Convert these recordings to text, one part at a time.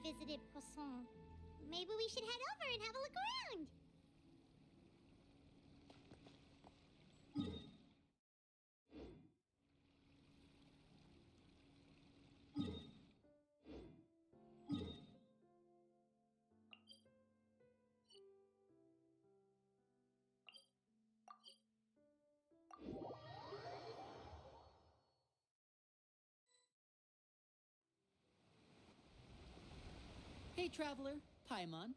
visited Poisson. Maybe we should head over and have a look around. Hey, traveler, Paimon.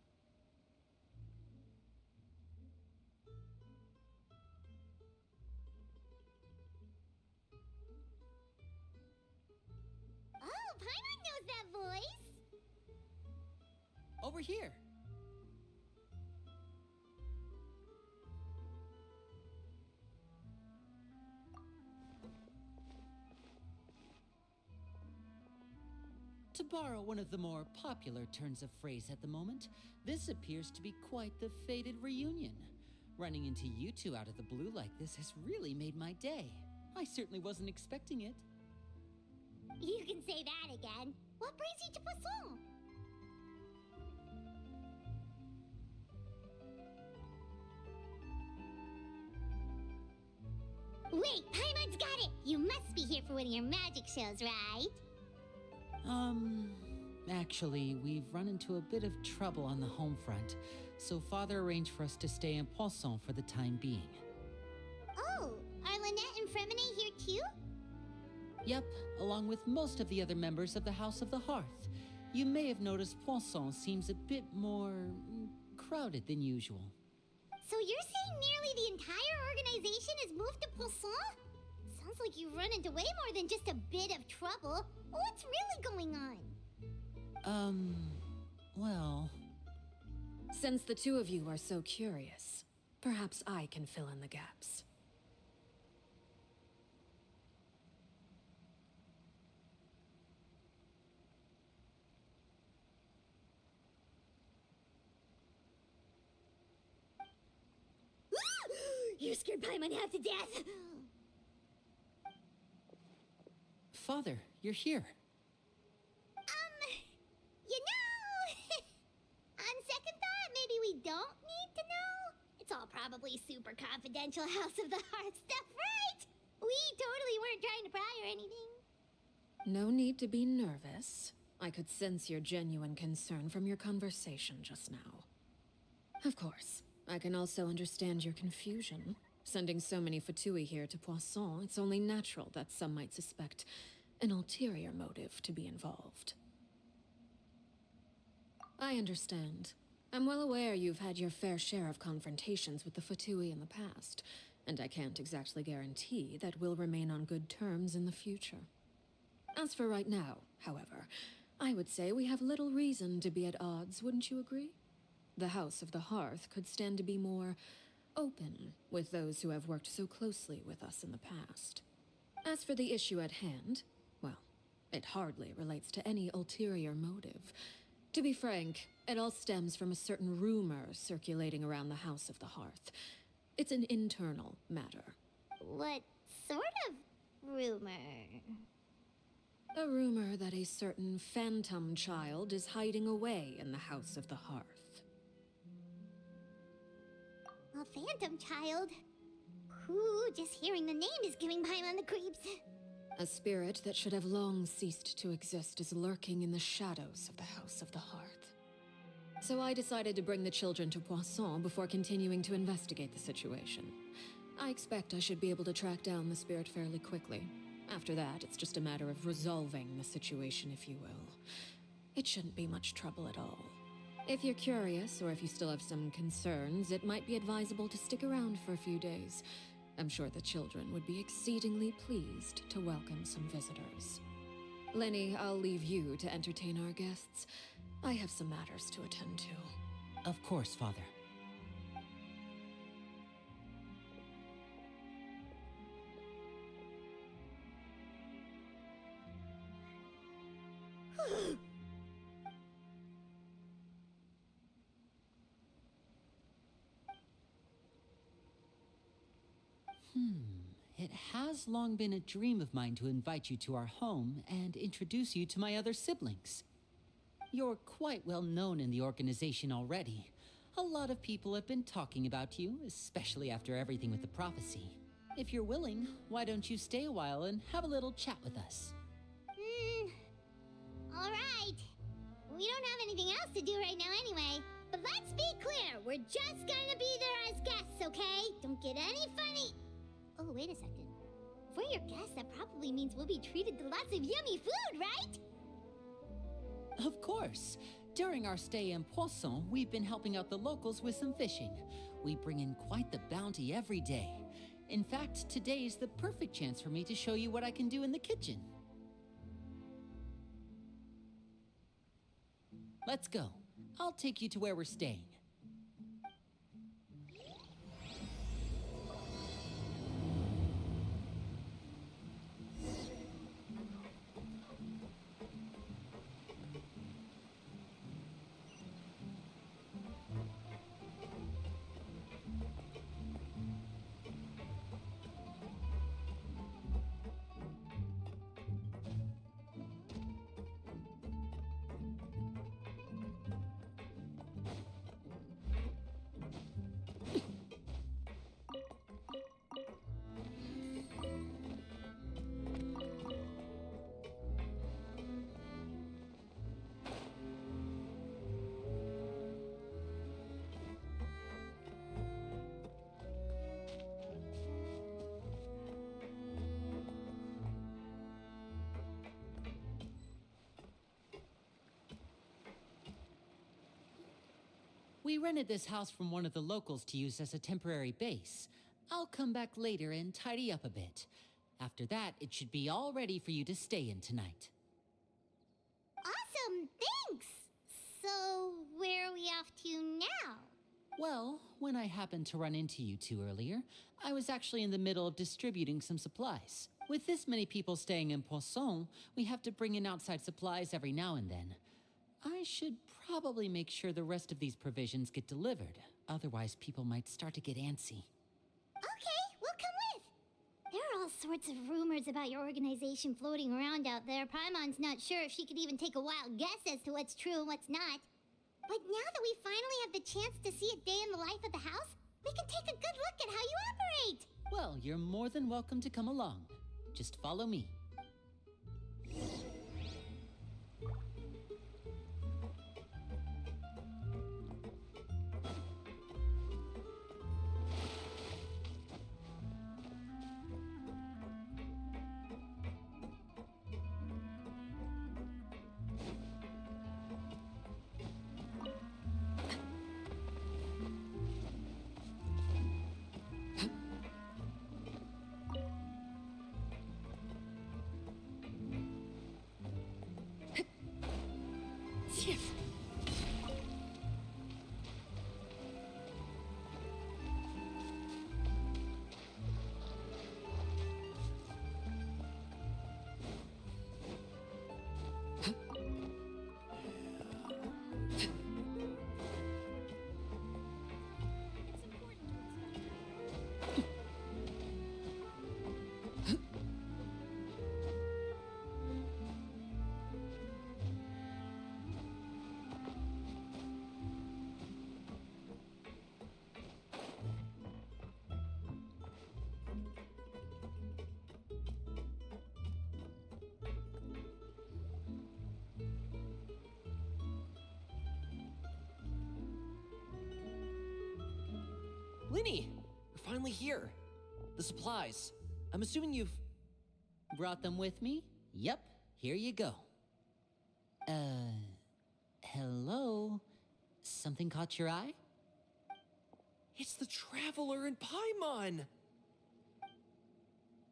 Oh, Paimon knows that voice! Over here. To borrow one of the more popular turns of phrase at the moment, this appears to be quite the fated reunion. Running into you two out of the blue like this has really made my day. I certainly wasn't expecting it. You can say that again. What brings you to Poisson? Wait, Paimon's got it! You must be here for one of your magic shows, right? Actually, we've run into a bit of trouble on the home front, so Father arranged for us to stay in Poisson for the time being. Oh, are Lynette and Fremine here too? Yep, along with most of the other members of the House of the Hearth. You may have noticed Poisson seems a bit more crowded than usual. So you're saying nearly the entire organization has moved to Poisson? Sounds like you've run into way more than just a bit of trouble. What's really going on? Well... Since the two of you are so curious, perhaps I can fill in the gaps. You scared Paimon half to death! Father, you're here. You know... On second thought, maybe we don't need to know. It's all probably super confidential House of the Heart stuff, right? We totally weren't trying to pry or anything. No need to be nervous. I could sense your genuine concern from your conversation just now. Of course, I can also understand your confusion. Sending so many Fatui here to Poisson, it's only natural that some might suspect an ulterior motive to be involved. I understand. I'm well aware you've had your fair share of confrontations with the Fatui in the past, and I can't exactly guarantee that we'll remain on good terms in the future. As for right now, however, I would say we have little reason to be at odds, wouldn't you agree? The House of the Hearth could stand to be more open with those who have worked so closely with us in the past. As for the issue at hand, well, it hardly relates to any ulterior motive. To be frank, it all stems from a certain rumor circulating around the House of the Hearth. It's an internal matter. What sort of rumor? A rumor that a certain phantom child is hiding away in the House of the Hearth. A phantom child? Ooh, just hearing the name is giving Paimon the creeps. A spirit that should have long ceased to exist is lurking in the shadows of the House of the Hearth. So I decided to bring the children to Poisson before continuing to investigate the situation. I expect I should be able to track down the spirit fairly quickly. After that, it's just a matter of resolving the situation, if you will. It shouldn't be much trouble at all. If you're curious, or if you still have some concerns, it might be advisable to stick around for a few days. I'm sure the children would be exceedingly pleased to welcome some visitors. Lenny, I'll leave you to entertain our guests. I have some matters to attend to. Of course, Father. It has long been a dream of mine to invite you to our home and introduce you to my other siblings. You're quite well known in the organization already. A lot of people have been talking about you, especially after everything with the prophecy. If you're willing, why don't you stay a while and have a little chat with us? Alright. We don't have anything else to do right now anyway. But let's be clear, we're just gonna be there as guests, okay? Don't get any funny. Oh, wait a second. If we're your guests, that probably means we'll be treated to lots of yummy food, right? Of course. During our stay in Poisson, we've been helping out the locals with some fishing. We bring in quite the bounty every day. In fact, today's the perfect chance for me to show you what I can do in the kitchen. Let's go. I'll take you to where we're staying. We rented this house from one of the locals to use as a temporary base. I'll come back later and tidy up a bit. After that, it should be all ready for you to stay in tonight. Awesome, thanks! So, where are we off to now? Well, when I happened to run into you two earlier, I was actually in the middle of distributing some supplies. With this many people staying in Poisson, we have to bring in outside supplies every now and then. I should probably make sure the rest of these provisions get delivered. Otherwise, people might start to get antsy. Okay, we'll come with. There are all sorts of rumors about your organization floating around out there. Paimon's not sure if she could even take a wild guess as to what's true and what's not. But now that we finally have the chance to see a day in the life of the house, we can take a good look at how you operate. Well, you're more than welcome to come along. Just follow me. Linny! You're finally here. The supplies. I'm assuming you've... Brought them with me? Yep, here you go. Hello? Something caught your eye? It's the Traveler in Paimon!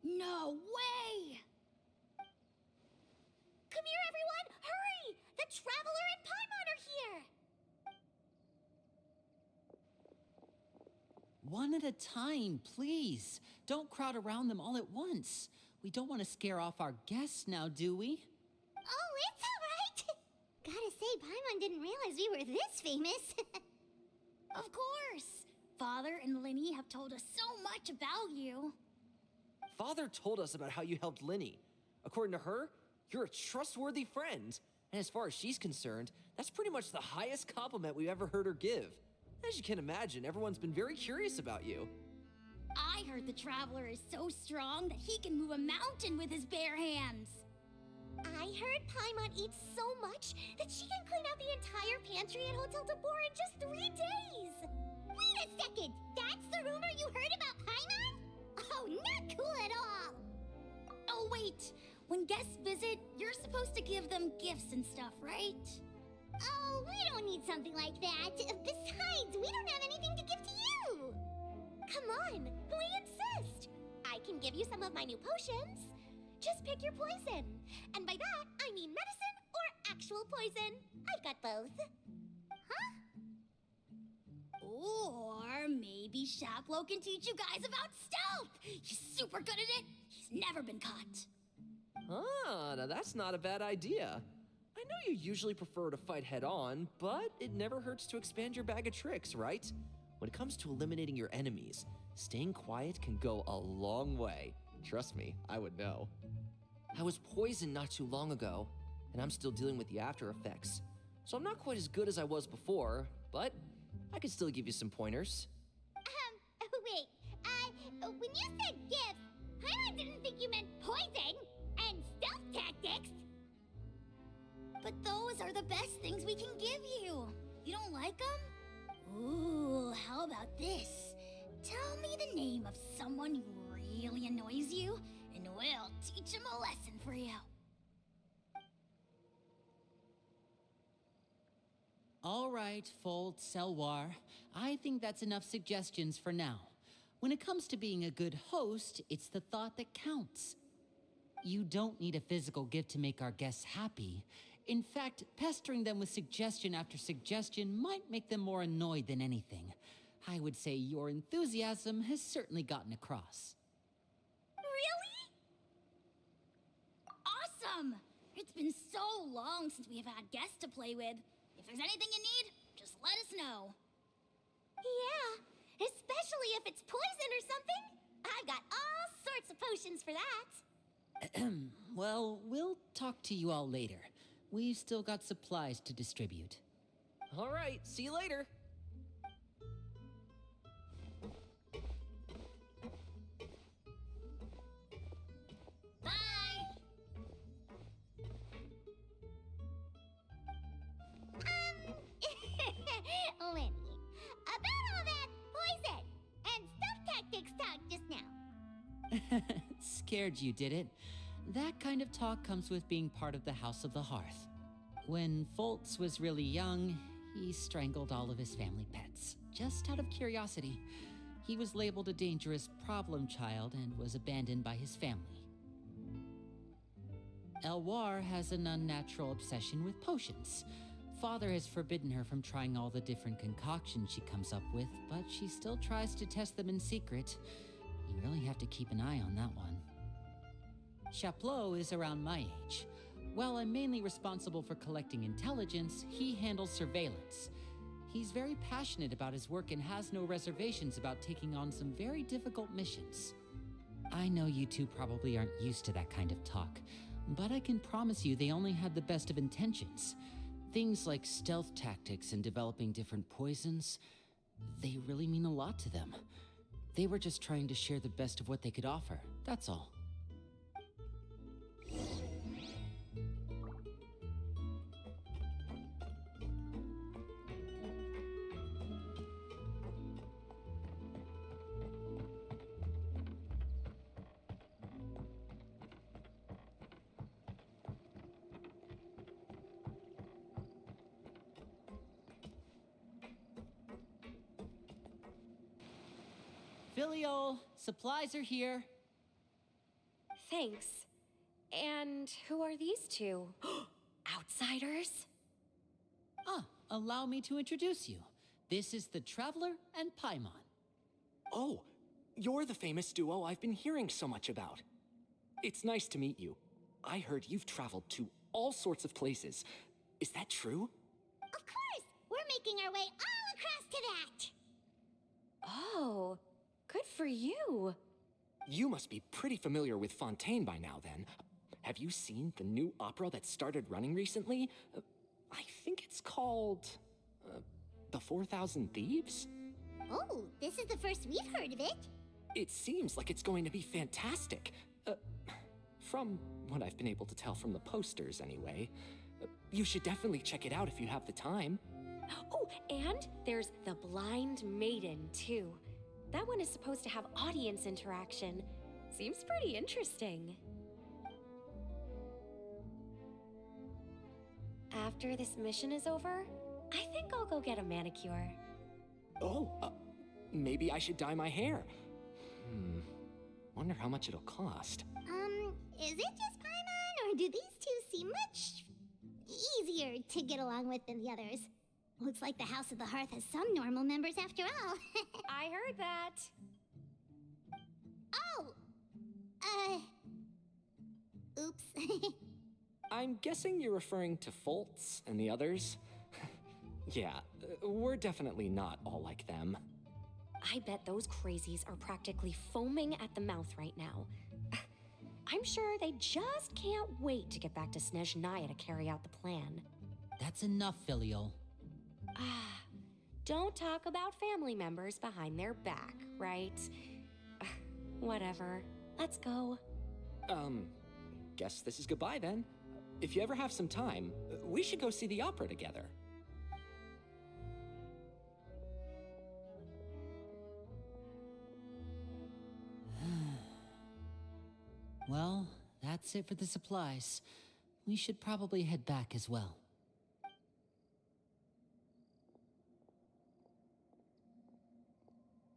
No way! Come here, everyone! Hurry! The Traveler and Paimon are here! One at a time, please. Don't crowd around them all at once. We don't want to scare off our guests now, do we? Oh, it's all right! Gotta say, Paimon didn't realize we were this famous. Of course! Father and Linny have told us so much about you. Father told us about how you helped Linny. According to her, you're a trustworthy friend. And as far as she's concerned, that's pretty much the highest compliment we've ever heard her give. As you can imagine, everyone's been very curious about you. I heard the Traveler is so strong that he can move a mountain with his bare hands. I heard Paimon eats so much that she can clean out the entire pantry at Hotel de Boer in just 3 days. Wait a second! That's the rumor you heard about Paimon? Oh, not cool at all! Oh, wait. When guests visit, you're supposed to give them gifts and stuff, right? Oh, we don't need something like that. Besides, we don't have anything to give to you. Come on, we insist. I can give you some of my new potions. Just pick your poison. And by that, I mean medicine or actual poison. I've got both. Huh? Or maybe Shaplo can teach you guys about stealth. He's super good at it. He's never been caught. Ah, now that's not a bad idea. I know you usually prefer to fight head-on, but it never hurts to expand your bag of tricks, right? When it comes to eliminating your enemies, staying quiet can go a long way. Trust me, I would know. I was poisoned not too long ago, and I'm still dealing with the after effects. So I'm not quite as good as I was before, but I can still give you some pointers. Wait. When you said gifts, I didn't think you meant poison and stealth tactics. But those are the best things we can give you. You don't like them? Ooh, how about this? Tell me the name of someone who really annoys you, and we'll teach him a lesson for you. All right, Fold, Selwar. I think that's enough suggestions for now. When it comes to being a good host, it's the thought that counts. You don't need a physical gift to make our guests happy. In fact, pestering them with suggestion after suggestion might make them more annoyed than anything. I would say your enthusiasm has certainly gotten across. Really? Awesome! It's been so long since we have had guests to play with. If there's anything you need, just let us know. Yeah, especially if it's poison or something. I've got all sorts of potions for that. Well, we'll talk to you all later. We've still got supplies to distribute. All right, see you later. Bye! Lenny, about all that poison and stealth tactics talk just now. Scared you, did it? That kind of talk comes with being part of the House of the Hearth. When Foltz was really young, he strangled all of his family pets, just out of curiosity. He was labeled a dangerous problem child and was abandoned by his family. Elwar has an unnatural obsession with potions. Father has forbidden her from trying all the different concoctions she comes up with, but she still tries to test them in secret. You really have to keep an eye on that one. Chaplot is around my age. While I'm mainly responsible for collecting intelligence, he handles surveillance. He's very passionate about his work and has no reservations about taking on some very difficult missions. I know you two probably aren't used to that kind of talk, but I can promise you they only had the best of intentions. Things like stealth tactics and developing different poisons, they really mean a lot to them. They were just trying to share the best of what they could offer, that's all. Filial, supplies are here. Thanks. And who are these two? Outsiders? Allow me to introduce you. This is the Traveler and Paimon. Oh, you're the famous duo I've been hearing so much about. It's nice to meet you. I heard you've traveled to all sorts of places. Is that true? Of course! We're making our way all across to that! Oh, good for you. You must be pretty familiar with Fontaine by now, then. have you seen the new opera that started running recently? I think it's called. The 4,000 Thieves? Oh, this is the first we've heard of it. It seems like it's going to be fantastic. From what I've been able to tell from the posters, anyway. You should definitely check it out if you have the time. Oh, and there's The Blind Maiden, too. That one is supposed to have audience interaction. Seems pretty interesting. After this mission is over, I think I'll go get a manicure. Oh, maybe I should dye my hair. Wonder how much it'll cost. Is it just Paimon, or do these two seem much easier to get along with than the others? Looks like the House of the Hearth has some normal members after all. I heard that. Oh! Oops. I'm guessing you're referring to Foltz and the others? Yeah, we're definitely not all like them. I bet those crazies are practically foaming at the mouth right now. I'm sure they just can't wait to get back to Snezhnaya to carry out the plan. That's enough, Filial. Don't talk about family members behind their back, right? Whatever. Let's go. Guess this is goodbye then. If you ever have some time, we should go see the opera together. Well, that's it for the supplies. We should probably head back as well.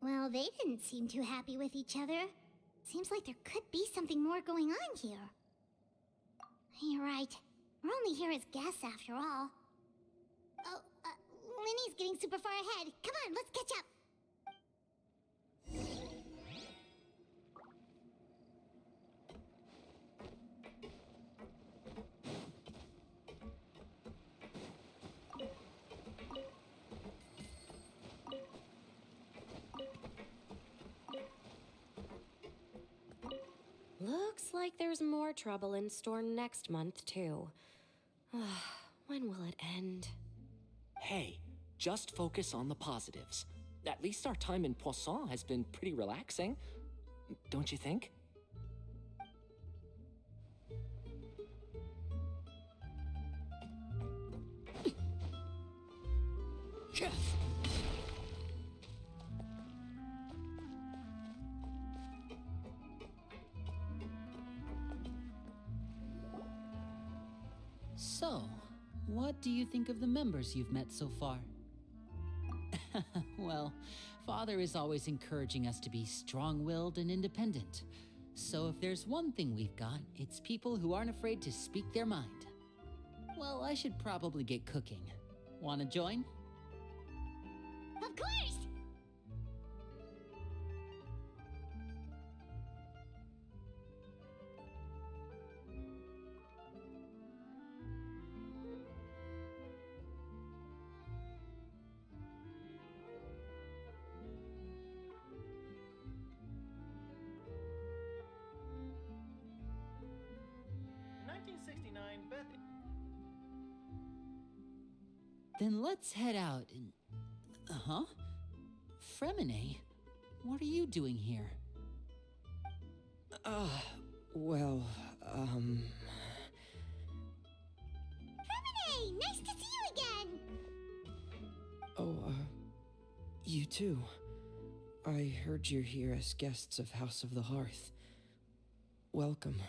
Well, they didn't seem too happy with each other. Seems like there could be something more going on here. You're right. We're only here as guests after all. Oh, Linny's getting super far ahead. Come on, let's catch up. Looks like there's more trouble in store next month, too. When will it end? Hey, just focus on the positives. At least our time in Poisson has been pretty relaxing. Don't you think? So, what do you think of the members you've met so far? Well, Father is always encouraging us to be strong-willed and independent. So if there's one thing we've got, it's people who aren't afraid to speak their mind. Well, I should probably get cooking. Wanna join? Of course! Then let's head out and... Huh? Fremine? What are you doing here? Well, Fremine! Nice to see you again! Oh, you too. I heard you're here as guests of House of the Hearth. Welcome.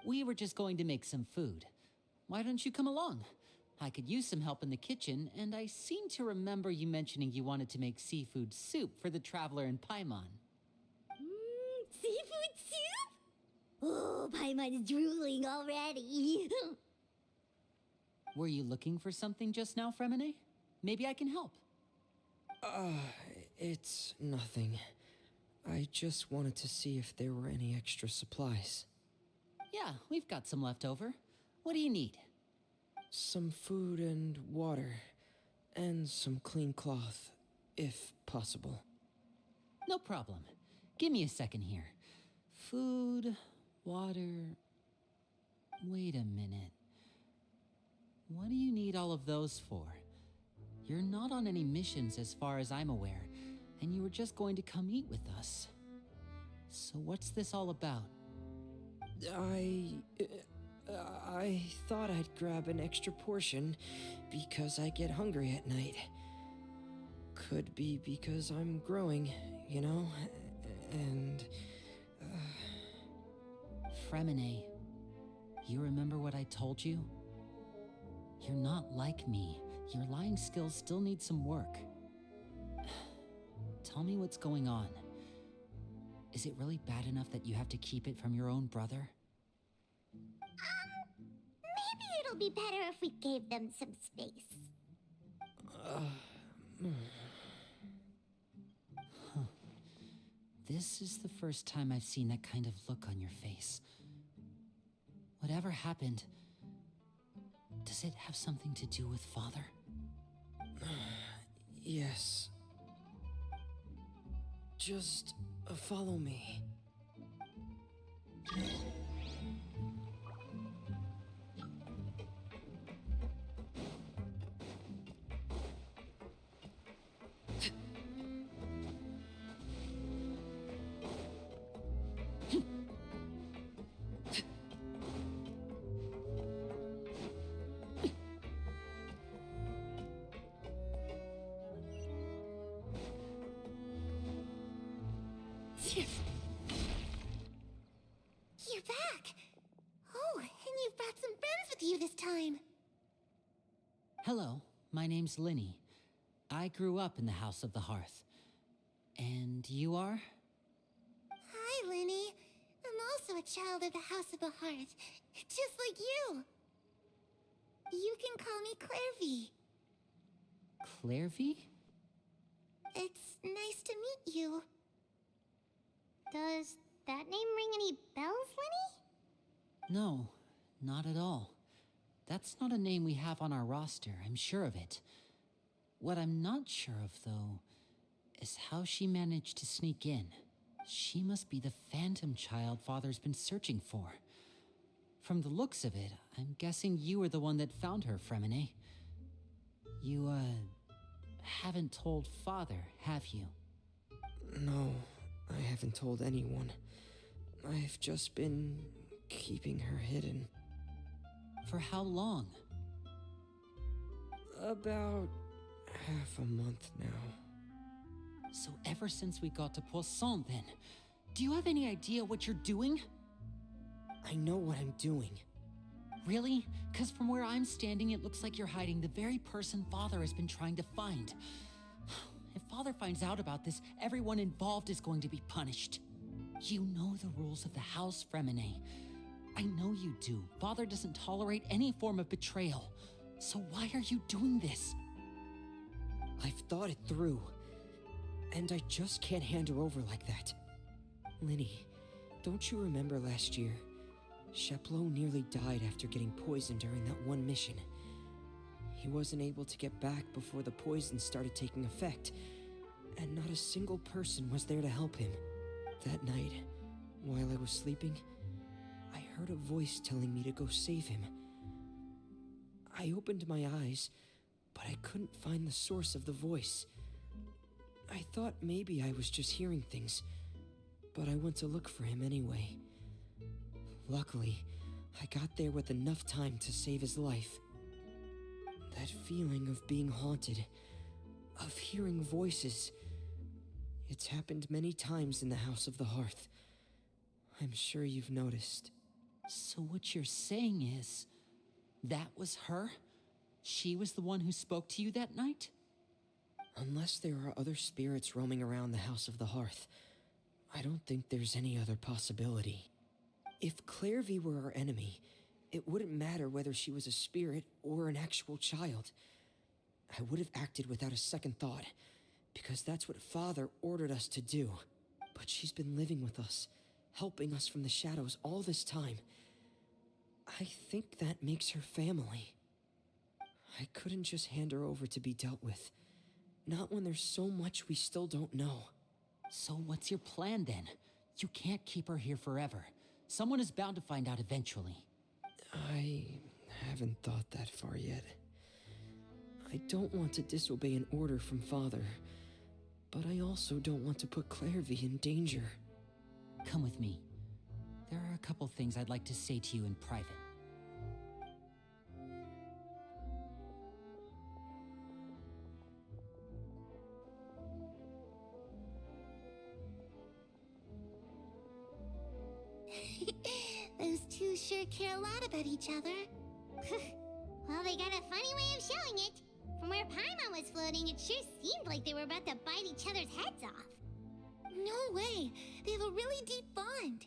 We were just going to make some food. Why don't you come along? I could use some help in the kitchen, and I seem to remember you mentioning you wanted to make seafood soup for the traveler in Paimon. Seafood soup? Oh, Paimon's drooling already. Were you looking for something just now, Fremine? Maybe I can help. It's nothing. I just wanted to see if there were any extra supplies. Yeah, we've got some left over. What do you need? Some food and water, and some clean cloth, if possible. No problem. Give me a second here. Food, water... Wait a minute. What do you need all of those for? You're not on any missions as far as I'm aware, and you were just going to come eat with us. So what's this all about? I thought I'd grab an extra portion because I get hungry at night. Could be because I'm growing, you know? And... Fremine, you remember what I told you? You're not like me. Your lying skills still need some work. Tell me what's going on. Is it really bad enough that you have to keep it from your own brother? Maybe it'll be better if we gave them some space. This is the first time I've seen that kind of look on your face. Whatever happened, does it have something to do with Father? Yes. Just follow me. You're back! Oh, and you've brought some friends with you this time. Hello, my name's Linny. I grew up in the House of the Hearth. And you are? Hi, Linny. I'm also a child of the House of the Hearth, just like you. You can call me Clairvy. Clairvy? It's nice to meet you. Does that name ring any bells, Linny? No, not at all. That's not a name we have on our roster, I'm sure of it. What I'm not sure of, though, is how she managed to sneak in. She must be the phantom child Father's been searching for. From the looks of it, I'm guessing you were the one that found her, Fremine. You, haven't told Father, have you? No, I haven't told anyone. I've just been keeping her hidden. For how long? About half a month now. So ever since we got to Poisson, then, do you have any idea what you're doing? I know what I'm doing. Really? Because from where I'm standing, it looks like you're hiding the very person Father has been trying to find. If Father finds out about this, everyone involved is going to be punished. You know the rules of the house, Fremine. I know you do. Father doesn't tolerate any form of betrayal. So why are you doing this? I've thought it through. And I just can't hand her over like that. Linny, don't you remember last year? Sheplo nearly died after getting poisoned during that one mission. He wasn't able to get back before the poison started taking effect, and not a single person was there to help him. That night, while I was sleeping, I heard a voice telling me to go save him. I opened my eyes, but I couldn't find the source of the voice. I thought maybe I was just hearing things, but I went to look for him anyway. Luckily, I got there with enough time to save his life. That feeling of being haunted, of hearing voices, it's happened many times in the House of the Hearth. I'm sure you've noticed. So what you're saying is, that was her? She was the one who spoke to you that night? Unless there are other spirits roaming around the House of the Hearth, I don't think there's any other possibility. If Clairvy were our enemy, it wouldn't matter whether she was a spirit or an actual child. I would have acted without a second thought, because that's what Father ordered us to do. But she's been living with us, helping us from the shadows all this time. I think that makes her family. I couldn't just hand her over to be dealt with. Not when there's so much we still don't know. So what's your plan then? You can't keep her here forever. Someone is bound to find out eventually. I haven't thought that far yet. I don't want to disobey an order from Father, but I also don't want to put Clairvy in danger. Come with me. There are a couple things I'd like to say to you in private. Those two sure care a lot about each other. Well, they got a funny way of showing it. From where Paimon was floating, it sure seemed like they were about to bite each other's heads off. No way! They have a really deep bond.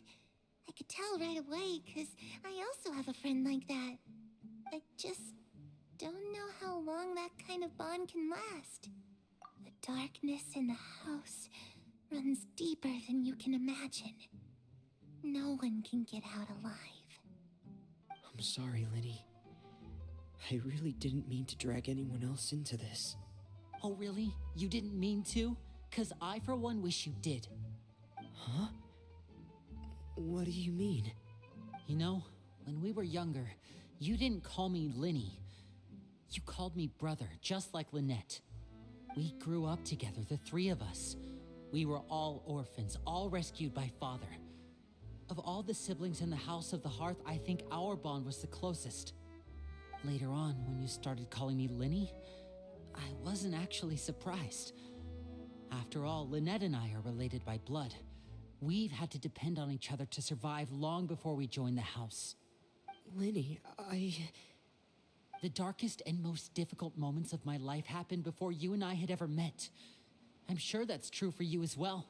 I could tell right away, because I also have a friend like that. I just don't know how long that kind of bond can last. The darkness in the house runs deeper than you can imagine. No one can get out alive. I'm sorry, Linny. I really didn't mean to drag anyone else into this. Oh, really? You didn't mean to? 'Cause I, for one, wish you did. Huh? What do you mean? You know, when we were younger, you didn't call me Linny. You called me brother, just like Lynette. We grew up together, the three of us. We were all orphans, all rescued by Father. Of all the siblings in the House of the Hearth, I think our bond was the closest. Later on, when you started calling me Linny, I wasn't actually surprised. After all, Lynette and I are related by blood. We've had to depend on each other to survive long before we joined the house. Linny, The darkest and most difficult moments of my life happened before you and I had ever met. I'm sure that's true for you as well.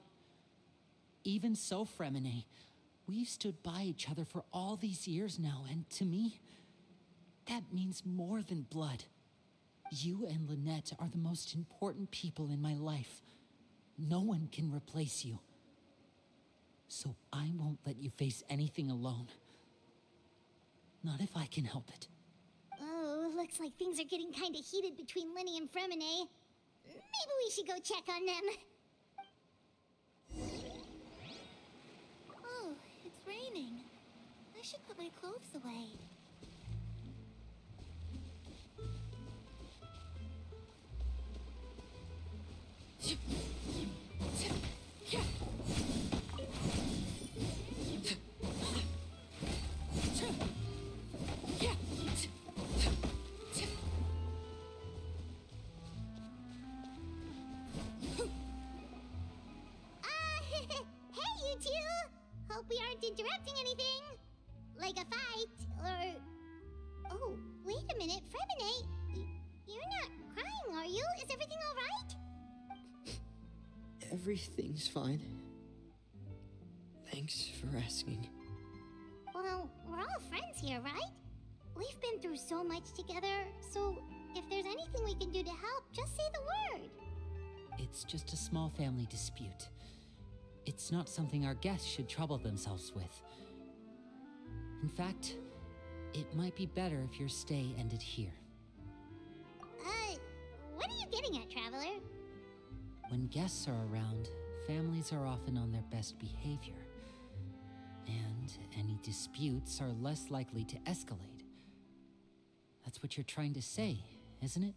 Even so, Fremine, we've stood by each other for all these years now, and to me, that means more than blood. You and Lynette are the most important people in my life. No one can replace you. So I won't let you face anything alone. Not if I can help it. Oh, looks like things are getting kind of heated between Linny and Fremine. Maybe we should go check on them. Oh, it's raining. I should put my clothes away. Hey, you two! Hope we aren't interrupting anything. Like a fight, or... Oh, wait a minute, Fremine. You're not crying, are you? Is everything all right? everything's fine. Thanks for asking. Well, we're all friends here, right? We've been through so much together, so if there's anything we can do to help, just say the word. It's just a small family dispute. It's not something our guests should trouble themselves with. In fact, it might be better if your stay ended here. What are you getting at, Traveler? When guests are around, families are often on their best behavior. And any disputes are less likely to escalate. That's what you're trying to say, isn't it?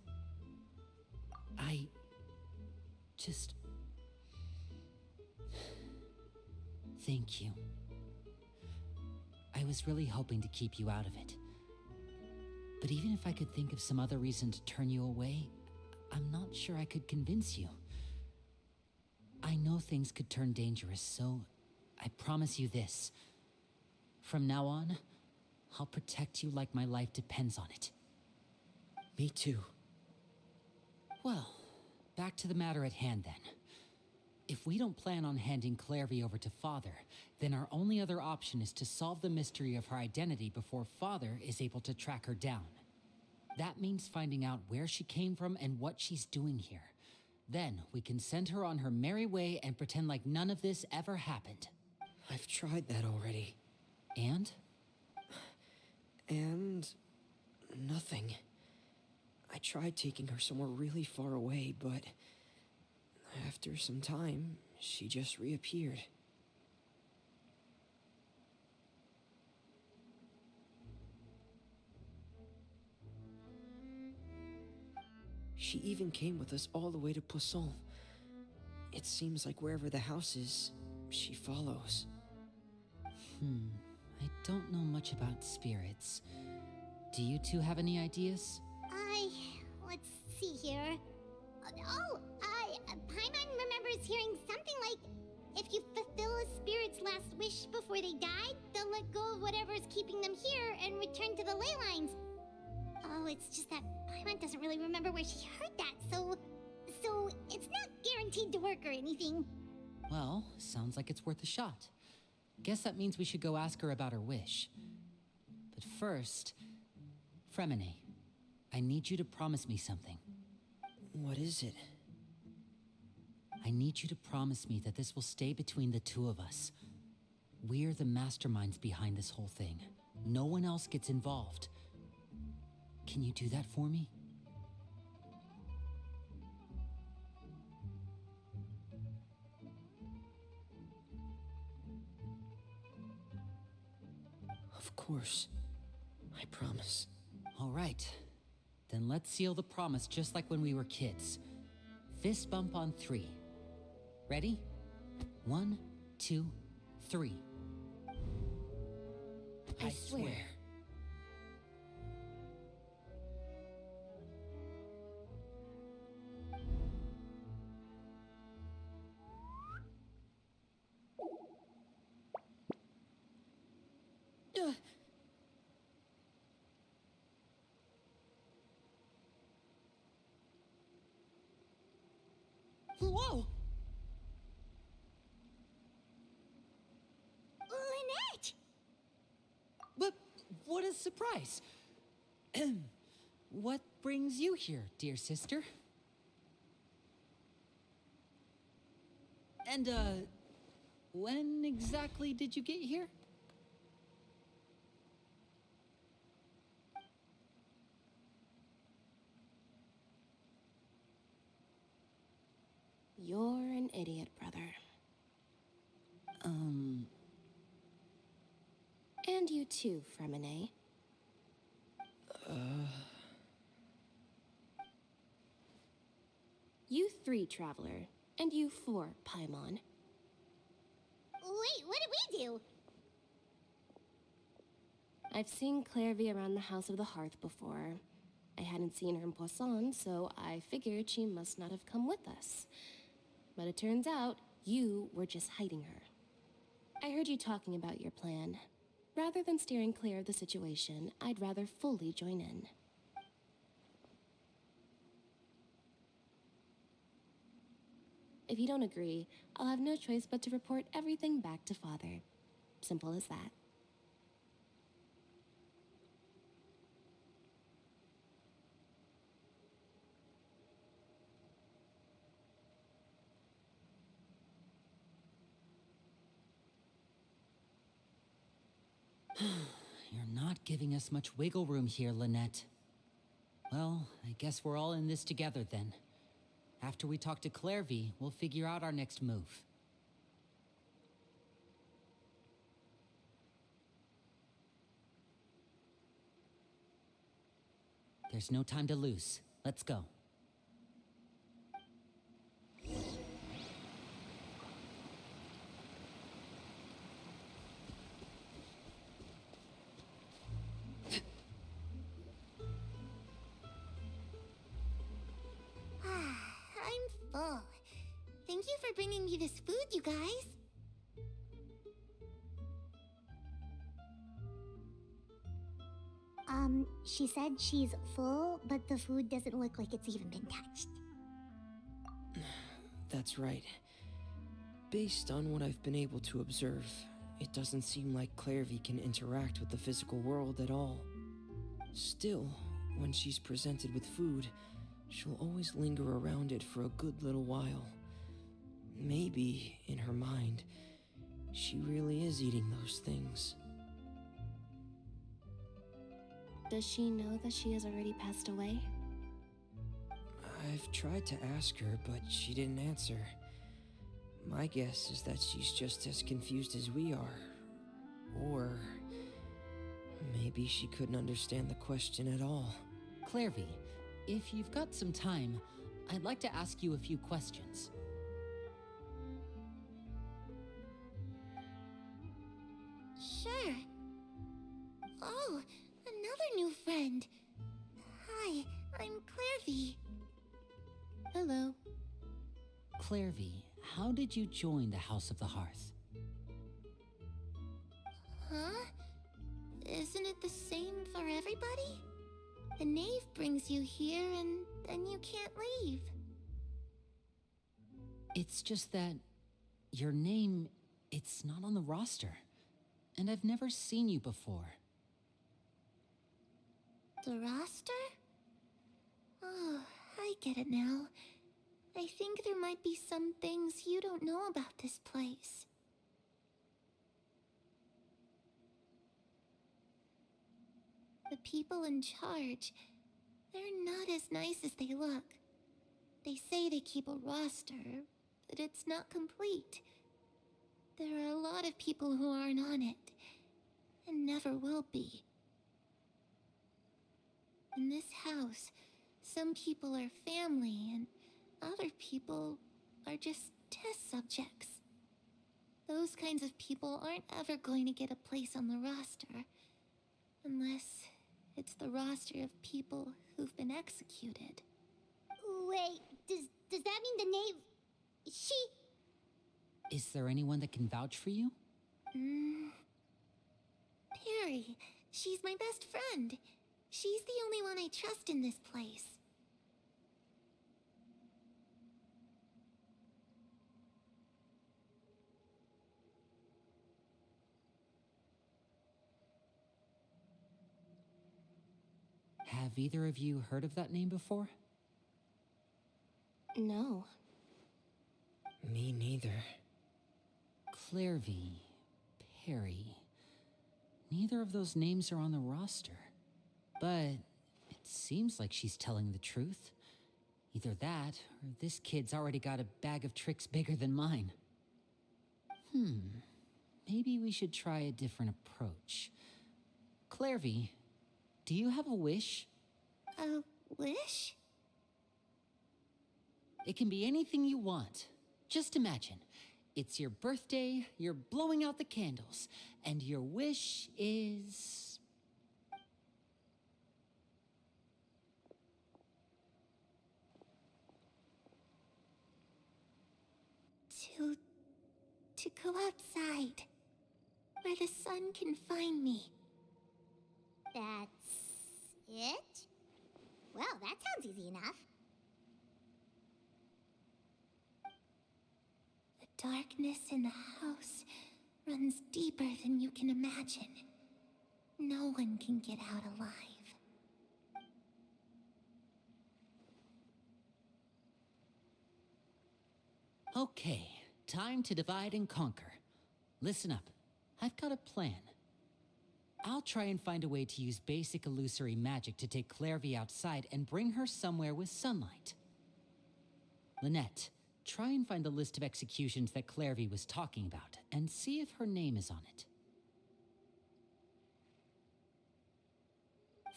I just... Thank you. I was really hoping to keep you out of it. But even if I could think of some other reason to turn you away, I'm not sure I could convince you. I know things could turn dangerous, so I promise you this. From now on, I'll protect you like my life depends on it. Me too. Well, back to the matter at hand then. If we don't plan on handing Clairvy over to Father, then our only other option is to solve the mystery of her identity before Father is able to track her down. That means finding out where she came from and what she's doing here. Then we can send her on her merry way and pretend like none of this ever happened. I've tried that already. And? And... nothing. I tried taking her somewhere really far away, but... after some time, she just reappeared. She even came with us all the way to Poisson. It seems like wherever the house is, she follows. I don't know much about spirits. Do you two have any ideas? Let's see here. Paimon remembers hearing something like, if you fulfill a spirit's last wish before they die, they'll let go of whatever's keeping them here and return to the ley lines. Oh, it's just that Paimon doesn't really remember where she heard that, so it's not guaranteed to work or anything. Well, sounds like it's worth a shot. Guess that means we should go ask her about her wish. But first, Fremine, I need you to promise me something. What is it? I need you to promise me that this will stay between the two of us. We're the masterminds behind this whole thing. No one else gets involved. Can you do that for me? Of course. I promise. All right. Then let's seal the promise just like when we were kids. Fist bump on 3. Ready? 1, 2, 3. I swear. Whoa! Lynette! But what a surprise! What brings you here, dear sister? And, when exactly did you get here? You're an idiot, brother. And you too, Fremine. You 3, Traveler. And you 4, Paimon. Wait, what did we do? I've seen Clairvy around the House of the Hearth before. I hadn't seen her in Poisson, so I figured she must not have come with us. But it turns out, you were just hiding her. I heard you talking about your plan. Rather than steering clear of the situation, I'd rather fully join in. If you don't agree, I'll have no choice but to report everything back to Father. Simple as that. You're not giving us much wiggle room here, Lynette. Well, I guess we're all in this together then. After we talk to Clairvy, we'll figure out our next move. There's no time to lose. Let's go. I'm full. Thank you for bringing me this food, you guys. She said she's full, but the food doesn't look like it's even been touched. That's right. Based on what I've been able to observe, it doesn't seem like Clairvy can interact with the physical world at all. Still, when she's presented with food, she'll always linger around it for a good little while. Maybe, in her mind, she really is eating those things. Does she know that she has already passed away? I've tried to ask her, but she didn't answer. My guess is that she's just as confused as we are. Or maybe she couldn't understand the question at all. Clairvy, If you've got some time, I'd like to ask you a few questions. Sure. Oh, another new friend. Hi, I'm Clairvy. Hello. Clairvy, how did you join the House of the Hearth? Huh? Isn't it the same for everybody? The knave brings you here and then you can't leave. It's just that your name, it's not on the roster. And I've never seen you before. The roster? Oh, I get it now. I think there might be some things you don't know about this place. The people in charge, they're not as nice as they look. They say they keep a roster, but it's not complete. There are a lot of people who aren't on it, and never will be. In this house, some people are family, and other people are just test subjects. Those kinds of people aren't ever going to get a place on the roster, unless it's the roster of people who've been executed. Wait, does that mean the knave... She... Is there anyone that can vouch for you? Perry, she's my best friend. She's the only one I trust in this place. Have either of you heard of that name before? No. Me neither. Clairvy, Perry. Neither of those names are on the roster. But it seems like she's telling the truth. Either that, or this kid's already got a bag of tricks bigger than mine. Maybe we should try a different approach. Clairvy, do you have a wish? A wish? It can be anything you want. Just imagine. It's your birthday, you're blowing out the candles, and your wish is... To go outside, where the sun can find me. That's... it? Well, that sounds easy enough. The darkness in the house runs deeper than you can imagine. No one can get out alive. Okay, time to divide and conquer. Listen up, I've got a plan. I'll try and find a way to use basic illusory magic to take Clairvy outside and bring her somewhere with sunlight. Lynette, try and find the list of executions that Clairvy was talking about, and see if her name is on it.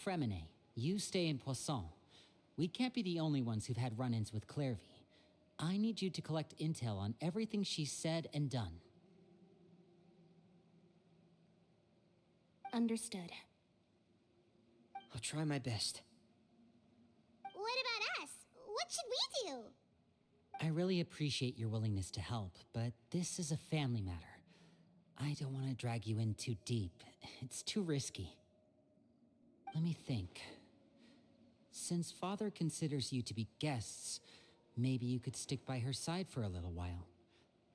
Fremine, you stay in Poisson. We can't be the only ones who've had run-ins with Clairvy. I need you to collect intel on everything she's said and done. Understood. I'll try my best. What about us? What should we do? I really appreciate your willingness to help, but this is a family matter. I don't want to drag you in too deep. It's too risky. Let me think. Since Father considers you to be guests, maybe you could stick by her side for a little while.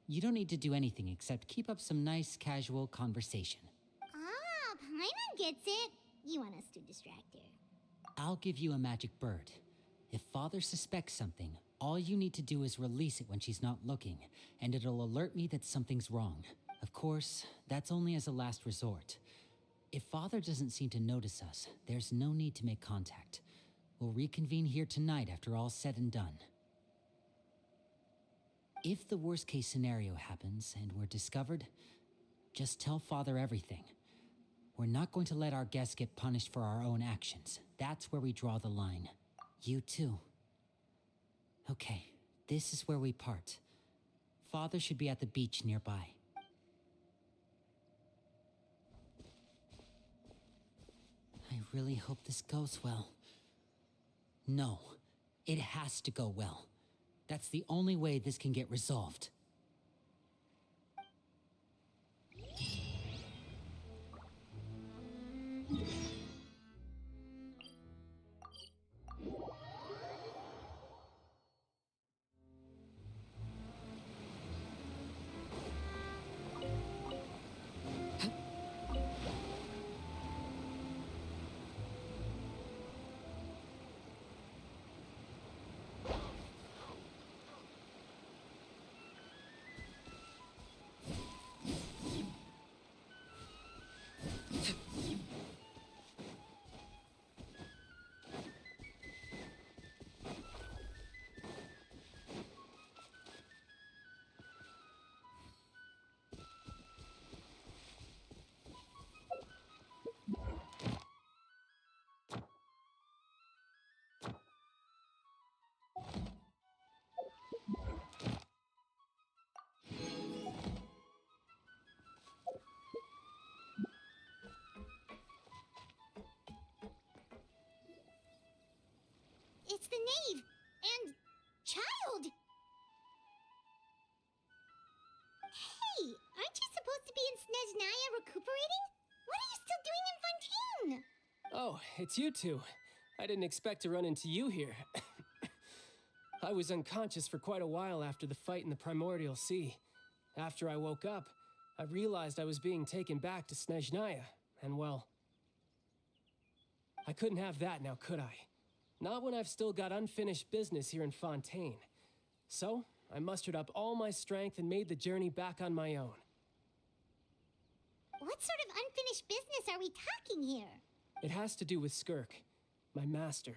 You don't need to do anything except keep up some nice, casual conversation. Ah, Paimon gets it. You want us to distract her. I'll give you a magic bird. If Father suspects something, all you need to do is release it when she's not looking, and it'll alert me that something's wrong. Of course, that's only as a last resort. If Father doesn't seem to notice us, there's no need to make contact. We'll reconvene here tonight after all's said and done. If the worst-case scenario happens and we're discovered, just tell Father everything. We're not going to let our guests get punished for our own actions. That's where we draw the line. You too. Okay, this is where we part. Father should be at the beach nearby. I really hope this goes well. No, it has to go well. That's the only way this can get resolved. It's the knave and child. Hey, aren't you supposed to be in Snezhnaya recuperating? What are you still doing in Fontaine? Oh, it's you two. I didn't expect to run into you here. I was unconscious for quite a while after the fight in the Primordial Sea. After I woke up, I realized I was being taken back to Snezhnaya, and well, I couldn't have that now, could I? Not when I've still got unfinished business here in Fontaine. So, I mustered up all my strength and made the journey back on my own. What sort of unfinished business are we talking here? It has to do with Skirk, my master.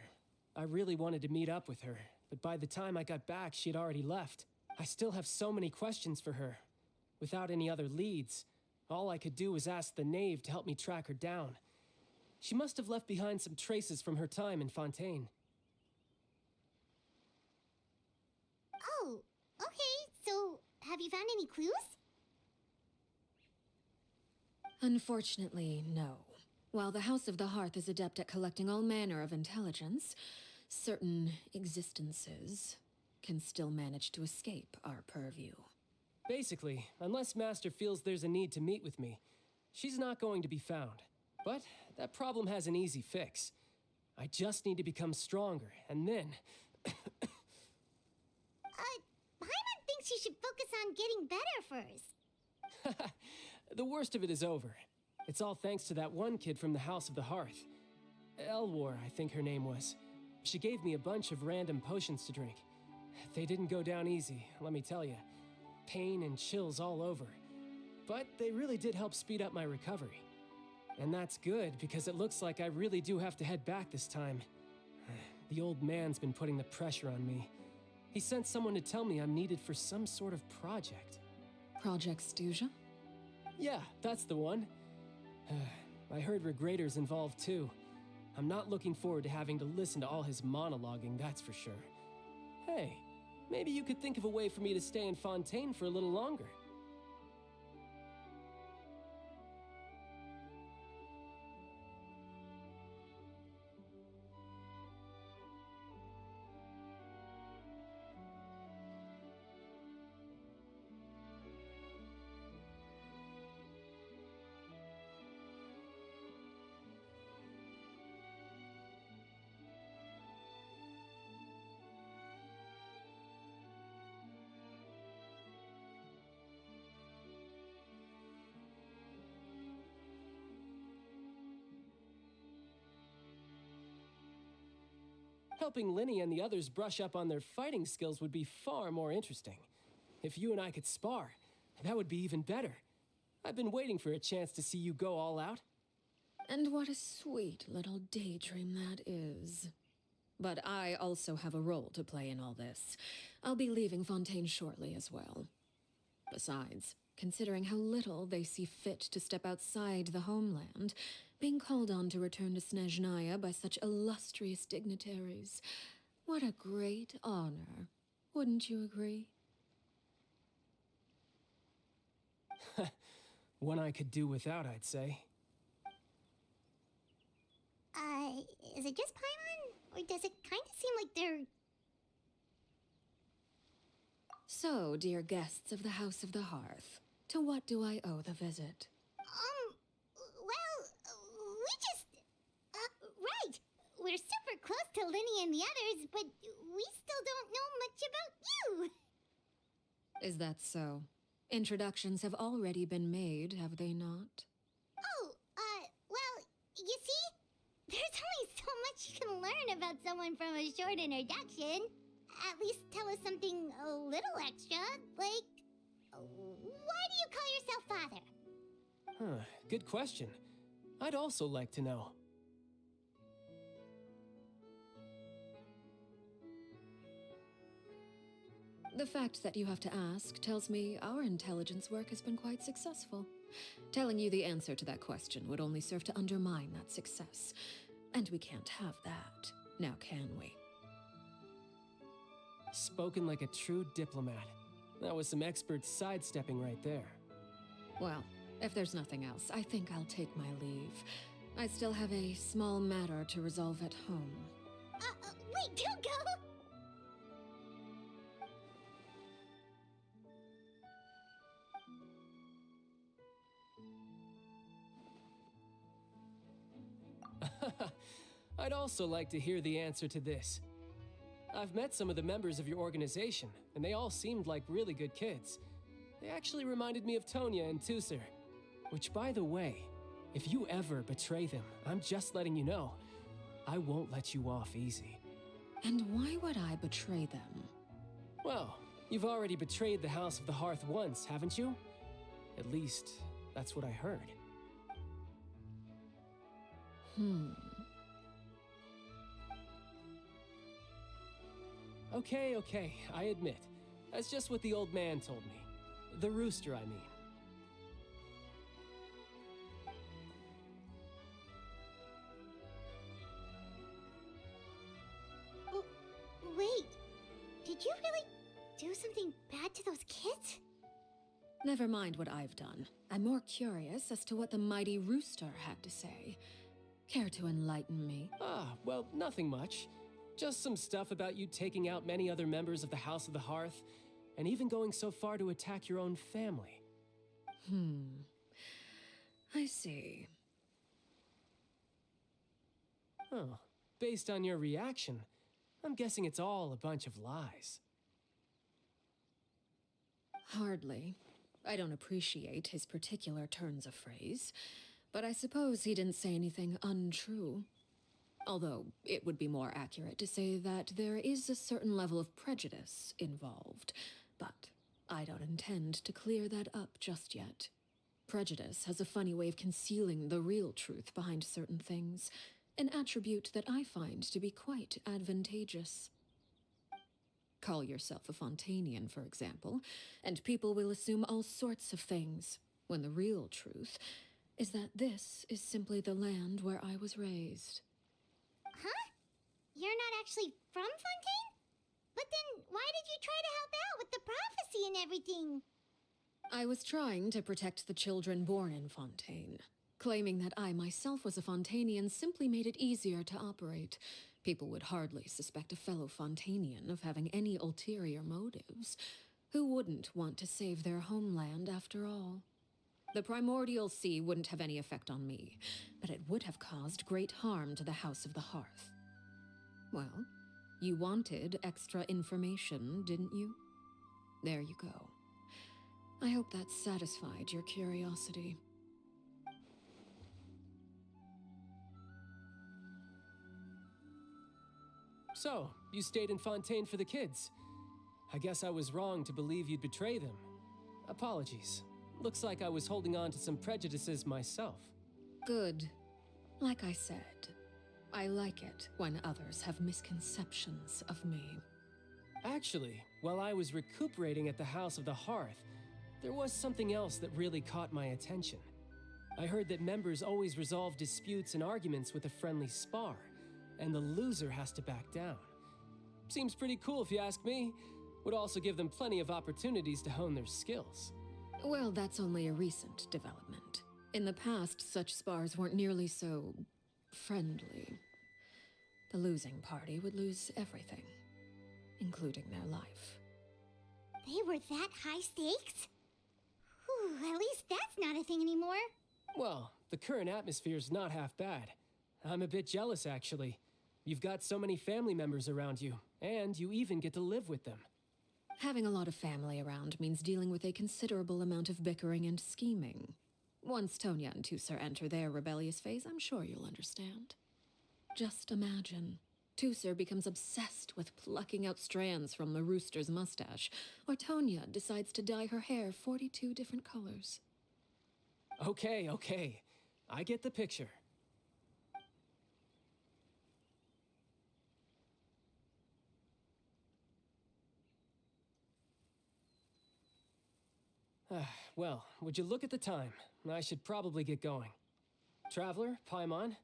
I really wanted to meet up with her, but by the time I got back, she had already left. I still have so many questions for her. Without any other leads, all I could do was ask the knave to help me track her down. She must have left behind some traces from her time in Fontaine. Oh, okay, so have you found any clues? Unfortunately, no. While the House of the Hearth is adept at collecting all manner of intelligence, certain existences can still manage to escape our purview. Basically, unless Master feels there's a need to meet with me, she's not going to be found. But that problem has an easy fix. I just need to become stronger, and then... Paimon thinks you should focus on getting better first. The worst of it is over. It's all thanks to that one kid from the House of the Hearth. Elwar, I think her name was. She gave me a bunch of random potions to drink. They didn't go down easy, let me tell you. Pain and chills all over. But they really did help speed up my recovery. And that's good, because it looks like I really do have to head back this time. The old man's been putting the pressure on me. He sent someone to tell me I'm needed for some sort of project. Project Stuja? Yeah, that's the one. I heard Regrader's involved too. I'm not looking forward to having to listen to all his monologuing, that's for sure. Hey, maybe you could think of a way for me to stay in Fontaine for a little longer. Helping Linny and the others brush up on their fighting skills would be far more interesting. If you and I could spar, that would be even better. I've been waiting for a chance to see you go all out. And what a sweet little daydream that is. But I also have a role to play in all this. I'll be leaving Fontaine shortly as well. Besides, considering how little they see fit to step outside the homeland, being called on to return to Snezhnaya by such illustrious dignitaries, What a great honor. Wouldn't you agree? One I could do without, I'd say. Is it just Paimon? Or does it kind of seem like they're... So, dear guests of the House of the Hearth, to what do I owe the visit? We just... right! We're super close to Linny and the others, but we still don't know much about you! Is that so? Introductions have already been made, have they not? Well, you see? There's only so much you can learn about someone from a short introduction. At least tell us something a little extra, like... why do you call yourself father? Huh, good question. I'd also like to know. The fact that you have to ask tells me our intelligence work has been quite successful. Telling you the answer to that question would only serve to undermine that success. And we can't have that, now can we? Spoken like a true diplomat. That was some expert sidestepping right there. Well, if there's nothing else, I think I'll take my leave. I still have a small matter to resolve at home. Wait, don't go! I'd also like to hear the answer to this. I've met some of the members of your organization, and they all seemed like really good kids. They actually reminded me of Tonya and Tusser. Which, by the way, if you ever betray them, I'm just letting you know, I won't let you off easy. And why would I betray them? Well, you've already betrayed the House of the Hearth once, haven't you? At least, that's what I heard. Okay, I admit. That's just what the old man told me. The rooster, I mean. Wait, did you really do something bad to those kids? Never mind what I've done. I'm more curious as to what the mighty rooster had to say. Care to enlighten me? Well, nothing much. Just some stuff about you taking out many other members of the House of the Hearth, and even going so far to attack your own family. I see. Oh, based on your reaction, I'm guessing it's all a bunch of lies. Hardly. I don't appreciate his particular turns of phrase, but I suppose he didn't say anything untrue. Although, it would be more accurate to say that there is a certain level of prejudice involved, but I don't intend to clear that up just yet. Prejudice has a funny way of concealing the real truth behind certain things, an attribute that I find to be quite advantageous. Call yourself a Fontanian, for example, and people will assume all sorts of things, when the real truth is that this is simply the land where I was raised. Huh? You're not actually from Fontaine? But then why did you try to help out with the prophecy and everything? I was trying to protect the children born in Fontaine. Claiming that I myself was a Fontanian simply made it easier to operate. People would hardly suspect a fellow Fontanian of having any ulterior motives. Who wouldn't want to save their homeland after all? The primordial sea wouldn't have any effect on me, but it would have caused great harm to the House of the Hearth. Well, you wanted extra information, didn't you? There you go. I hope that satisfied your curiosity. So, you stayed in Fontaine for the kids. I guess I was wrong to believe you'd betray them. Apologies. Looks like I was holding on to some prejudices myself. Good. Like I said, I like it when others have misconceptions of me. Actually, while I was recuperating at the House of the Hearth, there was something else that really caught my attention. I heard that members always resolve disputes and arguments with a friendly spar, and the loser has to back down. Seems pretty cool if you ask me. Would also give them plenty of opportunities to hone their skills. Well, that's only a recent development. In the past, such spars weren't nearly so friendly. The losing party would lose everything, including their life. They were that high stakes? Whew, at least that's not a thing anymore. Well, the current atmosphere's not half bad. I'm a bit jealous, actually. You've got so many family members around you, and you even get to live with them. Having a lot of family around means dealing with a considerable amount of bickering and scheming. Once Tonya and Tusser enter their rebellious phase, I'm sure you'll understand. Just imagine. Tusser becomes obsessed with plucking out strands from the rooster's mustache, or Tonya decides to dye her hair 42 different colors. Okay, okay. I get the picture. Well, would you look at the time? I should probably get going. Traveler, Paimon,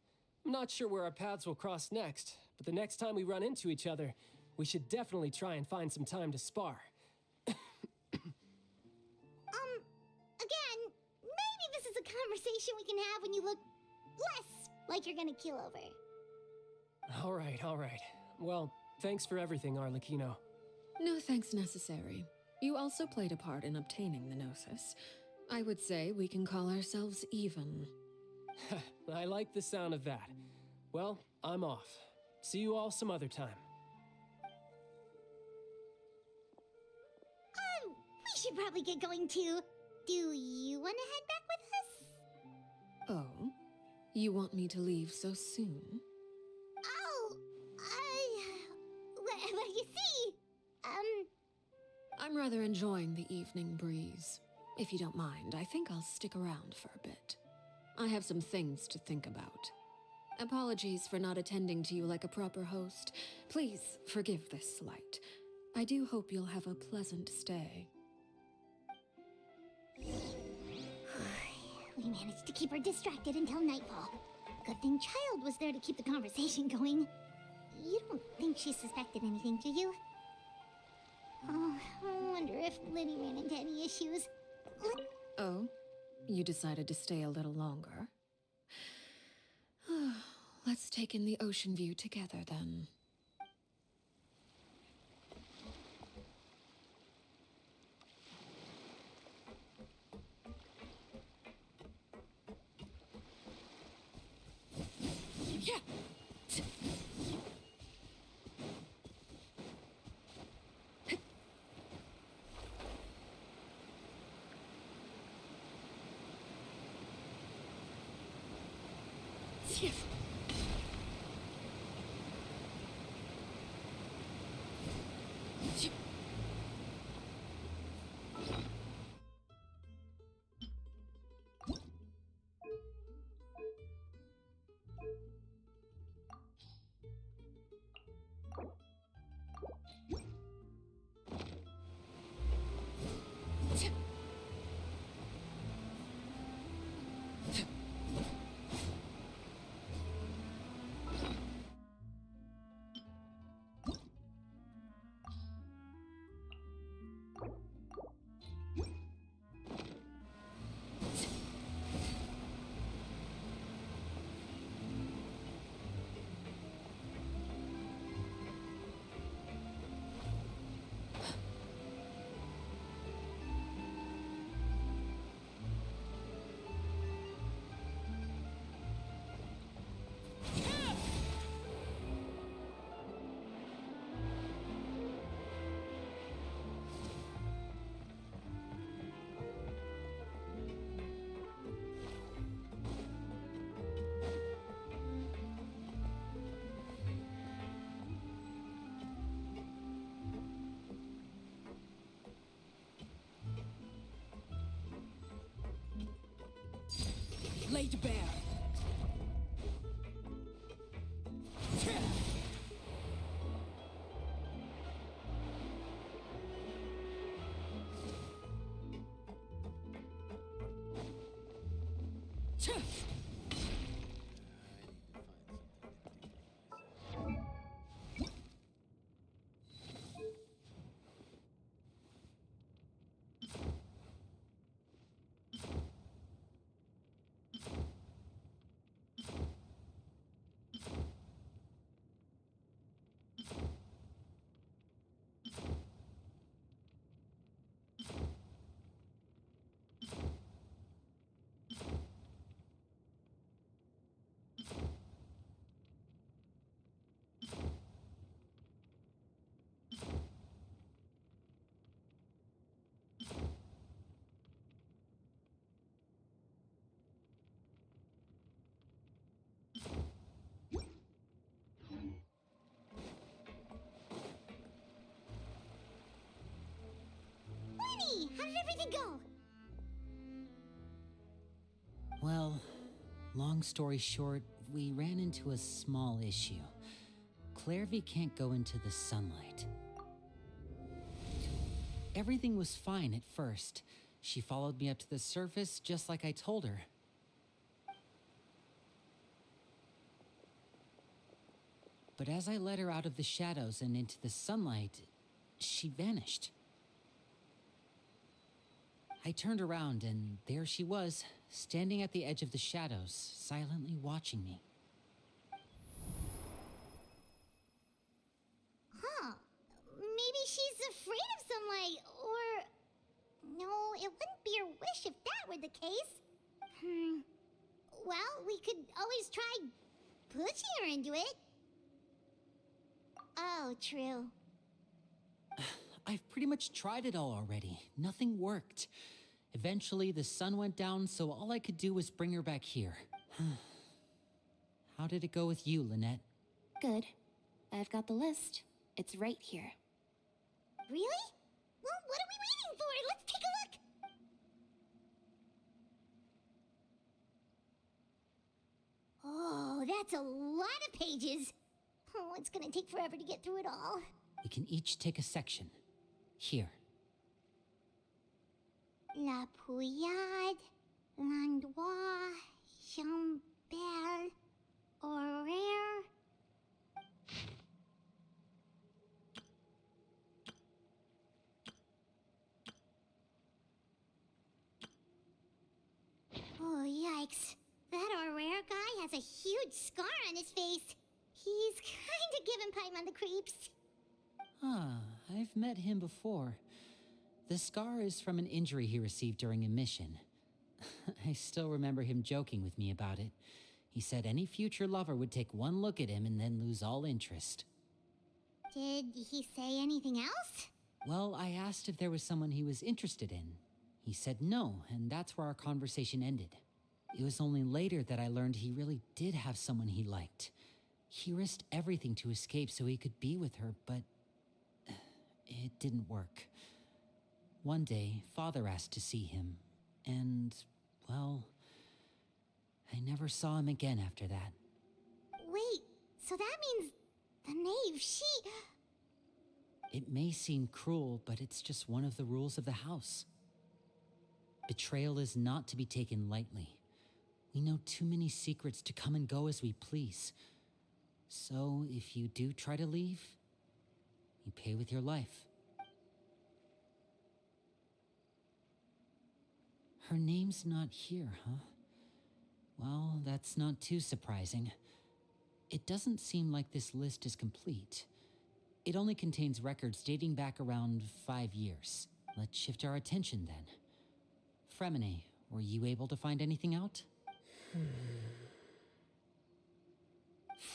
I'm not sure where our paths will cross next, but the next time we run into each other, we should definitely try and find some time to spar. Again, maybe this is a conversation we can have when you look less like you're gonna keel over. All right. Well, thanks for everything, Arlecchino. No thanks necessary. You also played a part in obtaining the Gnosis. I would say we can call ourselves even. I like the sound of that. Well, I'm off. See you all some other time. We should probably get going too. Do you want to head back with us? Oh? You want me to leave so soon? Oh, well, you see, I'm rather enjoying the evening breeze. If you don't mind, I think I'll stick around for a bit. I have some things to think about. Apologies for not attending to you like a proper host. Please forgive this slight. I do hope you'll have a pleasant stay. we managed to keep her distracted until nightfall. Good thing Child was there to keep the conversation going. You don't think she suspected anything, do you? Oh, I wonder if Liddy ran into any issues. Oh? You decided to stay a little longer? Let's take in the ocean view together, then. Yeah! Laid bare. did everything go? Well, long story short, we ran into a small issue. Clairvy can't go into the sunlight. Everything was fine at first. She followed me up to the surface just like I told her. But as I led her out of the shadows and into the sunlight, she vanished. I turned around and there she was, standing at the edge of the shadows, silently watching me. Huh. Maybe she's afraid of sunlight, or... No, it wouldn't be her wish if that were the case. Well, we could always try pushing her into it. Oh, true. I've pretty much tried it all already. Nothing worked. Eventually, the sun went down, so all I could do was bring her back here. How did it go with you, Lynette? Good. I've got the list. It's right here. Really? Well, what are we waiting for? Let's take a look! Oh, that's a lot of pages. Oh, it's gonna take forever to get through it all. We can each take a section. Here. La Pouillade, L'Endroit, Chambel, Horaire. Oh, yikes. That Horaire guy has a huge scar on his face. He's kinda giving Paimon the creeps. I've met him before. The scar is from an injury he received during a mission. I still remember him joking with me about it. He said any future lover would take one look at him and then lose all interest. Did he say anything else? Well, I asked if there was someone he was interested in. He said no, and that's where our conversation ended. It was only later that I learned he really did have someone he liked. He risked everything to escape so he could be with her, but it didn't work. One day, Father asked to see him, and, well, I never saw him again after that. Wait, so that means the knave, she... It may seem cruel, but it's just one of the rules of the house. Betrayal is not to be taken lightly. We know too many secrets to come and go as we please. So, if you do try to leave, you pay with your life. Her name's not here, huh? Well, that's not too surprising. It doesn't seem like this list is complete. It only contains records dating back around 5 years. Let's shift our attention then. Fremine, were you able to find anything out?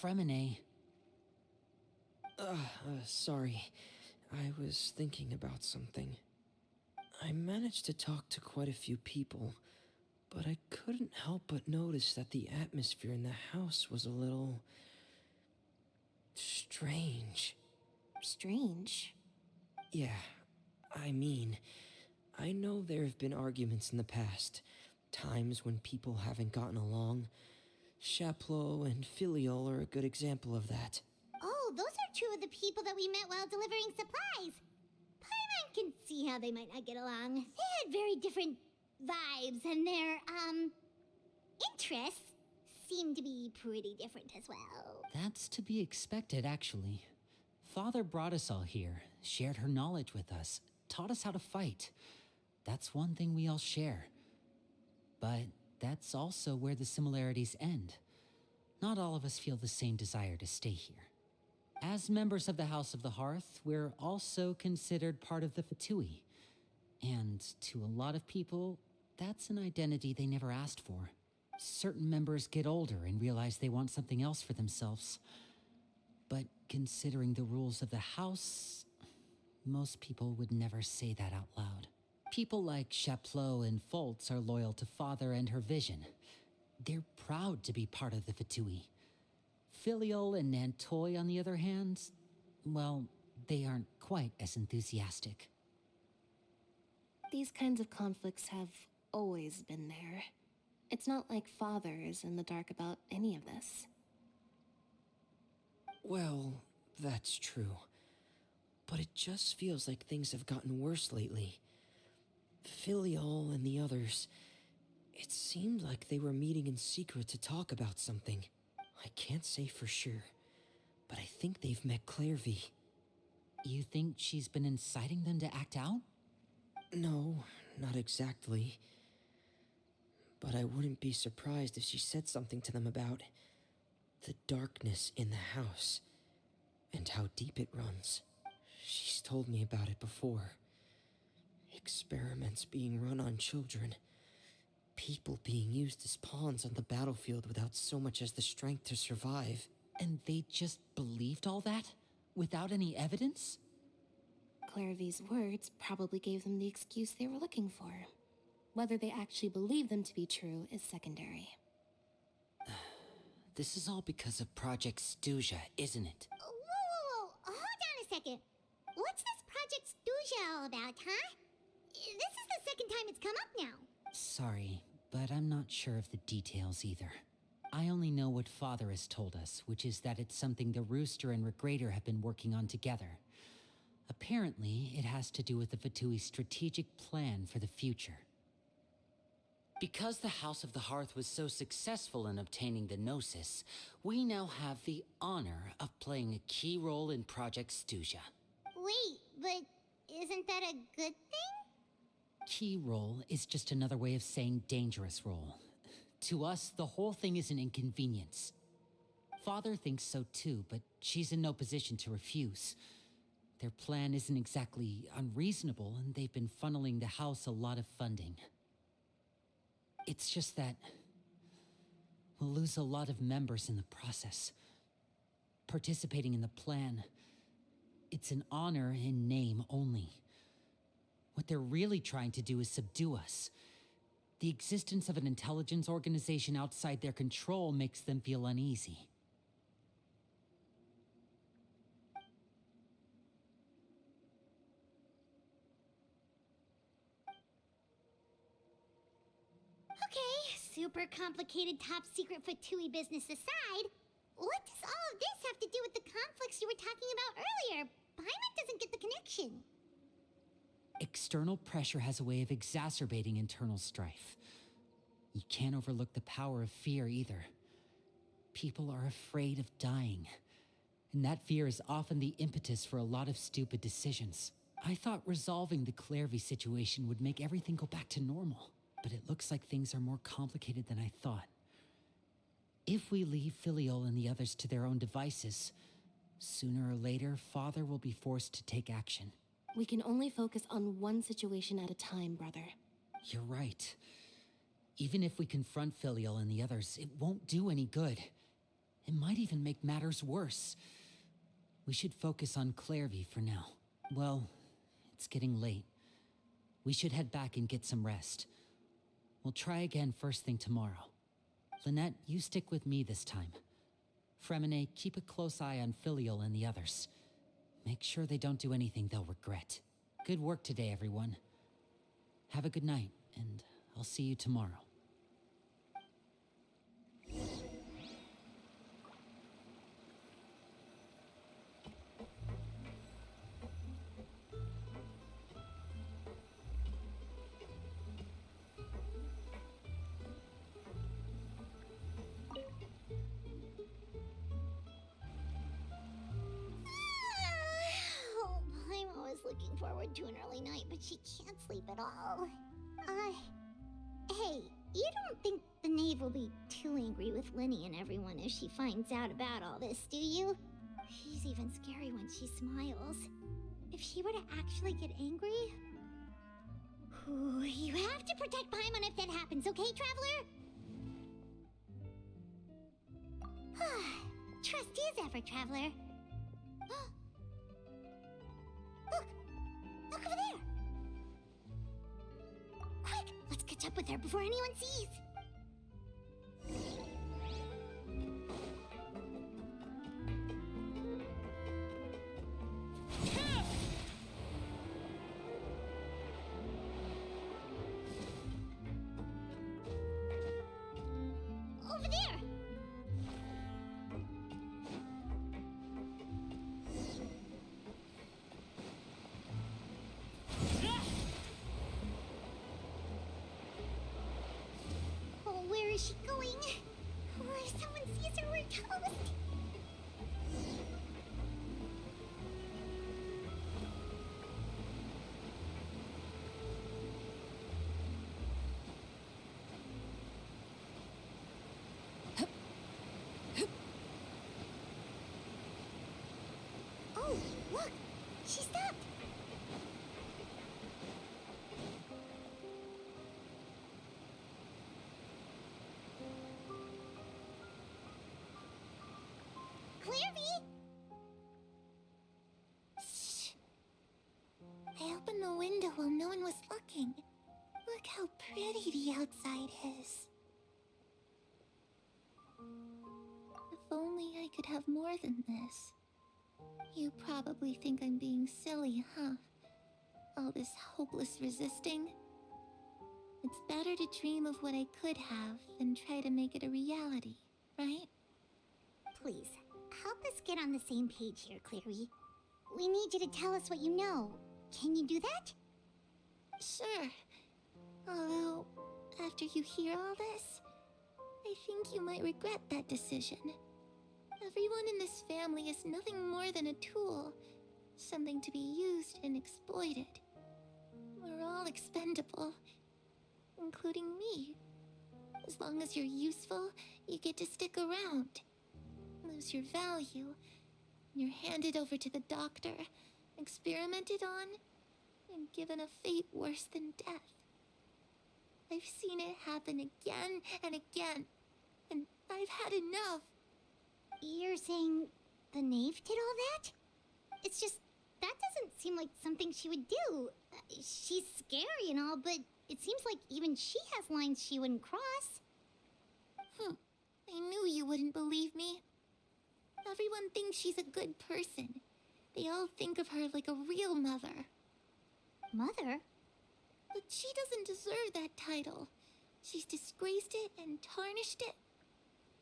Fremine. Sorry. I was thinking about something. I managed to talk to quite a few people, but I couldn't help but notice that the atmosphere in the house was a little... strange. Strange. Yeah, I mean, I know there have been arguments in the past, times when people haven't gotten along. Chaplot and Filiol are a good example of that. Oh, those are two of the people that we met while delivering supplies. Paimon can see how they might not get along. They had very different vibes, and their, interests seem to be pretty different as well. That's to be expected, actually. Father brought us all here, shared her knowledge with us, taught us how to fight. That's one thing we all share. But that's also where the similarities end. Not all of us feel the same desire to stay here. As members of the House of the Hearth, we're also considered part of the Fatui. And to a lot of people, that's an identity they never asked for. Certain members get older and realize they want something else for themselves. But considering the rules of the house, most people would never say that out loud. People like Chaplot and Foltz are loyal to Father and her vision. They're proud to be part of the Fatui. Filiol and Nantoy, on the other hand, well, they aren't quite as enthusiastic. These kinds of conflicts have always been there. It's not like Father is in the dark about any of this. Well, that's true. But it just feels like things have gotten worse lately. Filial and the others, it seemed like they were meeting in secret to talk about something. I can't say for sure, but I think they've met Clairvy. You think she's been inciting them to act out? No, not exactly. But I wouldn't be surprised if she said something to them about the darkness in the house and how deep it runs. She's told me about it before. Experiments being run on children. People being used as pawns on the battlefield without so much as the strength to survive. And they just believed all that? Without any evidence? Clairvy's words probably gave them the excuse they were looking for. Whether they actually believe them to be true is secondary. This is all because of Project Stuja, isn't it? Whoa. Hold on a second. What's this Project Stuja all about, huh? This is the second time it's come up now. Sorry, but I'm not sure of the details either. I only know what Father has told us, which is that it's something the Rooster and Regrator have been working on together. Apparently, it has to do with the Fatui's strategic plan for the future. Because the House of the Hearth was so successful in obtaining the Gnosis, we now have the honor of playing a key role in Project Stuja. Wait, but isn't that a good thing? Key role is just another way of saying dangerous role. To us, the whole thing is an inconvenience. Father thinks so too, but she's in no position to refuse. Their plan isn't exactly unreasonable, and they've been funneling the house a lot of funding. It's just that we'll lose a lot of members in the process. Participating in the plan, it's an honor in name only. What they're really trying to do is subdue us. The existence of an intelligence organization outside their control makes them feel uneasy. Okay, super complicated top secret Fatui business aside, what does all of this have to do with the conflicts you were talking about earlier? Paimon doesn't get the connection. External pressure has a way of exacerbating internal strife. You can't overlook the power of fear either. People are afraid of dying, and that fear is often the impetus for a lot of stupid decisions. I thought resolving the Clairvy situation would make everything go back to normal, but it looks like things are more complicated than I thought. If we leave Filial and the others to their own devices, sooner or later, Father will be forced to take action. We can only focus on one situation at a time, brother. You're right. Even if we confront Filial and the others, it won't do any good. It might even make matters worse. We should focus on Clairvy for now. Well, it's getting late. We should head back and get some rest. We'll try again first thing tomorrow. Lynette, you stick with me this time. Fremine, keep a close eye on Filial and the others. Make sure they don't do anything they'll regret. Good work today, everyone. Have a good night, and I'll see you tomorrow. Oh, Paimon was looking forward to an early night, but she can't sleep at all. Hey, you don't think the knave will be too angry with Linny and everyone if she finds out about all this, do you? She's even scary when she smiles. If she were to actually get angry... Ooh, you have to protect Paimon if that happens, okay, Traveler? Trust is ever, Traveler. Look! Look over there! Quick! Let's catch up with her before anyone sees! Over there! Oh, where is she going? Oh, if someone sees her, we're toast! Oh, look! She stopped! Clairvy! Shh. I opened the window while no one was looking. Look how pretty the outside is. If only I could have more than this. You probably think I'm being silly, huh? All this hopeless resisting. It's better to dream of what I could have than try to make it a reality, right? Please, help us get on the same page here, Clary. We need you to tell us what you know. Can you do that? Sure. Although, after you hear all this, I think you might regret that decision. Everyone in this family is nothing more than a tool, something to be used and exploited. We're all expendable, including me. As long as you're useful, you get to stick around. Lose your value, you're handed over to the doctor, experimented on, and given a fate worse than death. I've seen it happen again and again, and I've had enough. You're saying the knave did all that? It's just, that doesn't seem like something she would do. She's scary and all, but it seems like even she has lines she wouldn't cross. I knew you wouldn't believe me. Everyone thinks she's a good person. They all think of her like a real mother. Mother? But she doesn't deserve that title. She's disgraced it and tarnished it.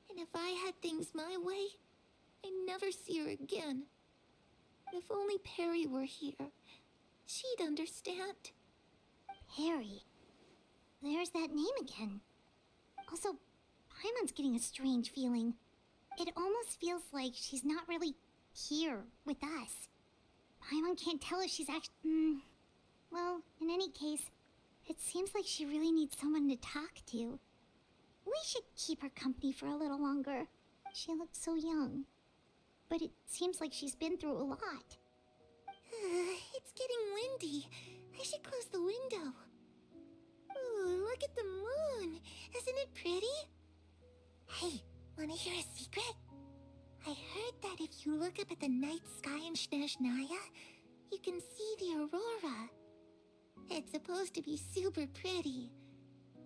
And if I had things my way, I'd never see her again. If only Perry were here, she'd understand. Harry. There's that name again. Also, Paimon's getting a strange feeling. It almost feels like she's not really here with us. Paimon can't tell if she's actually... Well, in any case, it seems like she really needs someone to talk to. We should keep her company for a little longer. She looks so young. But it seems like she's been through a lot. It's getting windy. I should close the window. Ooh, look at the moon. Isn't it pretty? Hey, wanna hear a secret? I heard that if you look up at the night sky in Snezhnaya, you can see the aurora. It's supposed to be super pretty.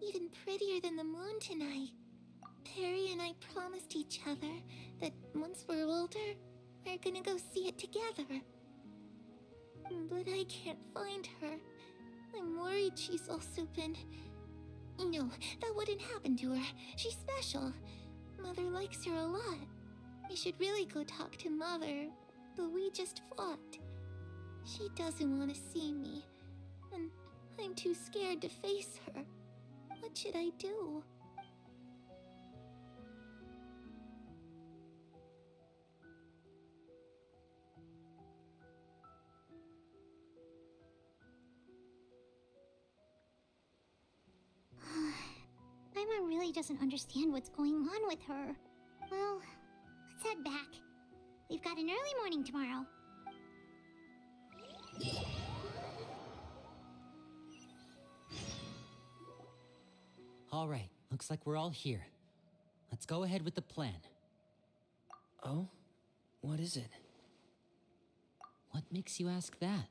Even prettier than the moon tonight. Perry and I promised each other that once we're older, we're gonna go see it together. But I can't find her. I'm worried she's also been... No, that wouldn't happen to her. She's special. Mother likes her a lot. We should really go talk to Mother, but we just fought. She doesn't want to see me, and I'm too scared to face her. What should I do? Paimon really doesn't understand what's going on with her. Well, let's head back. We've got an early morning tomorrow. All right, looks like we're all here. Let's go ahead with the plan. Oh? What is it? What makes you ask that?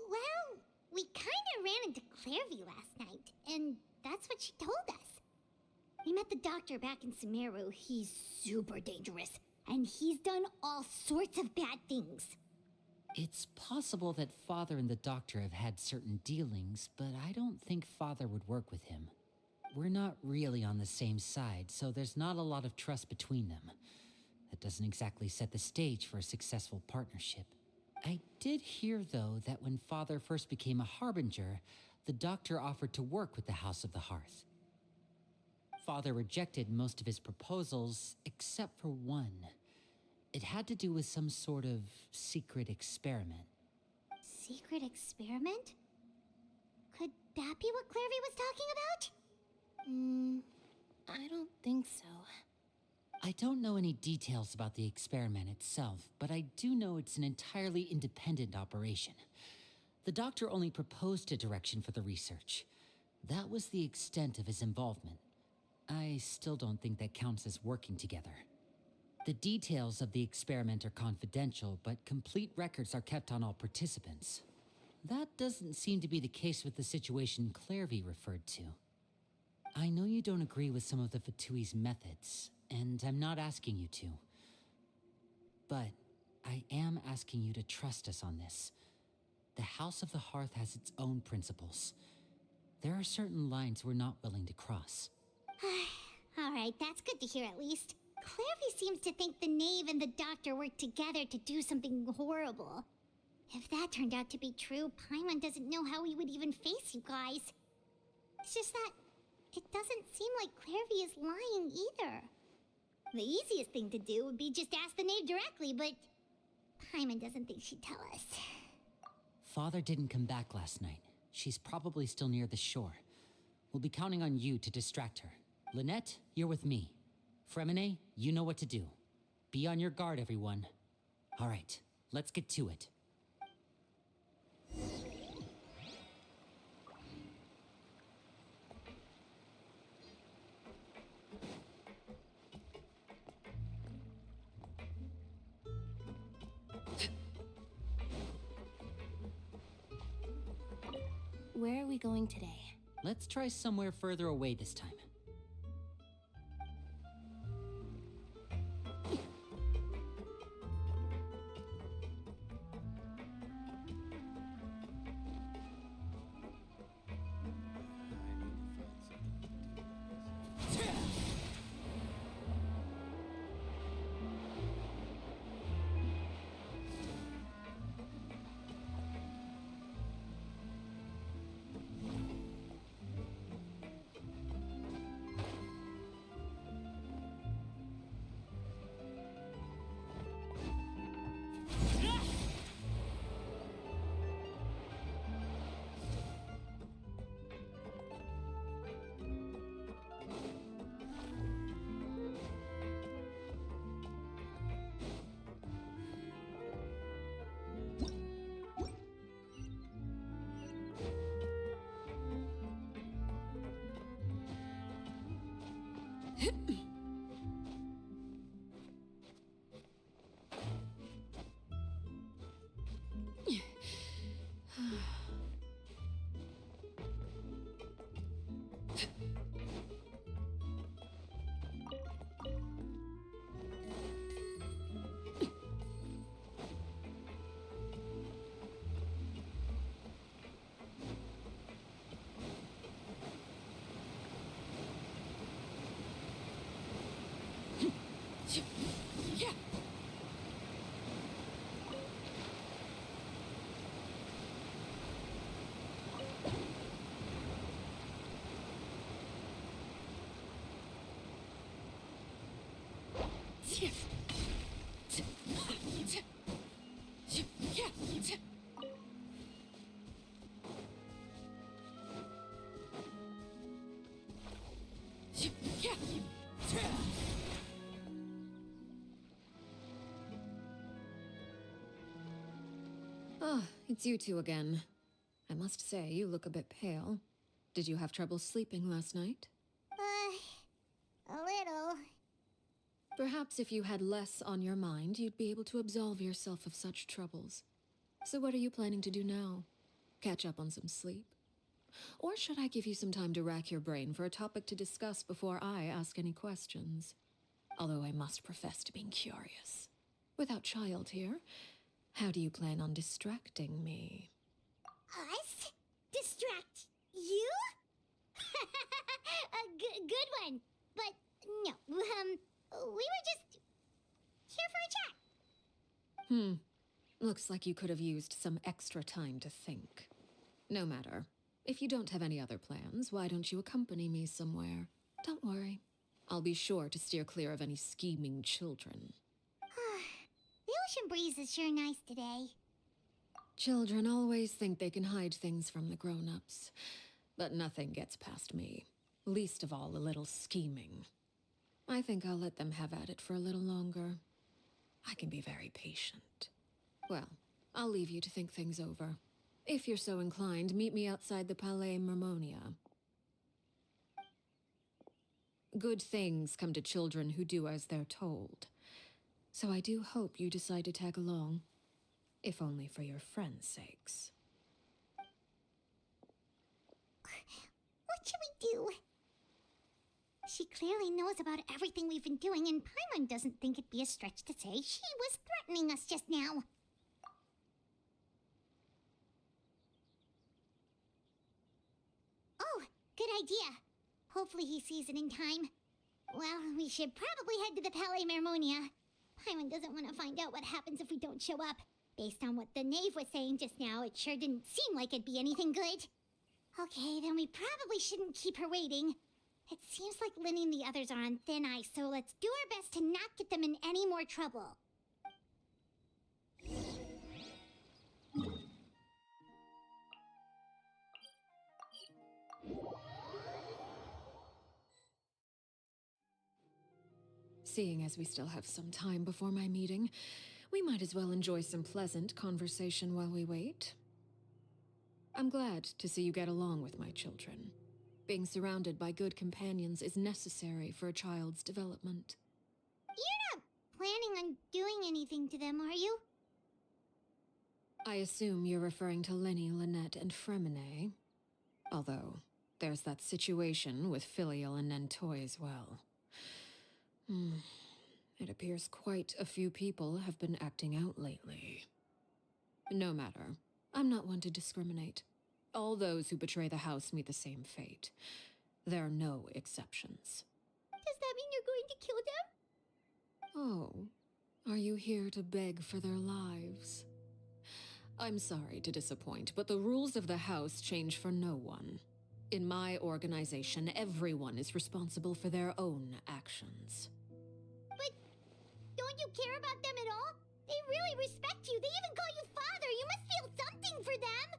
Well, we kinda ran into Clairview last night, and that's what she told us. We met the doctor back in Sumeru. He's super dangerous, and he's done all sorts of bad things. It's possible that Father and the Doctor have had certain dealings, but I don't think Father would work with him. we're not really on the same side, so there's not a lot of trust between them. That doesn't exactly set the stage for a successful partnership. I did hear, though, that when Father first became a Harbinger, the doctor offered to work with the House of the Hearth. Father rejected most of his proposals, except for one. It had to do with some sort of secret experiment. Secret experiment? Could that be what Clairvy was talking about? I don't think so. I don't know any details about the experiment itself, but I do know it's an entirely independent operation. The doctor only proposed a direction for the research. That was the extent of his involvement. I still don't think that counts as working together. The details of the experiment are confidential, but complete records are kept on all participants. That doesn't seem to be the case with the situation Clairvy referred to. I know you don't agree with some of the Fatui's methods, and I'm not asking you to. But I am asking you to trust us on this. The House of the Hearth has its own principles. There are certain lines we're not willing to cross. Alright, that's good to hear at least. Clairvy seems to think the knave and the doctor worked together to do something horrible. If that turned out to be true, Paimon doesn't know how he would even face you guys. It's just that it doesn't seem like Clairvy is lying either. The easiest thing to do would be just ask the knave directly, but Paimon doesn't think she'd tell us. Father didn't come back last night. She's probably still near the shore. We'll be counting on you to distract her. Lynette, you're with me. Fremine, you know what to do. Be on your guard, everyone. All right, let's get to it. Where are we going today? Let's try somewhere further away this time. Ah, it's you two again. I must say, you look a bit pale. Did you have trouble sleeping last night? A little. Perhaps if you had less on your mind, you'd be able to absolve yourself of such troubles. So what are you planning to do now? Catch up on some sleep? Or should I give you some time to rack your brain for a topic to discuss before I ask any questions? Although I must profess to being curious. Without child here, how do you plan on distracting me? Us? Distract you? Good one. But no, we were just here for a chat. Looks like you could have used some extra time to think. No matter. If you don't have any other plans, why don't you accompany me somewhere? Don't worry. I'll be sure to steer clear of any scheming children. The ocean breeze is sure nice today. Children always think they can hide things from the grown-ups. But nothing gets past me. Least of all a little scheming. I think I'll let them have at it for a little longer. I can be very patient. Well, I'll leave you to think things over. If you're so inclined, meet me outside the Palais Mermonia. Good things come to children who do as they're told. So I do hope you decide to tag along. If only for your friends' sakes. What should we do? She clearly knows about everything we've been doing, and Paimon doesn't think it'd be a stretch to say she was threatening us just now. Oh, good idea. Hopefully he sees it in time. Well, we should probably head to the Palais Mermonia. Paimon doesn't want to find out what happens if we don't show up. Based on what the knave was saying just now, it sure didn't seem like it'd be anything good. Okay, then we probably shouldn't keep her waiting. It seems like Linny and the others are on thin ice, so let's do our best to not get them in any more trouble. Seeing as we still have some time before my meeting, we might as well enjoy some pleasant conversation while we wait. I'm glad to see you get along with my children. Being surrounded by good companions is necessary for a child's development. You're not planning on doing anything to them, are you? I assume you're referring to Lenny, Lynette, and Fremine. Although, there's that situation with Filial and Nentoy as well. It appears quite a few people have been acting out lately. No matter. I'm not one to discriminate. All those who betray the house meet the same fate. There are no exceptions. Does that mean you're going to kill them? Oh, are you here to beg for their lives? I'm sorry to disappoint, but the rules of the house change for no one. In my organization, everyone is responsible for their own actions. But don't you care about them at all? They really respect you. They even call you father. You must feel something for them.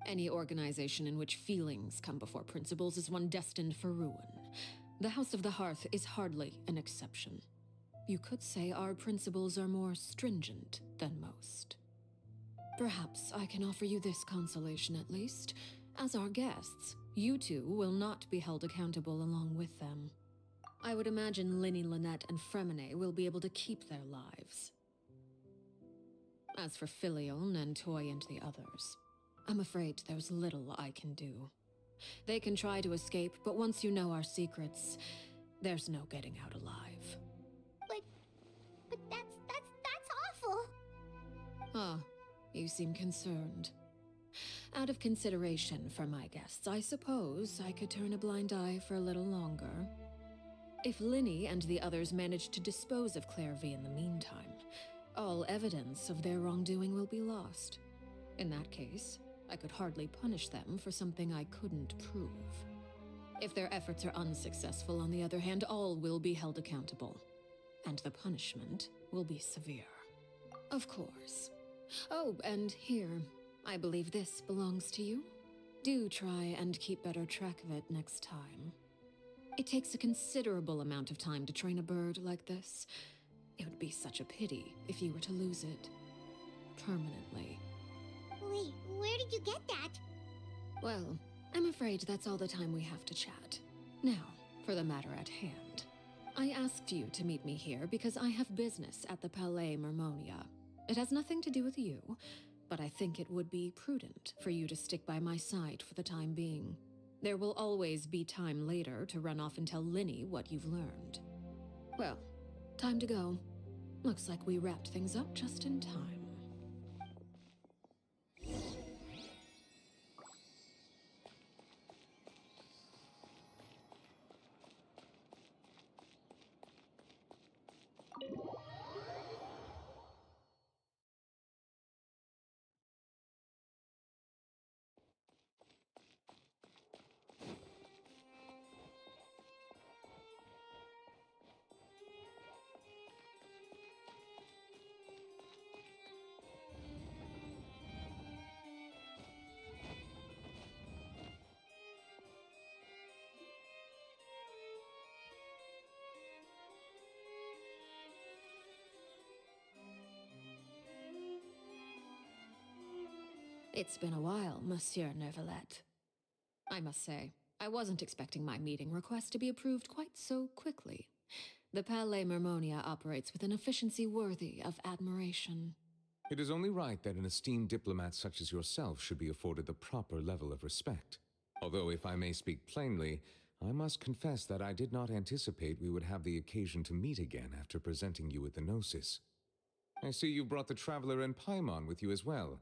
Any organization in which feelings come before principles is one destined for ruin. The House of the Hearth is hardly an exception. You could say our principles are more stringent than most. Perhaps I can offer you this consolation at least. As our guests, you two will not be held accountable along with them. I would imagine Linny, Lynette, and Fremine will be able to keep their lives. As for Filial, Nentoy, and the others, I'm afraid there's little I can do. They can try to escape, but once you know our secrets, there's no getting out alive. But that's awful. Ah, you seem concerned. Out of consideration for my guests, I suppose I could turn a blind eye for a little longer. If Linny and the others manage to dispose of Clairvy in the meantime, all evidence of their wrongdoing will be lost. In that case, I could hardly punish them for something I couldn't prove. If their efforts are unsuccessful, on the other hand, all will be held accountable. And the punishment will be severe. Of course. Oh, and here, I believe this belongs to you. Do try and keep better track of it next time. It takes a considerable amount of time to train a bird like this. It would be such a pity if you were to lose it. Permanently. Wait, where did you get that? Well, I'm afraid that's all the time we have to chat. Now, for the matter at hand. I asked you to meet me here because I have business at the Palais Mermonia. It has nothing to do with you, but I think it would be prudent for you to stick by my side for the time being. There will always be time later to run off and tell Linny what you've learned. Well, time to go. Looks like we wrapped things up just in time. It's been a while, Monsieur Neuvillette. I must say, I wasn't expecting my meeting request to be approved quite so quickly. The Palais Mermonia operates with an efficiency worthy of admiration. It is only right that an esteemed diplomat such as yourself should be afforded the proper level of respect. Although, if I may speak plainly, I must confess that I did not anticipate we would have the occasion to meet again after presenting you with the Gnosis. I see you brought the Traveler and Paimon with you as well.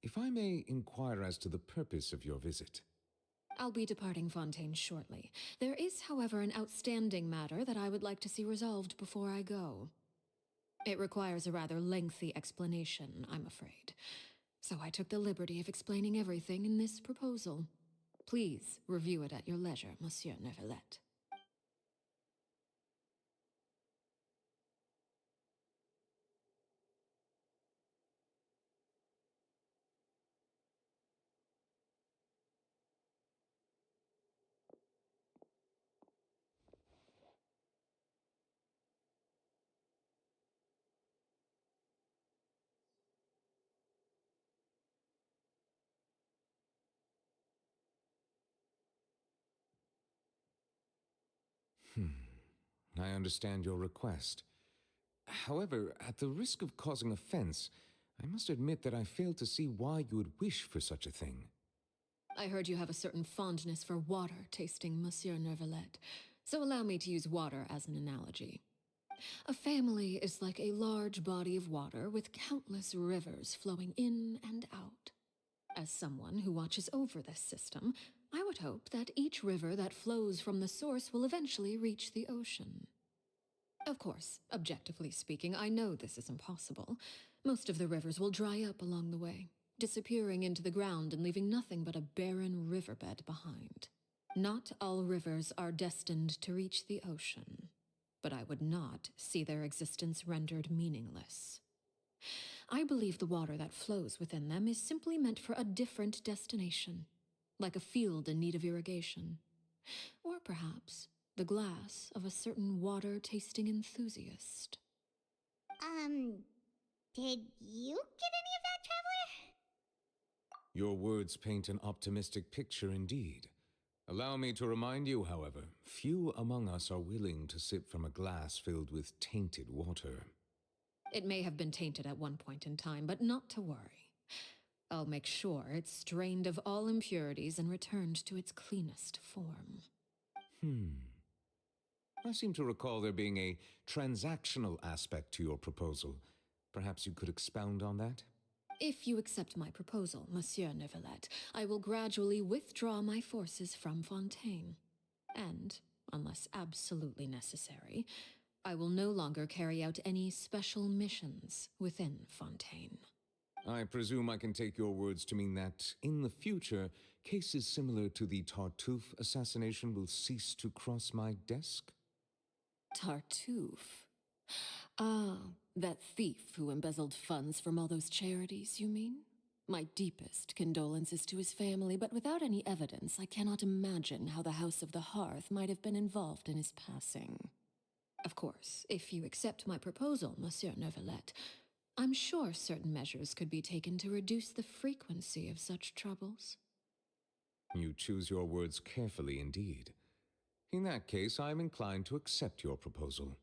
If I may inquire as to the purpose of your visit. I'll be departing Fontaine shortly. There is, however, an outstanding matter that I would like to see resolved before I go. It requires a rather lengthy explanation, I'm afraid. So I took the liberty of explaining everything in this proposal. Please review it at your leisure, Monsieur Neuvillette. I understand your request. However, at the risk of causing offense, I must admit that I fail to see why you would wish for such a thing. I heard you have a certain fondness for water tasting, Monsieur Neuvillette, so allow me to use water as an analogy. A family is like a large body of water with countless rivers flowing in and out. As someone who watches over this system, I would hope that each river that flows from the source will eventually reach the ocean. Of course, objectively speaking, I know this is impossible. Most of the rivers will dry up along the way, disappearing into the ground and leaving nothing but a barren riverbed behind. Not all rivers are destined to reach the ocean, but I would not see their existence rendered meaningless. I believe the water that flows within them is simply meant for a different destination, like a field in need of irrigation. Or perhaps the glass of a certain water-tasting enthusiast. Did you get any of that, Traveler? Your words paint an optimistic picture indeed. Allow me to remind you, however, few among us are willing to sip from a glass filled with tainted water. It may have been tainted at one point in time, but not to worry. I'll make sure it's strained of all impurities and returned to its cleanest form. I seem to recall there being a transactional aspect to your proposal. Perhaps you could expound on that? If you accept my proposal, Monsieur Neuvillette, I will gradually withdraw my forces from Fontaine. And, unless absolutely necessary, I will no longer carry out any special missions within Fontaine. I presume I can take your words to mean that, in the future, cases similar to the Tartuffe assassination will cease to cross my desk? Tartuffe? Ah, that thief who embezzled funds from all those charities, you mean? My deepest condolences to his family, but without any evidence, I cannot imagine how the House of the Hearth might have been involved in his passing. Of course, if you accept my proposal, Monsieur Neuvillette, I'm sure certain measures could be taken to reduce the frequency of such troubles. You choose your words carefully indeed. In that case, I am inclined to accept your proposal.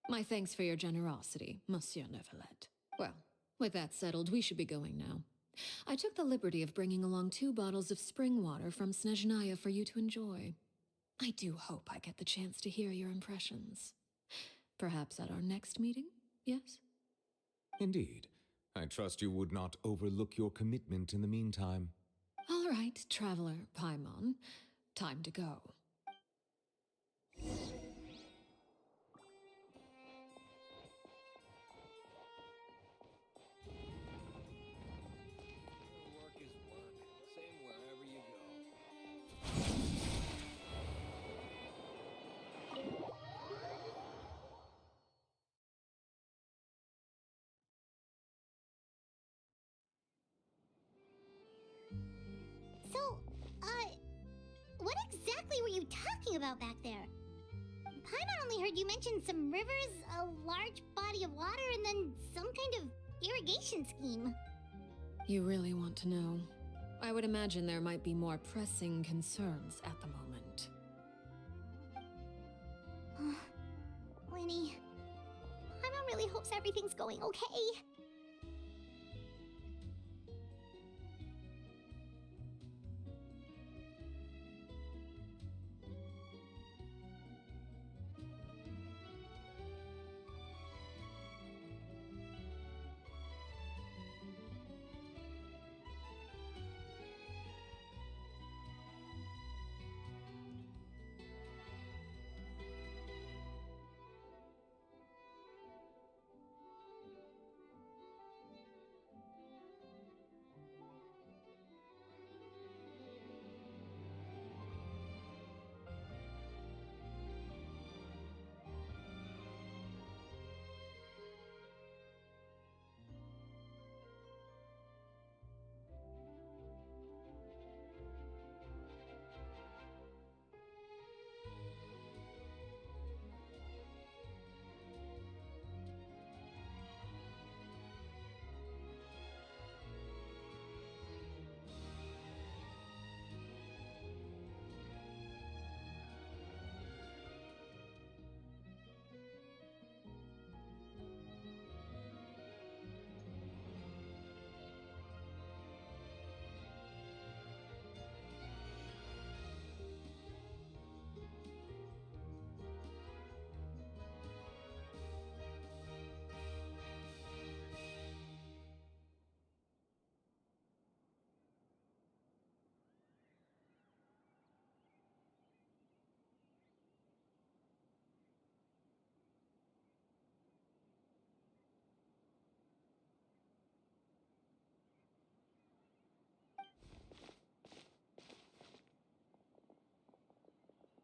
My thanks for your generosity, Monsieur Neuvillette. Well, with that settled, we should be going now. I took the liberty of bringing along 2 bottles of spring water from Snezhnaya for you to enjoy. I do hope I get the chance to hear your impressions. Perhaps at our next meeting, yes? Indeed. I trust you would not overlook your commitment in the meantime. All right, Traveler Paimon. Time to go. Work is work. Same wherever you go. So, what exactly were you talking about back there? Paimon only heard you mention some rivers, a large body of water, and then some kind of irrigation scheme. You really want to know? I would imagine there might be more pressing concerns at the moment. Winnie, Paimon really hopes everything's going okay.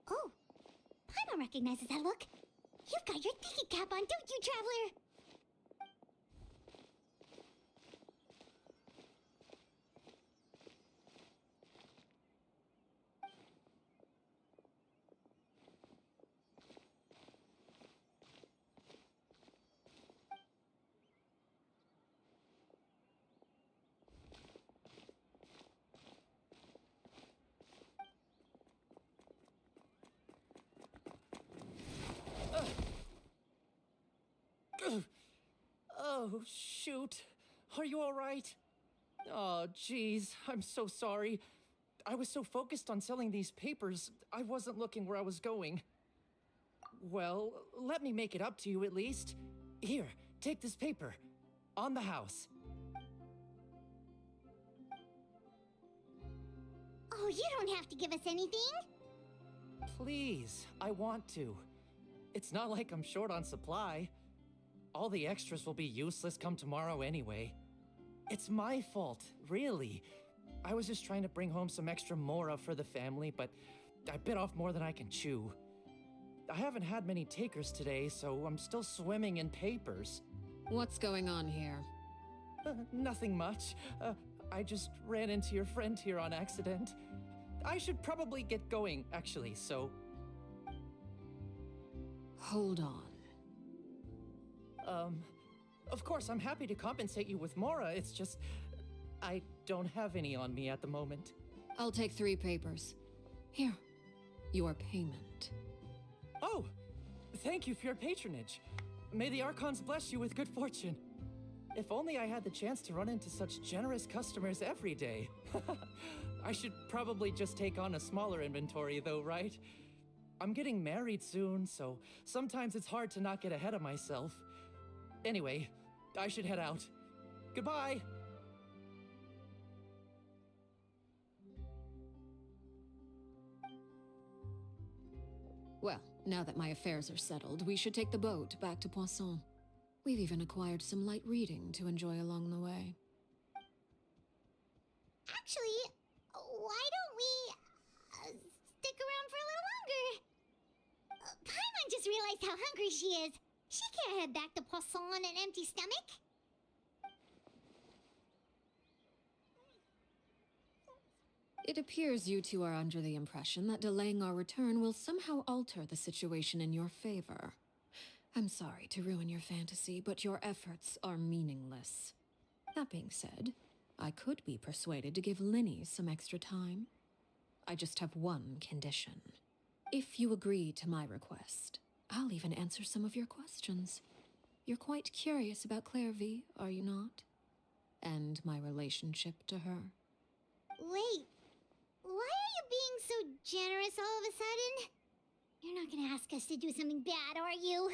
Oh, Paimon recognizes that look. You've got your thinking cap on, don't you, Traveler? Oh, shoot. Are you all right? Oh, jeez. I'm so sorry. I was so focused on selling these papers, I wasn't looking where I was going. Well, let me make it up to you at least. Here, take this paper. On the house. Oh, you don't have to give us anything. Please, I want to. It's not like I'm short on supply. All the extras will be useless come tomorrow anyway. It's my fault, really. I was just trying to bring home some extra mora for the family, but I bit off more than I can chew. I haven't had many takers today, so I'm still swimming in papers. What's going on here? Nothing much. I just ran into your friend here on accident. I should probably get going, actually, so... Hold on. Of course, I'm happy to compensate you with mora, it's just... I don't have any on me at the moment. I'll take 3 papers. Here, your payment. Oh, thank you for your patronage. May the Archons bless you with good fortune. If only I had the chance to run into such generous customers every day. I should probably just take on a smaller inventory though, right? I'm getting married soon, so sometimes it's hard to not get ahead of myself. Anyway, I should head out. Goodbye! Well, now that my affairs are settled, we should take the boat back to Poisson. We've even acquired some light reading to enjoy along the way. Actually, why don't we stick around for a little longer? Paimon just realized how hungry she is. She can't head back to Poisson on an empty stomach. It appears you two are under the impression that delaying our return will somehow alter the situation in your favor. I'm sorry to ruin your fantasy, but your efforts are meaningless. That being said, I could be persuaded to give Linny some extra time. I just have one condition. If you agree to my request, I'll even answer some of your questions. You're quite curious about Clairvy, are you not? And my relationship to her. Wait, why are you being so generous all of a sudden? You're not gonna ask us to do something bad, are you?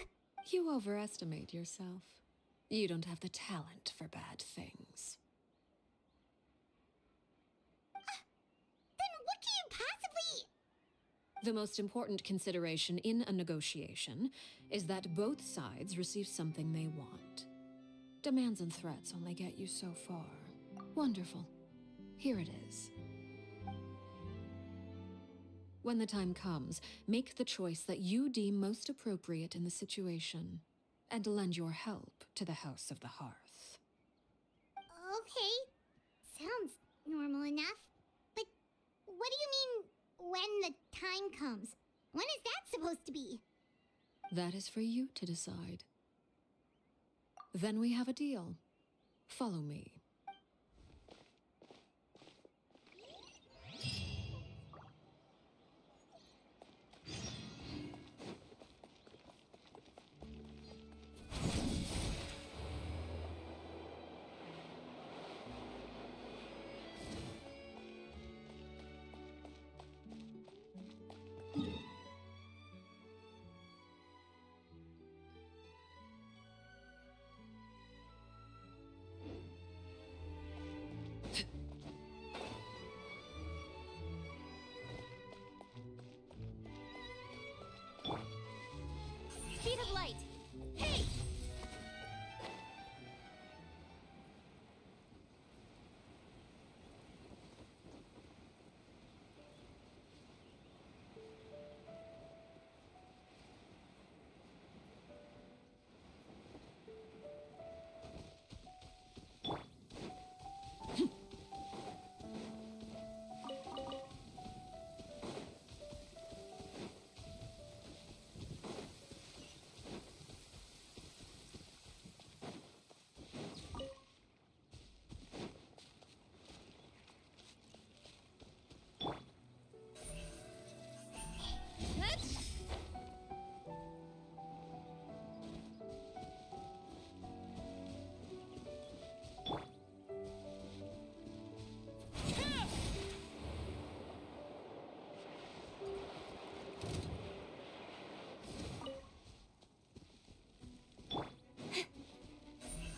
You overestimate yourself. You don't have the talent for bad things. Then what can you possibly... The most important consideration in a negotiation is that both sides receive something they want. Demands and threats only get you so far. Wonderful. Here it is. When the time comes, make the choice that you deem most appropriate in the situation, and lend your help to the House of the Hearth. Okay, sounds normal enough. But what do you mean, when the time comes? When is that supposed to be? That is for you to decide. Then we have a deal. Follow me. Speed of light! Hey!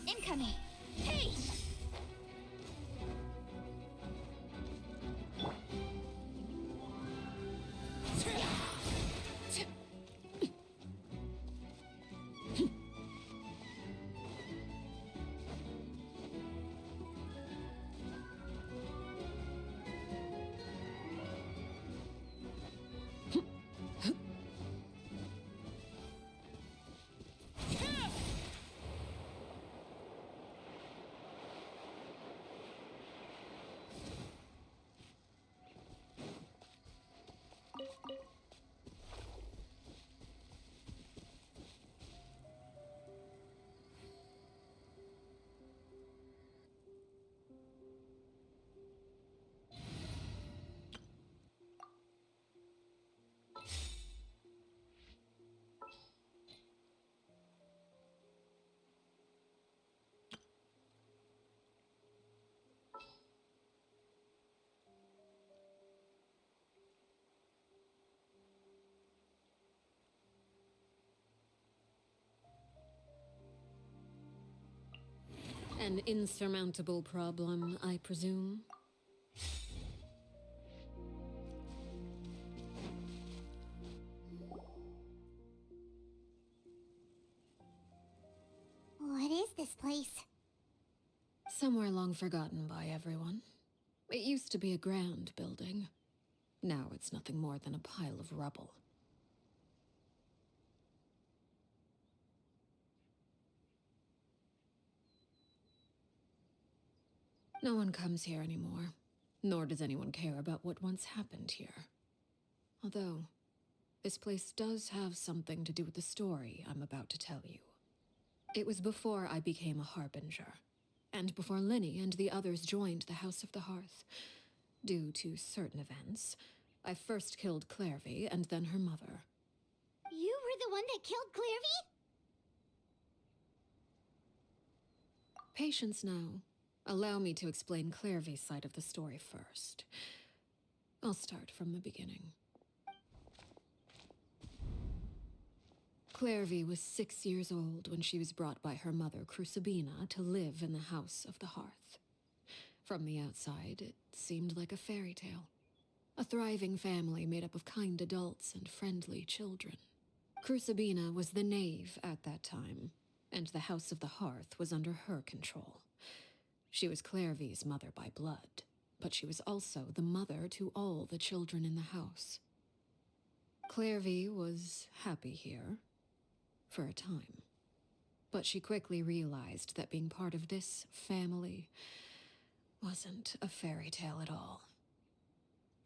Incoming! Hey! An insurmountable problem, I presume? What is this place? Somewhere long forgotten by everyone. It used to be a grand building. Now it's nothing more than a pile of rubble. No one comes here anymore, nor does anyone care about what once happened here. Although, this place does have something to do with the story I'm about to tell you. It was before I became a Harbinger, and before Linny and the others joined the House of the Hearth. Due to certain events, I first killed Clairvy and then her mother. You were the one that killed Clairvy? Patience now. Allow me to explain Clairvy's side of the story first. I'll start from the beginning. Clairvy was 6 years old when she was brought by her mother, Crucibina, to live in the House of the Hearth. From the outside, it seemed like a fairy tale. A thriving family made up of kind adults and friendly children. Crucibina was the knave at that time, and the House of the Hearth was under her control. She was Clairvy's mother by blood, but she was also the mother to all the children in the house. Clairvy was happy here, for a time. But she quickly realized that being part of this family wasn't a fairy tale at all.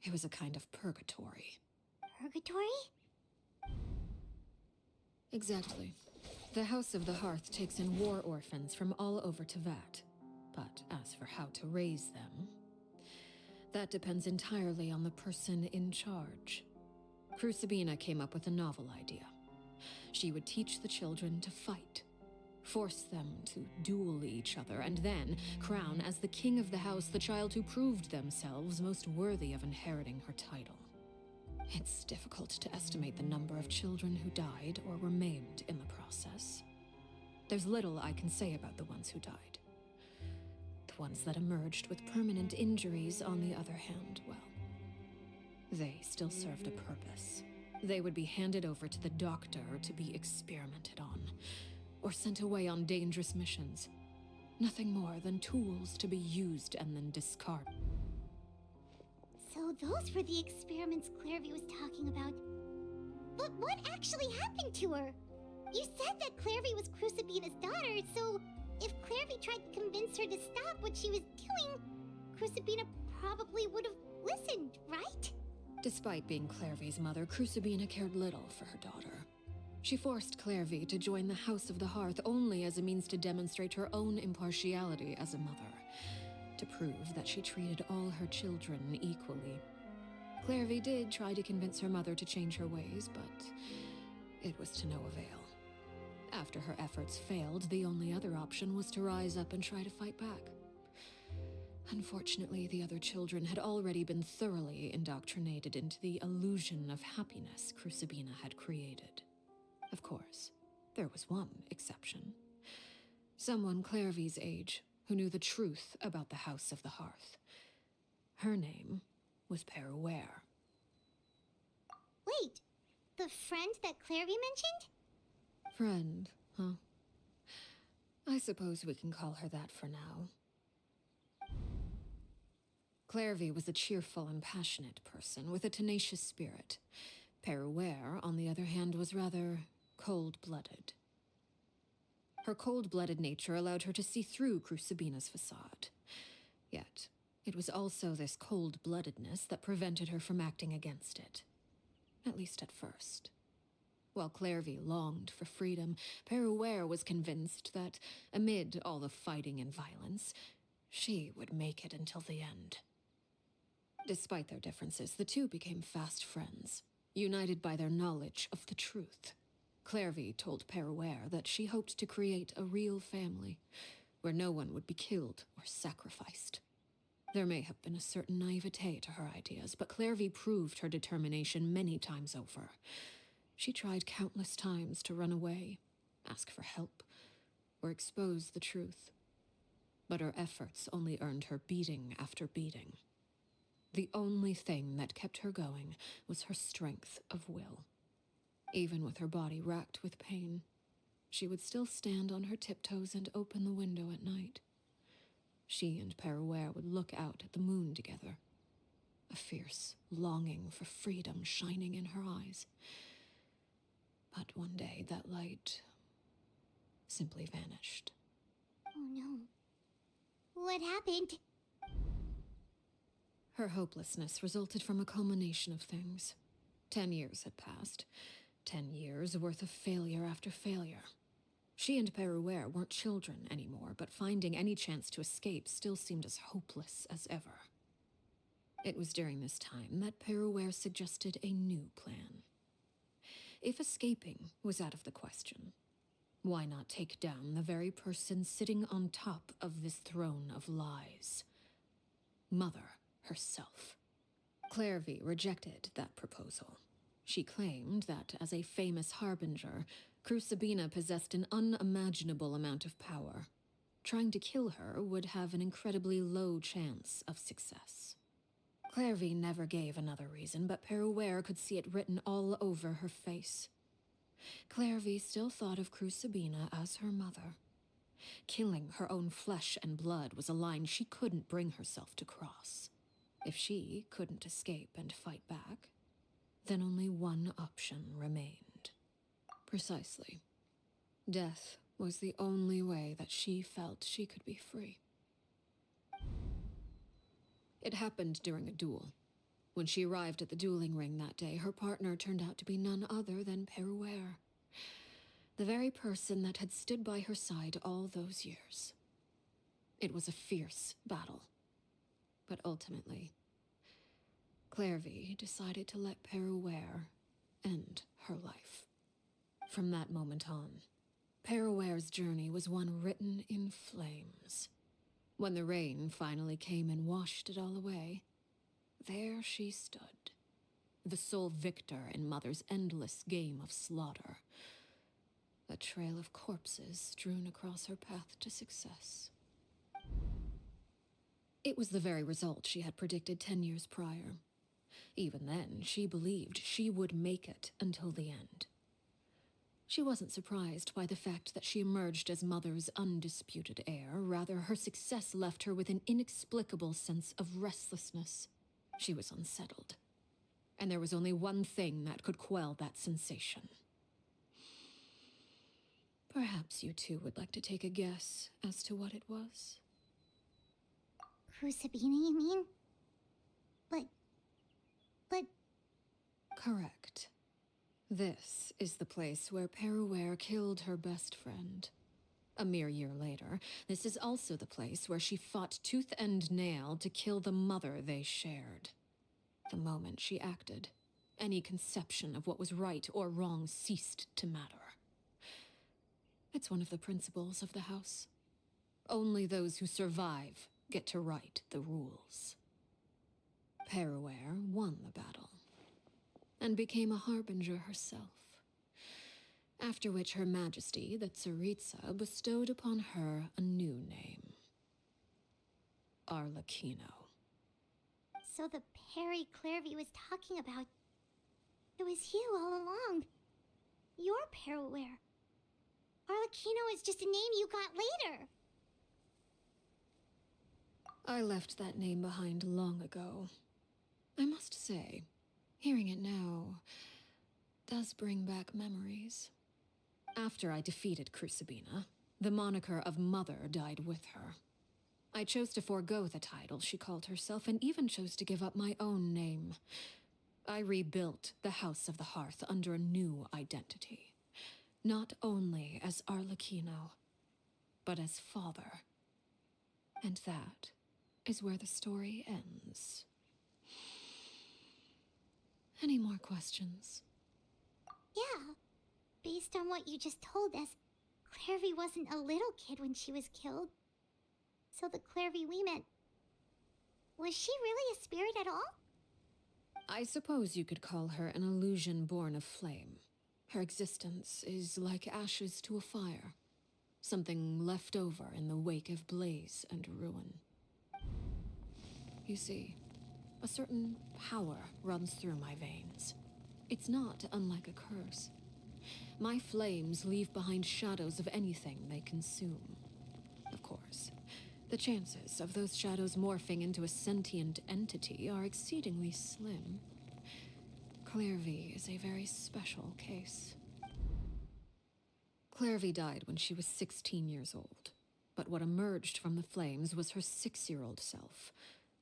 It was a kind of purgatory. Purgatory? Exactly. The House of the Hearth takes in war orphans from all over Tevat. But as for how to raise them, that depends entirely on the person in charge. Crucibina came up with a novel idea. She would teach the children to fight, force them to duel each other, and then crown as the king of the house the child who proved themselves most worthy of inheriting her title. It's difficult to estimate the number of children who died or were maimed in the process. There's little I can say about the ones who died. The ones that emerged with permanent injuries, on the other hand, well, they still served a purpose. They would be handed over to the doctor to be experimented on, or sent away on dangerous missions. Nothing more than tools to be used and then discarded. So those were the experiments Clairvy was talking about. But what actually happened to her? You said that Clairvy was Crucibina's daughter, so if Clairvy tried to convince her to stop what she was doing, Crucibina probably would have listened, right? Despite being Clairvy's mother, Crucibina cared little for her daughter. She forced Clairvy to join the House of the Hearth only as a means to demonstrate her own impartiality as a mother, to prove that she treated all her children equally. Clairvy did try to convince her mother to change her ways, but it was to no avail. After her efforts failed, the only other option was to rise up and try to fight back. Unfortunately, the other children had already been thoroughly indoctrinated into the illusion of happiness Crucibina had created. Of course, there was one exception. Someone Clairvy's age who knew the truth about the House of the Hearth. Her name was Peruere. Wait, the friend that Clairvy mentioned? Friend, huh? I suppose we can call her that for now. Clairvy was a cheerful and passionate person with a tenacious spirit. Peruere, on the other hand, was rather cold-blooded. Her cold-blooded nature allowed her to see through Crucibina's facade. Yet, it was also this cold-bloodedness that prevented her from acting against it. At least at first. While Clairvy longed for freedom, Peruere was convinced that, amid all the fighting and violence, she would make it until the end. Despite their differences, the two became fast friends, united by their knowledge of the truth. Clairvy told Peruere that she hoped to create a real family, where no one would be killed or sacrificed. There may have been a certain naivete to her ideas, but Clairvy proved her determination many times over. She tried countless times to run away, ask for help, or expose the truth. But her efforts only earned her beating after beating. The only thing that kept her going was her strength of will. Even with her body racked with pain, she would still stand on her tiptoes and open the window at night. She and Peruere would look out at the moon together, a fierce longing for freedom shining in her eyes. But one day that light simply vanished. Oh no. What happened? Her hopelessness resulted from a culmination of things. 10 years had passed. 10 years worth of failure after failure. She and Perouer weren't children anymore, but finding any chance to escape still seemed as hopeless as ever. It was during this time that Perouer suggested a new plan. If escaping was out of the question, why not take down the very person sitting on top of this throne of lies? Mother herself. Clairvy rejected that proposal. She claimed that, as a famous harbinger, Crucibina possessed an unimaginable amount of power. Trying to kill her would have an incredibly low chance of success. Clairvy never gave another reason, but Perouer could see it written all over her face. Clairvy still thought of Crucibina as her mother. Killing her own flesh and blood was a line she couldn't bring herself to cross. If she couldn't escape and fight back, then only one option remained. Precisely. Death was the only way that she felt she could be free. It happened during a duel. When she arrived at the dueling ring that day, her partner turned out to be none other than Perouer, the very person that had stood by her side all those years. It was a fierce battle. But ultimately, Clairvy decided to let Perouer end her life. From that moment on, Perouer's journey was one written in flames. When the rain finally came and washed it all away, there she stood, the sole victor in Mother's endless game of slaughter. A trail of corpses strewn across her path to success. It was the very result she had predicted 10 years prior. Even then, she believed she would make it until the end. She wasn't surprised by the fact that she emerged as Mother's undisputed heir. Rather, her success left her with an inexplicable sense of restlessness. She was unsettled. And there was only one thing that could quell that sensation. Perhaps you two would like to take a guess as to what it was? Crucibina, you mean? But... Correct. This is the place where Perouer killed her best friend. A mere year later, this is also the place where she fought tooth and nail to kill the mother they shared. The moment she acted, any conception of what was right or wrong ceased to matter. It's one of the principles of the house. Only those who survive get to write the rules. Perouer won the battle, and became a harbinger herself. After which Her Majesty, the Tsaritsa, bestowed upon her a new name. Arlecchino. So the Perry Clairvy was talking about... It was you all along. You're Perouer. Arlecchino is just a name you got later. I left that name behind long ago. I must say, hearing it now does bring back memories. After I defeated Crucibina, the moniker of Mother died with her. I chose to forego the title she called herself, and even chose to give up my own name. I rebuilt the House of the Hearth under a new identity. Not only as Arlecchino, but as father. And that is where the story ends. Any more questions? Yeah. Based on what you just told us, Clairvy wasn't a little kid when she was killed. So the Clairvy we met... Was she really a spirit at all? I suppose you could call her an illusion born of flame. Her existence is like ashes to a fire. Something left over in the wake of blaze and ruin. You see, a certain power runs through my veins. It's not unlike a curse. My flames leave behind shadows of anything they consume. Of course, the chances of those shadows morphing into a sentient entity are exceedingly slim. Clairvy is a very special case. Clairvy died when she was 16 years old. But what emerged from the flames was her 6-year-old self.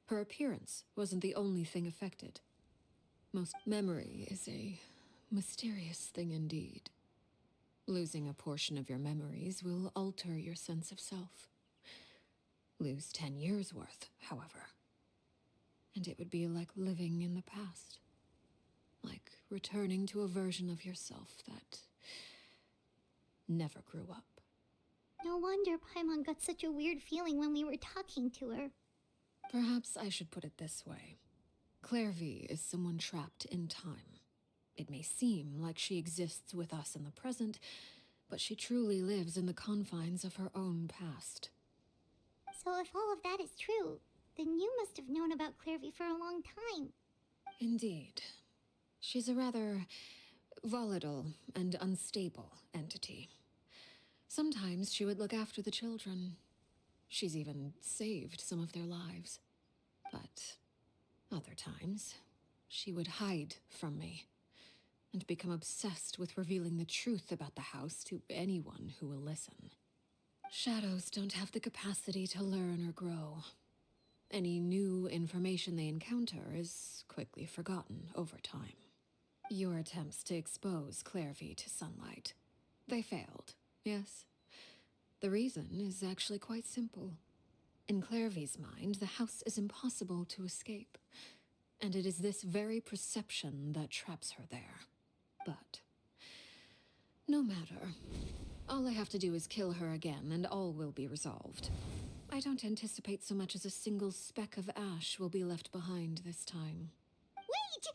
Her appearance wasn't the only thing affected. Memory is a mysterious thing indeed. Losing a portion of your memories will alter your sense of self. Lose 10 years' worth, however. And it would be like living in the past. Like returning to a version of yourself that never grew up. No wonder Paimon got such a weird feeling when we were talking to her. Perhaps I should put it this way. Clairvy is someone trapped in time. It may seem like she exists with us in the present, but she truly lives in the confines of her own past. So if all of that is true, then you must have known about Clairvy for a long time. Indeed. She's a rather volatile and unstable entity. Sometimes she would look after the children. She's even saved some of their lives. But other times, she would hide from me and become obsessed with revealing the truth about the house to anyone who will listen. Shadows don't have the capacity to learn or grow. Any new information they encounter is quickly forgotten over time. Your attempts to expose Clairvy to sunlight, they failed, yes? The reason is actually quite simple. In Clairvy's mind, the house is impossible to escape, and it is this very perception that traps her there. But no matter. All I have to do is kill her again, and all will be resolved. I don't anticipate so much as a single speck of ash will be left behind this time. Wait!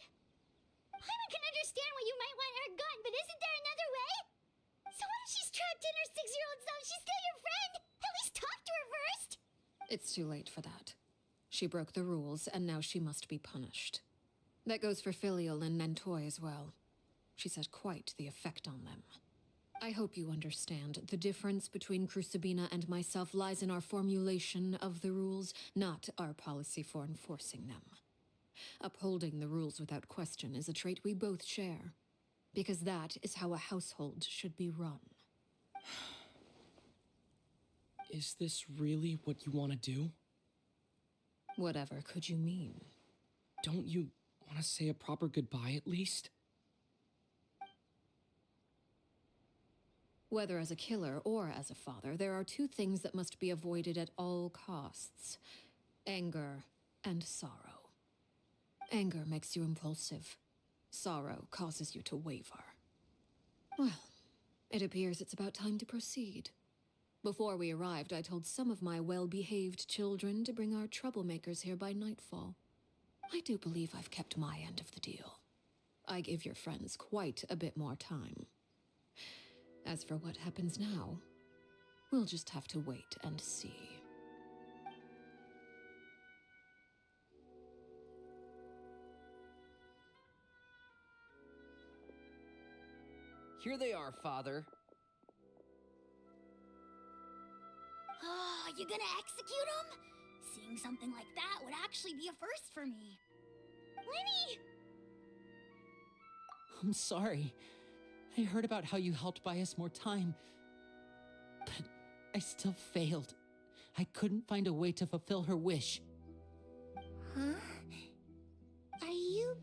Paimon can understand why you might want her gone, but isn't there another way? So what if she's trapped in her 6-year-old self? She's still your friend! At least talk to her first! It's too late for that. She broke the rules, and now she must be punished. That goes for Filial and Nantoy as well. She's had quite the effect on them. I hope you understand. The difference between Crucibina and myself lies in our formulation of the rules, not our policy for enforcing them. Upholding the rules without question is a trait we both share, because that is how a household should be run. Is this really what you want to do? Whatever could you mean? Don't you want to say a proper goodbye at least? Whether as a killer or as a father, there are two things that must be avoided at all costs: anger and sorrow. Anger makes you impulsive. Sorrow causes you to waver. Well, it appears it's about time to proceed. Before we arrived, I told some of my well-behaved children to bring our troublemakers here by nightfall. I do believe I've kept my end of the deal. I gave your friends quite a bit more time. As for what happens now, we'll just have to wait and see. Here they are, Father. Oh, you gonna execute him? Seeing something like that would actually be a first for me. Lenny! I'm sorry. I heard about how you helped buy us more time, but I still failed. I couldn't find a way to fulfill her wish. Huh? Are you...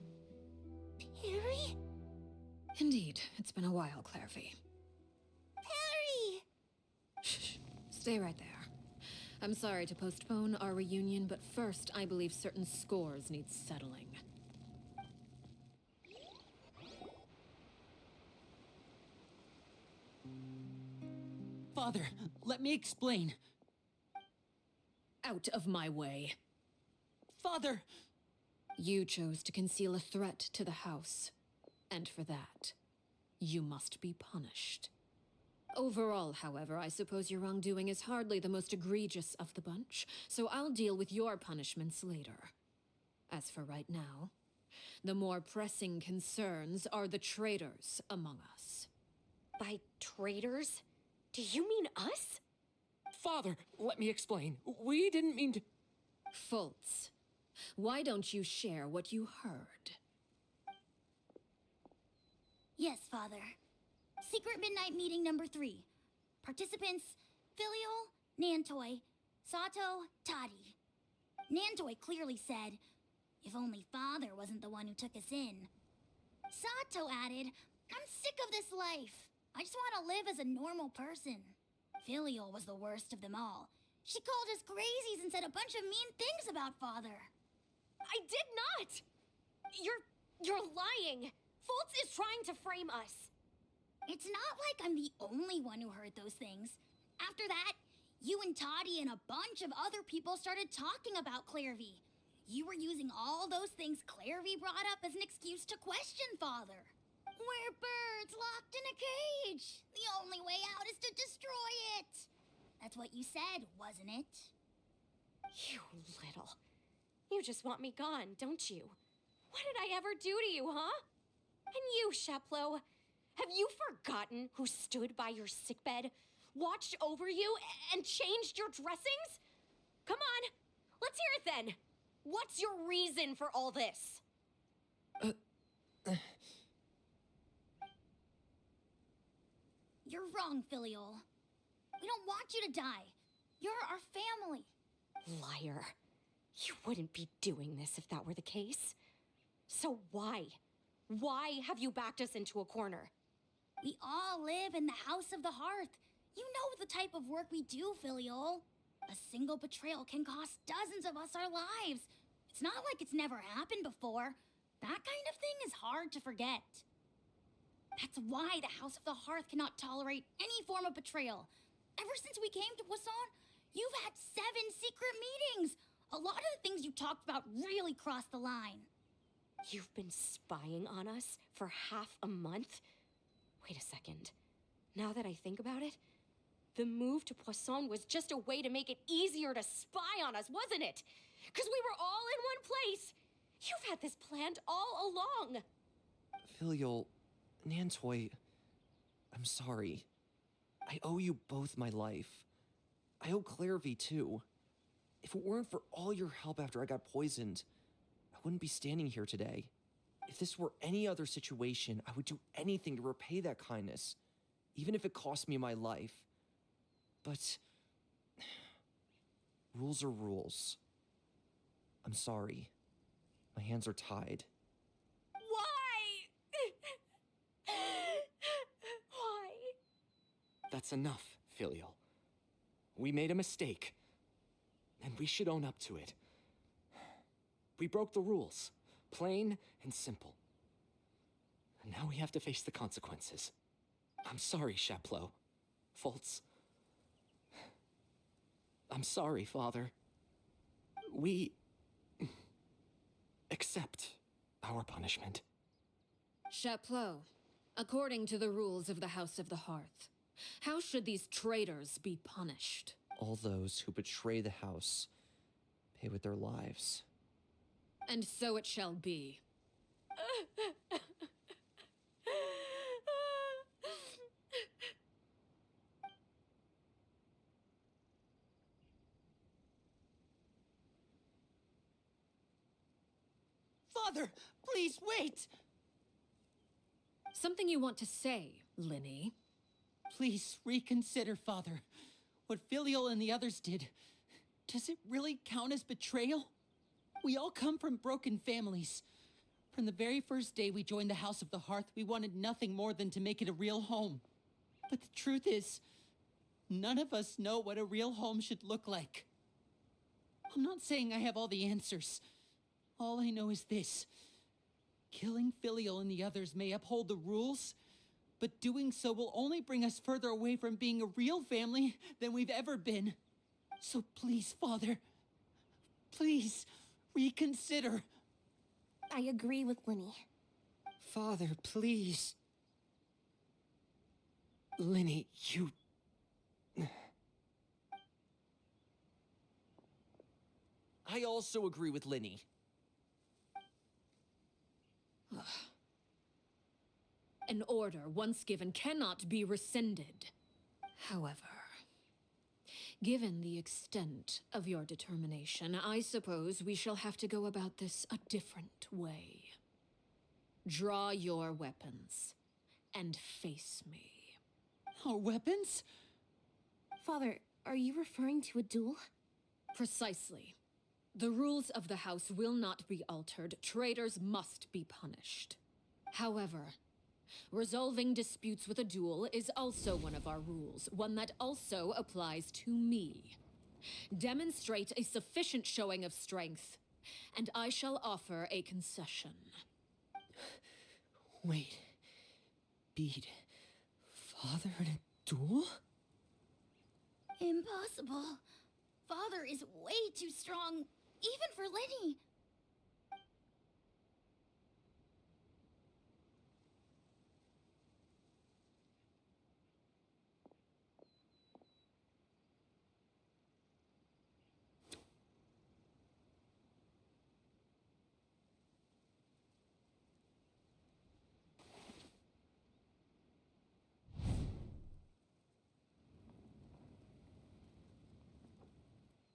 Perry? Indeed, it's been a while, Clairvy. Perry! Shh, stay right there. I'm sorry to postpone our reunion, but first I believe certain scores need settling. Father, let me explain. Out of my way. Father! You chose to conceal a threat to the house, and for that, you must be punished. Overall, however, I suppose your wrongdoing is hardly the most egregious of the bunch, so I'll deal with your punishments later. As for right now, the more pressing concerns are the traitors among us. By traitors? Do you mean us? Father, let me explain. We didn't mean to... Fultz, why don't you share what you heard? Yes, Father. Secret Midnight Meeting number 3. Participants, Filial, Nantoy, Sato, Toddy. Nantoy clearly said, if only Father wasn't the one who took us in. Sato added, I'm sick of this life. I just want to live as a normal person. Filial was the worst of them all. She called us crazies and said a bunch of mean things about Father. I did not! You're lying! Fultz is trying to frame us. It's not like I'm the only one who heard those things. After that, you and Toddy and a bunch of other people started talking about Clairvy. You were using all those things Clairvy brought up as an excuse to question Father. We're birds locked in a cage. The only way out is to destroy it. That's what you said, wasn't it? You little. You just want me gone, don't you? What did I ever do to you, huh? And you, Sheplo, have you forgotten who stood by your sickbed, watched over you, and changed your dressings? Come on, let's hear it then. What's your reason for all this? You're wrong, Filial. We don't want you to die. You're our family. Liar. You wouldn't be doing this if that were the case. So why? Why have you backed us into a corner? We all live in the House of the Hearth. You know the type of work we do, Filial. A single betrayal can cost dozens of us our lives. It's not like it's never happened before. That kind of thing is hard to forget. That's why the House of the Hearth cannot tolerate any form of betrayal. Ever since we came to Poisson, you've had 7 secret meetings. A lot of the things you talked about really crossed the line. You've been spying on us for half a month? Wait a second. Now that I think about it, the move to Poisson was just a way to make it easier to spy on us, wasn't it? Because we were all in one place. You've had this planned all along. Filial, Nantoy, I'm sorry. I owe you both my life. I owe Clairvy too. If it weren't for all your help after I got poisoned, I wouldn't be standing here today. If this were any other situation, I would do anything to repay that kindness, even if it cost me my life. But rules are rules. I'm sorry. My hands are tied. Why? Why? That's enough, Filial. We made a mistake, and we should own up to it. We broke the rules, plain and simple. And now we have to face the consequences. I'm sorry, Chapleau. Fultz. I'm sorry, Father. We accept our punishment. Chapleau, according to the rules of the House of the Hearth, how should these traitors be punished? All those who betray the house pay with their lives. And so it shall be. Father, please wait! Something you want to say, Linny? Please reconsider, Father. What Filial and the others did, does it really count as betrayal? We all come from broken families. From the very first day we joined the House of the Hearth, we wanted nothing more than to make it a real home. But the truth is, none of us know what a real home should look like. I'm not saying I have all the answers. All I know is this. Killing Filial and the others may uphold the rules, but doing so will only bring us further away from being a real family than we've ever been. So please, Father, please reconsider. I agree with Linny. Father, please. Linny, you... I also agree with Linny. An order once given cannot be rescinded. However, given the extent of your determination, I suppose we shall have to go about this a different way. Draw your weapons and face me. Our weapons? Father, are you referring to a duel? Precisely. The rules of the house will not be altered. Traitors must be punished. However, Resolving disputes with a duel is also one of our rules, one that also applies to me. Demonstrate a sufficient showing of strength, and I shall offer a concession. Wait. Bede. Father in a duel? Impossible. Father is way too strong, even for Lenny.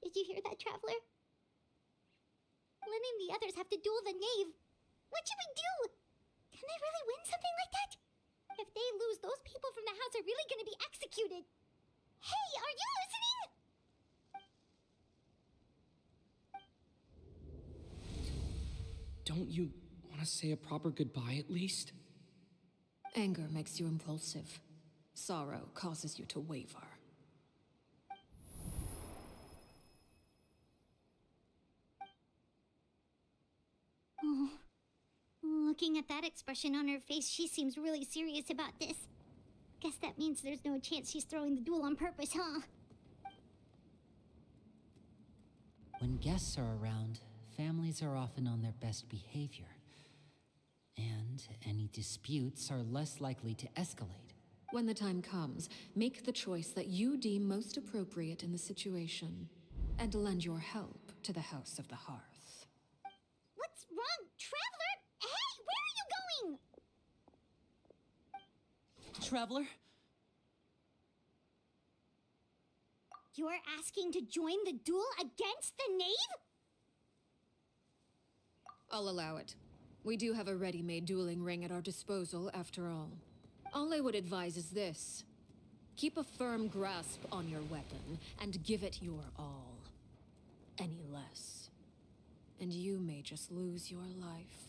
Did you hear that, Traveler? Lenny and the others have to duel the knave. What should we do? Can they really win something like that? If they lose, those people from the house are really gonna be executed. Hey, are you listening? Don't you want to say a proper goodbye at least? Anger makes you impulsive. Sorrow causes you to waver. Oh. Looking at that expression on her face, she seems really serious about this. Guess that means there's no chance she's throwing the duel on purpose, huh? When guests are around, families are often on their best behavior. And any disputes are less likely to escalate. When the time comes, make the choice that you deem most appropriate in the situation, and lend your help to the House of the Hearth. What's wrong, Traveler? Hey, where are you going? Traveler? You're asking to join the duel against the knave? I'll allow it. We do have a ready-made dueling ring at our disposal, after all. All I would advise is this. Keep a firm grasp on your weapon, and give it your all. Any less, and you may just lose your life.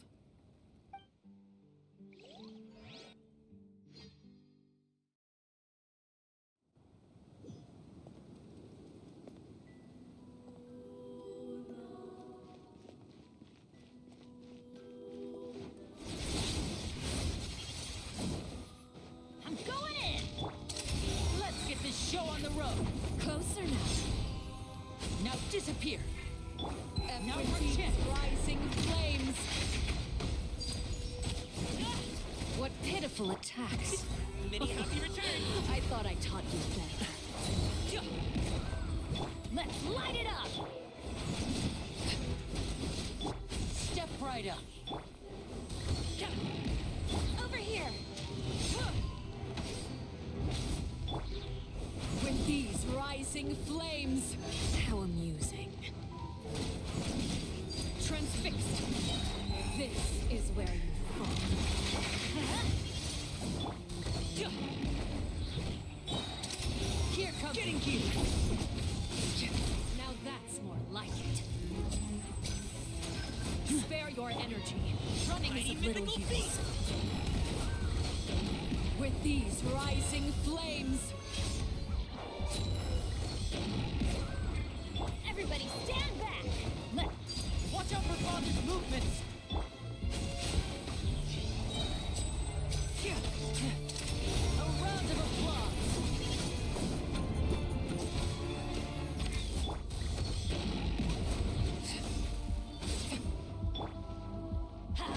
I'm going in! Let's get this show on the road! Closer now. Now disappear! Now Everything's pretend! rising flames! What pitiful attacks! Many happy returns! I thought I taught you better. Let's light it up! Step right up! Over here! With these rising flames! How amusing. Transfixed! This is where you fall. Here comes getting you! Now that's more like it. Spare your energy. Running is of little use. With these rising flames! Everybody stand back! Watch out for Father's movements! A round of applause!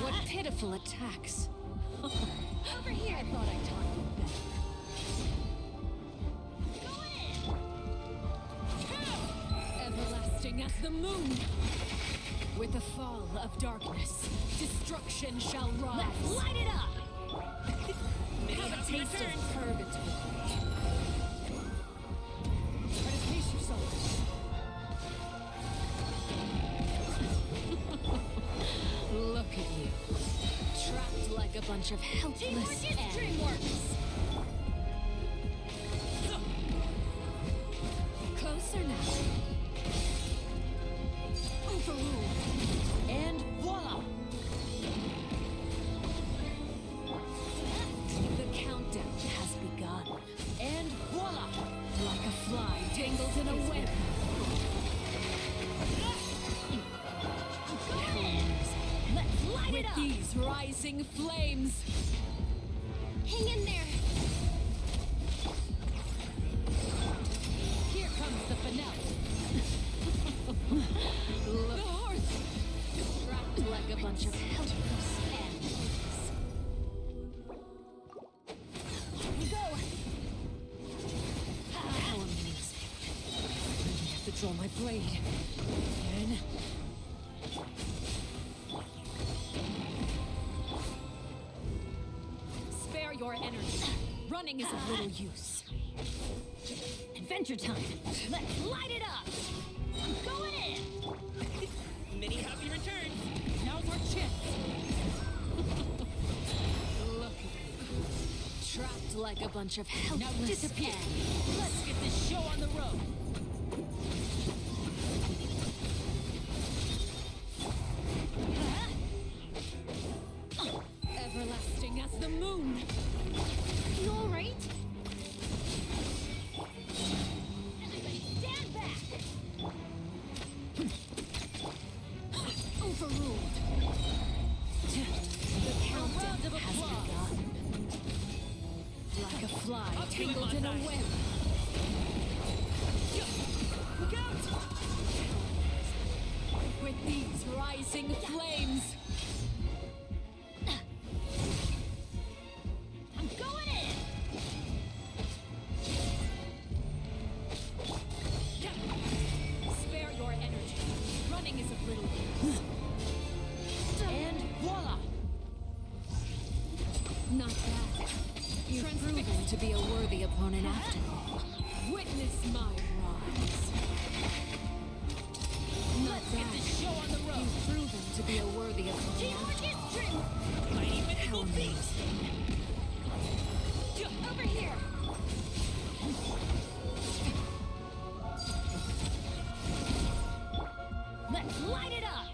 What pitiful attacks! Over here! I thought I taught you better. Everlasting as the moon! With the fall of darkness, destruction shall rise. Let's light it up! Have a taste of purgatory. Try to pace yourself. Look at you. Trapped like a bunch of helpless Teamwork is ants. dreamwork! Closer now. Overruled. And voila! in a whim. Let's light With it up! these rising flames. Hang in there. Here comes the finale. The hearth! Trapped like a bunch of helpless animals. Here we go! How amazing. I really have to draw my blade. Then... Spare your energy. Running is of little use. Adventure time! Let's light it up! I'm going in! Many happy returns. Now's our chance. Look at you. Trapped like a bunch of helpless Now disappear. animals. Let's get this show on the road. Everlasting as the moon. You alright? Everybody stand back! Overruled. The countdown of has applause. begun. Like a fly Up to it, tangled in a Monsai. web. Look out! With these rising flames. I'm going in! Spare your energy. Running is of little use. And voila! Not bad. You've proven to be a worthy opponent after all. Witness my rise. Not Let's get bad. this show on the road. You've proven to be a worthy opponent Teamwork after is all. true! Mighty How mythical beast. amazing. Over here! Let's light it up!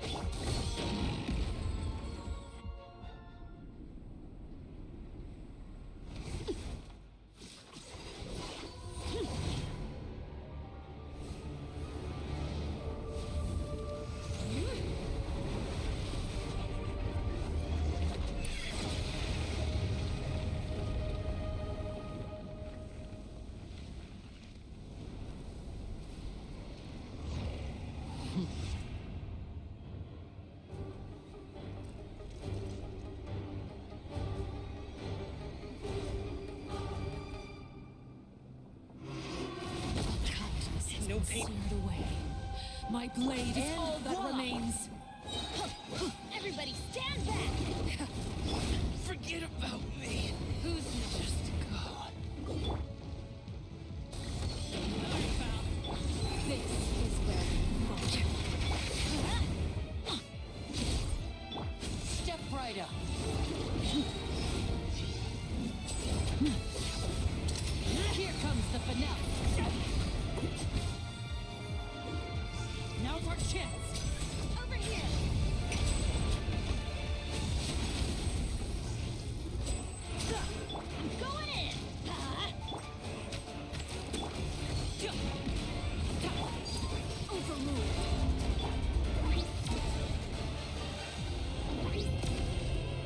No pain. Seared away. My blade is all that voila. remains. Everybody stand back! Forget about me. Who's next? This is where we fall. Step right up. Here comes the finale. Now's our chance. Over here! I'm going in! Overruled.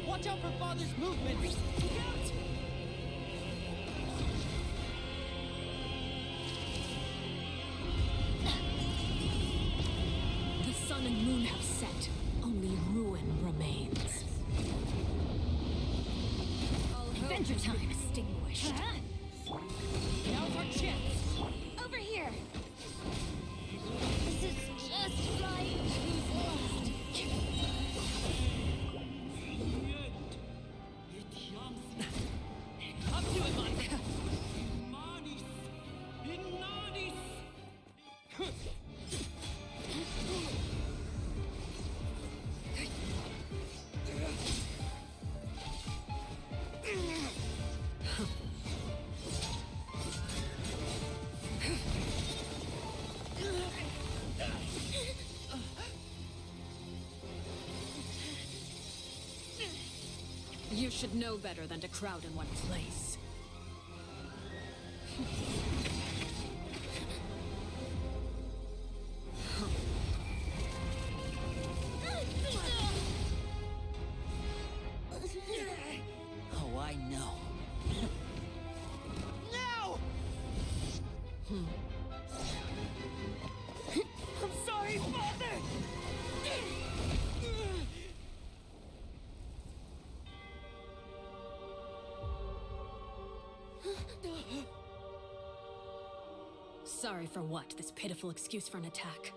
Watch out for Father's movements. Look out! The sun and moon have set. Only ruin remains. Adventure time! Extinguished. Now's our chance. Over here! This is just like who's lost. Up to it, Monsai. You should know better than to crowd in one place. I'm sorry, Father! Sorry for what? This pitiful excuse for an attack.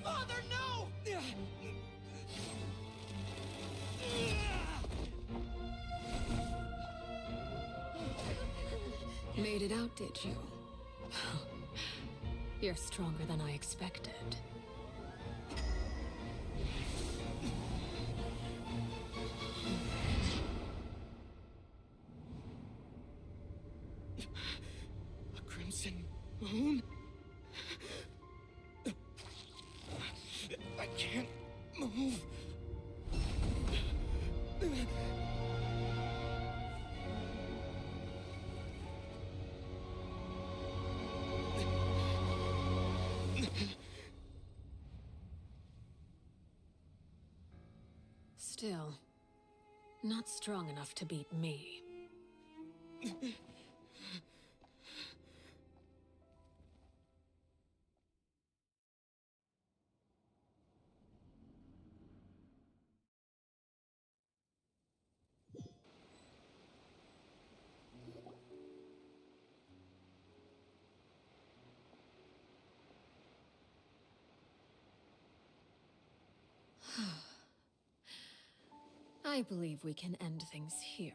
Father, no! Made it out, did you? You're stronger than I expected. A crimson moon? I can't move. Still, not strong enough to beat me. I believe we can end things here.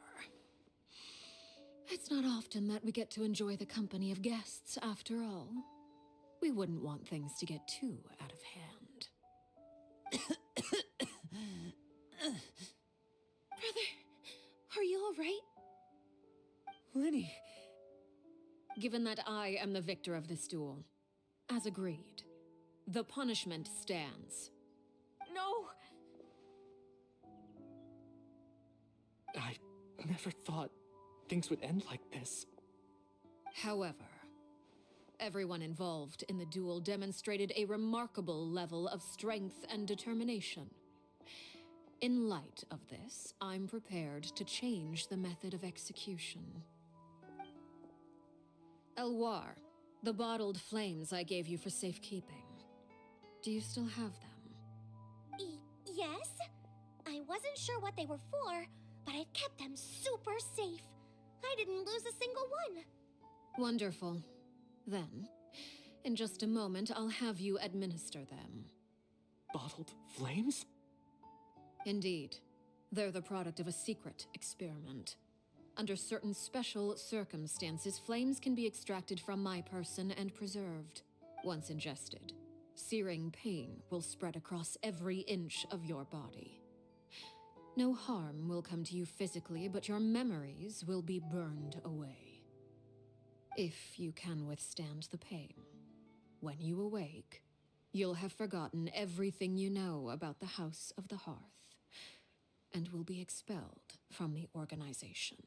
It's not often that we get to enjoy the company of guests, after all. We wouldn't want things to get too out of hand. Brother, are you all right? Lenny, Given that I am the victor of this duel, as agreed, the punishment stands. No! I never thought things would end like this. However, everyone involved in the duel demonstrated a remarkable level of strength and determination. In light of this, I'm prepared to change the method of execution. Elwar, the bottled flames I gave you for safekeeping. Do you still have them? Yes? I wasn't sure what they were for, but I've kept them super safe. I didn't lose a single one. Wonderful. Then, in just a moment, I'll have you administer them. Bottled flames? Indeed. They're the product of a secret experiment. Under certain special circumstances, flames can be extracted from my person and preserved. Once ingested, searing pain will spread across every inch of your body. No harm will come to you physically, but your memories will be burned away. If you can withstand the pain. When you awake, you'll have forgotten everything you know about the House of the Hearth, and will be expelled from the organization.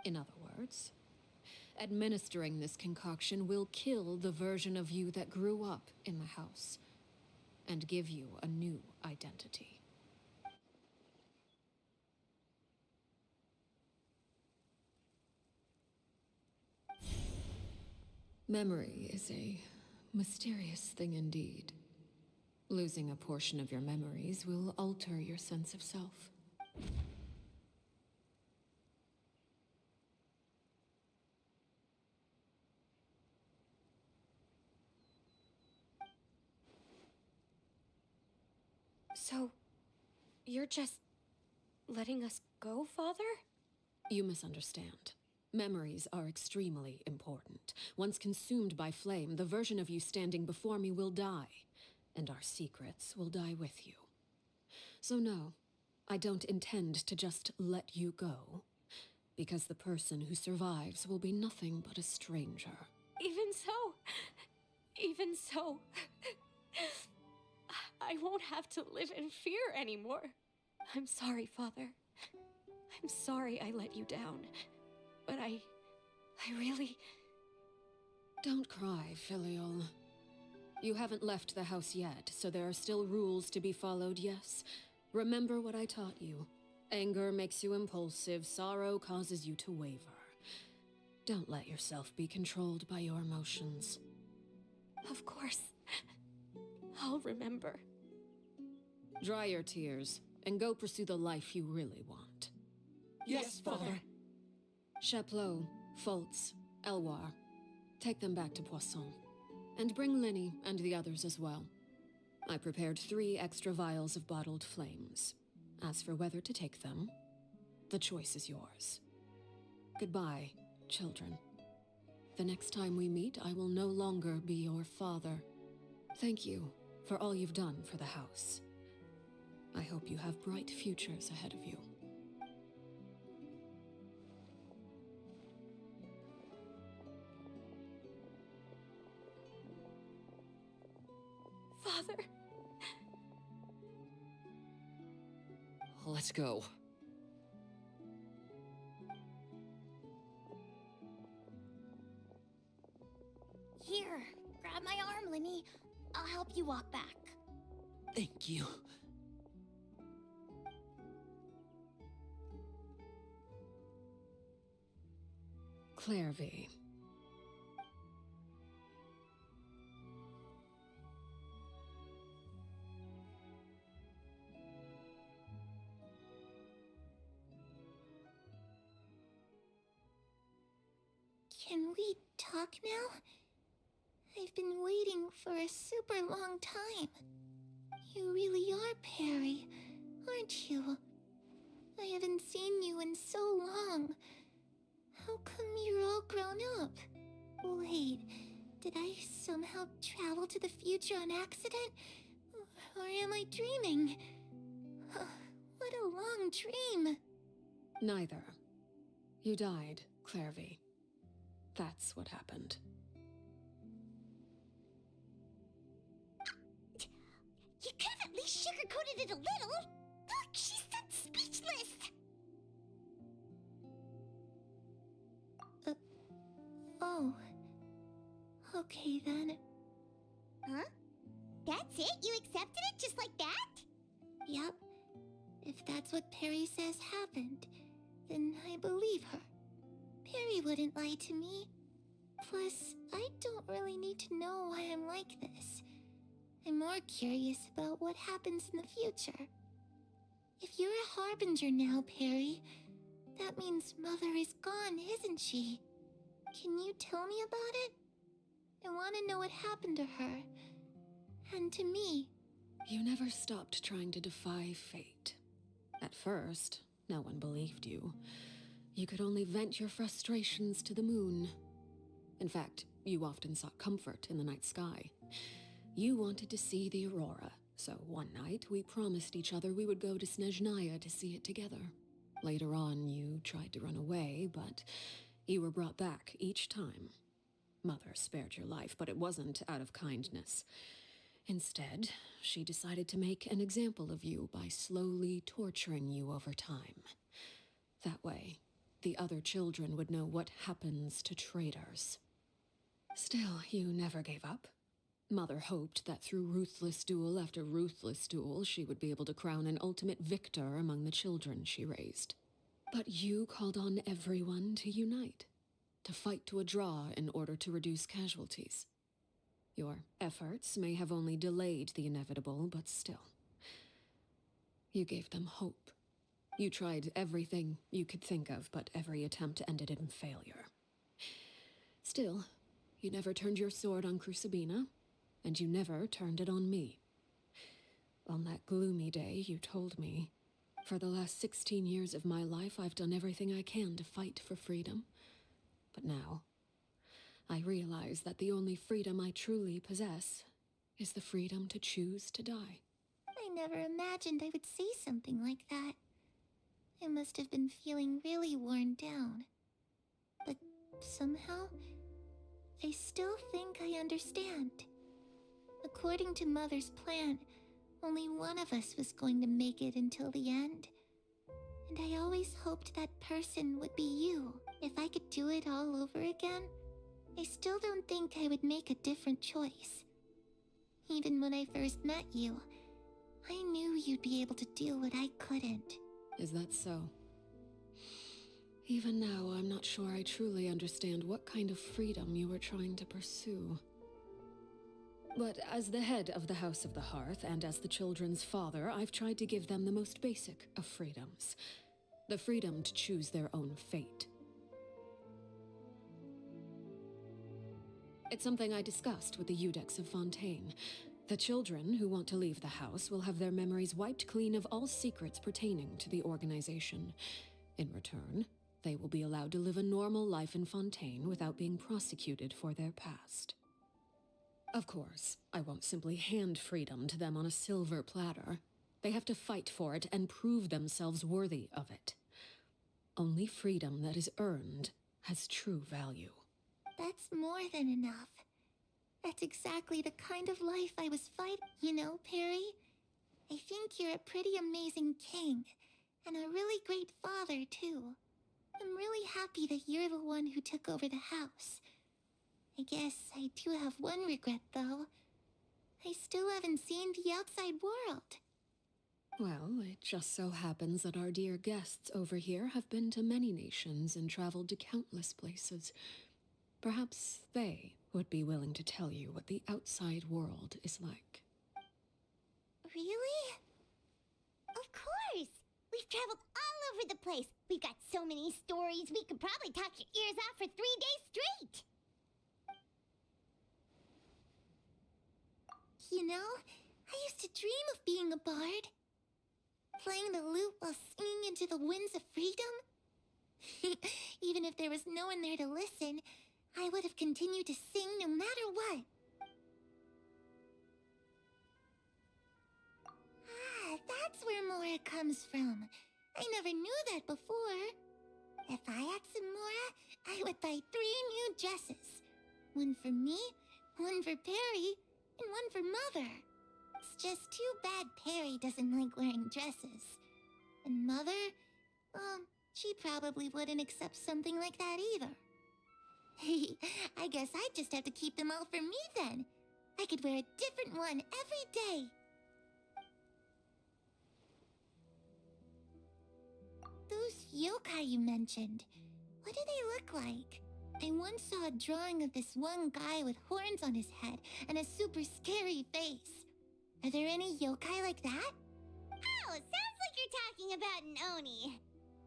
In other words, administering this concoction will kill the version of you that grew up in the house, and give you a new identity. Memory is a mysterious thing indeed. Losing a portion of your memories will alter your sense of self. So, you're just letting us go, Father? You misunderstand. Memories are extremely important. Once consumed by flame, the version of you standing before me will die, and our secrets will die with you. So no, I don't intend to just let you go. because the person who survives will be nothing but a stranger. Even so, I won't have to live in fear anymore. I'm sorry, Father. I'm sorry I let you down. But I really... Don't cry, Filial. You haven't left the house yet, so there are still rules to be followed, yes? Remember what I taught you. Anger makes you impulsive, sorrow causes you to waver. Don't let yourself be controlled by your emotions. Of course. I'll remember. Dry your tears, and go pursue the life you really want. Yes, Father. Chaplot, Foltz, Elwar, take them back to Poisson. And bring Linny and the others as well. I prepared 3 extra vials of bottled flames. As for whether to take them, the choice is yours. Goodbye, children. The next time we meet, I will no longer be your father. Thank you for all you've done for the house. I hope you have bright futures ahead of you. Father. Let's go. Here, grab my arm, Linny. I'll help you walk back. Thank you. Clairvy. Can we talk now? I've been waiting for a super long time. You really are Perry, aren't you? I haven't seen you in so long. How come you're all grown up? Wait, did I somehow travel to the future on accident? Or am I dreaming? What a long dream. Neither. You died, Clairvy. That's what happened. You could have at least sugarcoated it a little. Look, she's speechless. Oh. Okay then. Huh? That's it? You accepted it just like that? Yep. If that's what Perry says happened, then I believe her. Perry wouldn't lie to me. Plus, I don't really need to know why I'm like this. I'm more curious about what happens in the future. If you're a harbinger now, Perry, that means Mother is gone, isn't she? Can you tell me about it? I want to know what happened to her. And to me. You never stopped trying to defy fate. At first, no one believed you. You could only vent your frustrations to the moon. In fact, you often sought comfort in the night sky. You wanted to see the aurora, so one night we promised each other we would go to Snezhnaya to see it together. Later on, you tried to run away, but you were brought back each time. Mother spared your life, but it wasn't out of kindness. Instead, she decided to make an example of you by slowly torturing you over time. That way, the other children would know what happens to traitors. Still, you never gave up. Mother hoped that through ruthless duel after ruthless duel, she would be able to crown an ultimate victor among the children she raised. But you called on everyone to unite, to fight to a draw in order to reduce casualties. Your efforts may have only delayed the inevitable, but still. You gave them hope. You tried everything you could think of, but every attempt ended in failure. Still, you never turned your sword on Crucibina, and you never turned it on me. On that gloomy day, you told me, for the last 16 years of my life, I've done everything I can to fight for freedom. But now, I realize that the only freedom I truly possess is the freedom to choose to die. I never imagined I would say something like that. I must have been feeling really worn down. But somehow, I still think I understand. According to Mother's plan, only one of us was going to make it until the end. And I always hoped that person would be you. If I could do it all over again, I still don't think I would make a different choice. Even when I first met you, I knew you'd be able to do what I couldn't. Is that so? Even now, I'm not sure I truly understand what kind of freedom you were trying to pursue. But as the head of the House of the Hearth, and as the children's father, I've tried to give them the most basic of freedoms. The freedom to choose their own fate. It's something I discussed with the Eudex of Fontaine. The children who want to leave the house will have their memories wiped clean of all secrets pertaining to the organization. In return, they will be allowed to live a normal life in Fontaine without being prosecuted for their past. Of course, I won't simply hand freedom to them on a silver platter. They have to fight for it and prove themselves worthy of it. Only freedom that is earned has true value. That's more than enough. That's exactly the kind of life I was fighting. You know, Perry, I think you're a pretty amazing king, and a really great father, too. I'm really happy that you're the one who took over the house. I guess I do have one regret, though. I still haven't seen the outside world. Well, it just so happens that our dear guests over here have been to many nations and traveled to countless places. Perhaps they would be willing to tell you what the outside world is like. Really? Of course! We've traveled all over the place. We've got so many stories, we could probably talk your ears off for 3 days straight. You know, I used to dream of being a bard. Playing the lute while singing into the winds of freedom. Even if there was no one there to listen, I would have continued to sing no matter what. Ah, that's where Mora comes from. I never knew that before. If I had some Mora, I would buy 3 new dresses. One for me, one for Perry, and one for Mother. It's just too bad Perry doesn't like wearing dresses. And Mother, she probably wouldn't accept something like that either. I guess I'd just have to keep them all for me then. I could wear a different one every day. Those yokai you mentioned, what do they look like? I once saw a drawing of this one guy with horns on his head and a super scary face. Are there any yokai like that? Oh, sounds like you're talking about an Oni.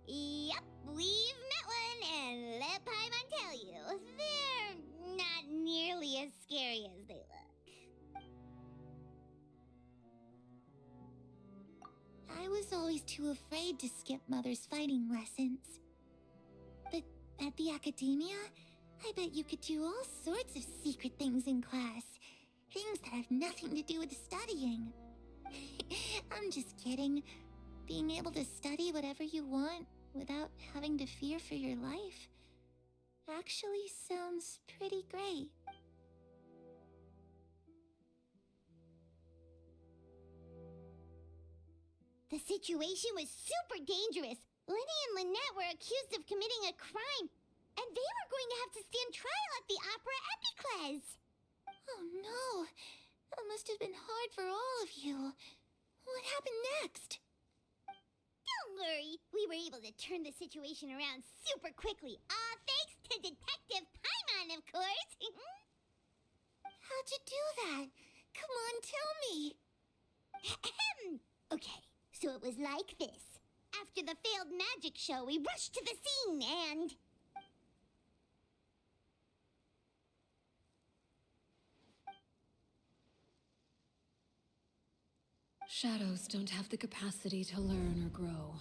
Yep, we've met one, and let Paimon tell you, they're not nearly as scary as they look. I was always too afraid to skip Mother's fighting lessons. But at the academia, I bet you could do all sorts of secret things in class. Things that have nothing to do with studying. I'm just kidding. Being able to study whatever you want without having to fear for your life actually sounds pretty great. The situation was super dangerous. Lenny and Lynette were accused of committing a crime, and they were going to have to stand trial at the Opera Epicles. Oh no, that must have been hard for all of you. What happened next? Don't worry, we were able to turn the situation around super quickly. All thanks to Detective Paimon, of course. How'd you do that? Come on, tell me. Okay, so it was like this. After the failed magic show, we rushed to the scene and... Shadows don't have the capacity to learn or grow.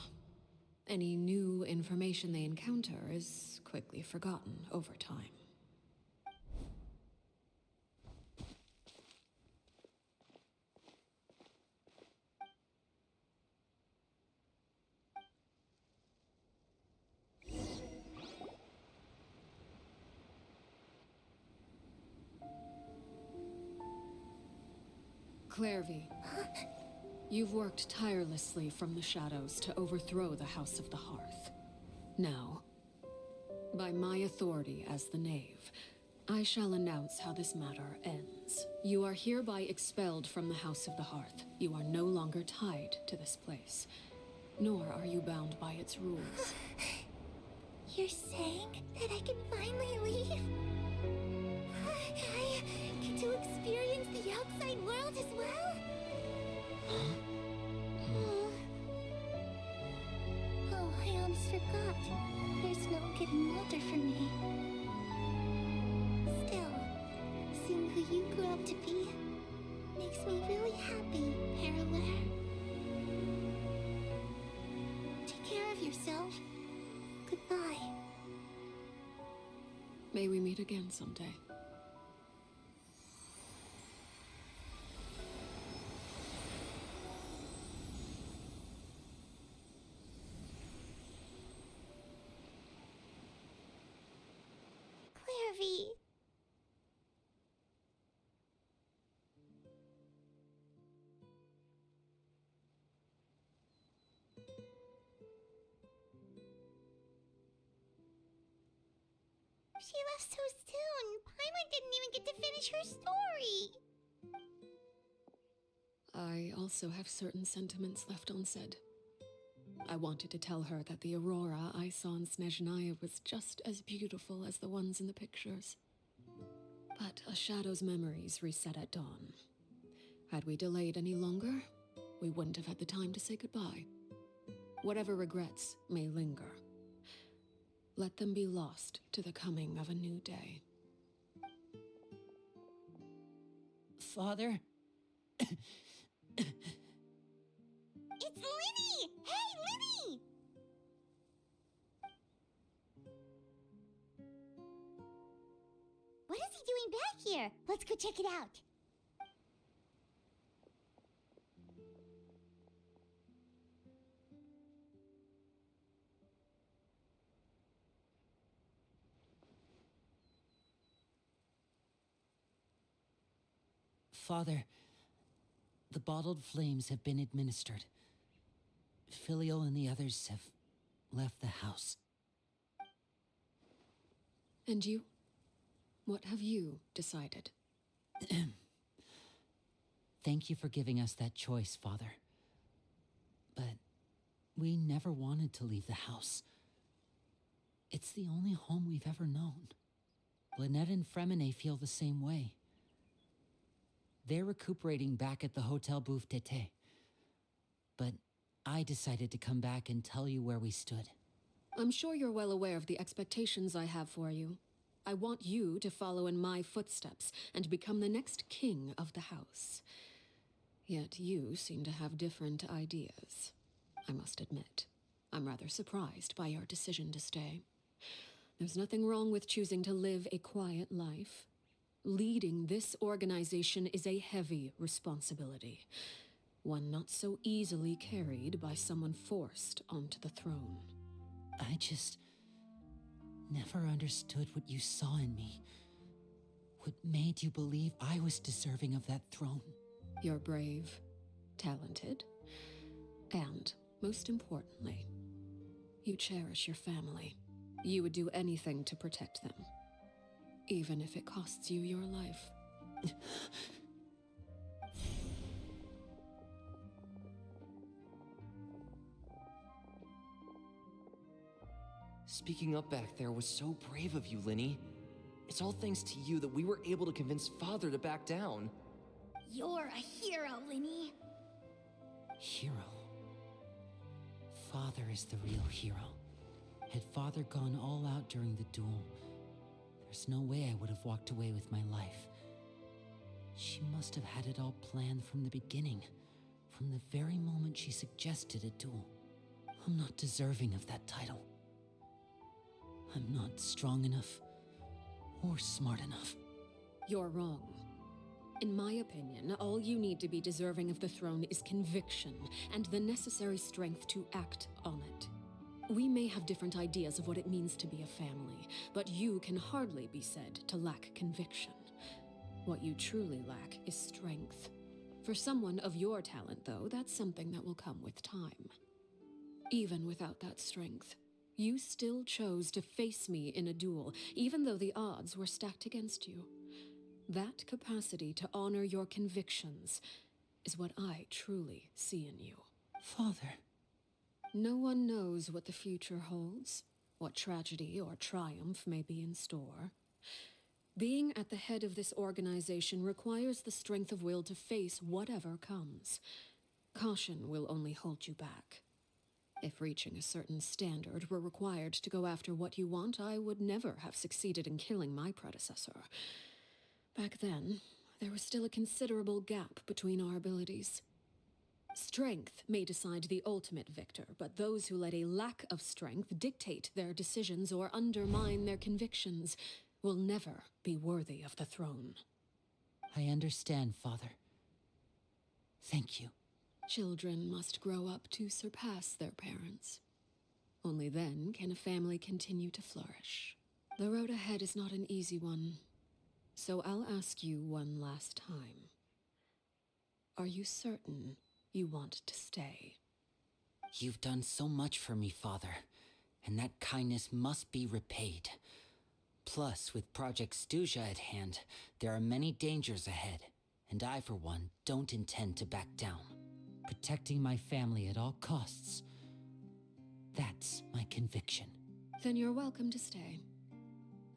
Any new information they encounter is quickly forgotten over time. Clairvy, you've worked tirelessly from the shadows to overthrow the House of the Hearth. Now, by my authority as the Knave, I shall announce how this matter ends. You are hereby expelled from the House of the Hearth. You are no longer tied to this place, nor are you bound by its rules. You're saying that I can finally leave? I get to experience the outside world as well? Oh, I almost forgot. There's no getting older for me. Still, seeing who you grew up to be makes me really happy, Parallel. Take care of yourself. Goodbye. May we meet again someday. Clairvy. She left so soon. Paimon didn't even get to finish her story. I also have certain sentiments left unsaid. I wanted to tell her that the aurora I saw in Snezhnaya was just as beautiful as the ones in the pictures. But a shadow's memories reset at dawn. Had we delayed any longer, we wouldn't have had the time to say goodbye. Whatever regrets may linger, let them be lost to the coming of a new day. Father? It's Linny! Hey, Linny! What is he doing back here? Let's go check it out. Father, the bottled flames have been administered. Filio and the others have left the house. And you? What have you decided? Thank you for giving us that choice, Father. But we never wanted to leave the house. It's the only home we've ever known. Lynette and Fremine feel the same way. They're recuperating back at the Hotel Bouffe d'Été. But I decided to come back and tell you where we stood. I'm sure you're well aware of the expectations I have for you. I want you to follow in my footsteps and become the next king of the house. Yet you seem to have different ideas. I must admit, I'm rather surprised by your decision to stay. There's nothing wrong with choosing to live a quiet life. Leading this organization is a heavy responsibility, one not so easily carried by someone forced onto the throne. I just never understood what you saw in me. What made you believe I was deserving of that throne? You're brave, talented, and, most importantly, you cherish your family. You would do anything to protect them, even if it costs you your life. Speaking up back there was so brave of you, Linny. It's all thanks to you that we were able to convince Father to back down. You're a hero, Linny. Hero. Father is the real hero. Had Father gone all out during the duel, there's no way I would have walked away with my life. She must have had it all planned from the beginning, from the very moment she suggested a duel. I'm not deserving of that title. I'm not strong enough or smart enough. You're wrong. In my opinion, all you need to be deserving of the throne is conviction and the necessary strength to act on it. We may have different ideas of what it means to be a family, but you can hardly be said to lack conviction. What you truly lack is strength. For someone of your talent, though, that's something that will come with time. Even without that strength, you still chose to face me in a duel, even though the odds were stacked against you. That capacity to honor your convictions is what I truly see in you. Father. No one knows what the future holds, what tragedy or triumph may be in store. Being at the head of this organization requires the strength of will to face whatever comes. Caution will only hold you back. If reaching a certain standard were required to go after what you want, I would never have succeeded in killing my predecessor. Back then, there was still a considerable gap between our abilities. Strength may decide the ultimate victor, but those who let a lack of strength dictate their decisions or undermine their convictions will never be worthy of the throne. I understand, Father. Thank you. Children must grow up to surpass their parents. Only then can a family continue to flourish. The road ahead is not an easy one, so I'll ask you one last time. Are you certain you want to stay? You've done so much for me, Father, and that kindness must be repaid. Plus, with Project Stuja at hand, there are many dangers ahead, and I, for one, don't intend to back down. Protecting my family at all costs. That's my conviction. Then you're welcome to stay.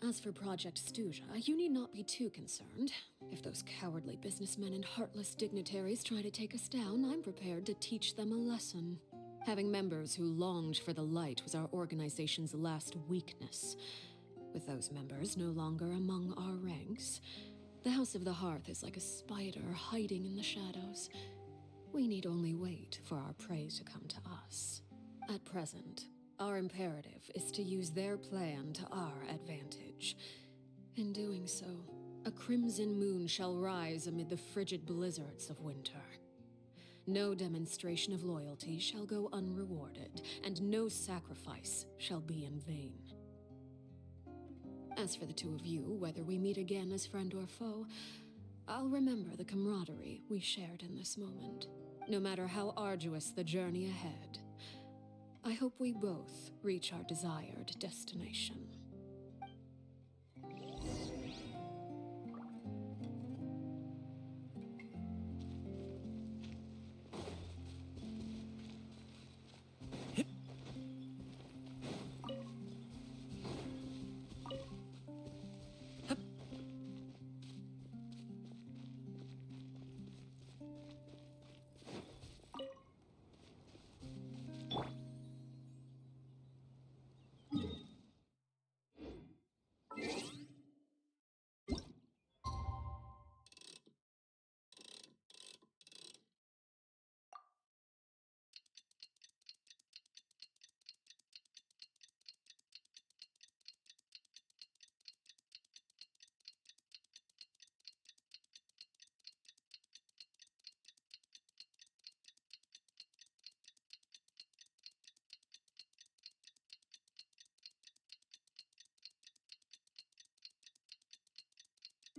As for Project Stuja, you need not be too concerned. If those cowardly businessmen and heartless dignitaries try to take us down, I'm prepared to teach them a lesson. Having members who longed for the light was our organization's last weakness. With those members no longer among our ranks, the House of the Hearth is like a spider hiding in the shadows. We need only wait for our prey to come to us. At present, our imperative is to use their plan to our advantage. In doing so, a crimson moon shall rise amid the frigid blizzards of winter. No demonstration of loyalty shall go unrewarded, and no sacrifice shall be in vain. As for the two of you, whether we meet again as friend or foe, I'll remember the camaraderie we shared in this moment. No matter how arduous the journey ahead, I hope we both reach our desired destination.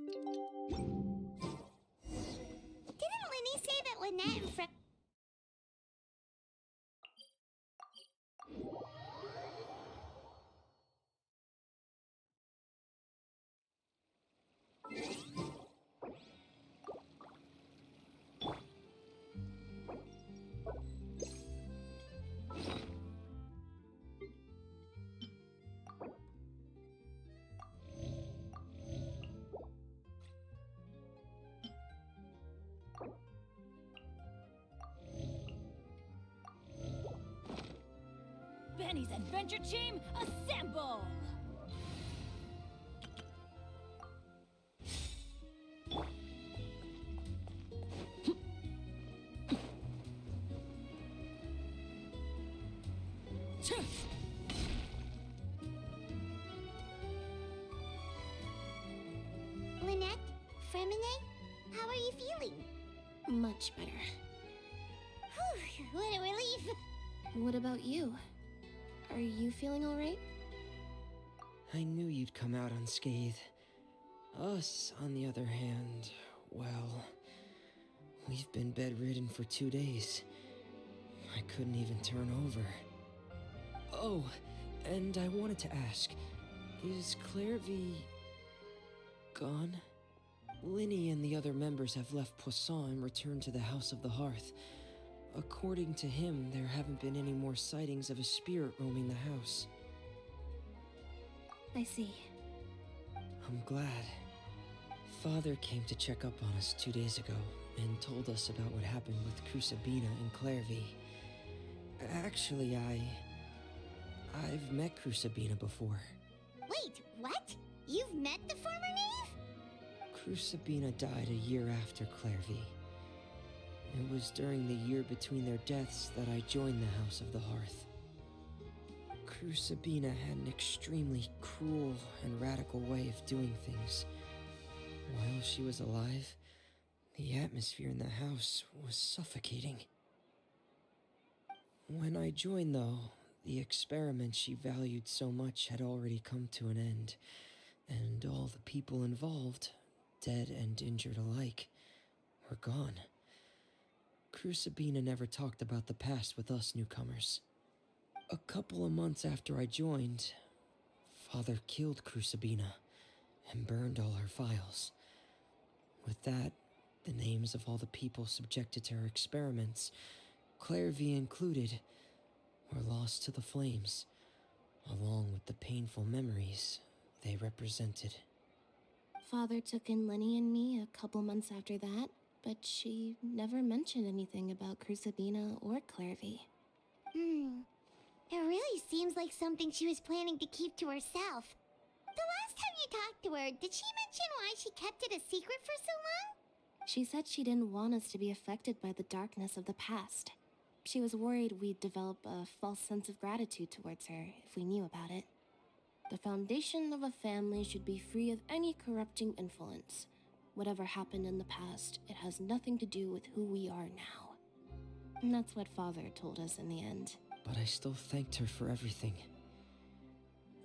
Didn't Linny say that Lynette and Fred... Benny's adventure team, assemble! Lynette? Fremine? How are you feeling? Much better. Whew, what a relief! What about you? Are you feeling all right? I knew you'd come out unscathed. Us, on the other hand, well, We've been bedridden for 2 days. I couldn't even turn over. Oh, and I wanted to ask, is Clairvy gone? Linny and the other members have left Poisson and returned to the House of the Hearth. According to him, there haven't been any more sightings of a spirit roaming the house. I see. I'm glad. Father came to check up on us 2 days ago and told us about what happened with Crucibina and Clairvy. Actually, I've met Crucibina before. Wait, what? You've met the former knave? Crucibina died a year after Clairvy. It was during the year between their deaths that I joined the House of the Hearth. Crucibina had an extremely cruel and radical way of doing things. While she was alive, the atmosphere in the house was suffocating. When I joined, though, the experiment she valued so much had already come to an end, and all the people involved, dead and injured alike, were gone. Crucibina never talked about the past with us newcomers. A couple of months after I joined, Father killed Crucibina and burned all her files. With that, the names of all the people subjected to her experiments, Clairvy included, were lost to the flames, along with the painful memories they represented. Father took in Lenny and me a couple months after that, but she never mentioned anything about Crucibina or Clairvy. It really seems like something she was planning to keep to herself. The last time you talked to her, did she mention why she kept it a secret for so long? She said she didn't want us to be affected by the darkness of the past. She was worried we'd develop a false sense of gratitude towards her if we knew about it. The foundation of a family should be free of any corrupting influence. Whatever happened in the past, it has nothing to do with who we are now. And that's what Father told us in the end. But I still thanked her for everything.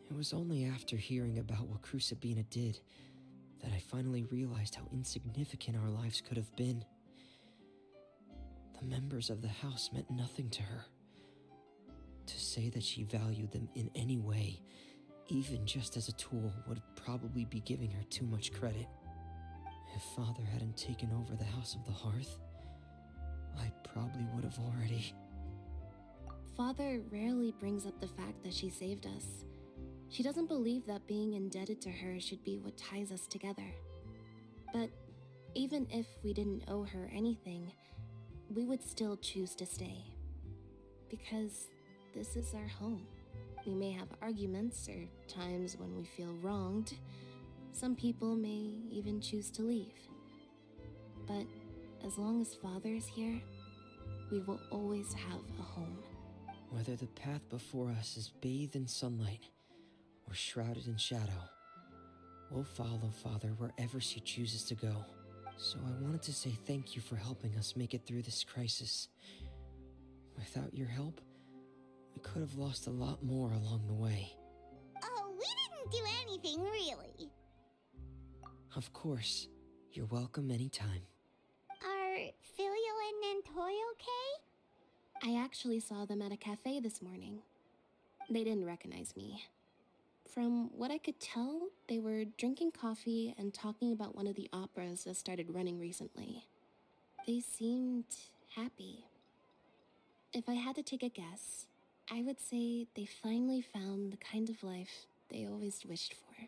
It was only after hearing about what Crucibina did that I finally realized how insignificant our lives could have been. The members of the house meant nothing to her. To say that she valued them in any way, even just as a tool, would probably be giving her too much credit. If Father hadn't taken over the House of the Hearth, I probably would have already... Father rarely brings up the fact that she saved us. She doesn't believe that being indebted to her should be what ties us together. But even if we didn't owe her anything, we would still choose to stay. Because this is our home. We may have arguments or times when we feel wronged. Some people may even choose to leave. But as long as Father is here, we will always have a home. Whether the path before us is bathed in sunlight or shrouded in shadow, we'll follow Father wherever she chooses to go. So I wanted to say thank you for helping us make it through this crisis. Without your help, we could have lost a lot more along the way. Oh, we didn't do anything, really. Of course. You're welcome anytime. Are Filial and Nantoy okay? I actually saw them at a cafe this morning. They didn't recognize me. From what I could tell, they were drinking coffee and talking about one of the operas that started running recently. They seemed happy. If I had to take a guess, I would say they finally found the kind of life they always wished for.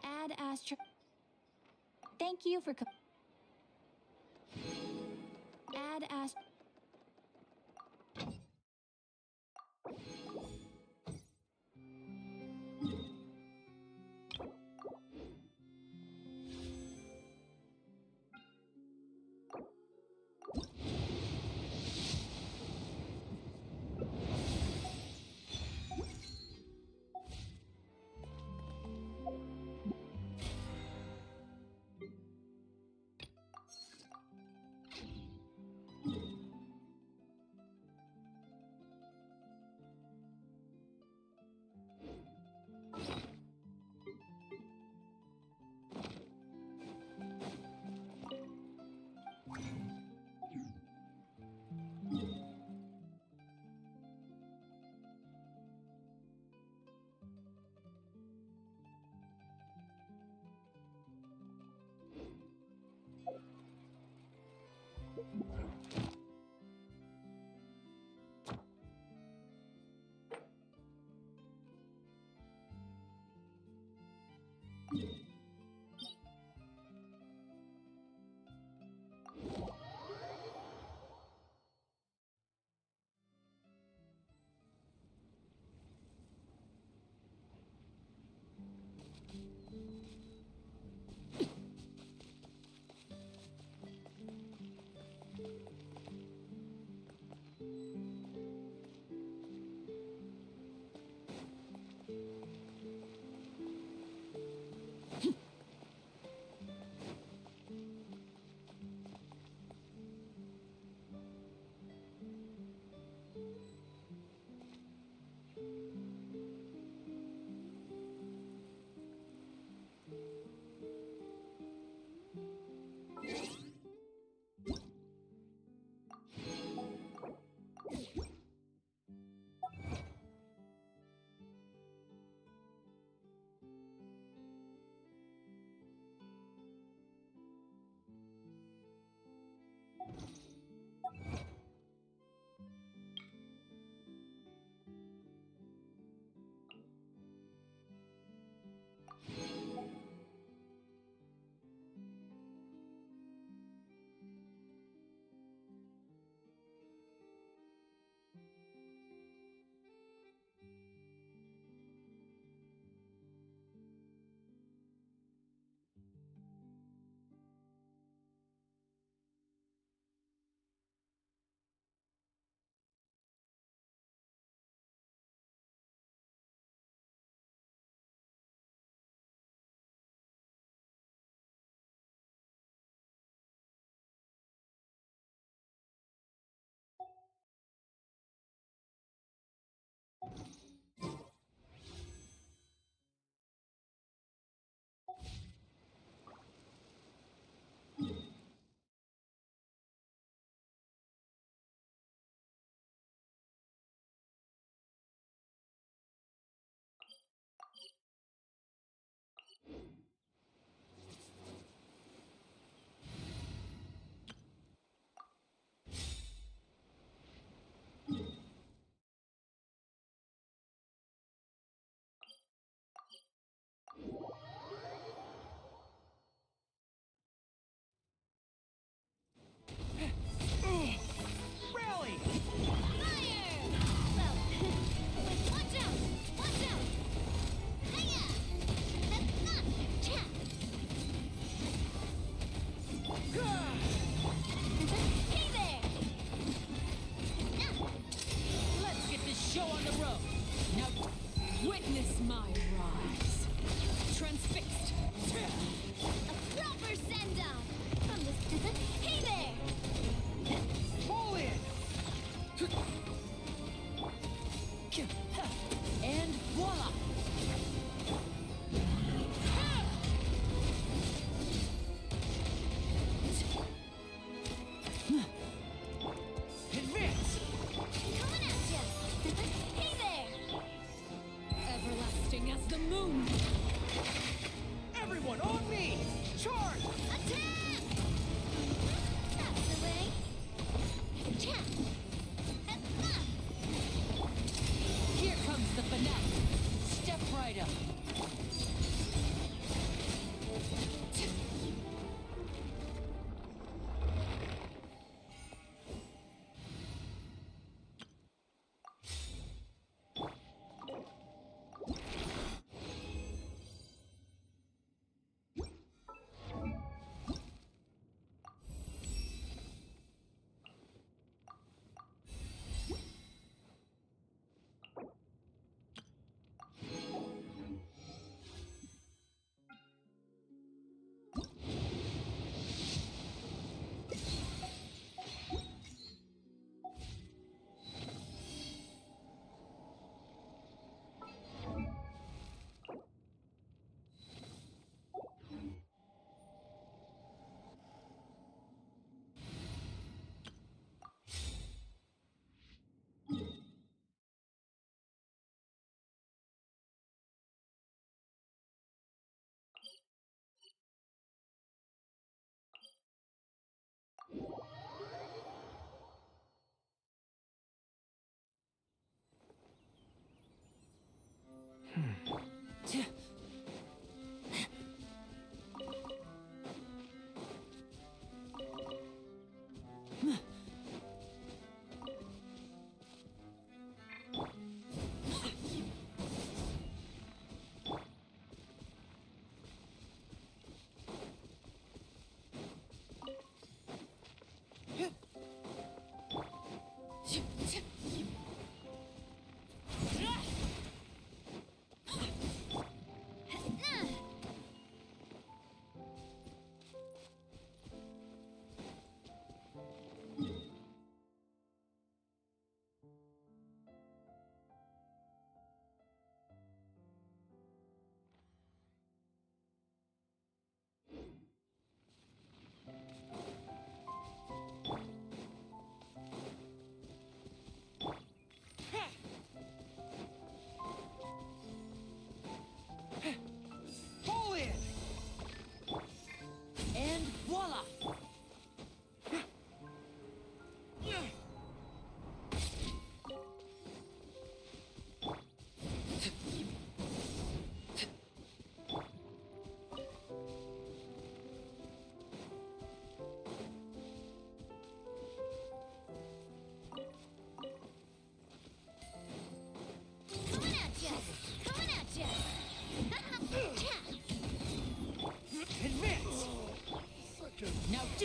Ad Astra. Thank you for Ad Astra.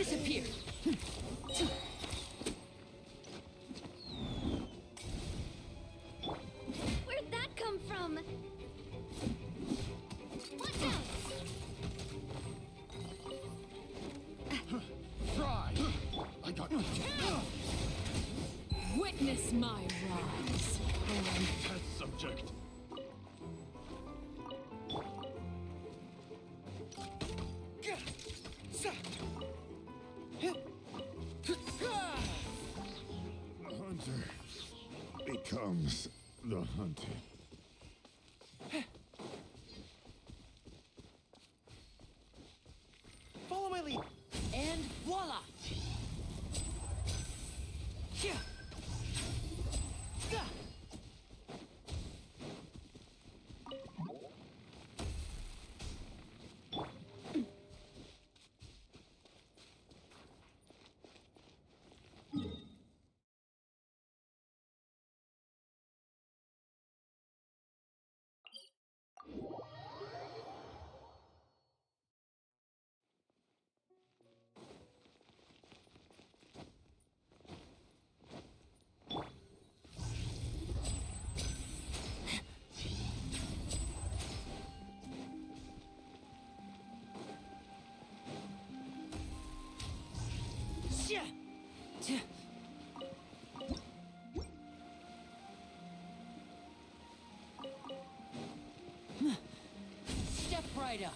Disappear! Where'd that come from? Watch out! Try! I got you. Witness my rise. Test subject. The hunter becomes the hunted. Follow my lead. And voila! Yeah. Gah. Yeah. Yeah. Step right up.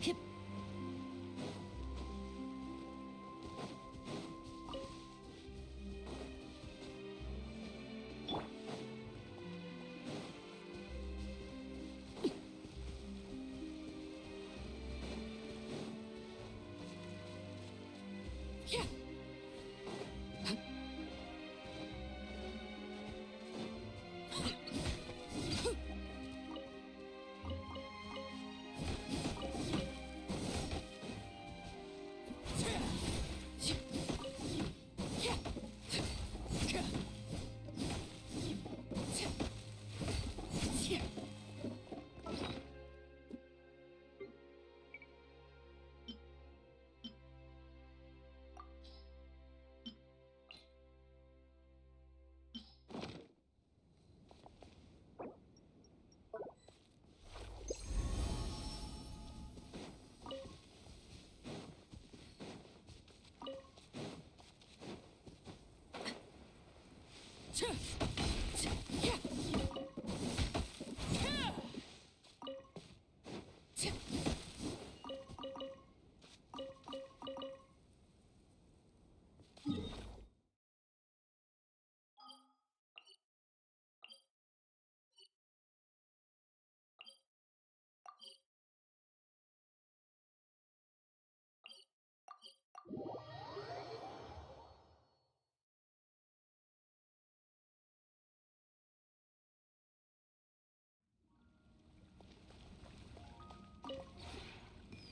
Hip. Yeah.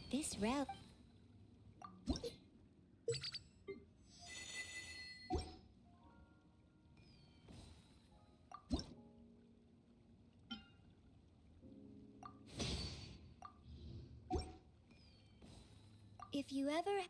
This route. If you ever...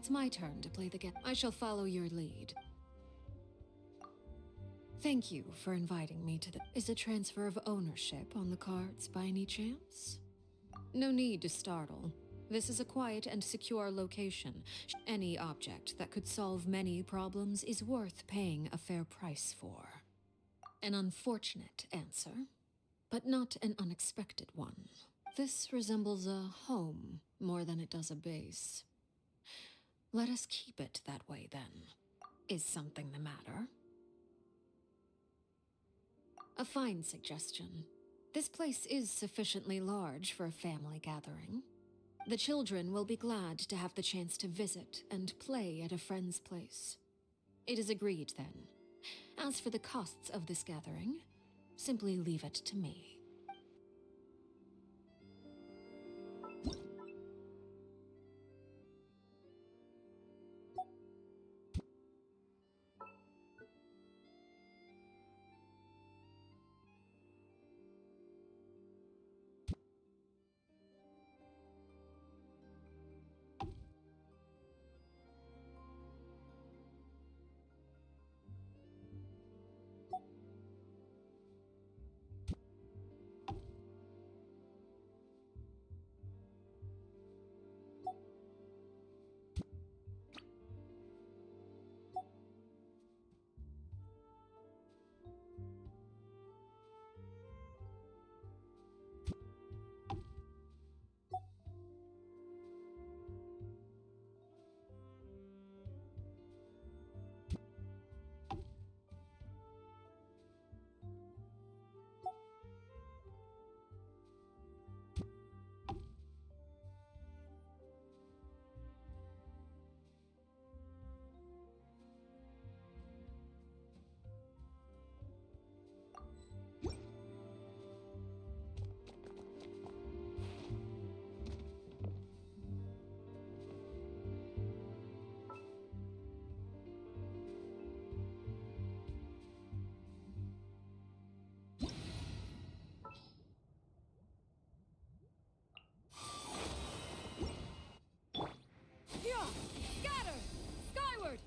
It's my turn to play the game. I shall follow your lead. Thank you for inviting me to the... Is a transfer of ownership on the cards by any chance? No need to startle. This is a quiet and secure location. Any object that could solve many problems is worth paying a fair price for. An unfortunate answer, but not an unexpected one. This resembles a home more than it does a base. Let us keep it that way, then. Is something the matter? A fine suggestion. This place is sufficiently large for a family gathering. The children will be glad to have the chance to visit and play at a friend's place. It is agreed, then. As for the costs of this gathering, simply leave it to me. Scatter! Skyward!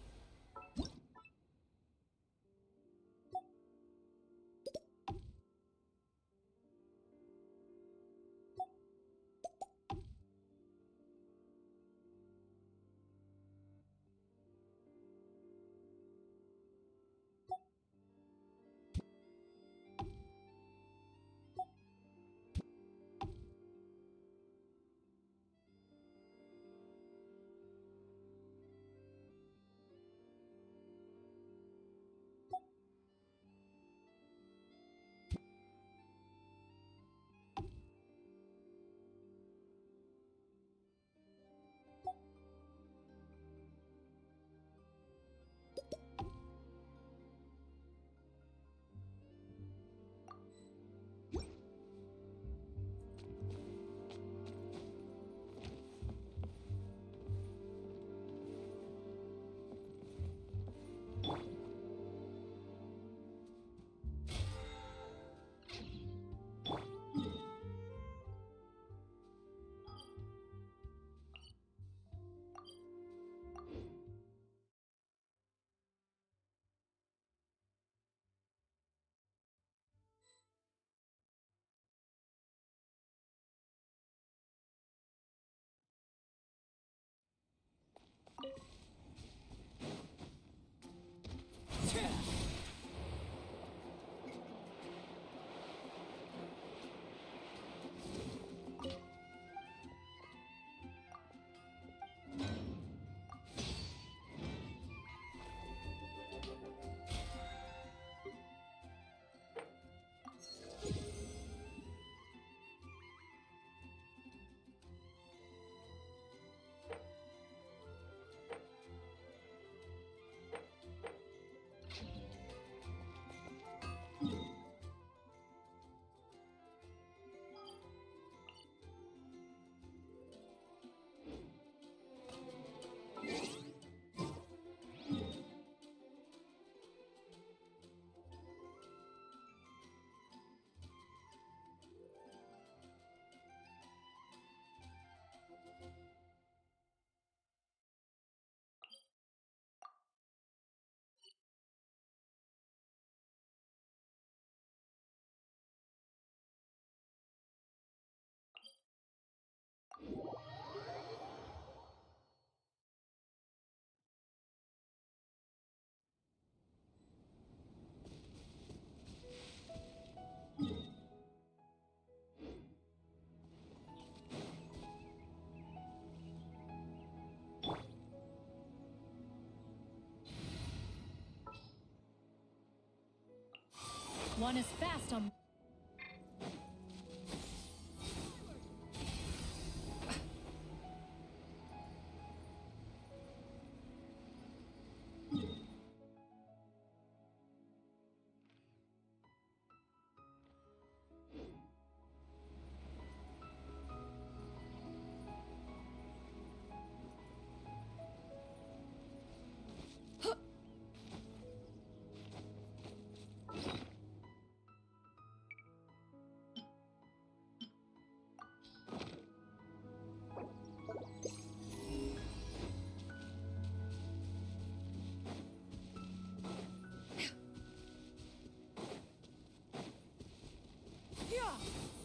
One is fast on.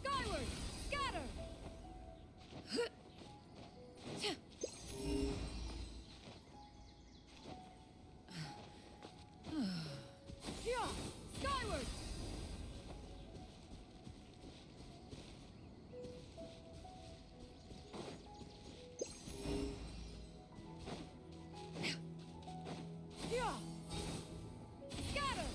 Skyward! Scatter! Skyward! Scatter!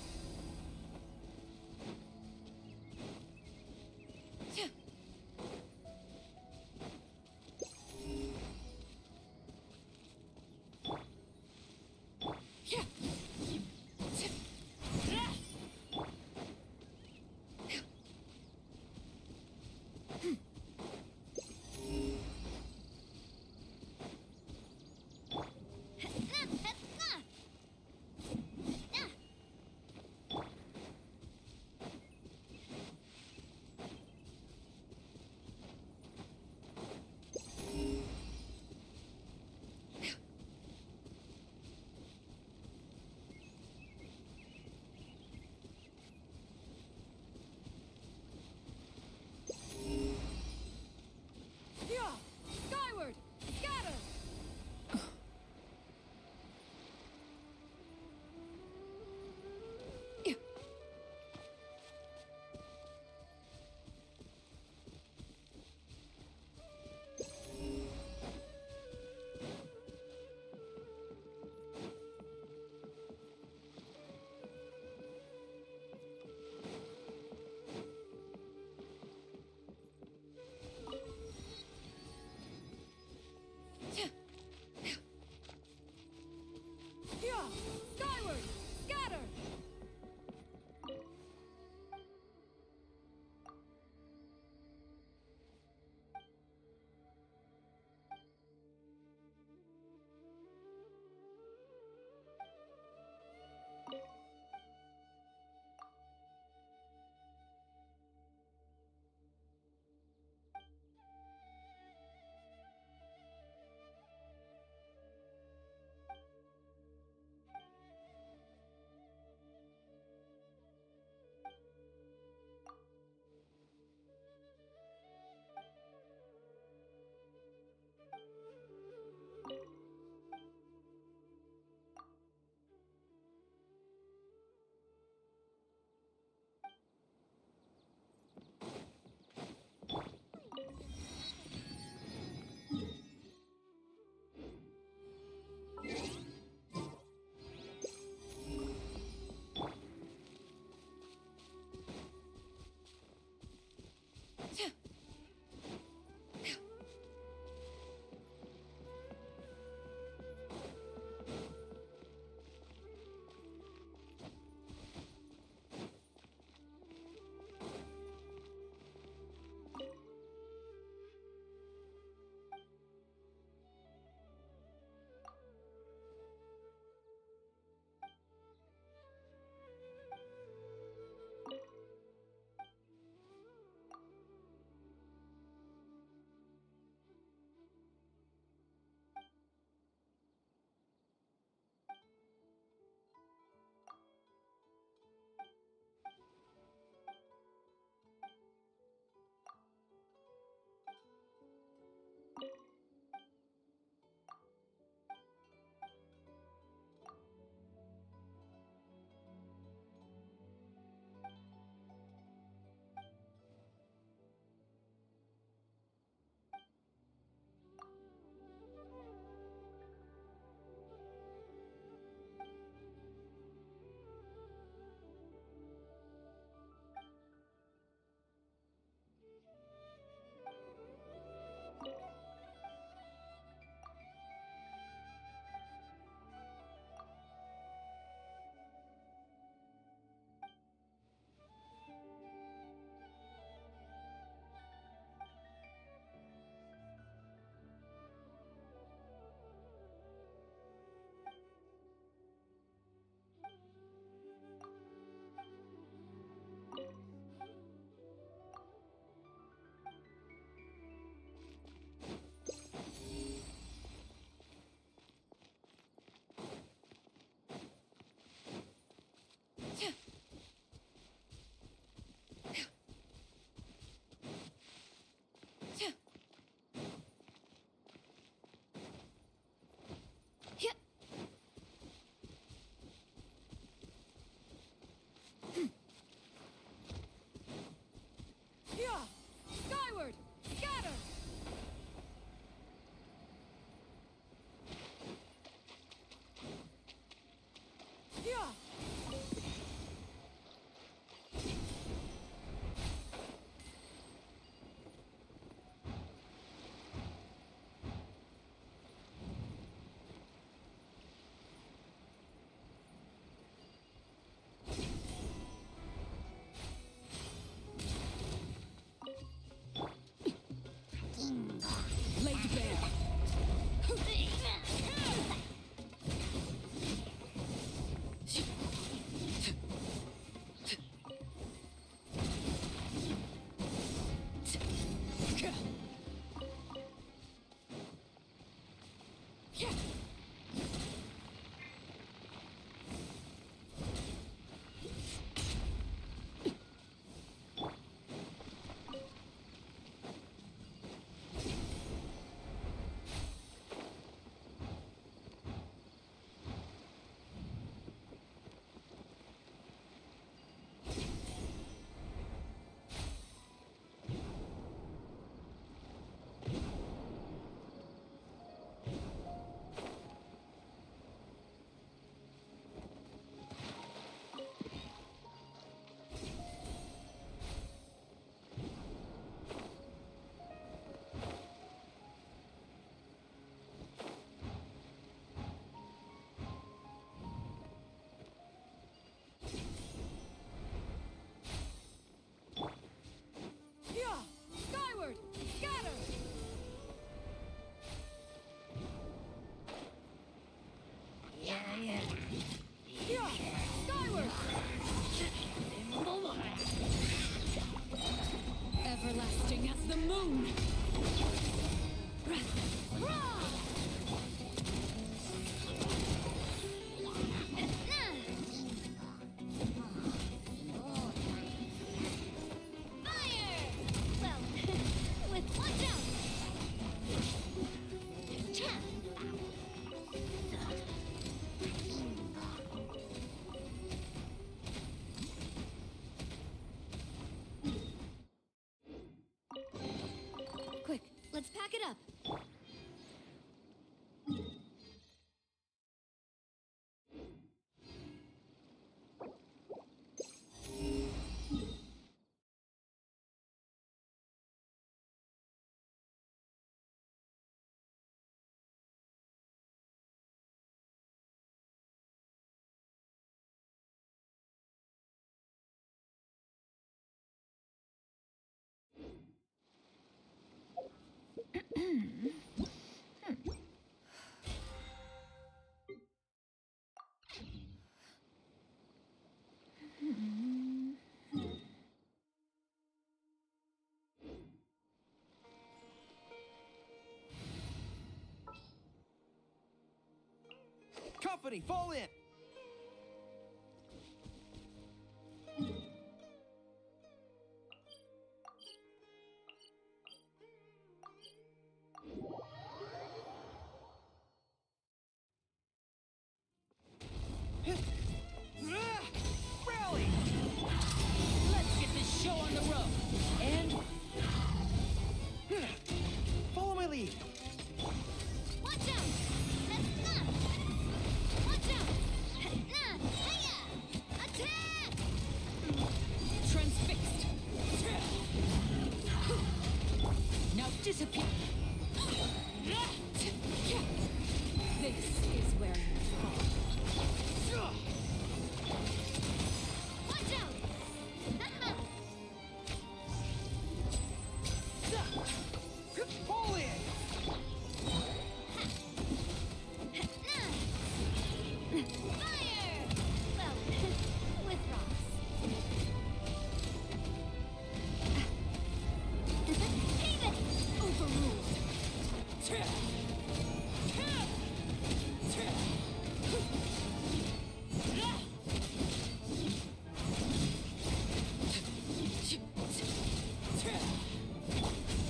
Company, fall in! Rally! Let's get this show on the road. And Follow my lead. Watch out! Nah. Watch out! Nah. Hiya! Attack! transfixed. Now disappear. This is where you fall. Watch out! Fall in! Fire! Well, with rocks. Haven! Overruled.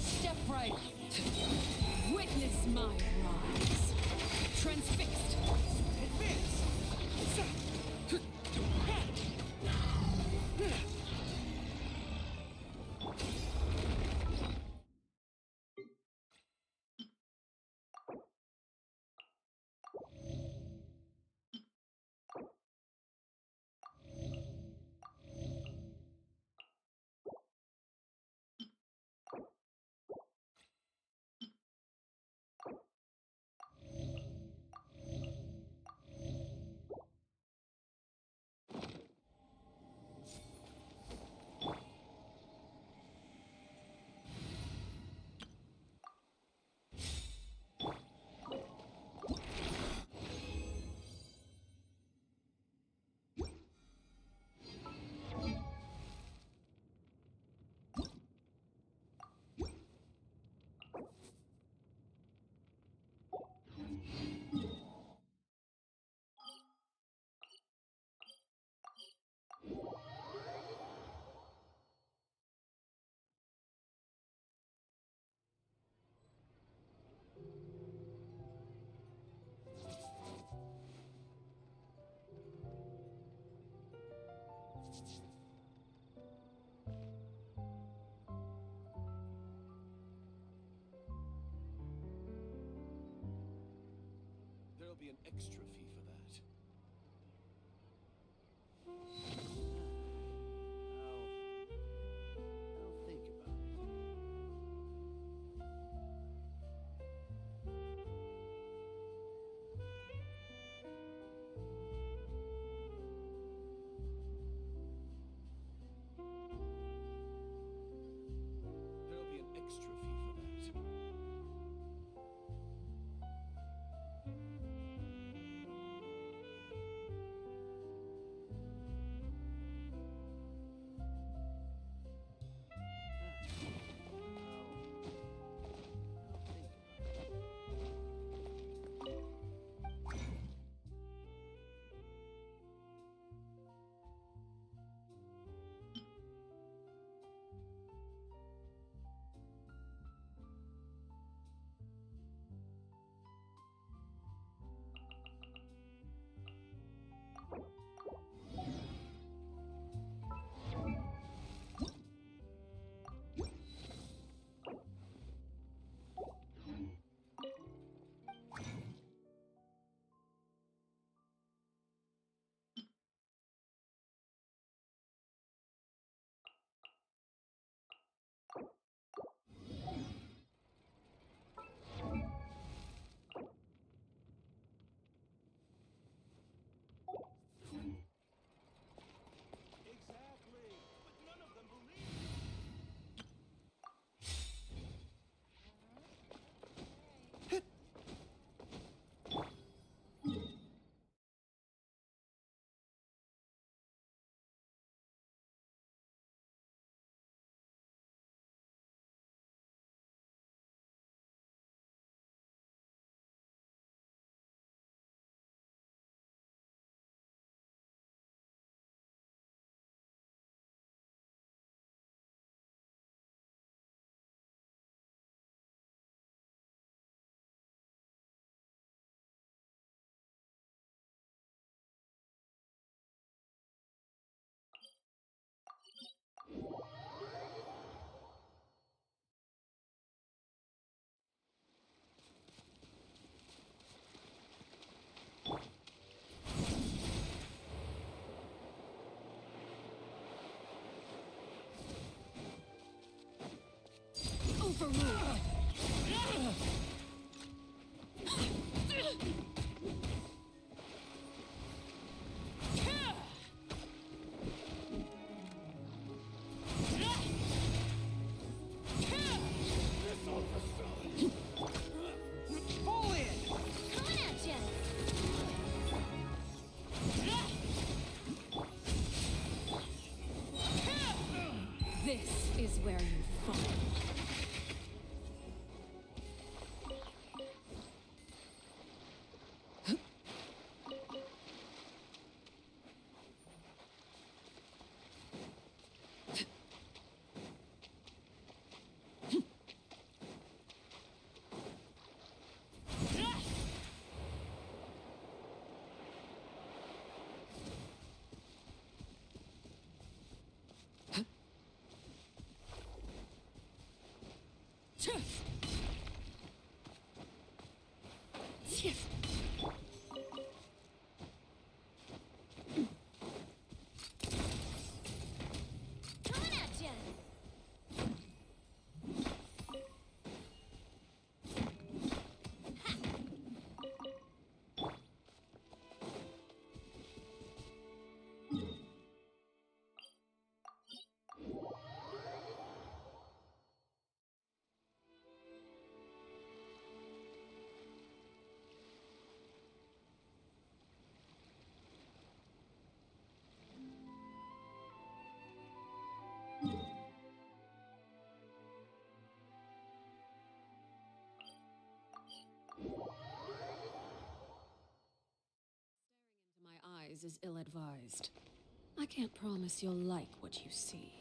Step right. Witness my rise. Transfixed. Advance! There'll be an extra fee for that. I'll think about it. There'll be an extra fee for that. This is where you fall. Coming at ya! Into my eyes is ill-advised. I can't promise you'll like what you see.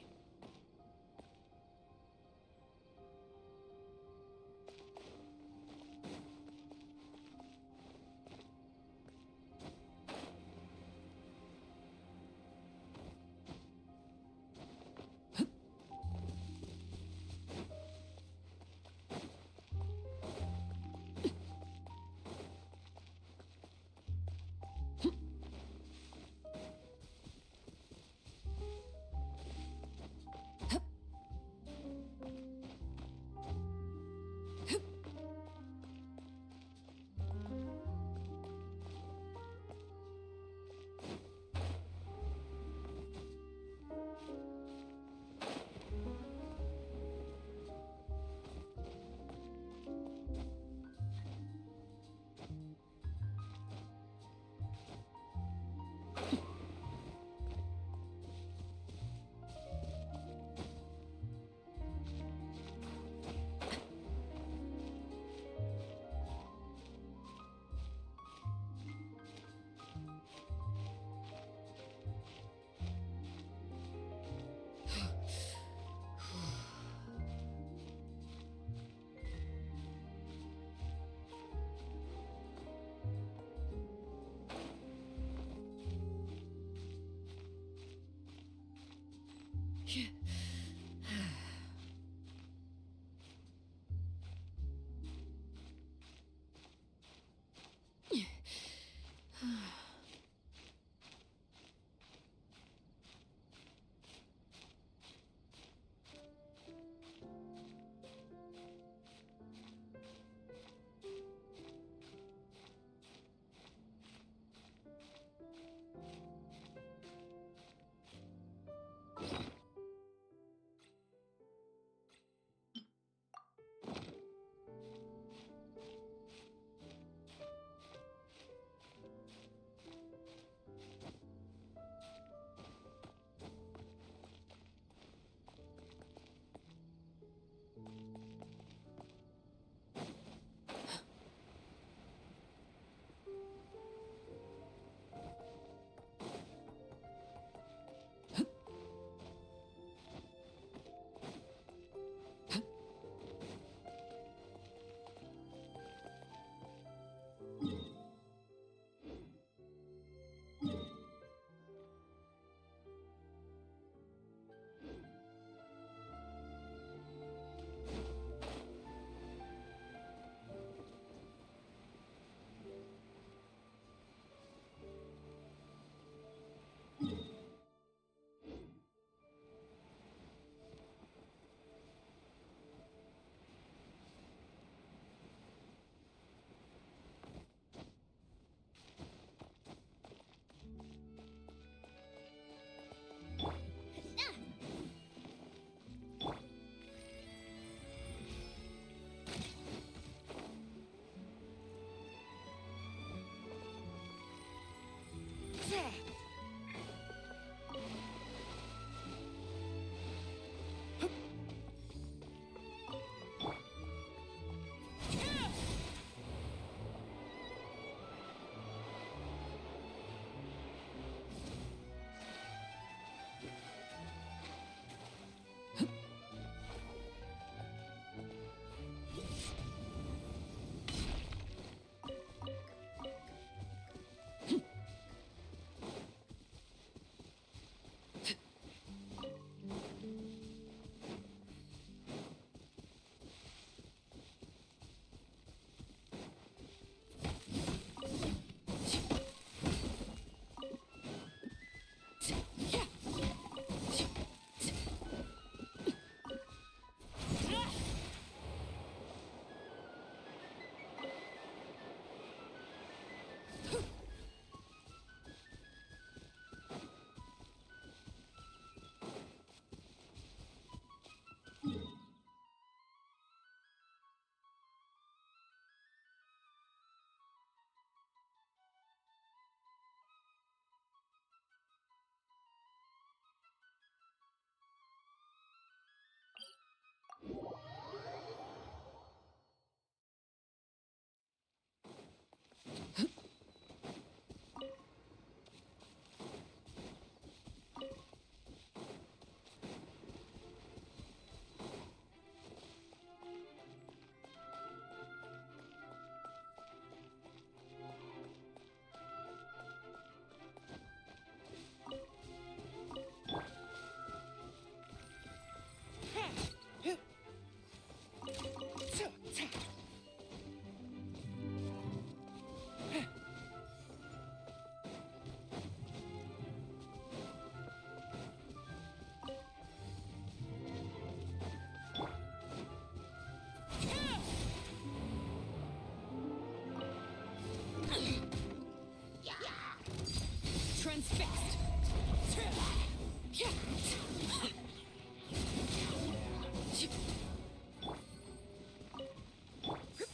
Transfixed!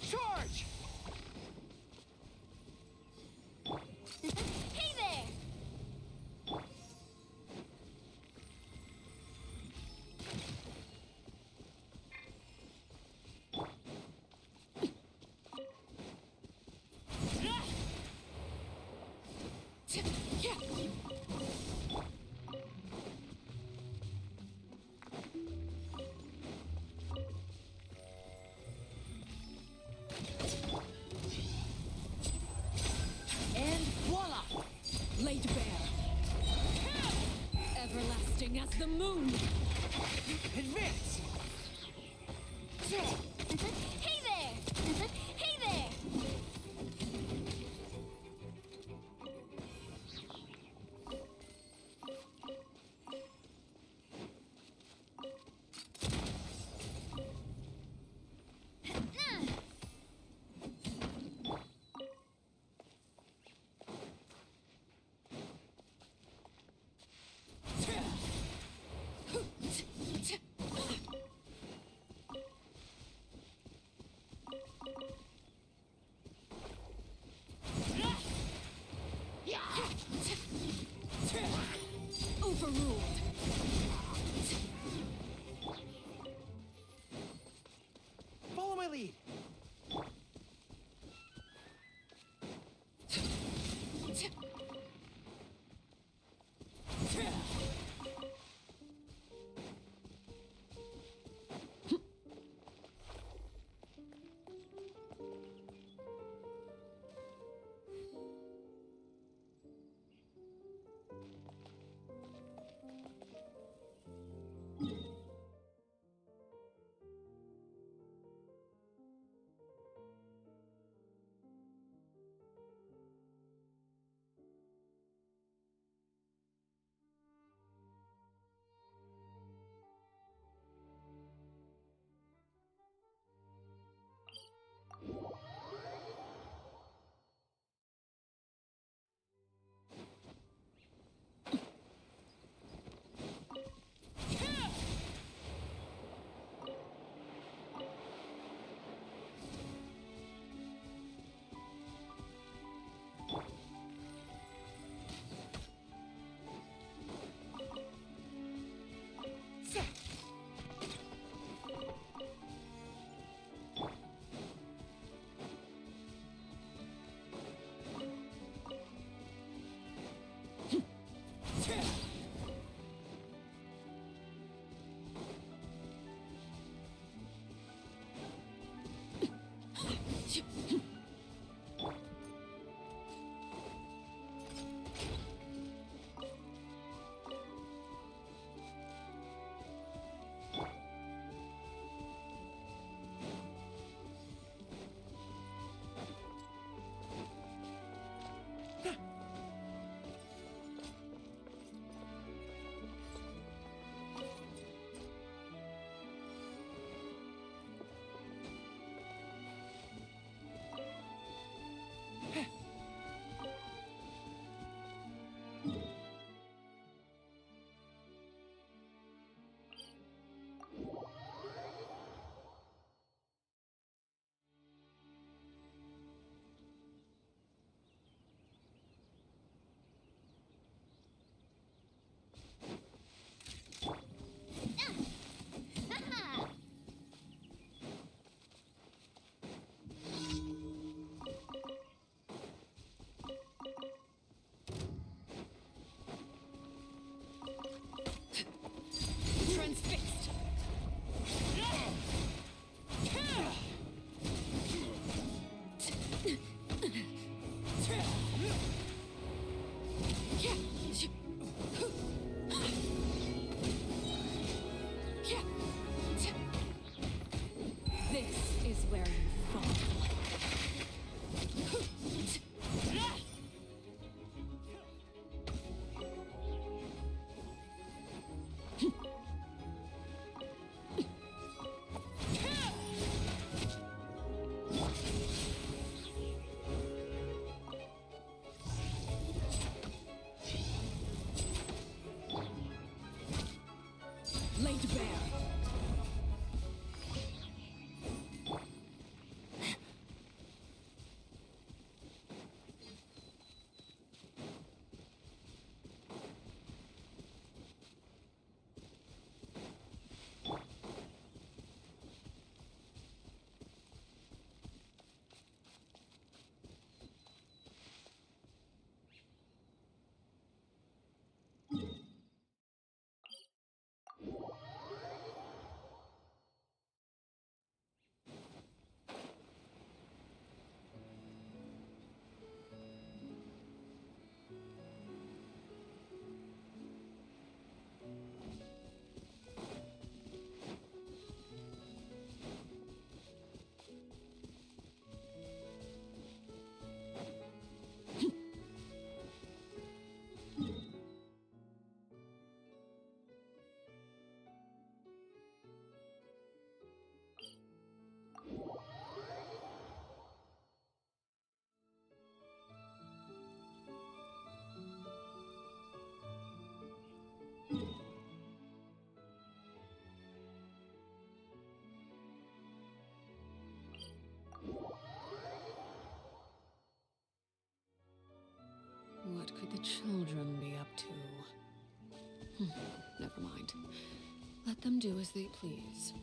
Charge! Hey there! And voila! Laid bare. Everlasting as the moon! Advance! Hey there! Hey there! Overruled! Follow my lead. to bear. What could the children be up to? Never mind. Let them do as they please.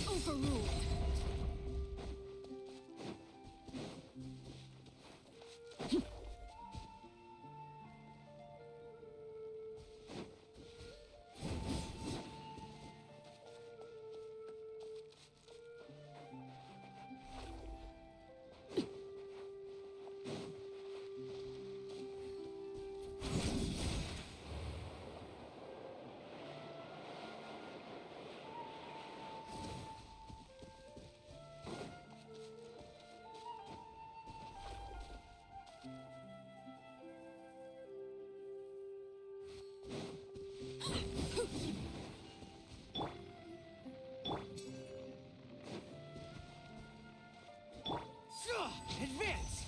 Overruled. Advance!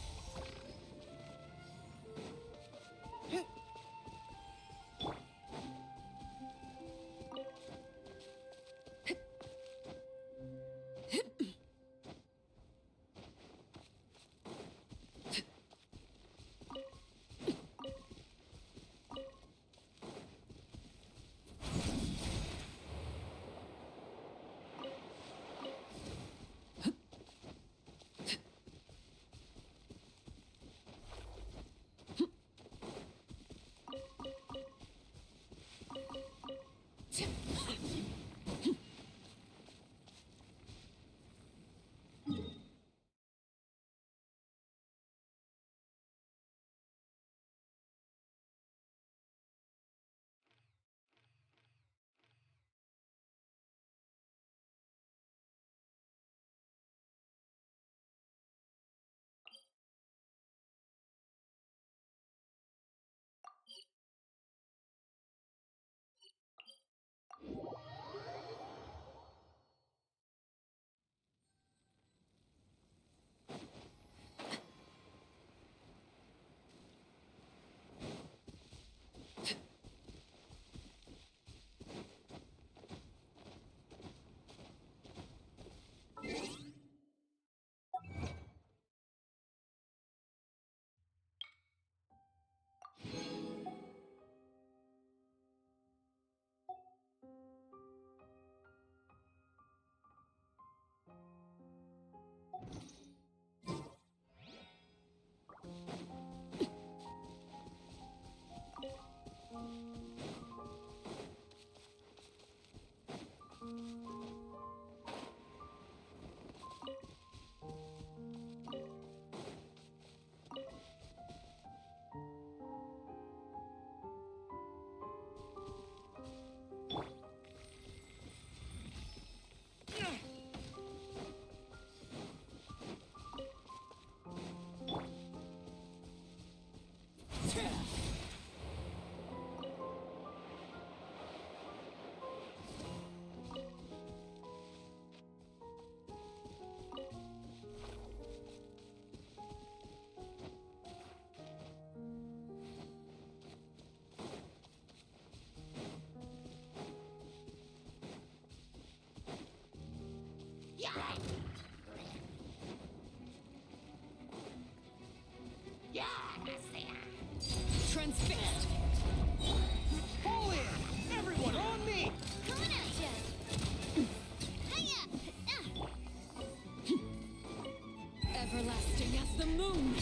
Transfixed! Pull in! Everyone on me! Coming at ya! Hiya! Everlasting as the moon!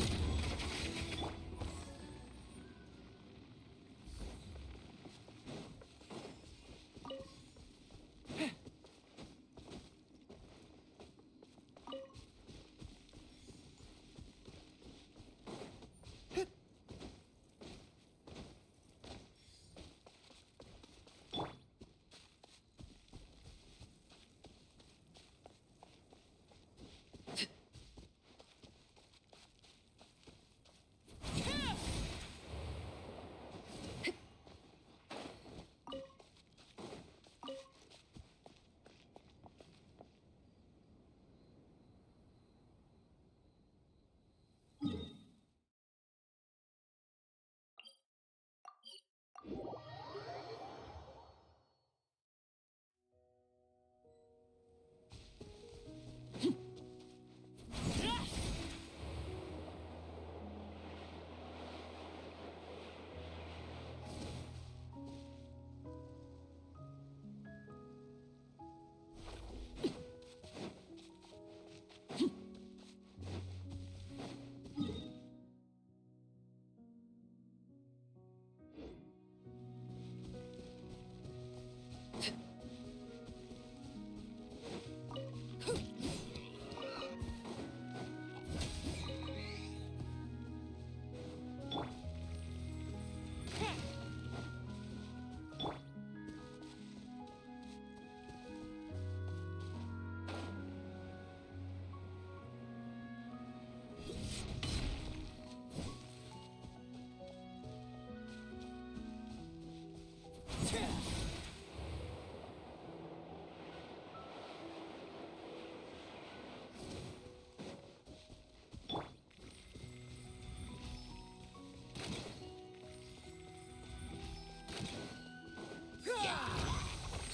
Yeah.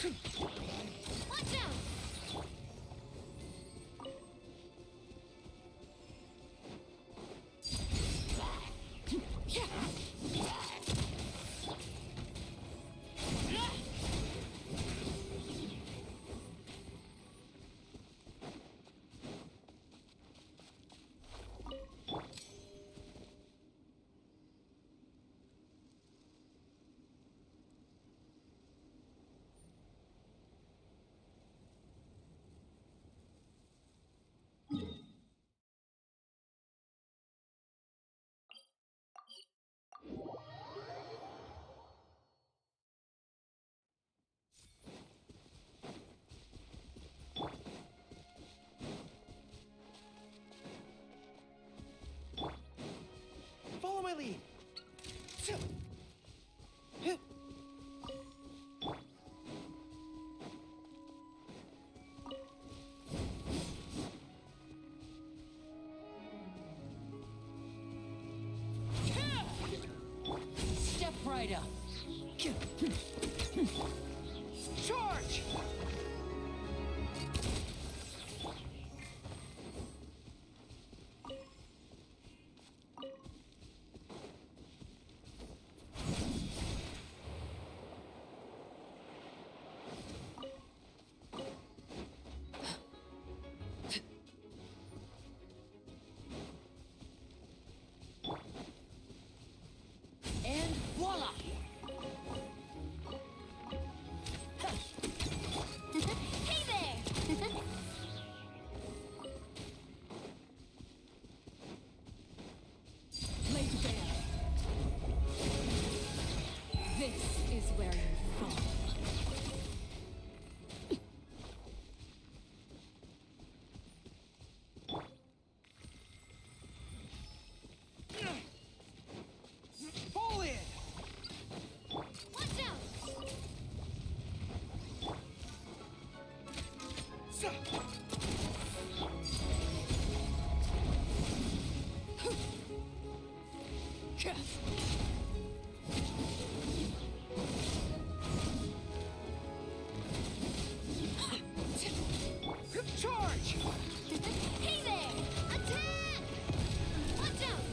Watch out! Follow my lead. Step right up. Charge! And voila! Hey there! Lay bare. This is where you fall. Fall in! Watch out! Charge! Hey there! Attack! Watch out!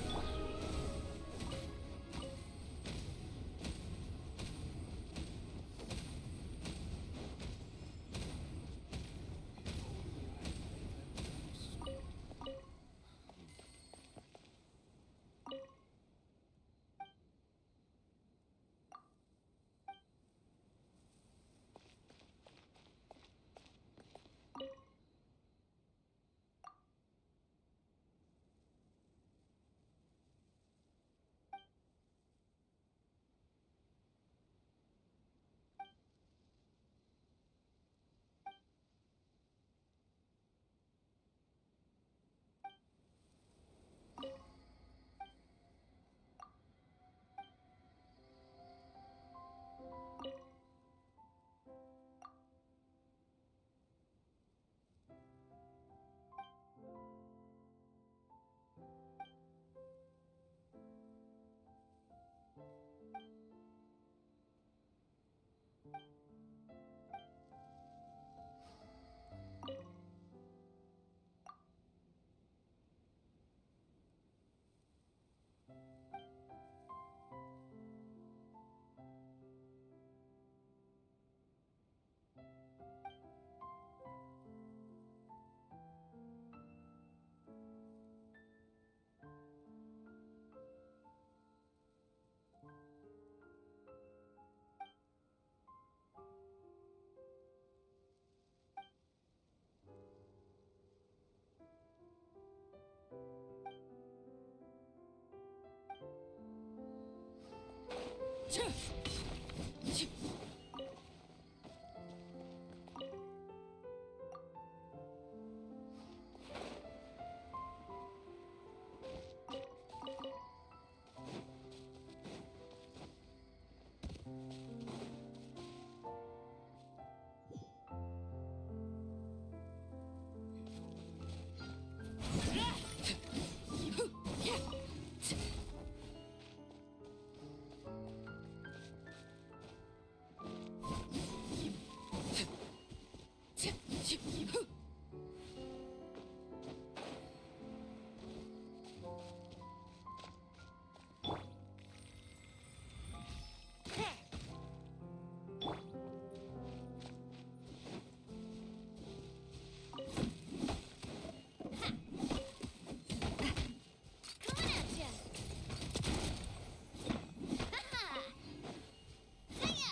Coming at ya! Ha-ha! Hiya!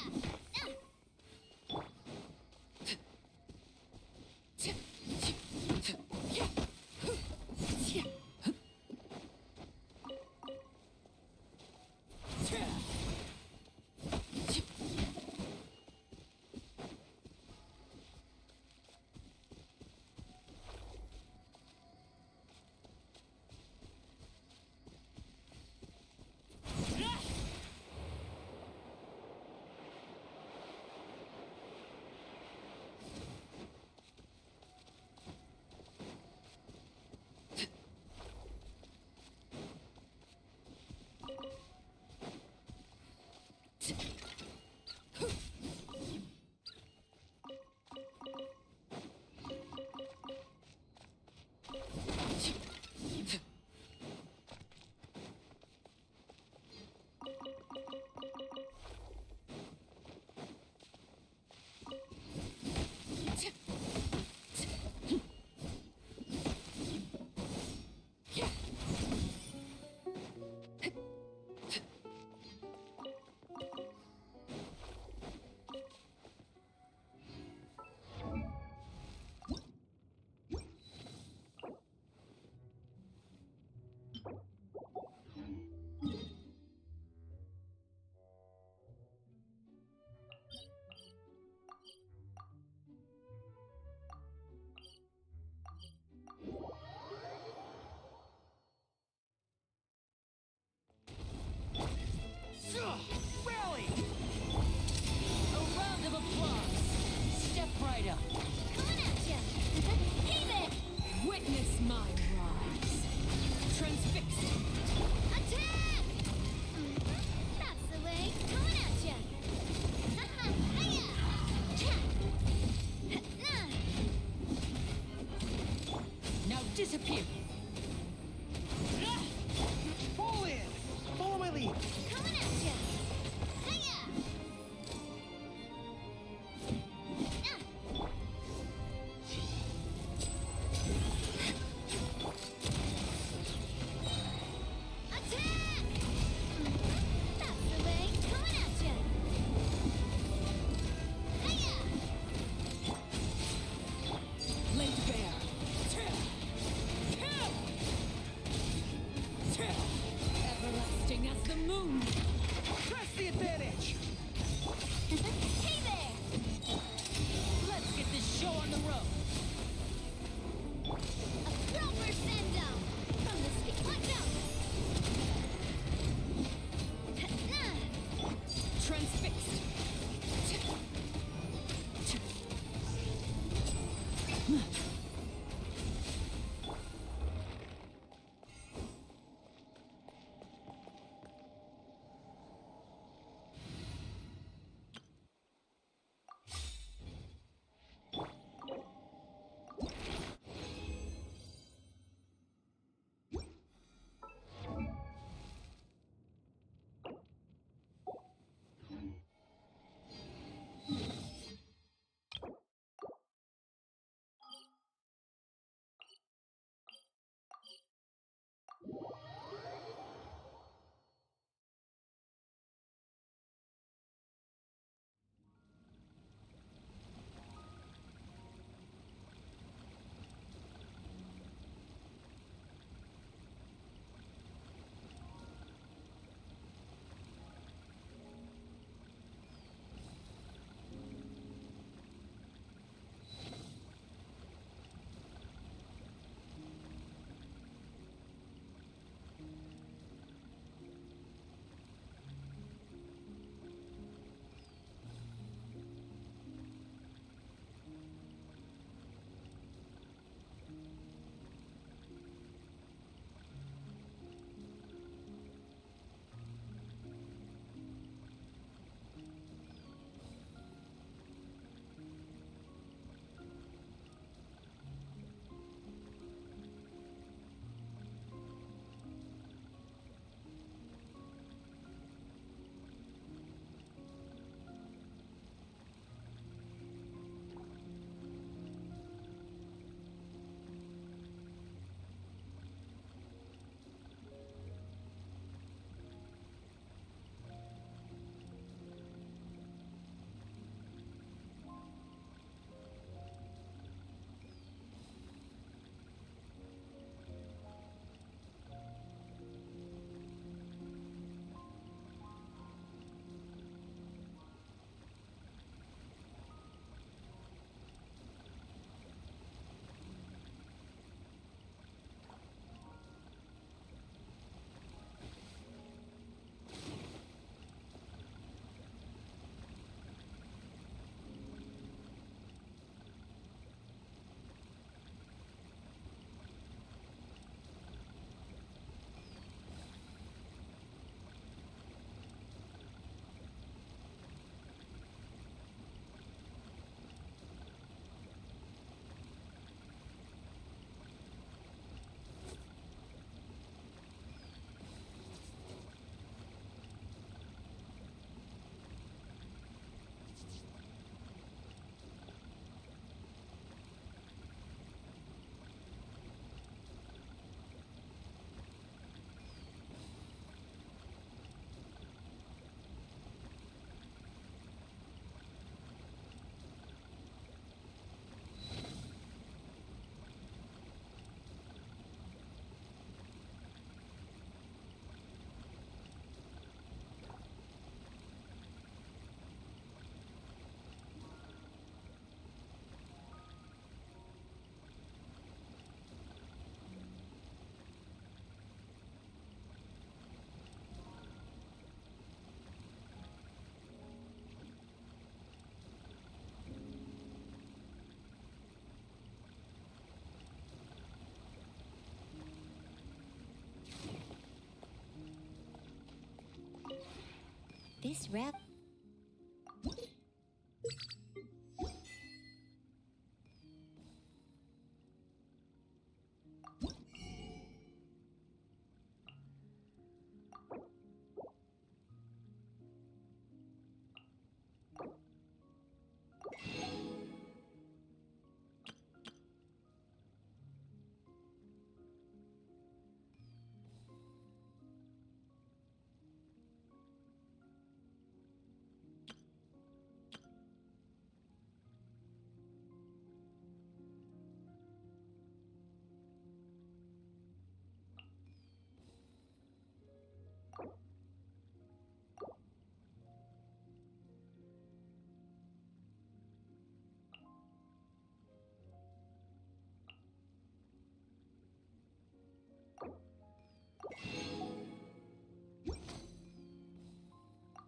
This rep.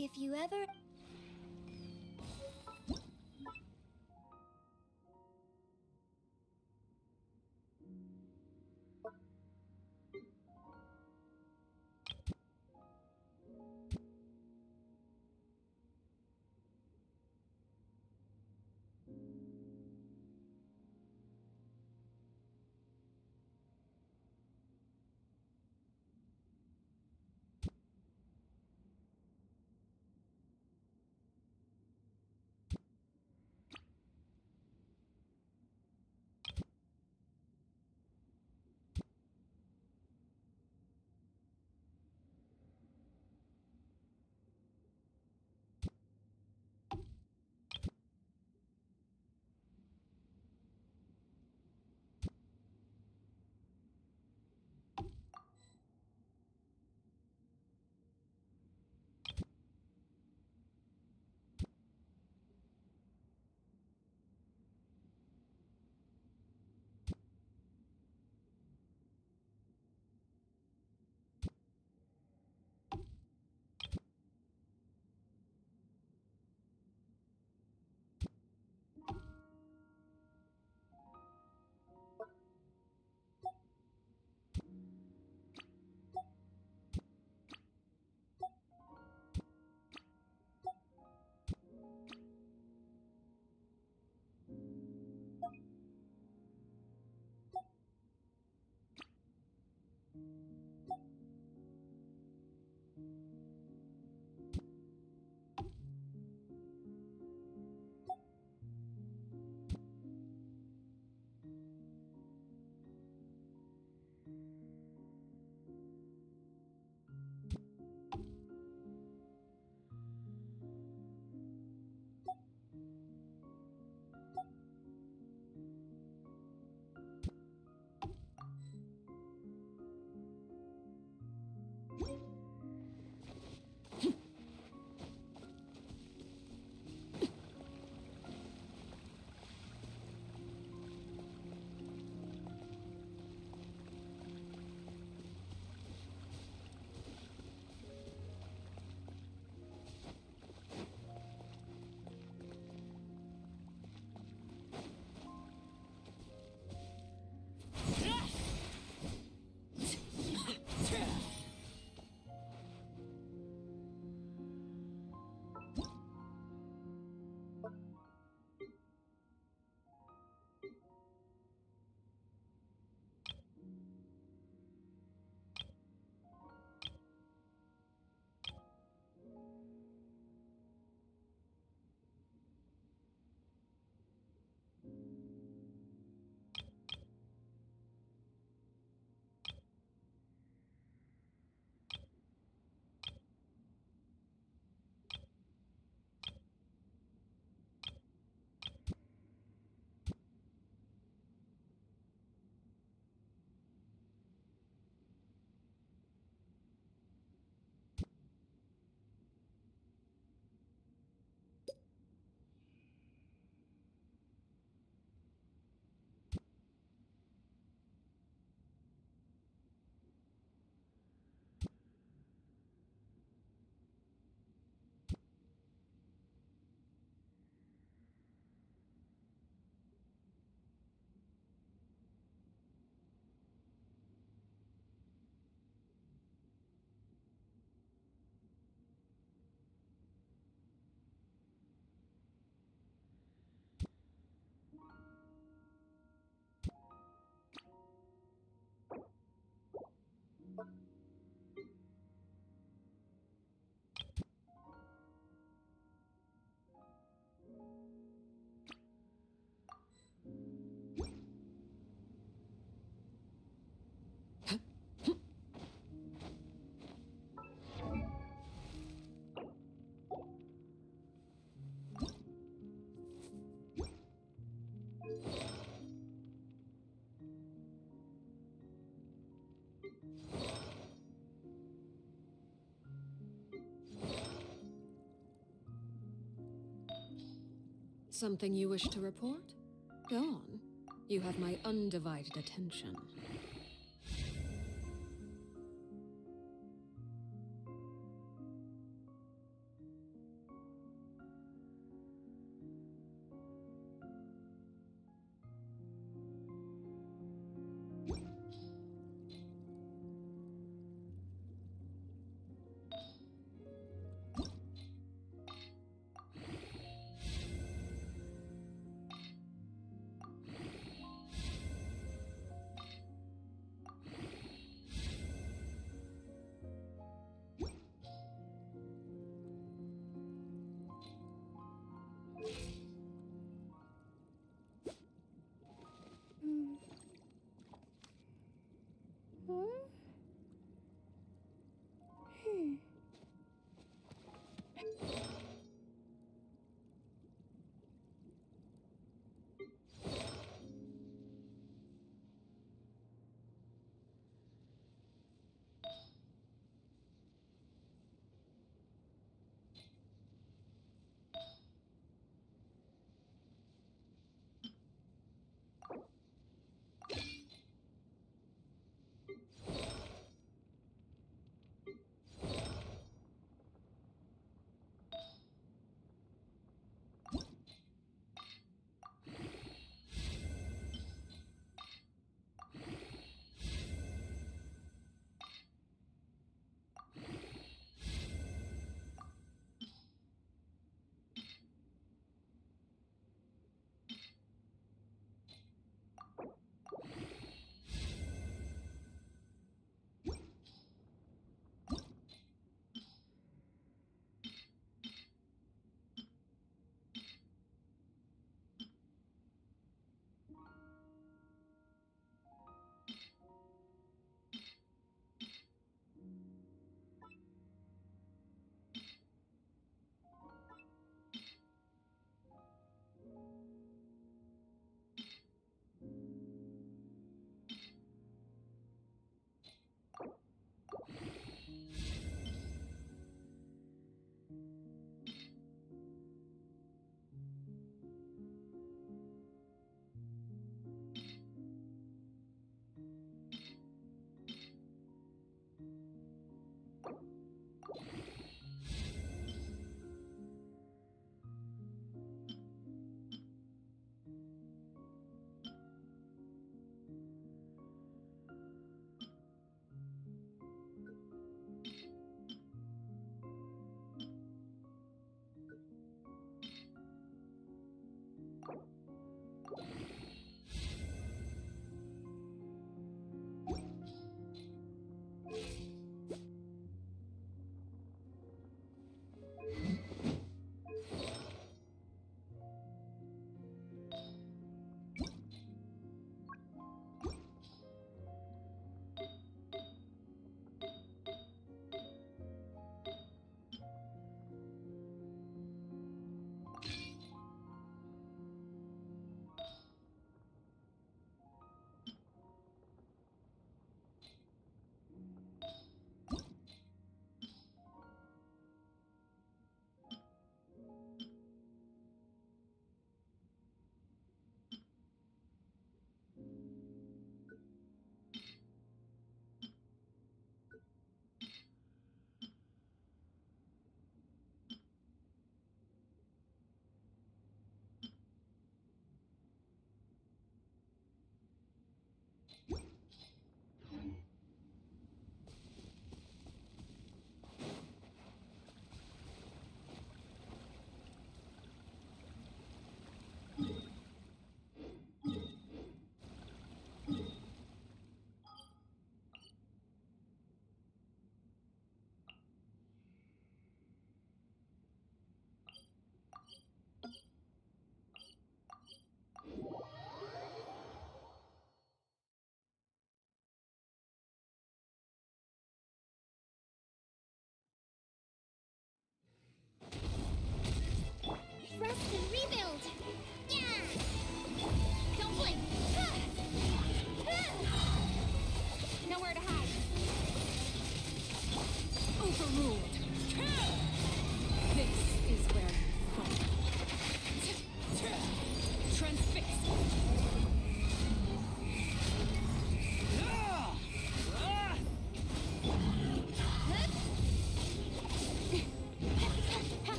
If you ever... Something you wish to report? Go on. You have my undivided attention.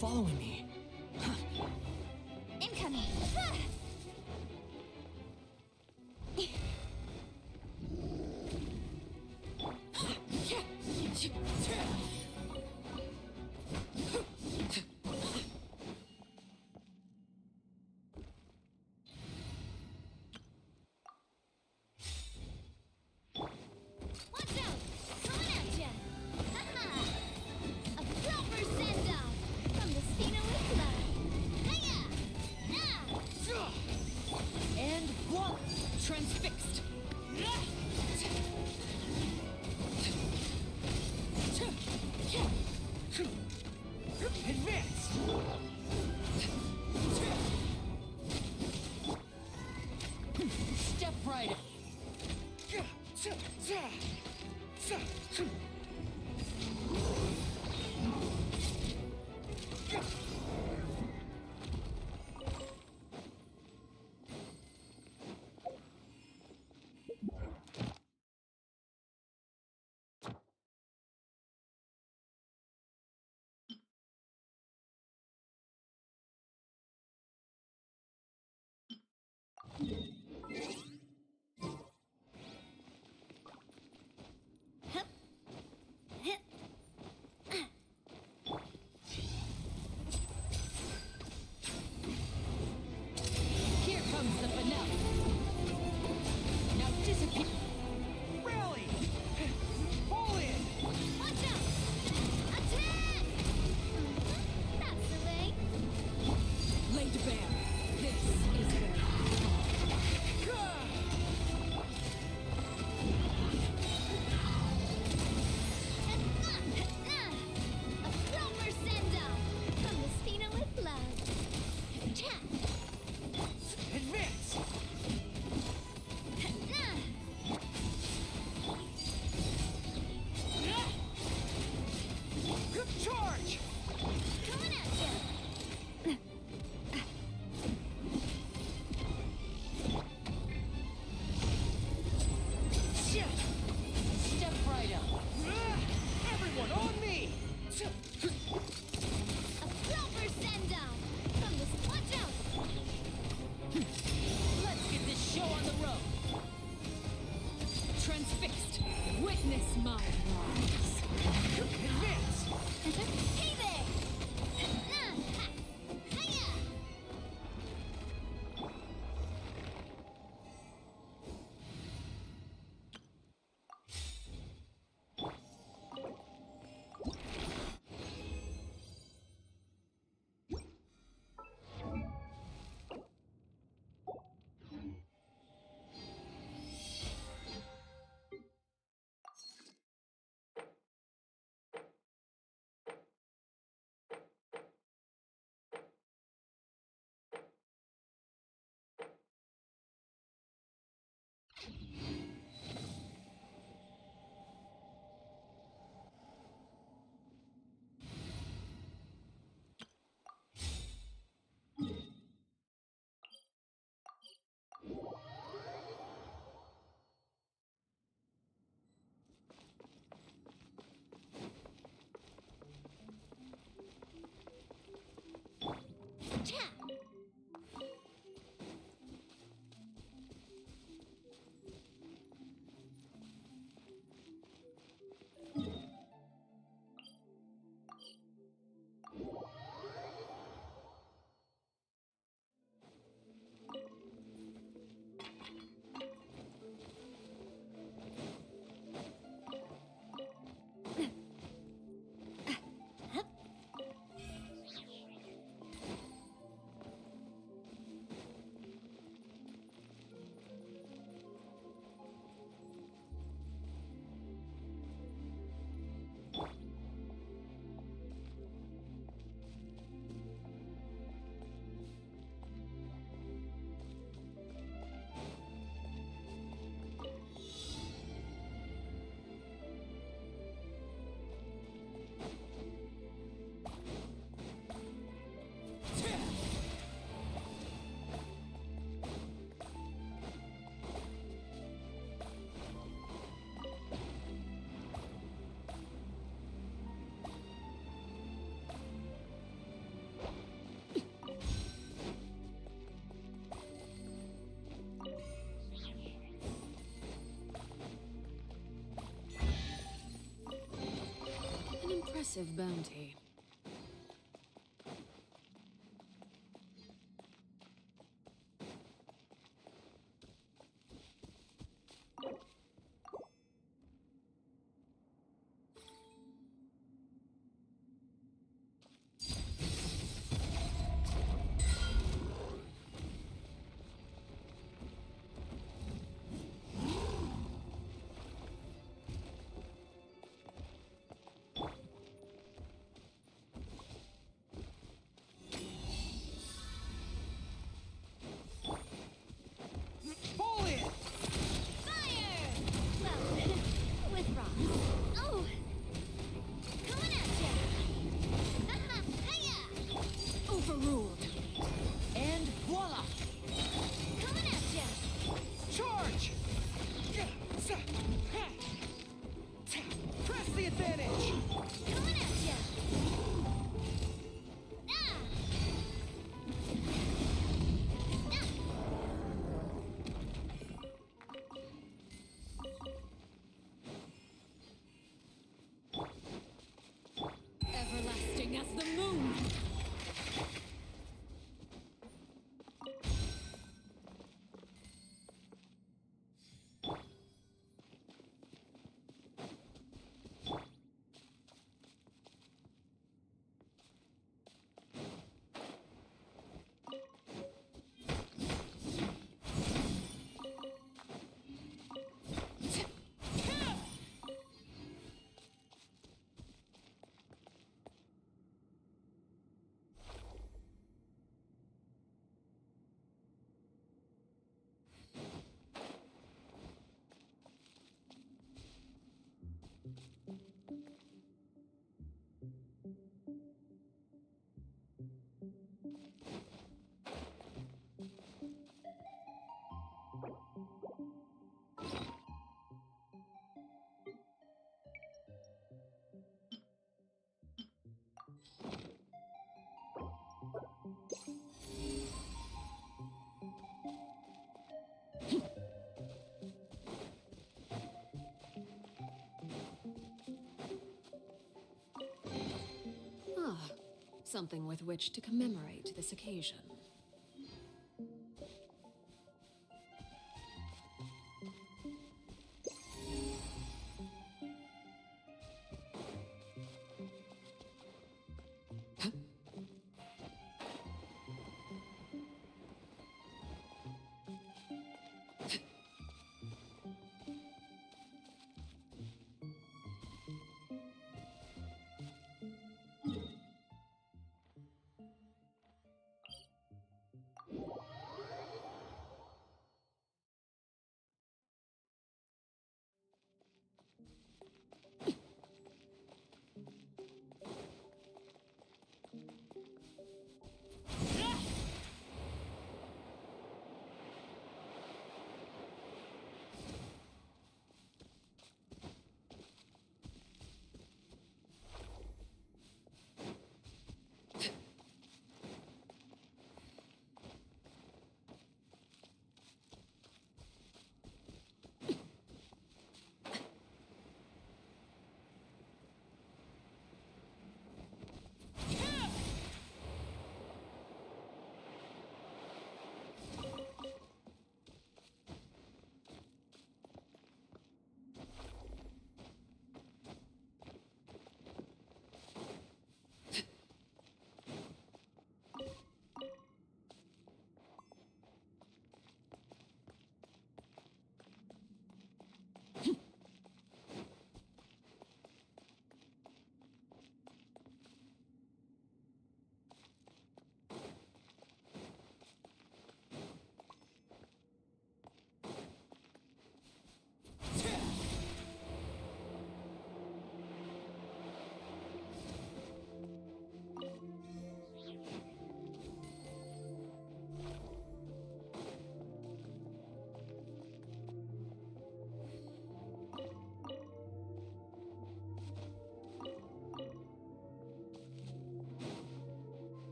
following me. Incoming. Watch out! Coming at ya! Haha! A proper send-off from the Stina Wikla! Hiya! Ah! And voila! Transfixed! Advance! Step right in. Hup! impressive bounty. Overruled. And voila! Coming at ya! Charge! Press the advantage! Coming at ya! Ah! Everlasting as the moon. Something with which to commemorate this occasion.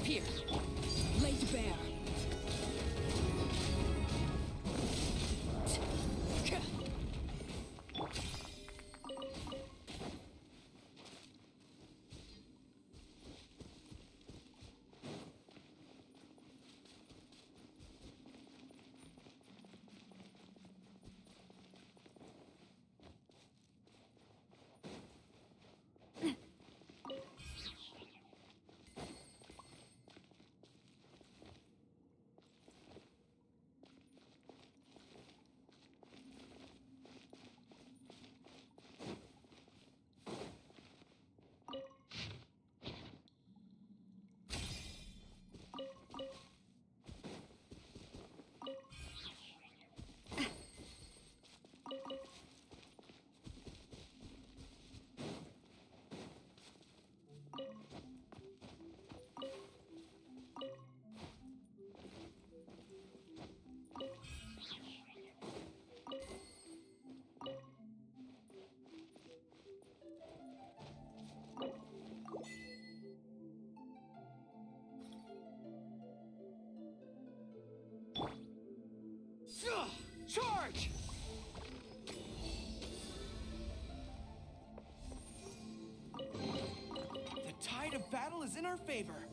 disappear. Laid bare. Charge! The tide of battle is in our favor.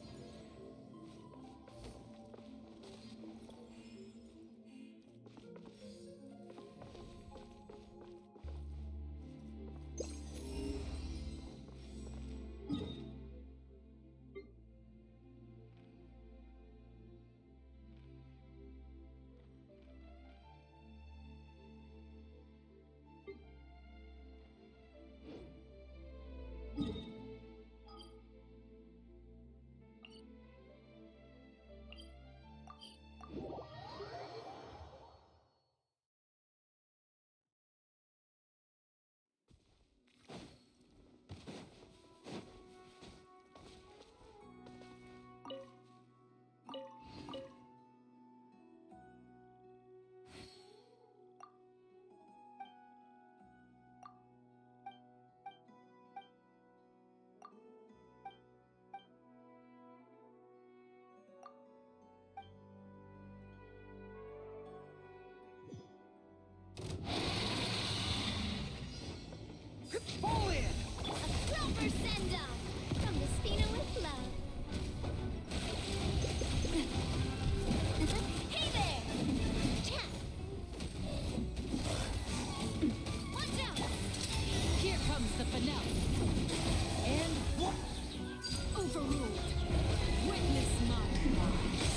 Fall in! A proper send-off from the Spina with love. Hey there! Chat! Watch out! Here comes the finale. And what? Overruled. Witness my rise.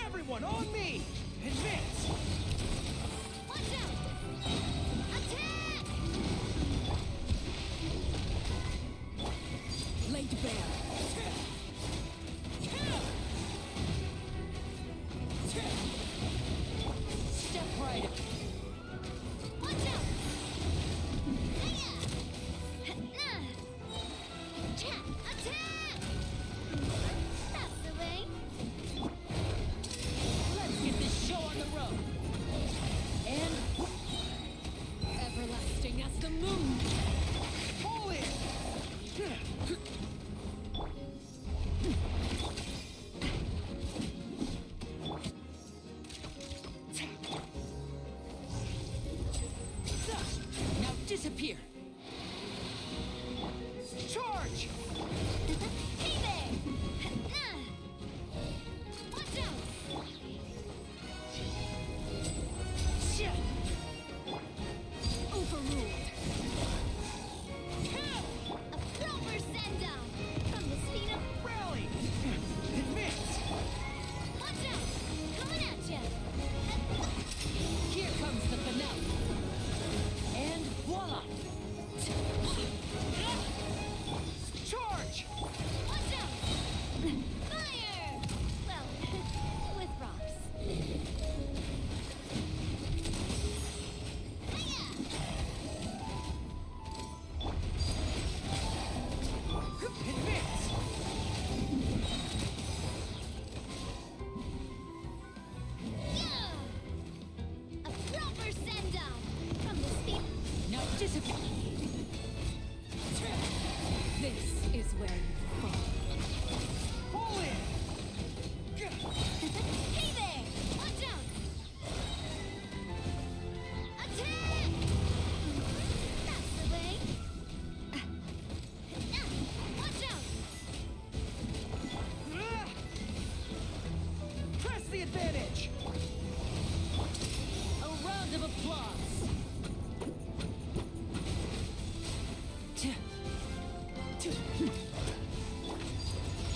Everyone on me! Advance! Watch out! Attack! Laid bare. Step right. Watch out! Hiya! Nah! Chat! Attack! That's the way. Let's get this show on the road. And everlasting as the moon. Fall in! Now disappear. Charge! Hey there! Nah! Watch out! Shit. Overruled. A proper send-off from the Spina. Rally! Advance! Watch out! Coming at ya! Here comes the finale. And voila. Charge! Watch out! Fire! Well, with rocks. Hiya! Advance! Yeah! A proper send-off from the Spina. Now disappear. This is where you fall. Fall applause!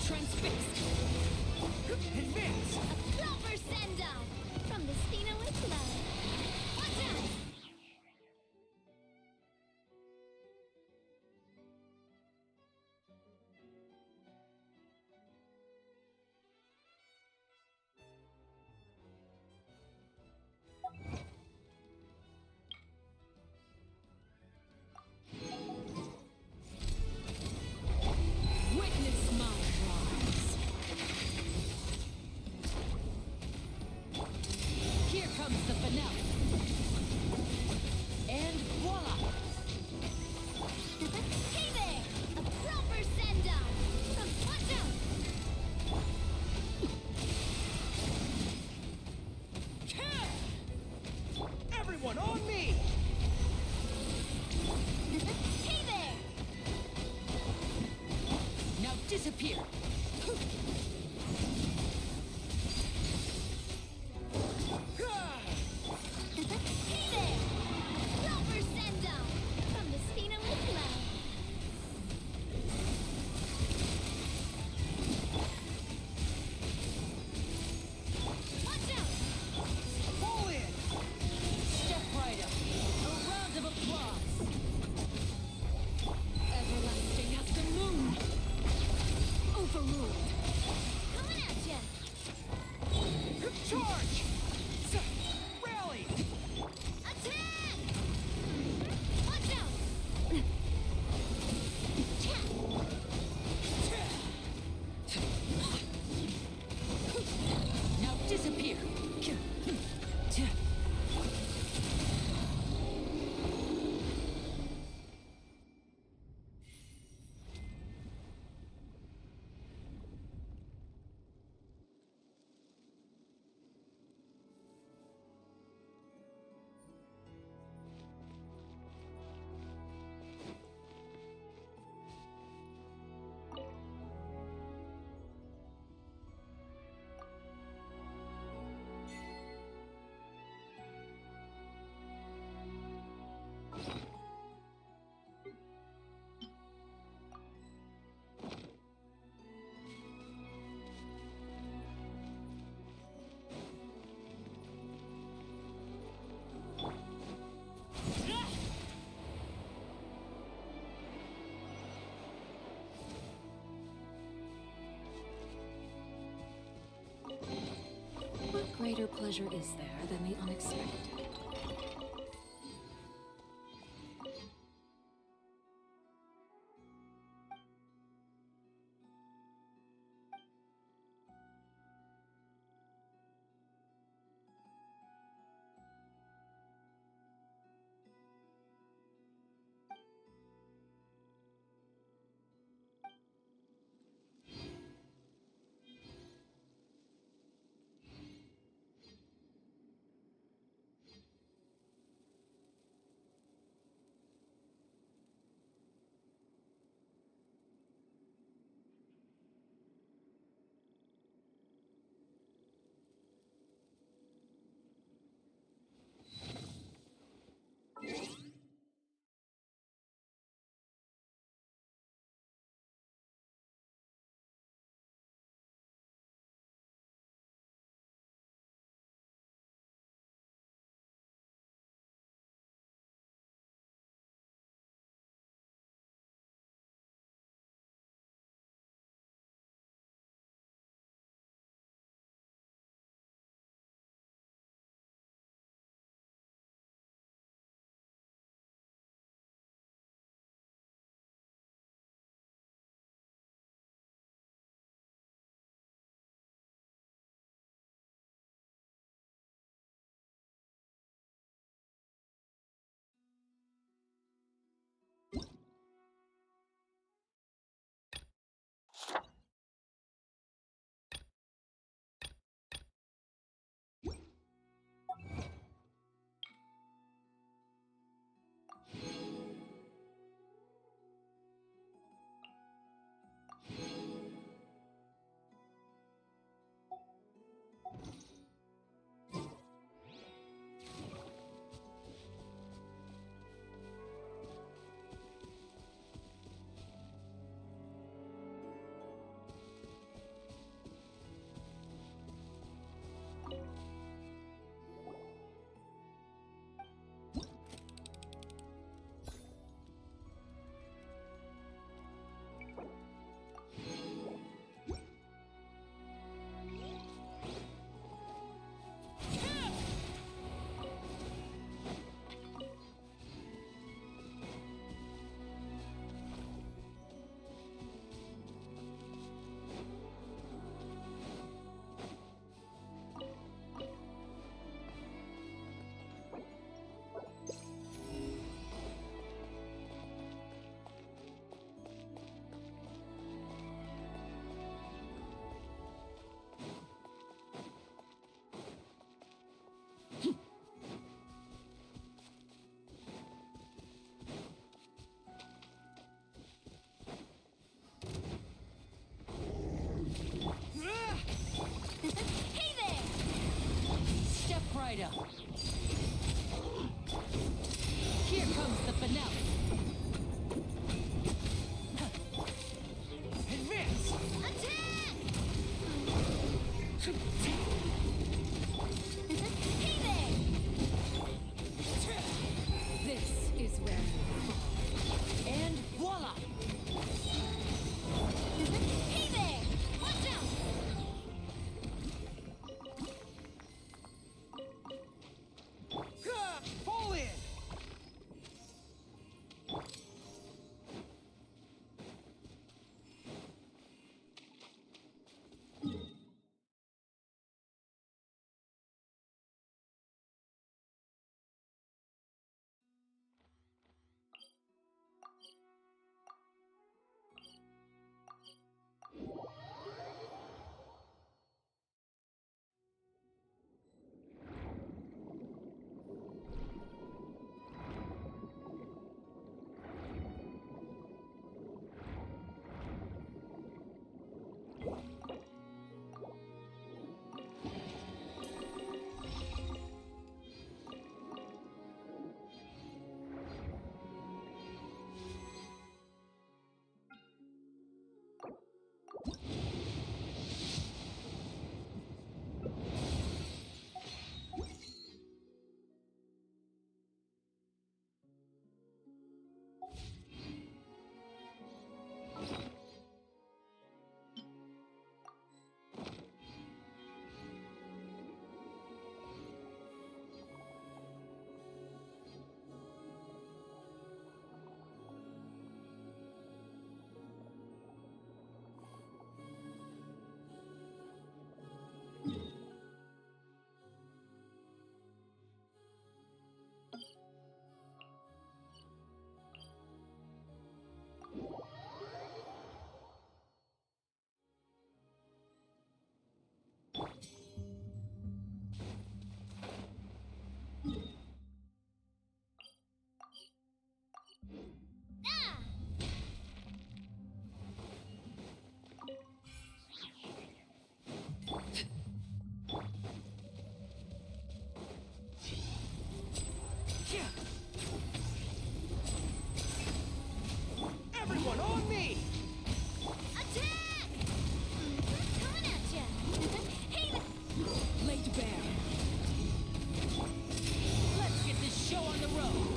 Transfixed! Advance! A proper send-off from the Spina with love. Watch out! Witness my rise. Here comes the finale! And voila! Hey there! A proper send-off from Watch out! Everyone on me! Hey there! Now disappear! Hey there! Proper send-off from the Spina with love. Watch out! Pull in! Step right up! A round of applause! Everlasting as the moon! Overruled! Coming at ya! Charge! Rally! Attack! Watch out! Now disappear! What greater pleasure is there than the unexpected? Hey there! Step right up. Here comes the finale. Advance! Attack! Hey there! This is where you fall. And voila! Hey there! Watch out! Fall in! Everyone on me! Attack! Coming at ya! Hey there! Laid bare. Let's get this show on the road!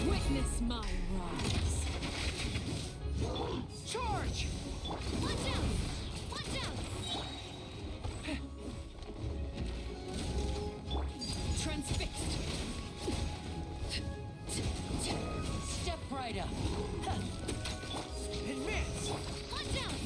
Witness my rise. Charge! Watch out! Watch out! Transfixed. Step right up. Advance! Watch out!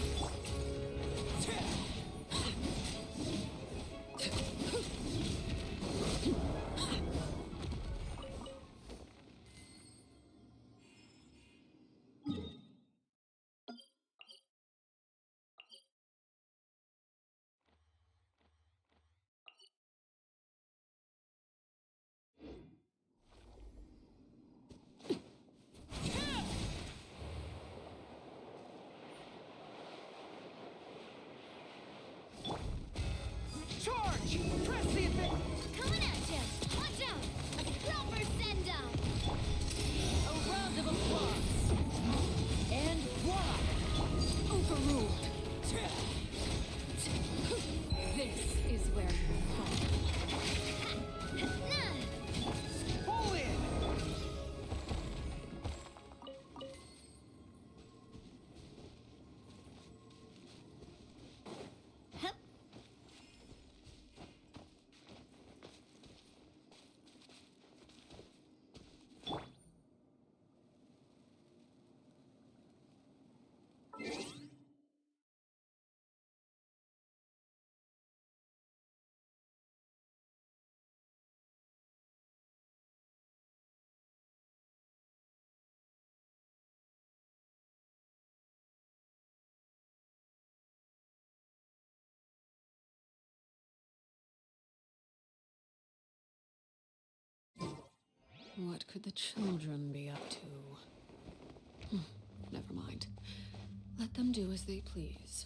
Charge! Press the advance! Coming at ya! Watch out! A proper send-up! A round of applause. And voila! Overruled. This is where you fall. Fall in! What could the children be up to? Never them do as they please.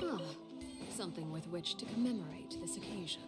Ah, something with which to commemorate this occasion.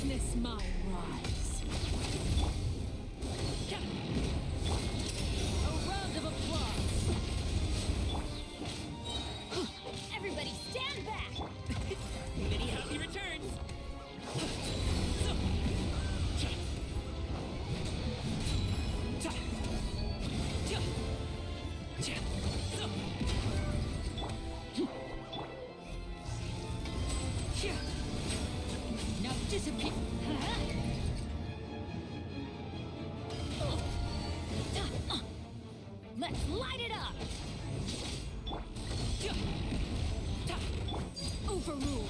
Witness my rise. A round of applause. Everybody stand back! Many happy returns! Now disappear. Let's light it up! Overruled.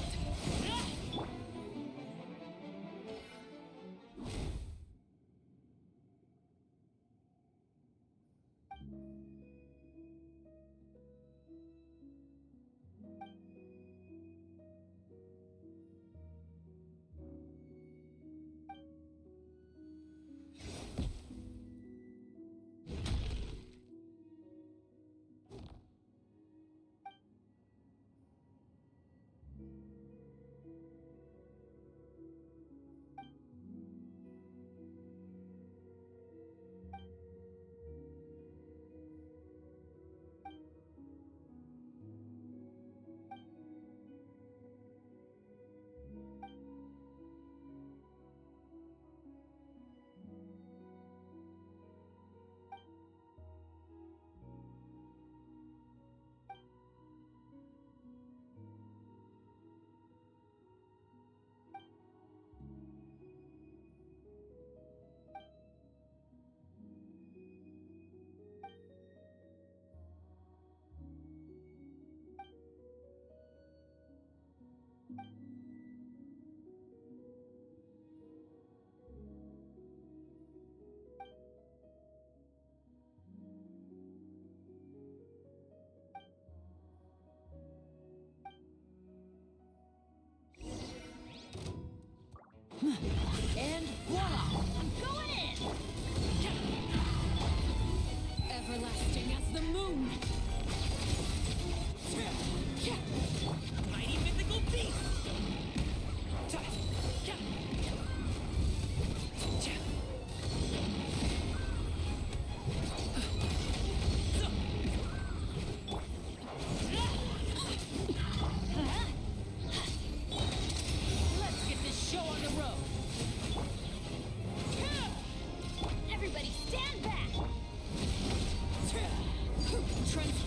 And voila! I'm going in! Everlasting as the moon. Mighty mythical beast! Let's get this show on the road. Everybody stand back! Transform.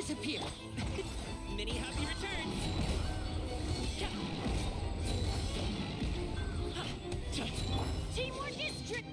disappear. Many happy returns. Teamwork district.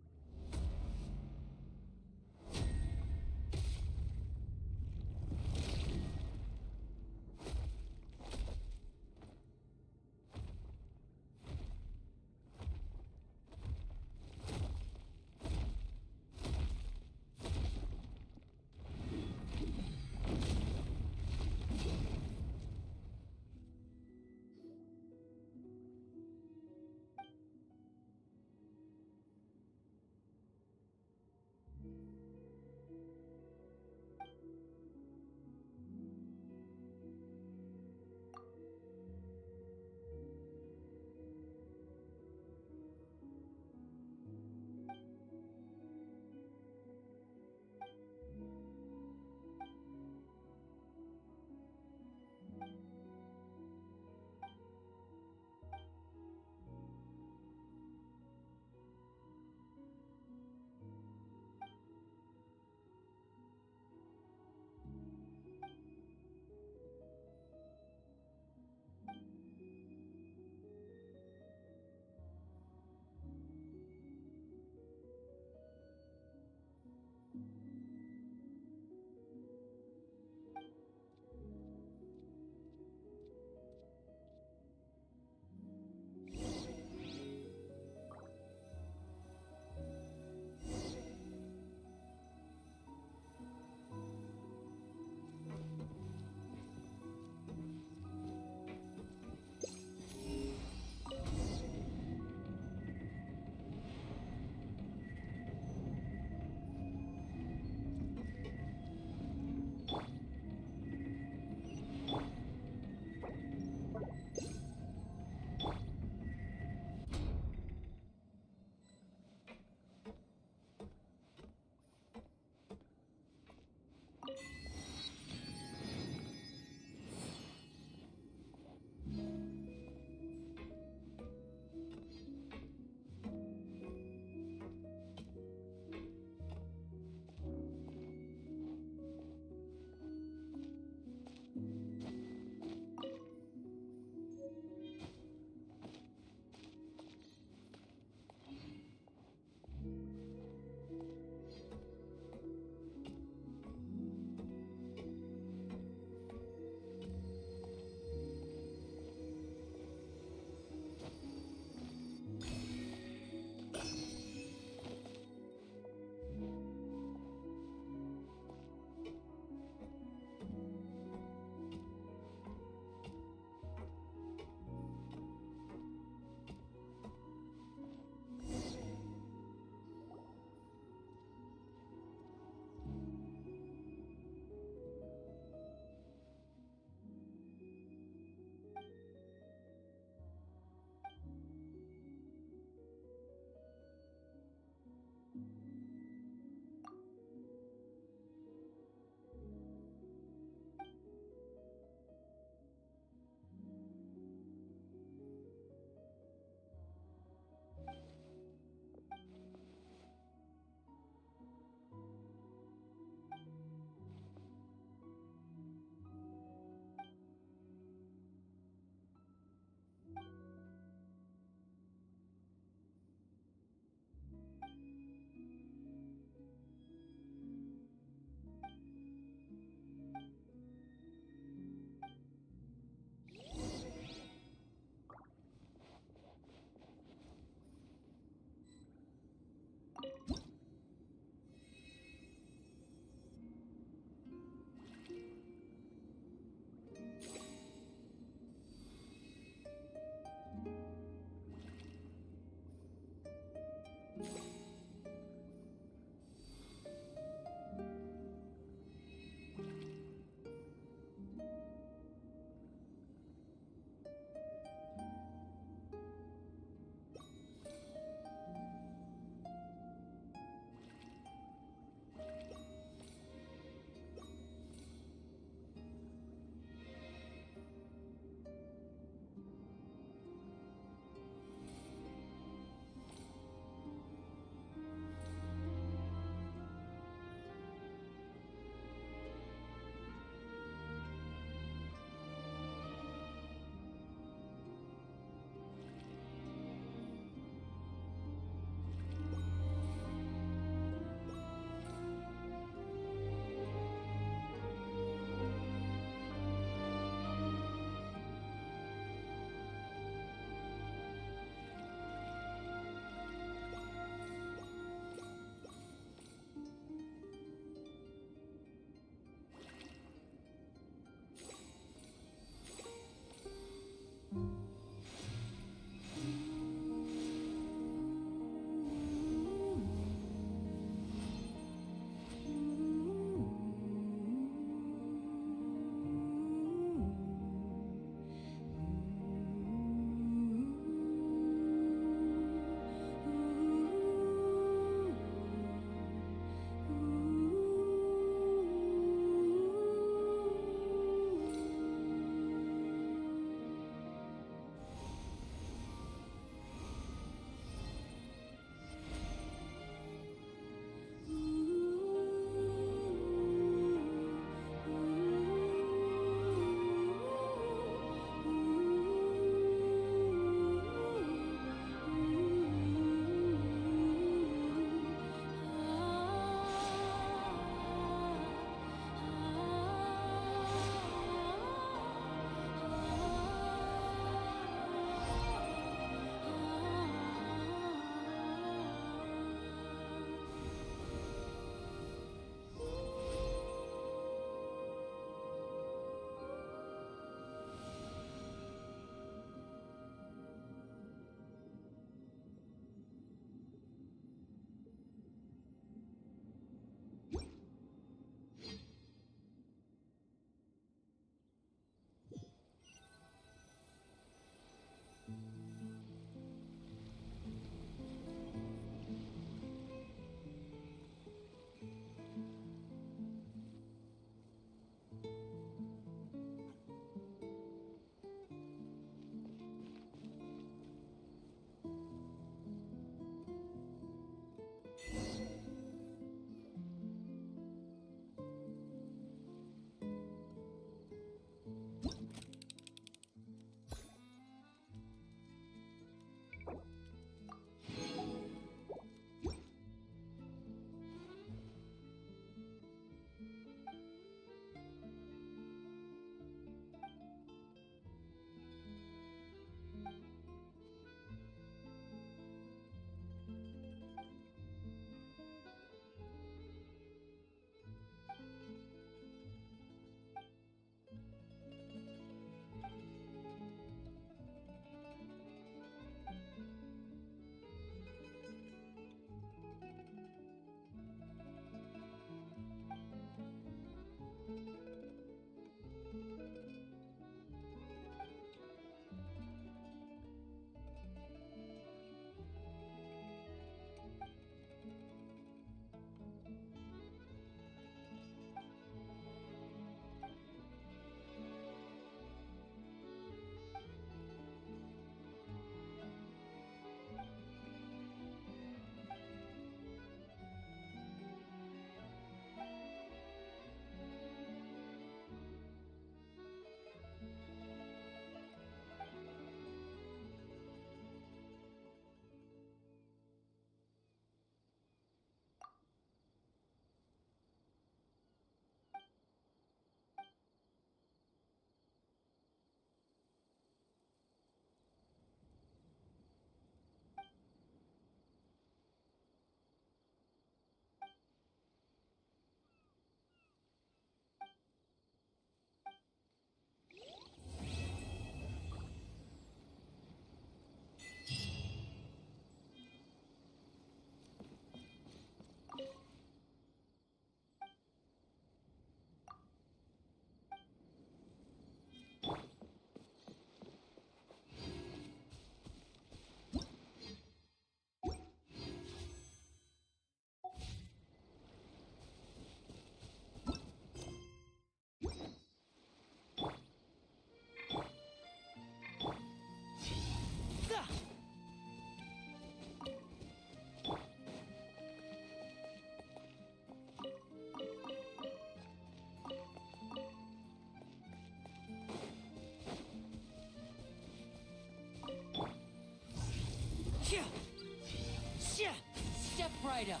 right up.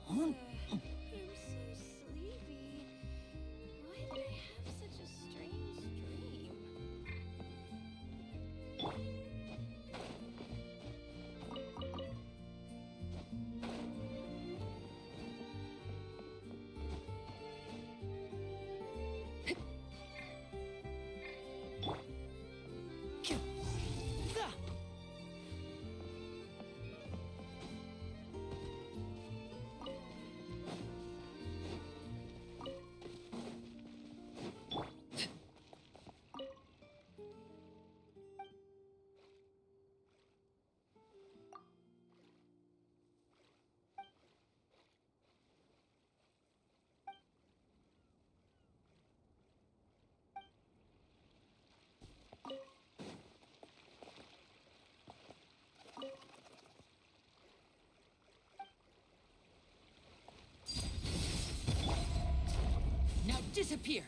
I'm so sleepy. Why did I have such a strange dream? Now disappear!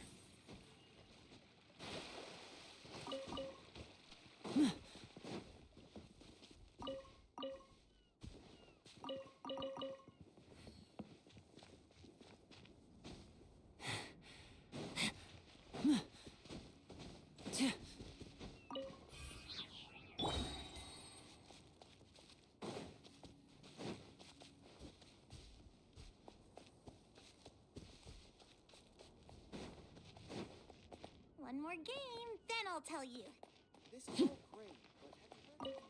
One more game, then I'll tell you. This is all great, but have you heard of the,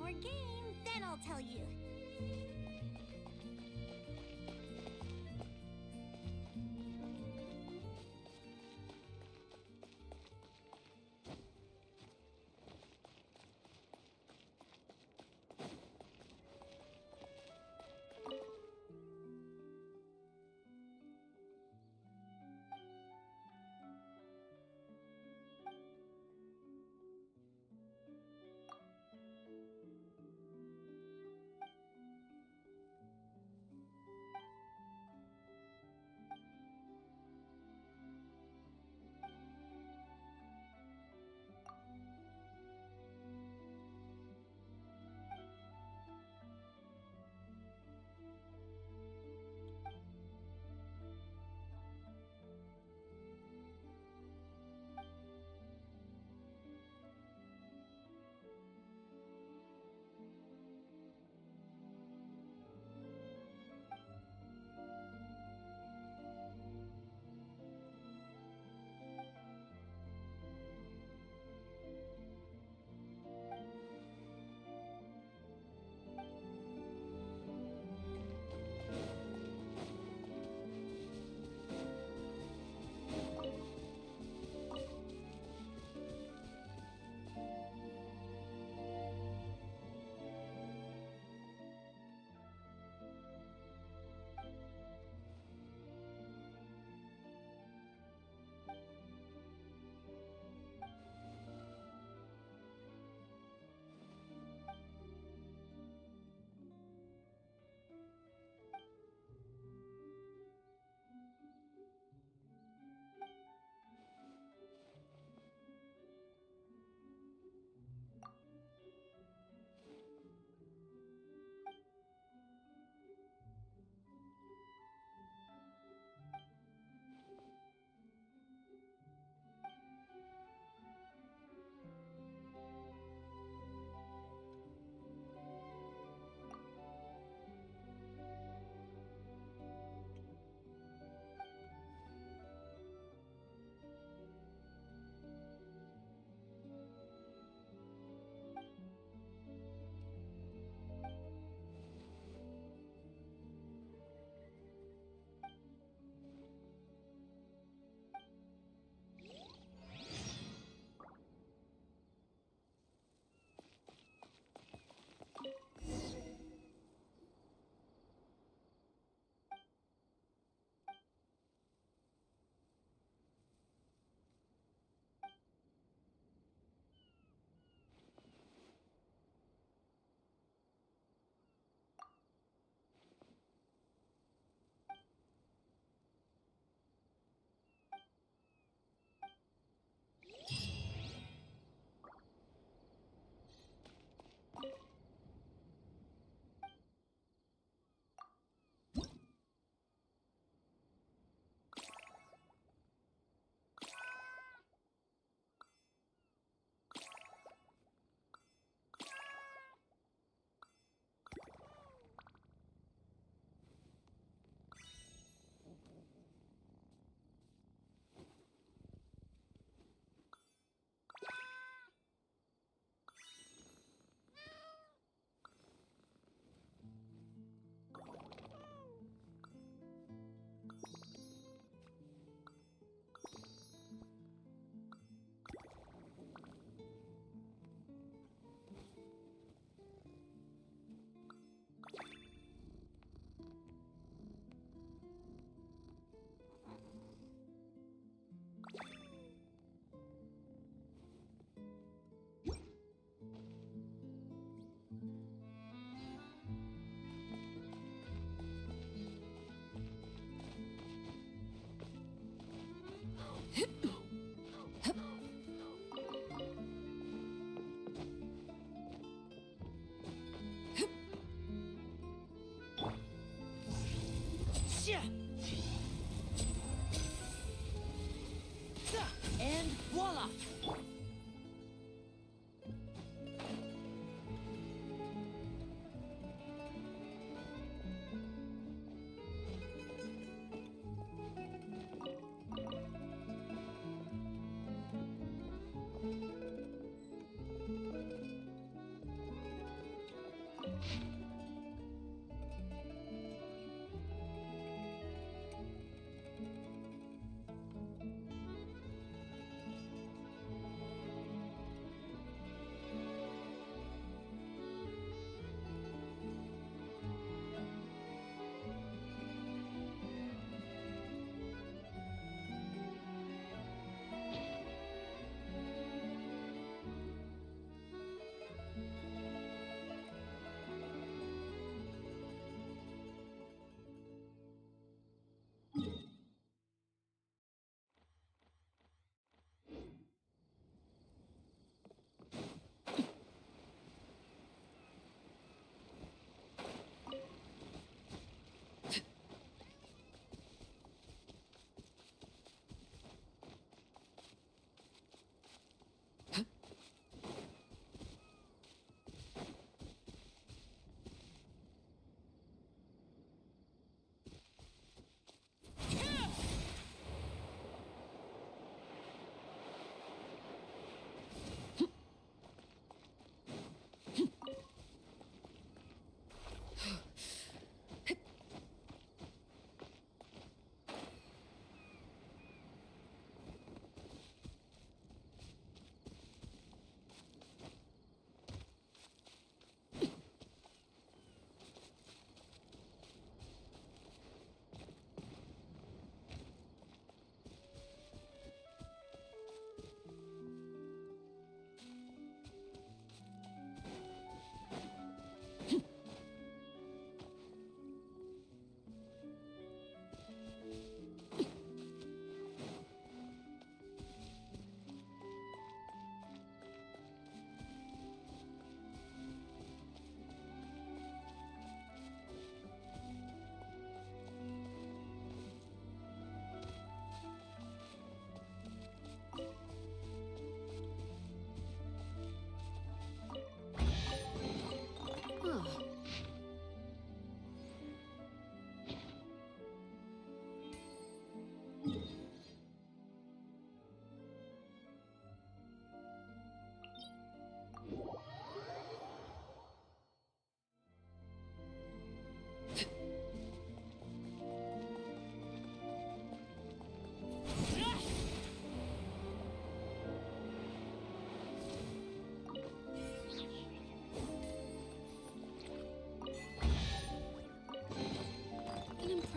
more game, then I'll tell you.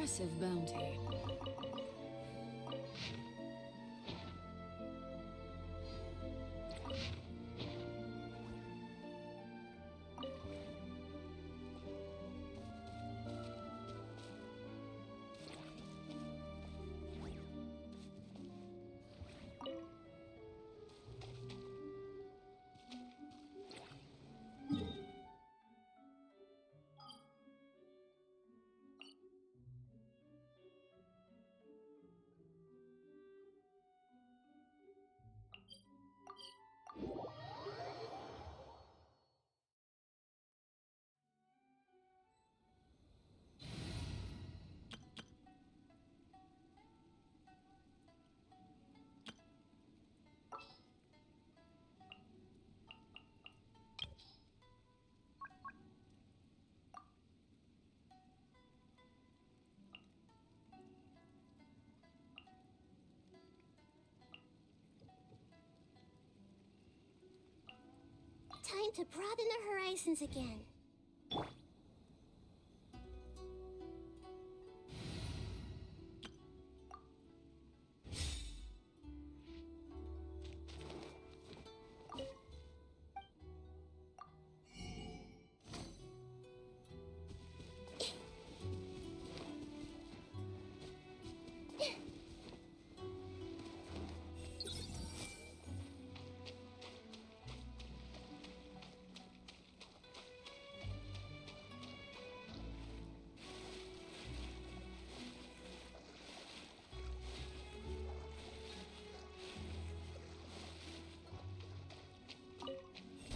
impressive bounty. Time to broaden the horizons again.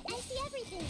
I see everything.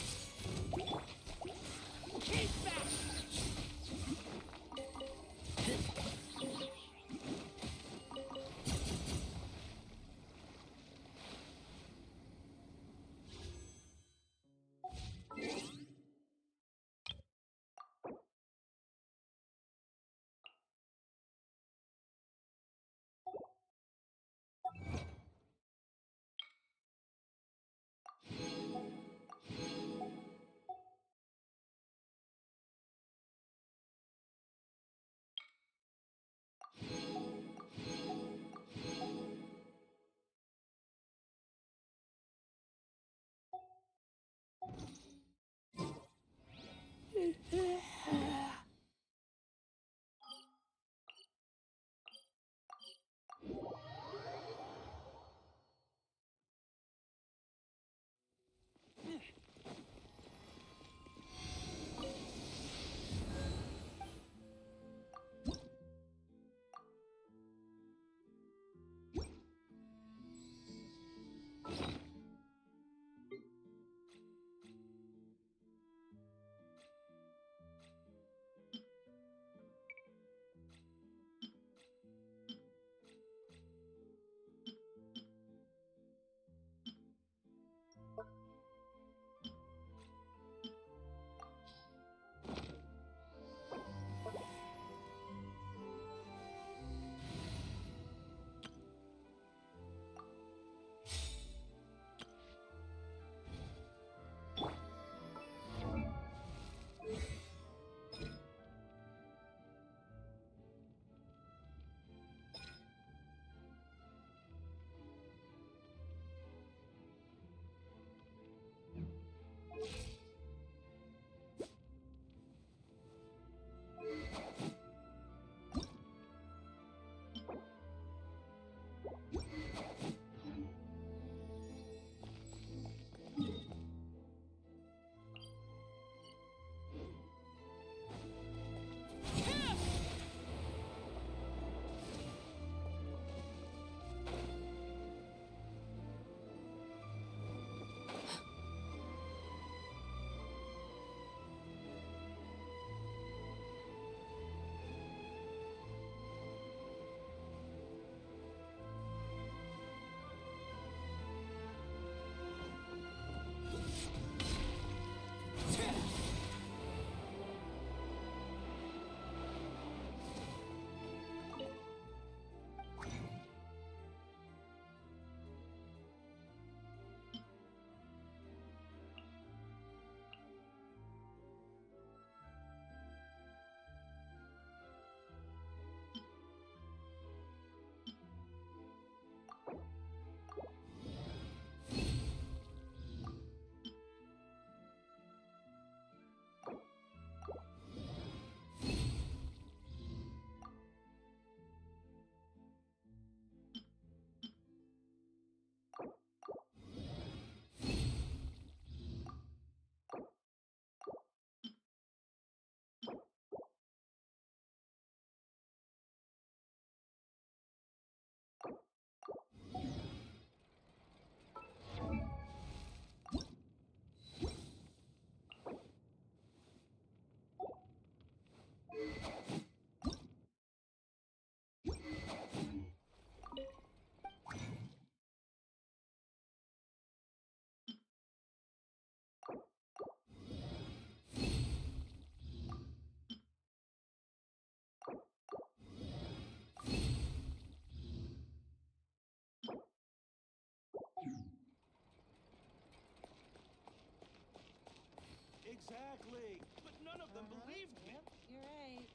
Exactly. But none of them believed me. Yep, you're right.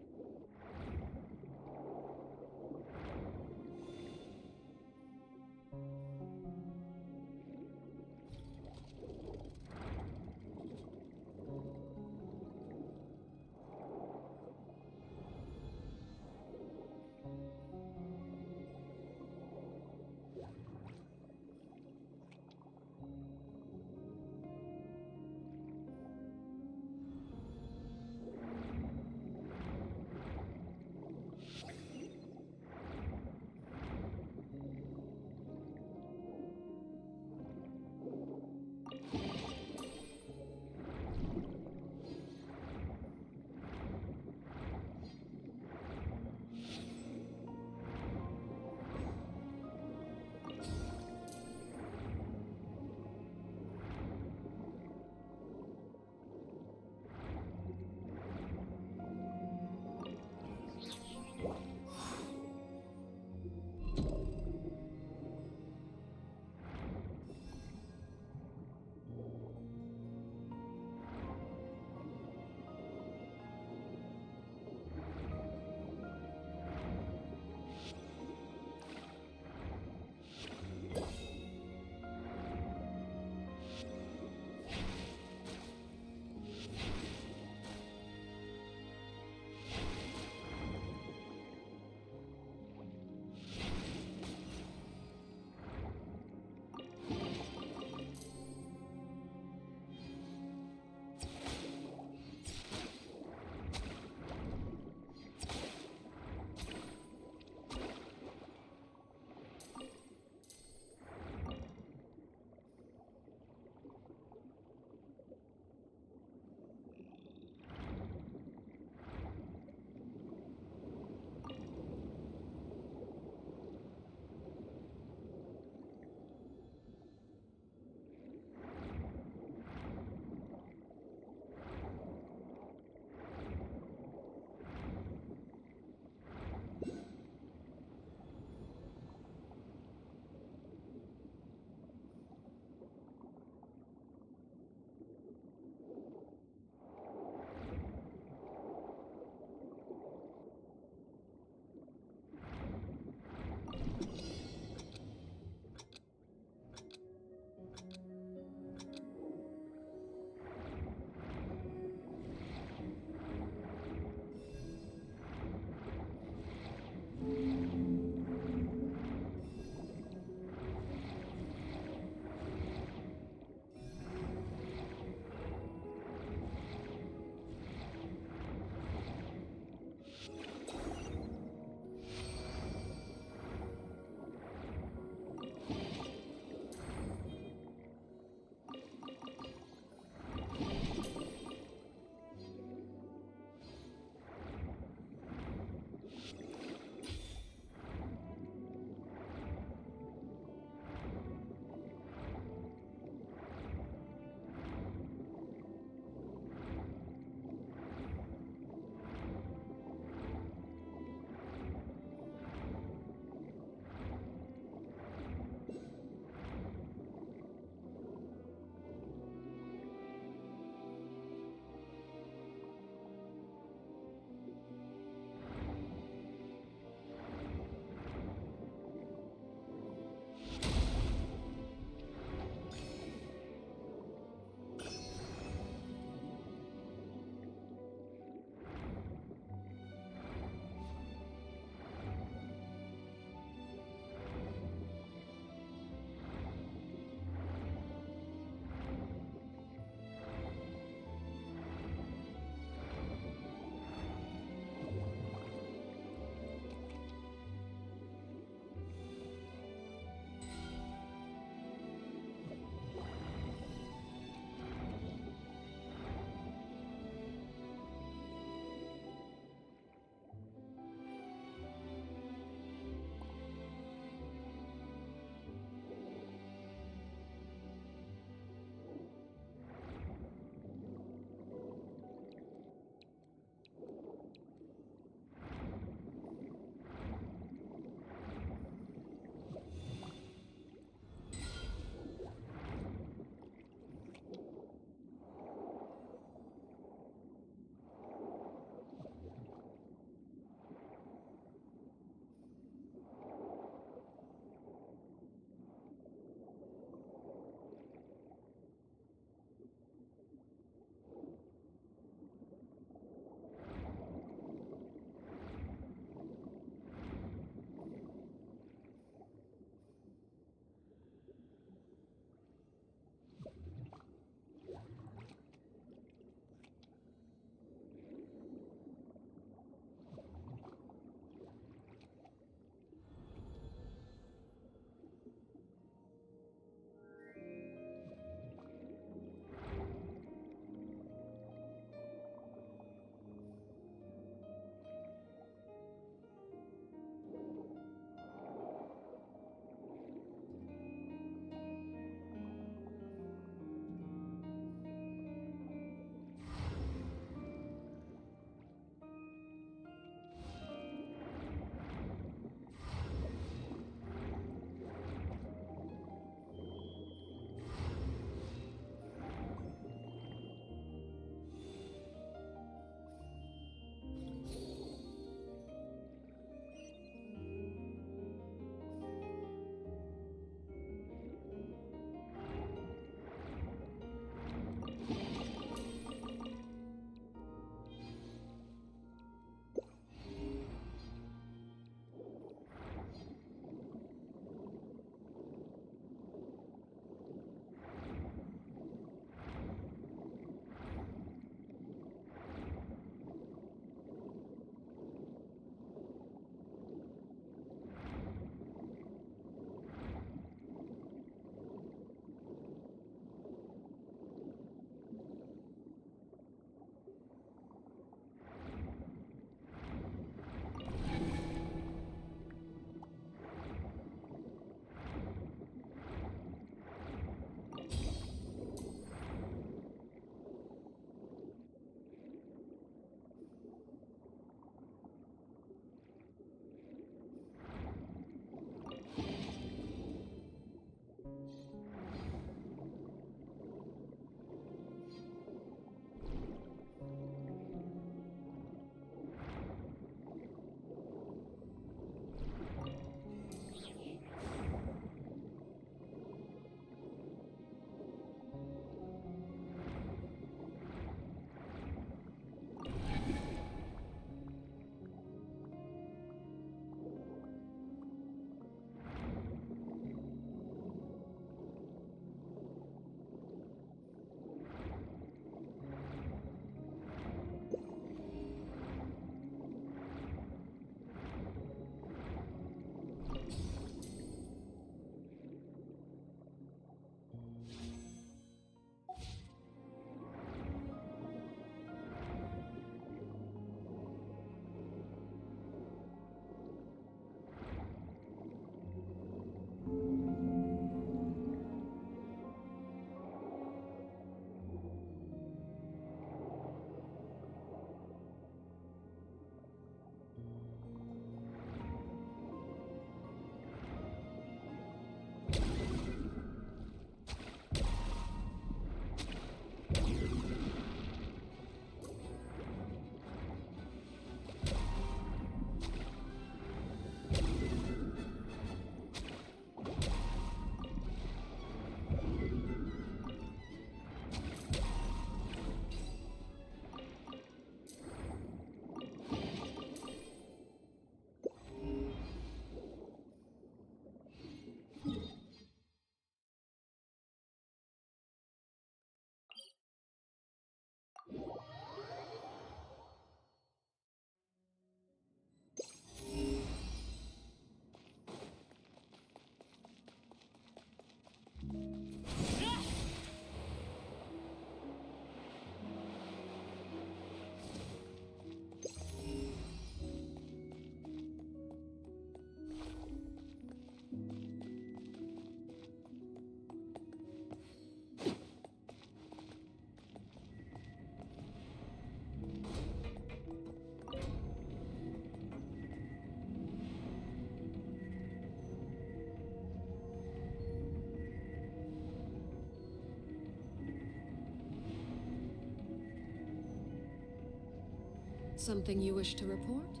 Something you wish to report?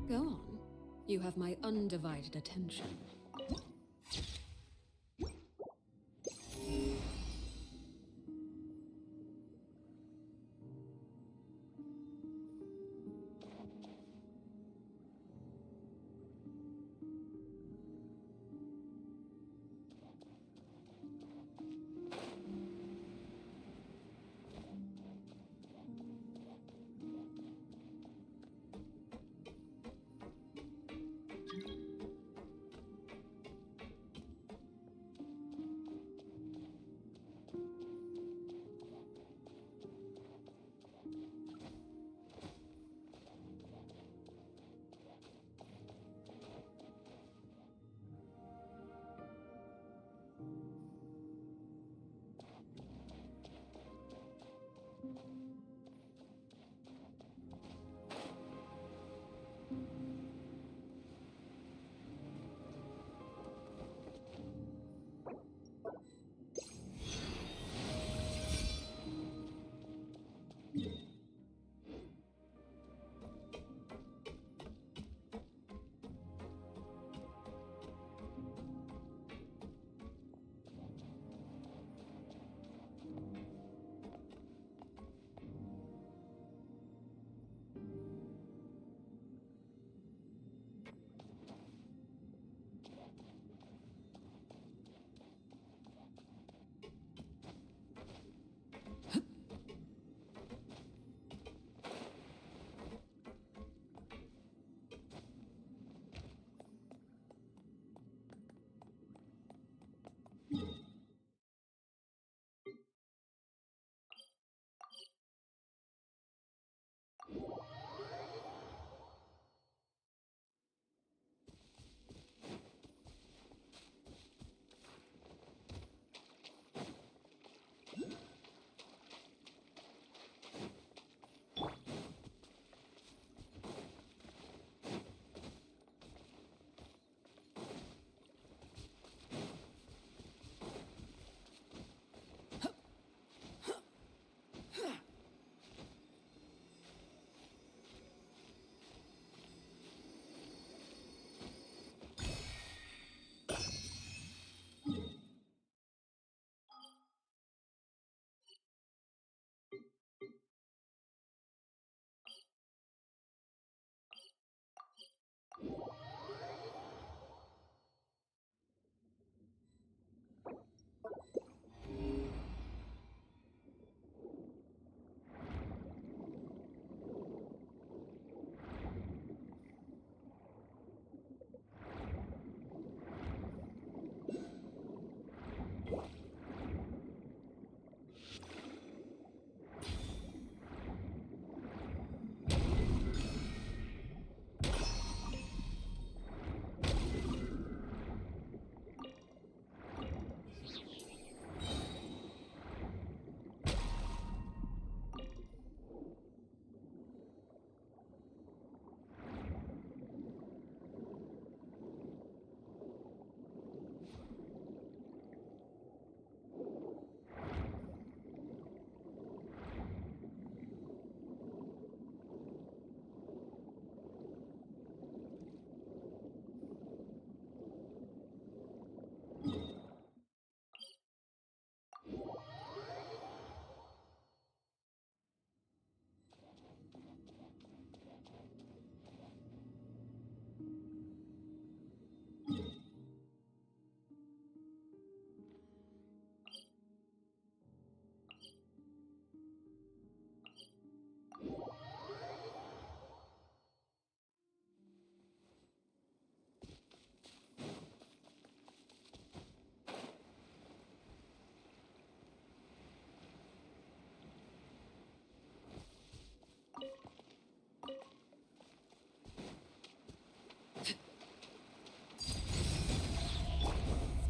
Go on. You have my undivided attention.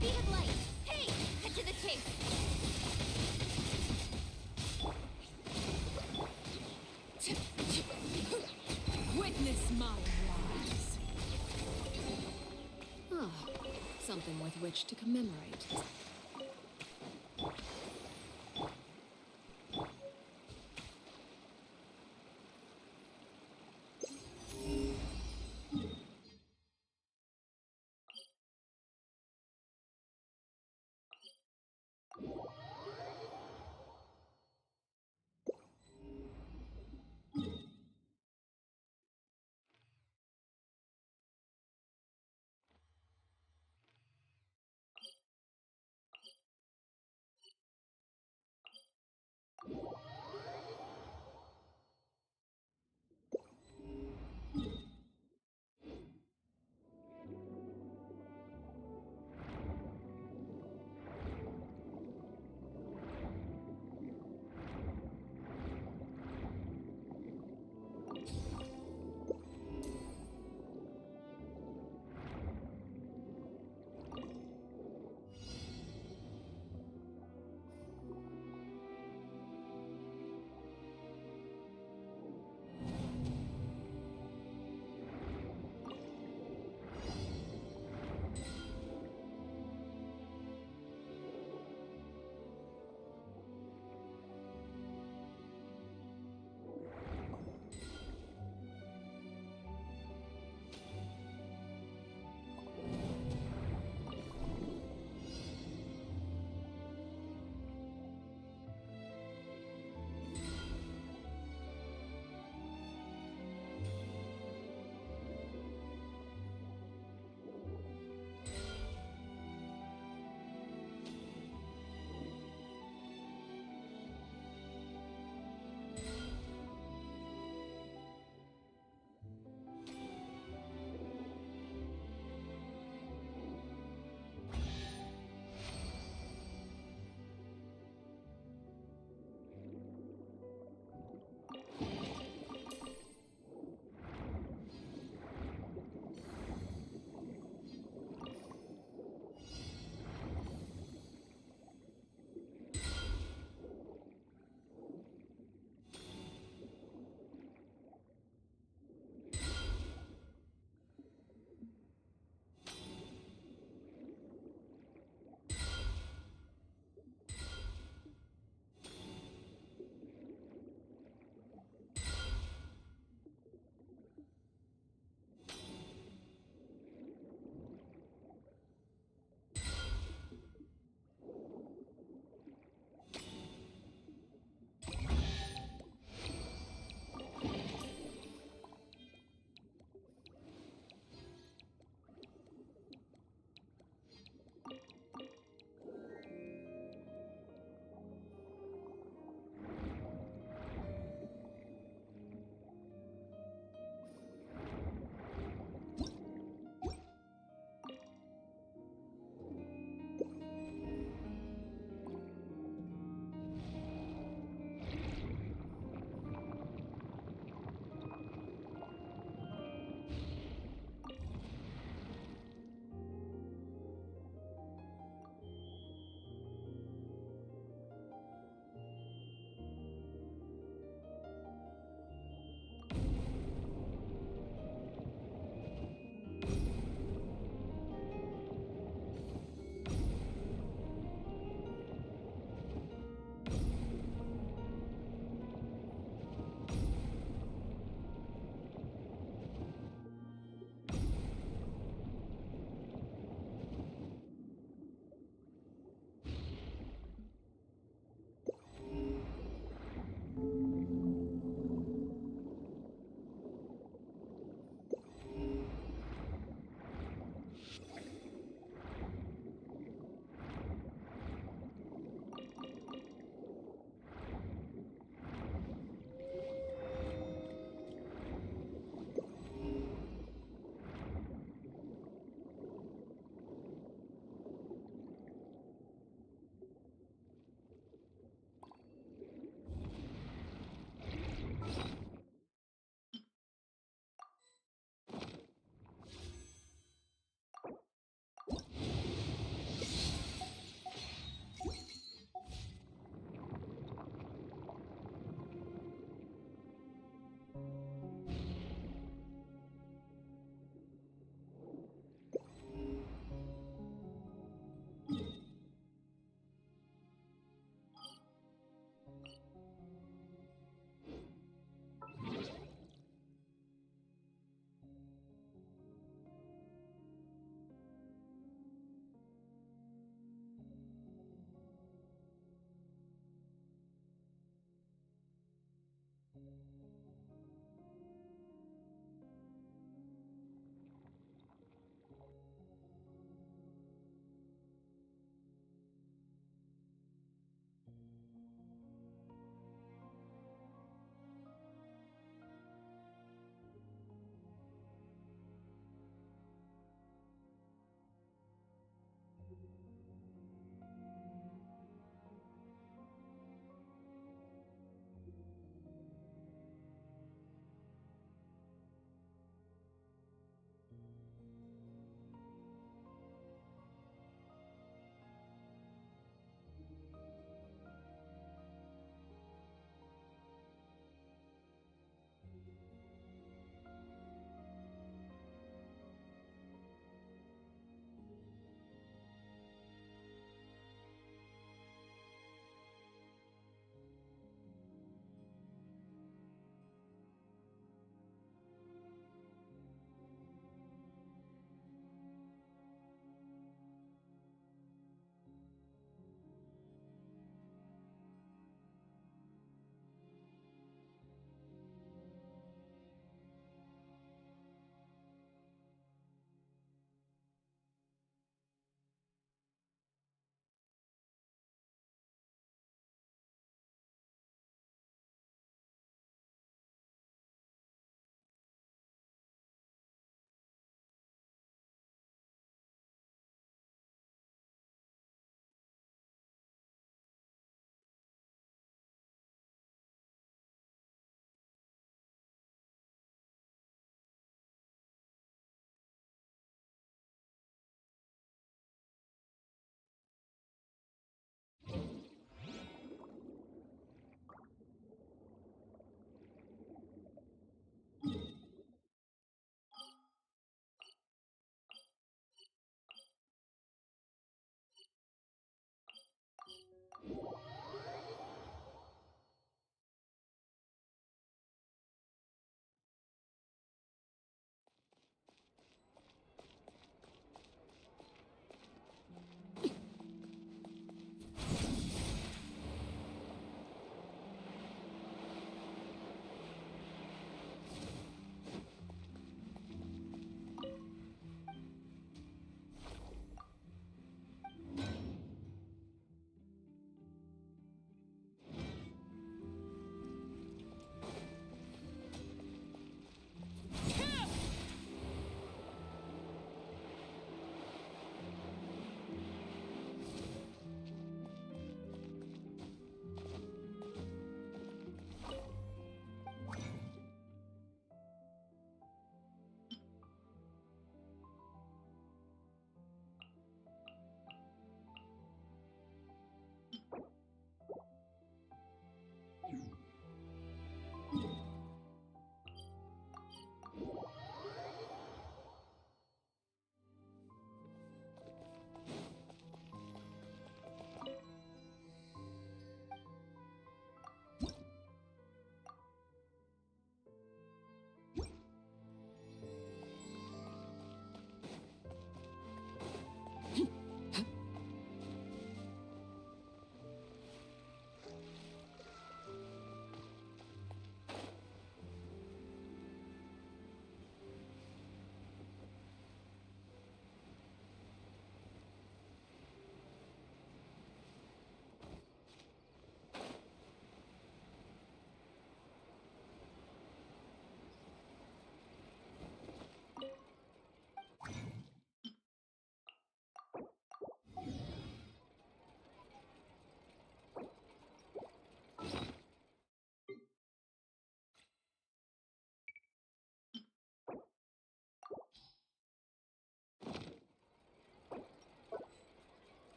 Speed of light. Hey, cut to the chase. Witness my rise. Ah, something with which to commemorate.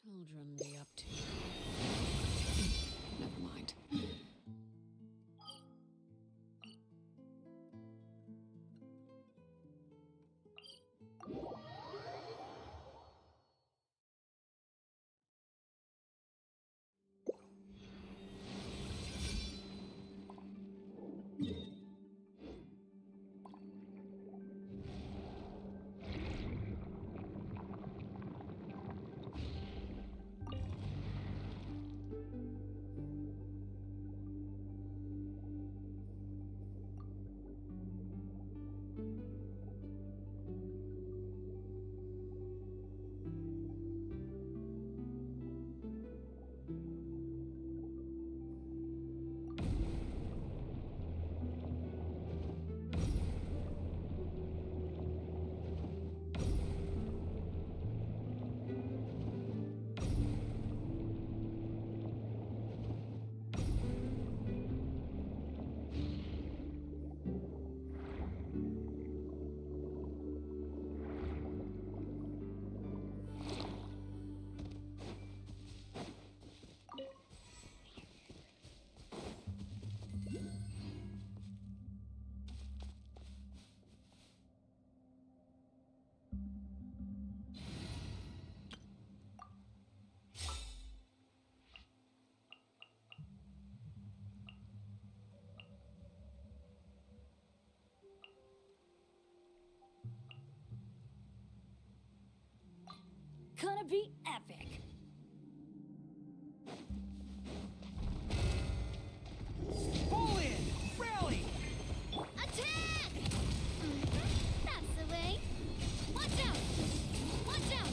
children be up to? Never mind. Gonna be epic. Fall in! Rally! Attack! That's the way. Watch out! Watch out!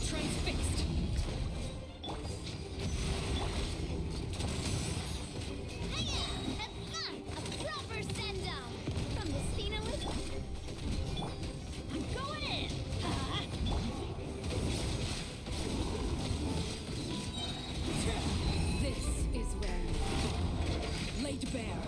Transfixed! Hiya! A proper send-off from the Spinalist. I'm going in! This is where you fall. Laid bare.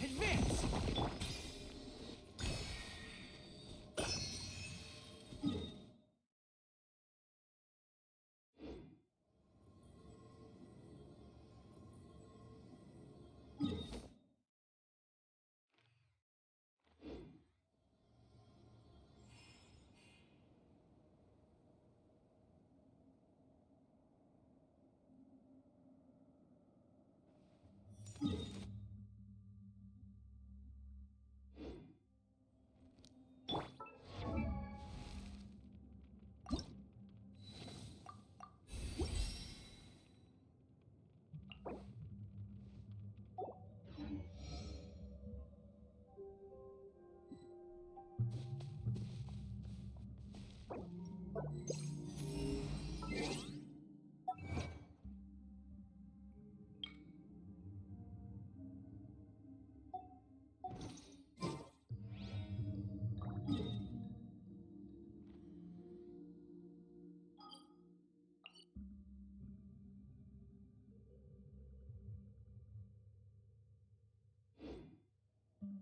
Advance!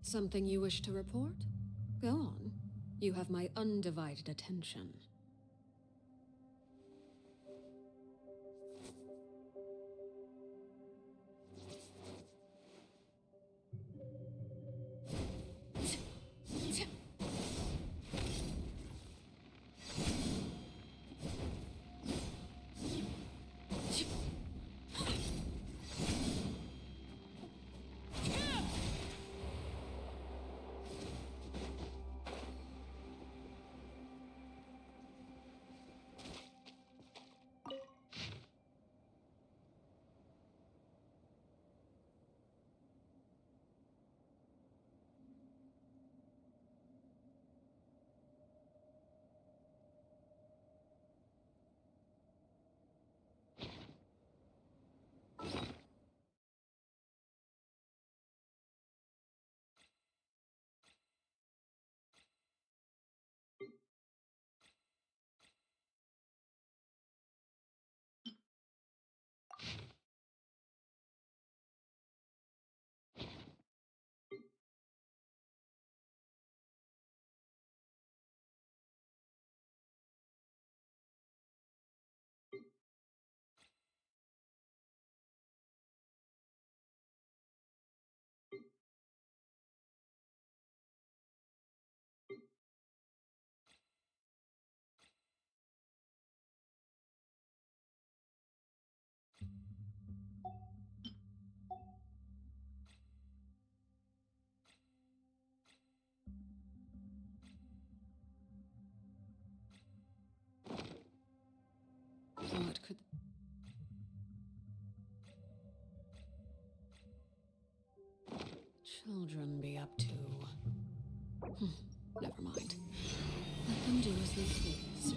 Something you wish to report? Go on. You have my undivided attention. What could... children be up to? Never mind. Let them do as they please.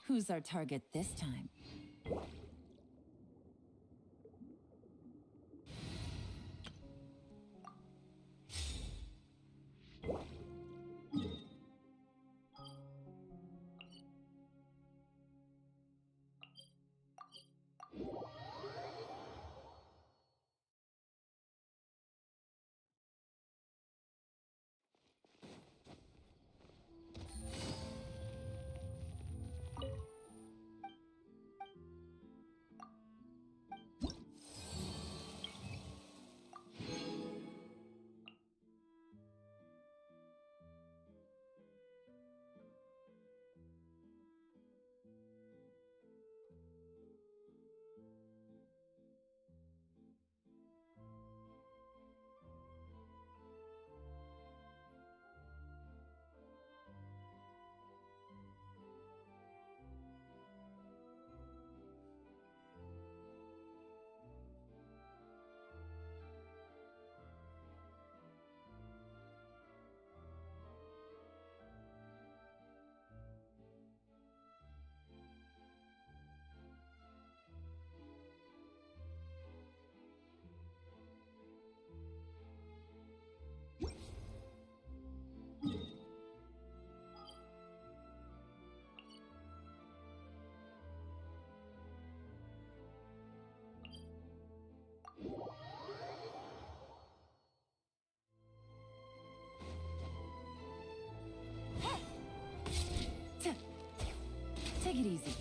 Who's our target this time? Take it easy.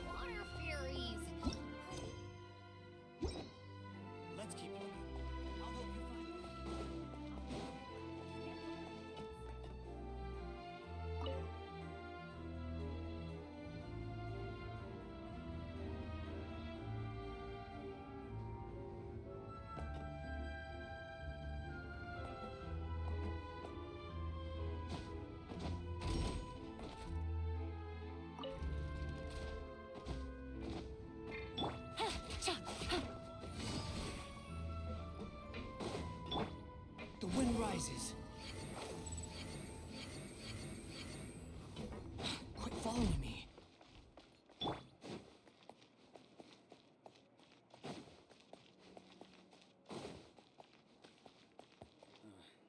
Water fairies. Let's keep looking. I'll help you find them. The wind rises. Quit following me.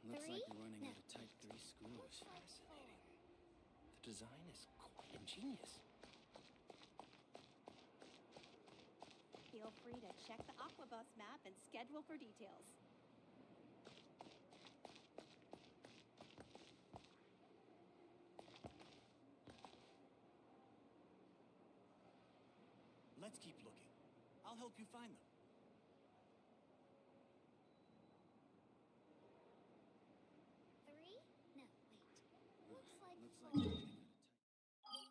Looks Three? like we're running No. out of Type 3 screws. Fascinating. The design is quite ingenious. Feel free to check the Aquabus map and schedule for details. Let's keep looking. I'll help you find them. Three? No, wait. Looks like Looks like four. we're running out of Type.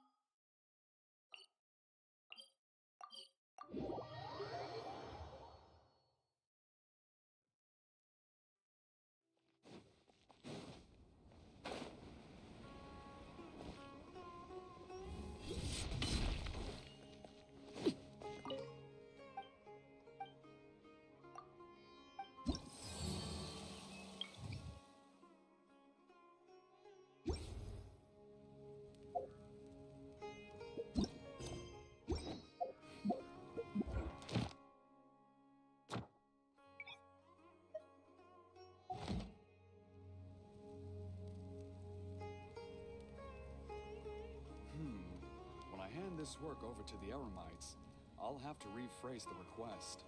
When I hand this work over to the Eremites, I'll have to rephrase the request.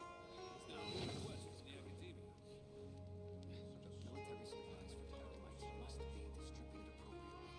Military supplies for the Arlecchino must be distributed appropriately.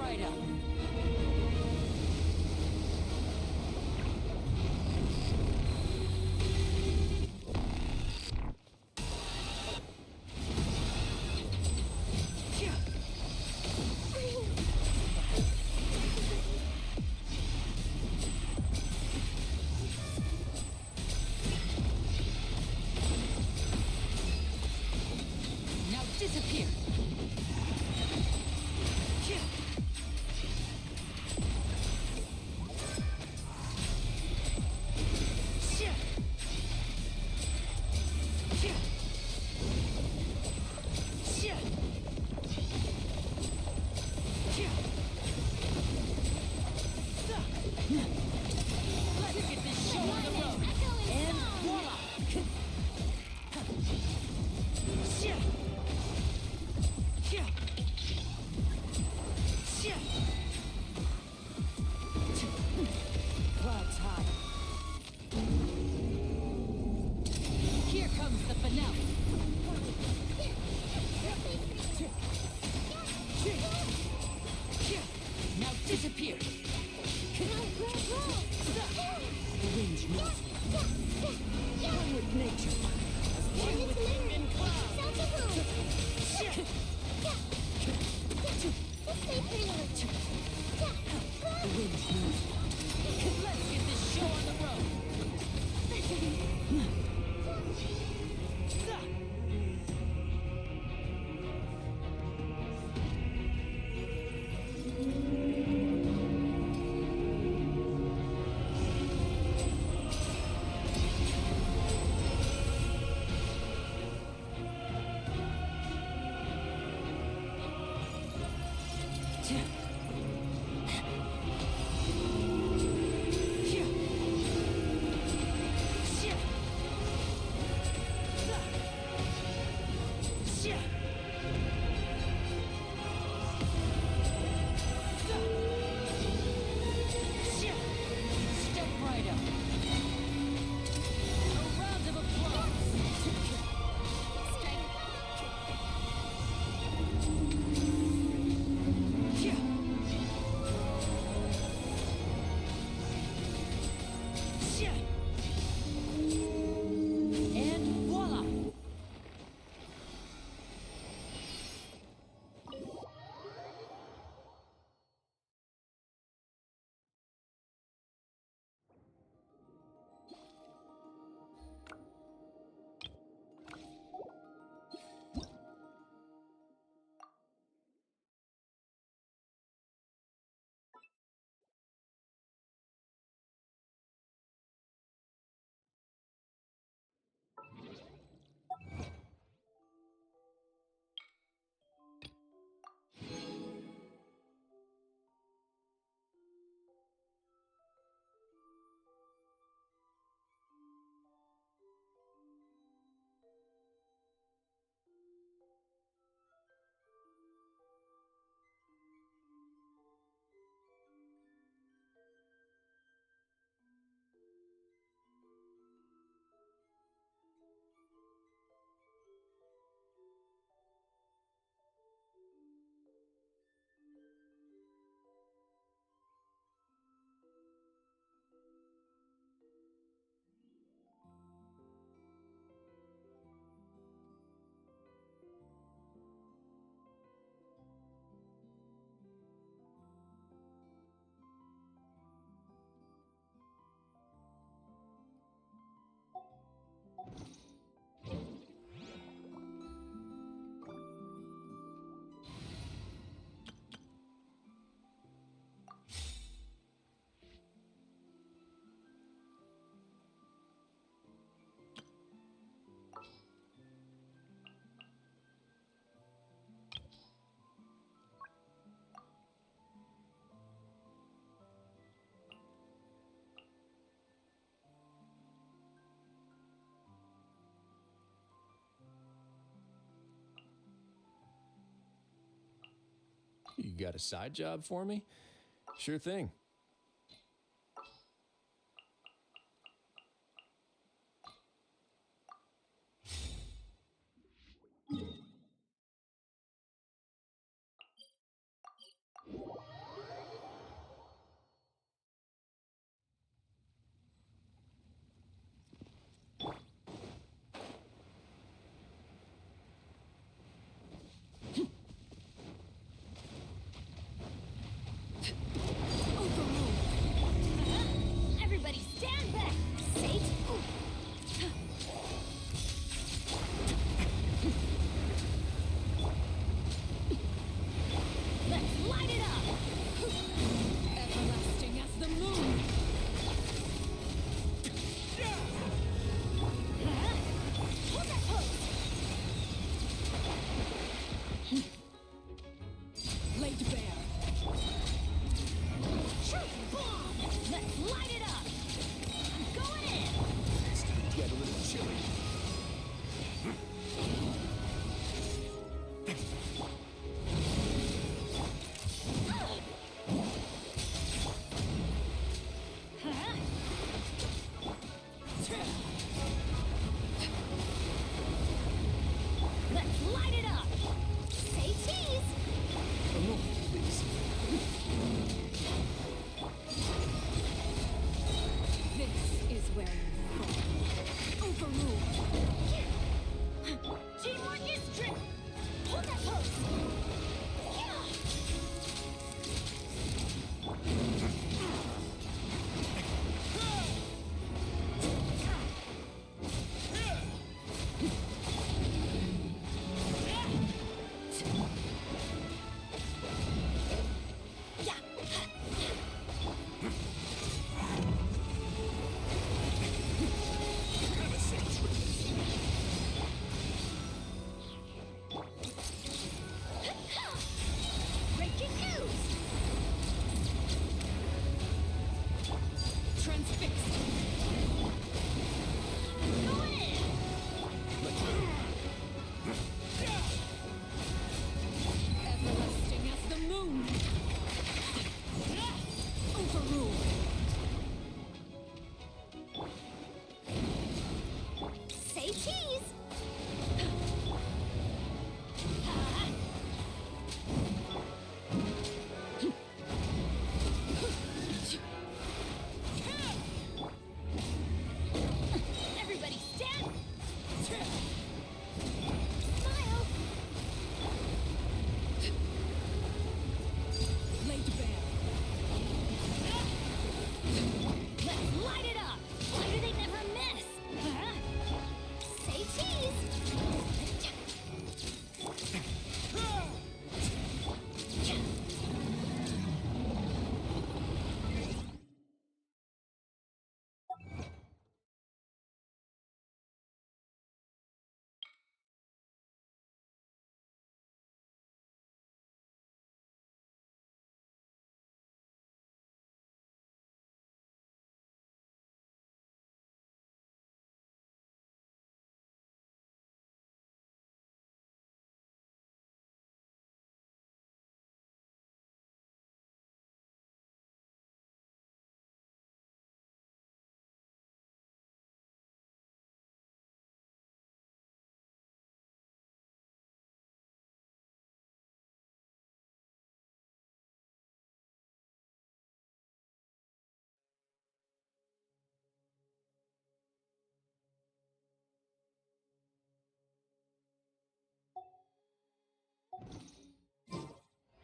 right up. Now disappear. Let's get this show on the road. And voila! Clouds high. Here comes the finale. Now disappear. The wind knows me. One with nature. One with wind and cloud. The wind knows me. Let's get this show on the road. Step right up. A round of applause. And voila! You got a side job for me? Sure thing. bare. Truth bomb! Let's light it up! I'm going in! It's time to get a little chilly. Let's light it up! Say cheese! A moment, please. This is where you fall. Overruled. Teamwork is trick! Hold that pose! Breaking news! Transfixed. Going in! Everlasting as the moon. Overruled. Say cheese! Everybody stand! Smile! Laid bare. Let's light it up! Why do they never miss? Say cheese!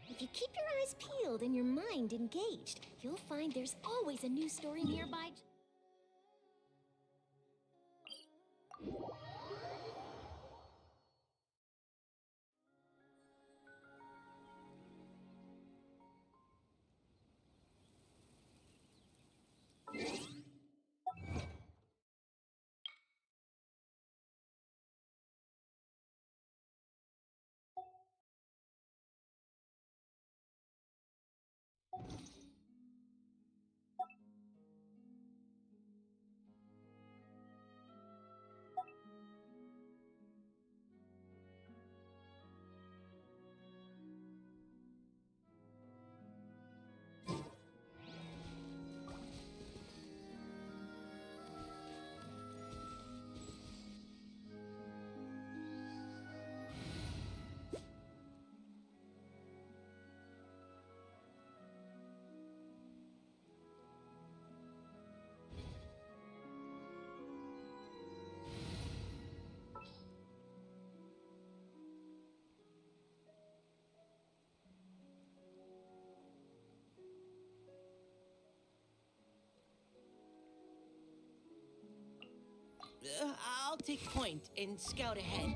If you keep your eyes peeled and your mind engaged, you'll find there's always a new story nearby. I'll take point and scout ahead.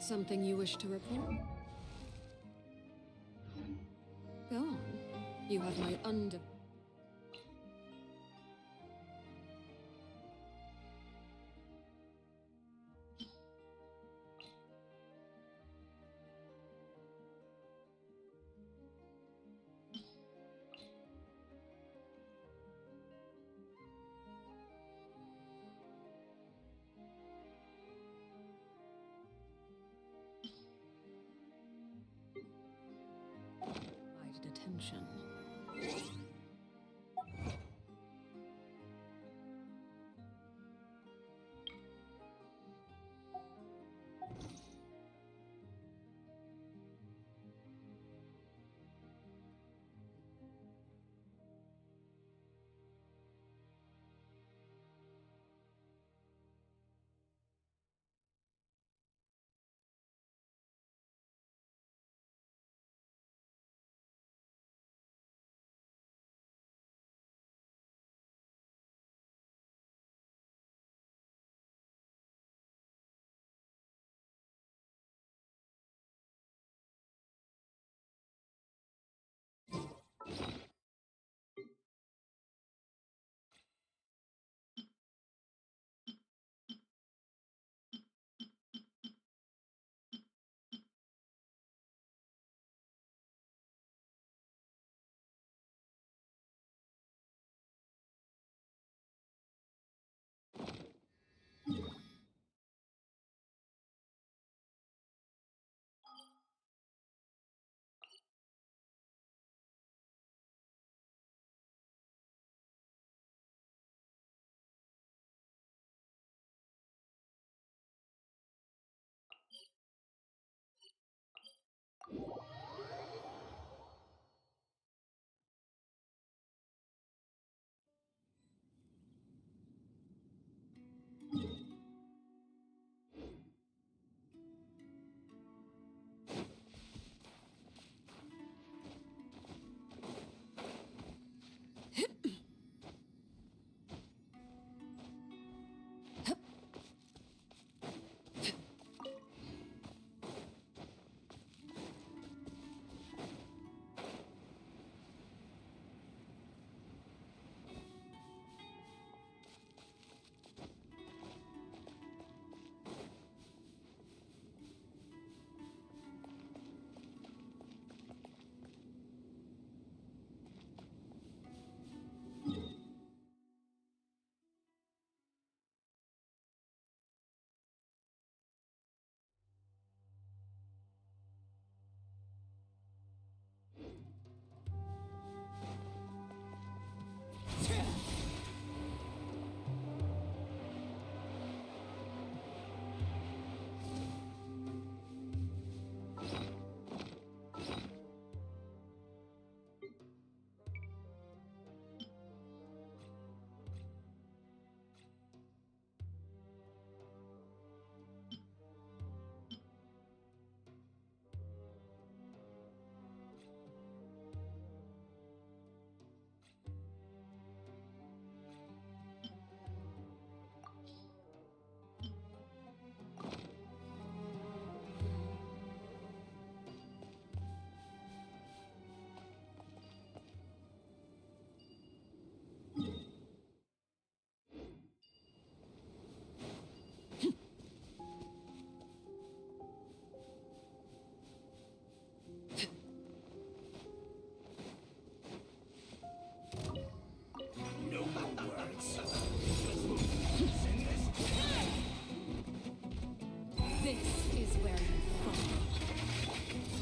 Something you wish to report? Go on. You have my undivided attention.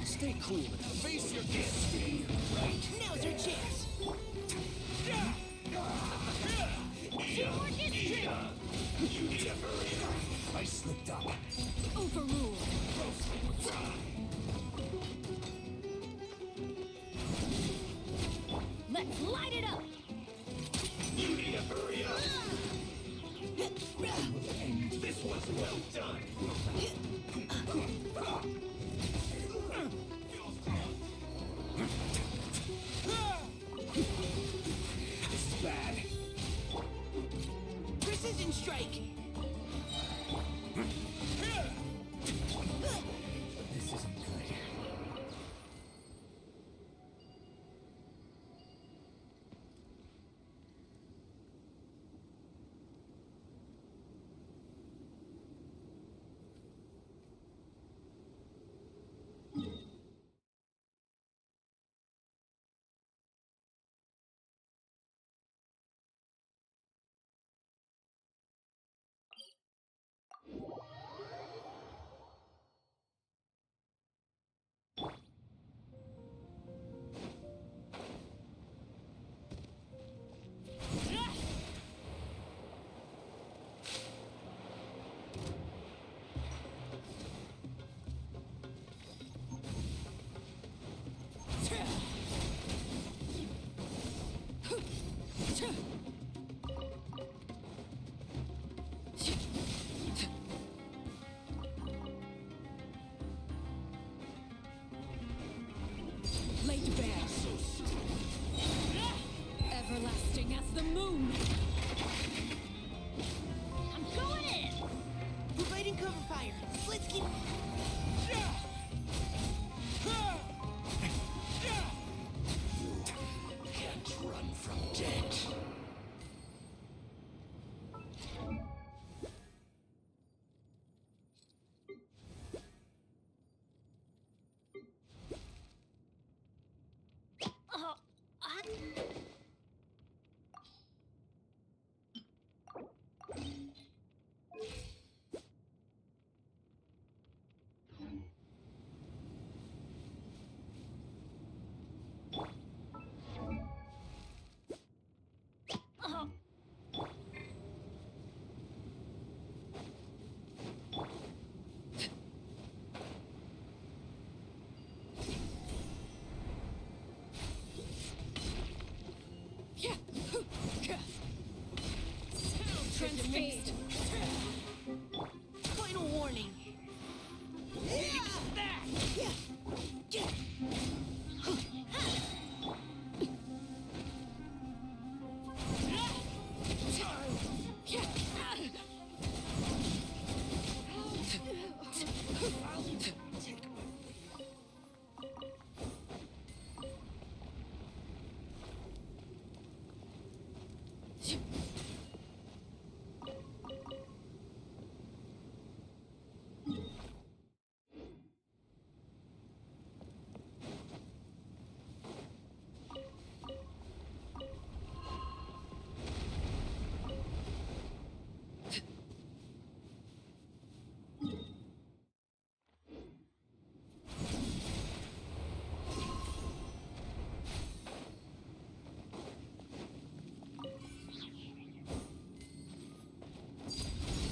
Stay cool and face your destiny. Right, now's your chance. Teamwork is tricky. You need a hurry up. I slipped up. Overruled. Let's light it up! You need a hurry up. This was well done. This is bad. Precision strike. Laid bare. Everlasting as the moon. I'm going in! Providing cover fire. Let's keep... Can't run from death. Transfixed. Final warning.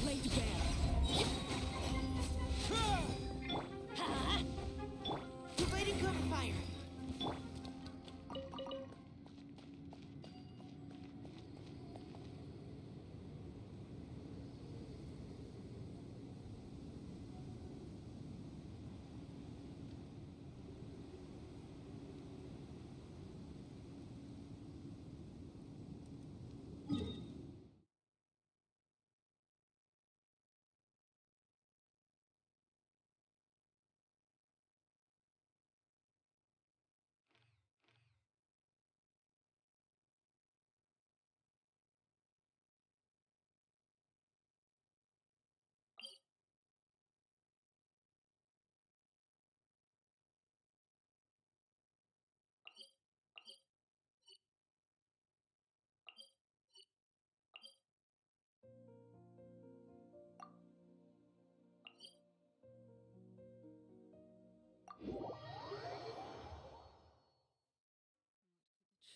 Laid bare. Providing cover fire.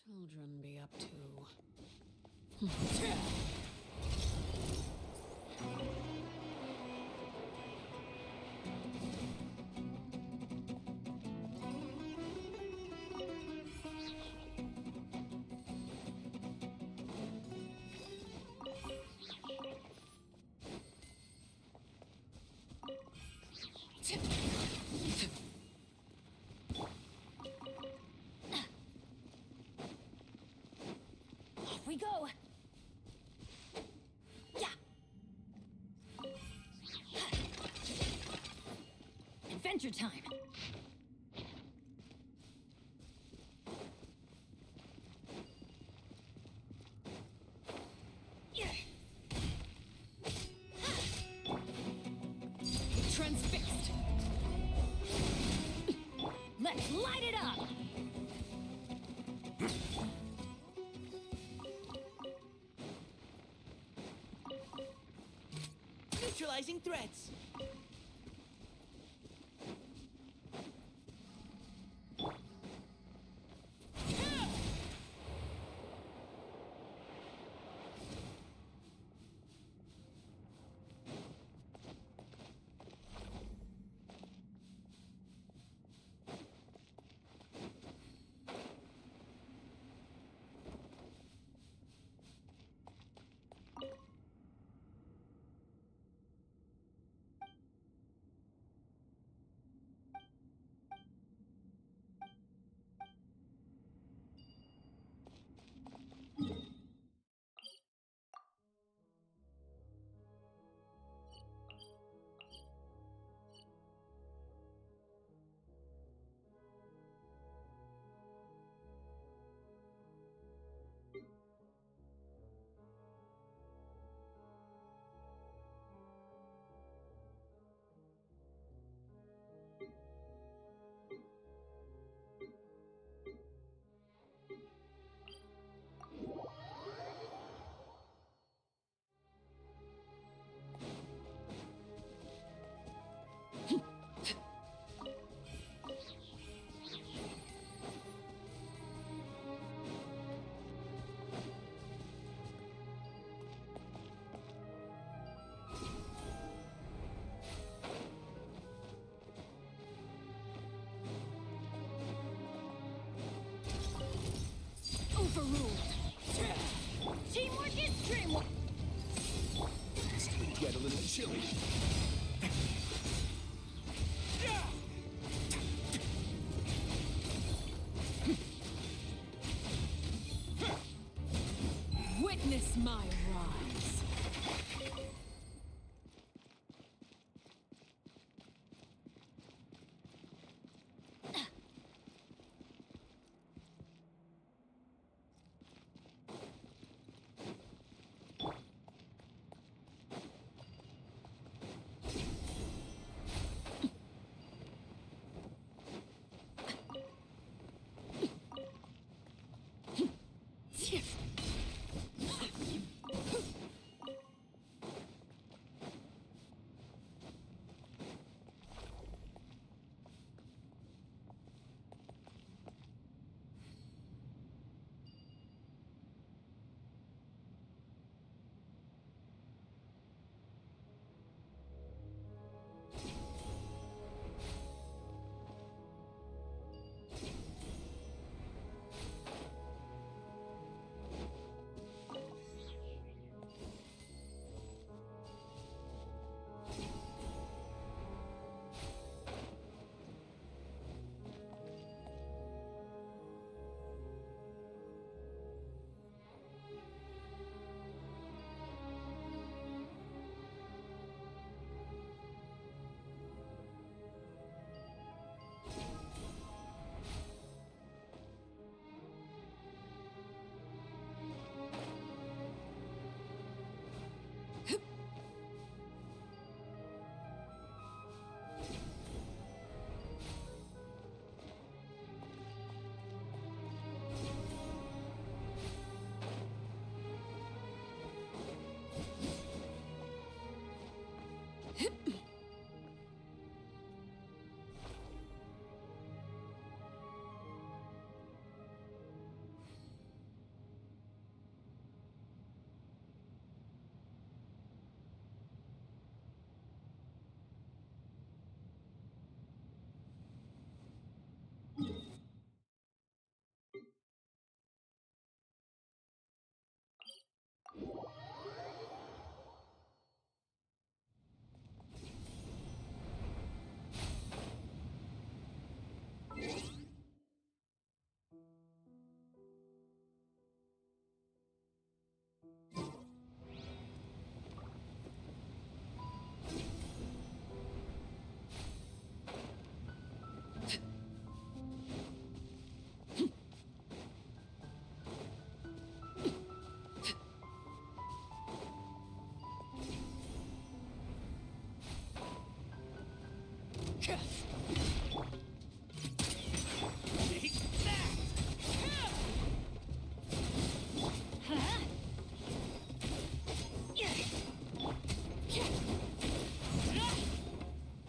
Children be up to. Off we go. Yeah. Adventure time. Transfixed. Let's light it up. Neutralizing threats. Overruled. Teamwork is dreamwork. It's gonna get a little chilly. Witness my rise.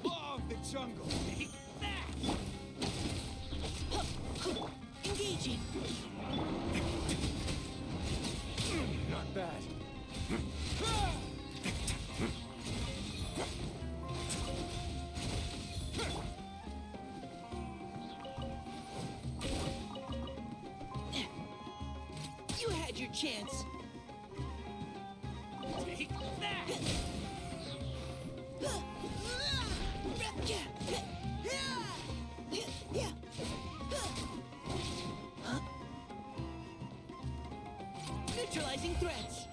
Law of the jungle. Engaging. Not bad. You had your chance. Take that! Neutralizing threats.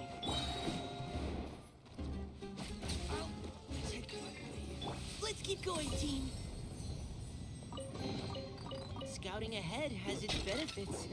Let's keep going, team. Scouting ahead has its benefits.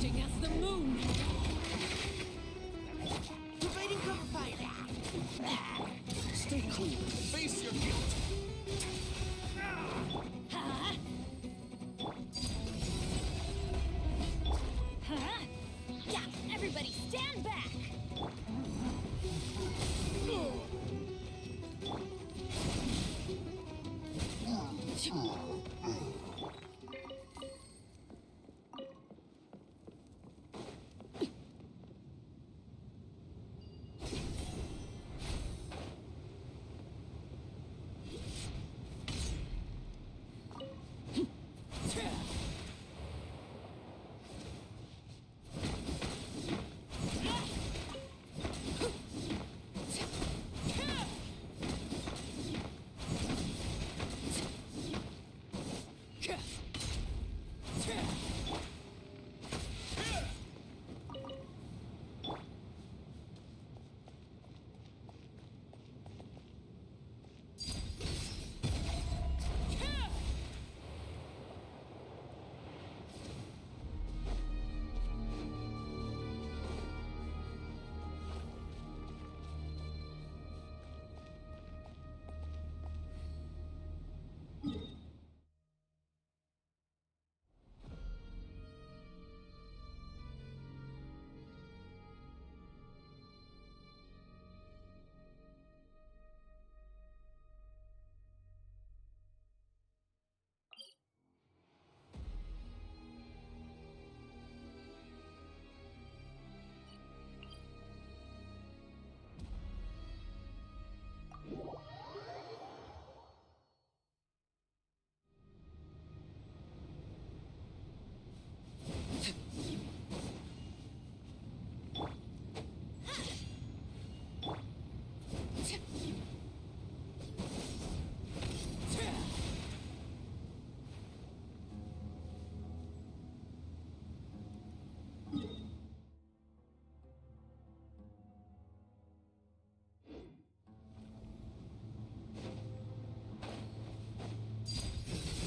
Raging as the moon! Providing cover fire! Stay cool. Face your guilt. Yeah, everybody stand back!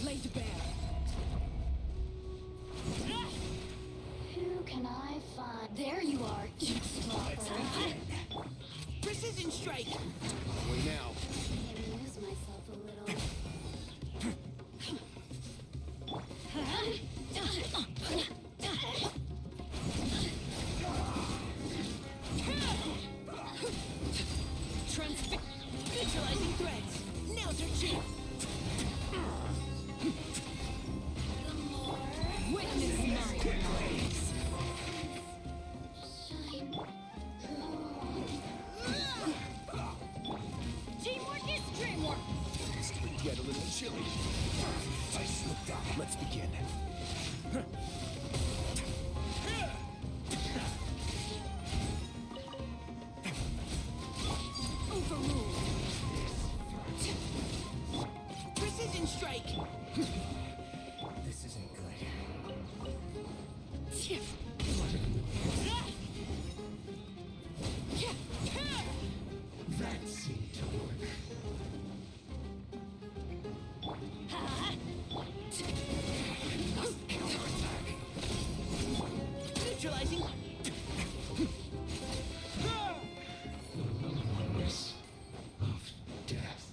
Laid bare. Who can I find? There you are, eavesdropper. Precision strike! Wait now. Amuse myself a little. Neutralizing threads! Now's your chance! Witness my grace! Teamwork is dreamwork! This could get a little chilly. I slipped down. Let's begin. Overruled! Precision strike! This isn't good. That seemed to work. Counterattack. Neutralizing! The loneliness of death.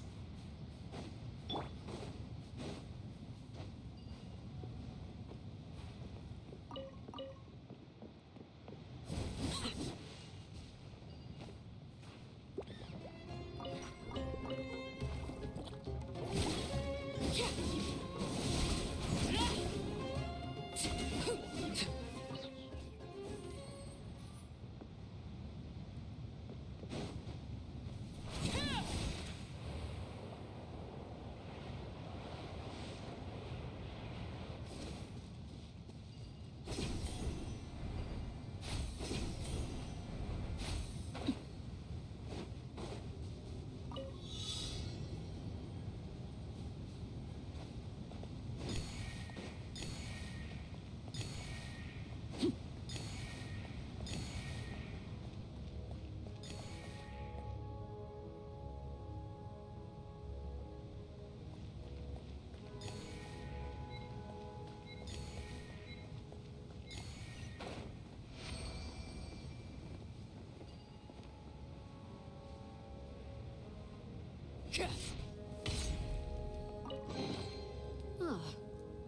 Ah,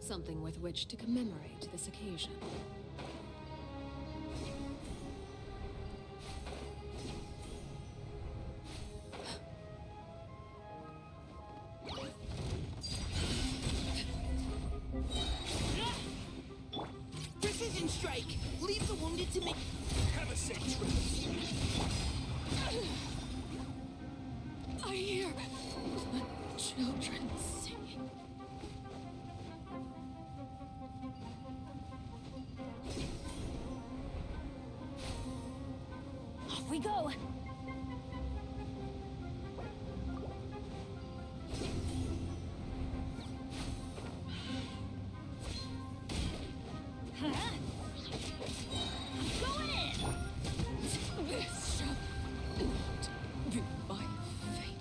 something with which to commemorate this occasion. Precision strike! Leave the wounded to me! Have a safe trip! I hear the children singing. Off we go! Going in! This shall not be my fate.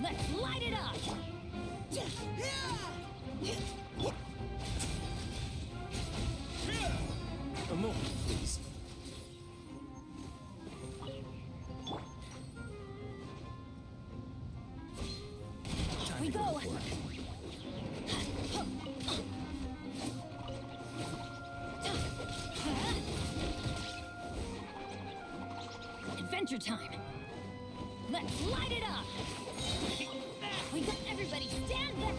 Let's light it up! A moment, please. Off we go! Adventure time! Let's light it up! We got everybody stand back!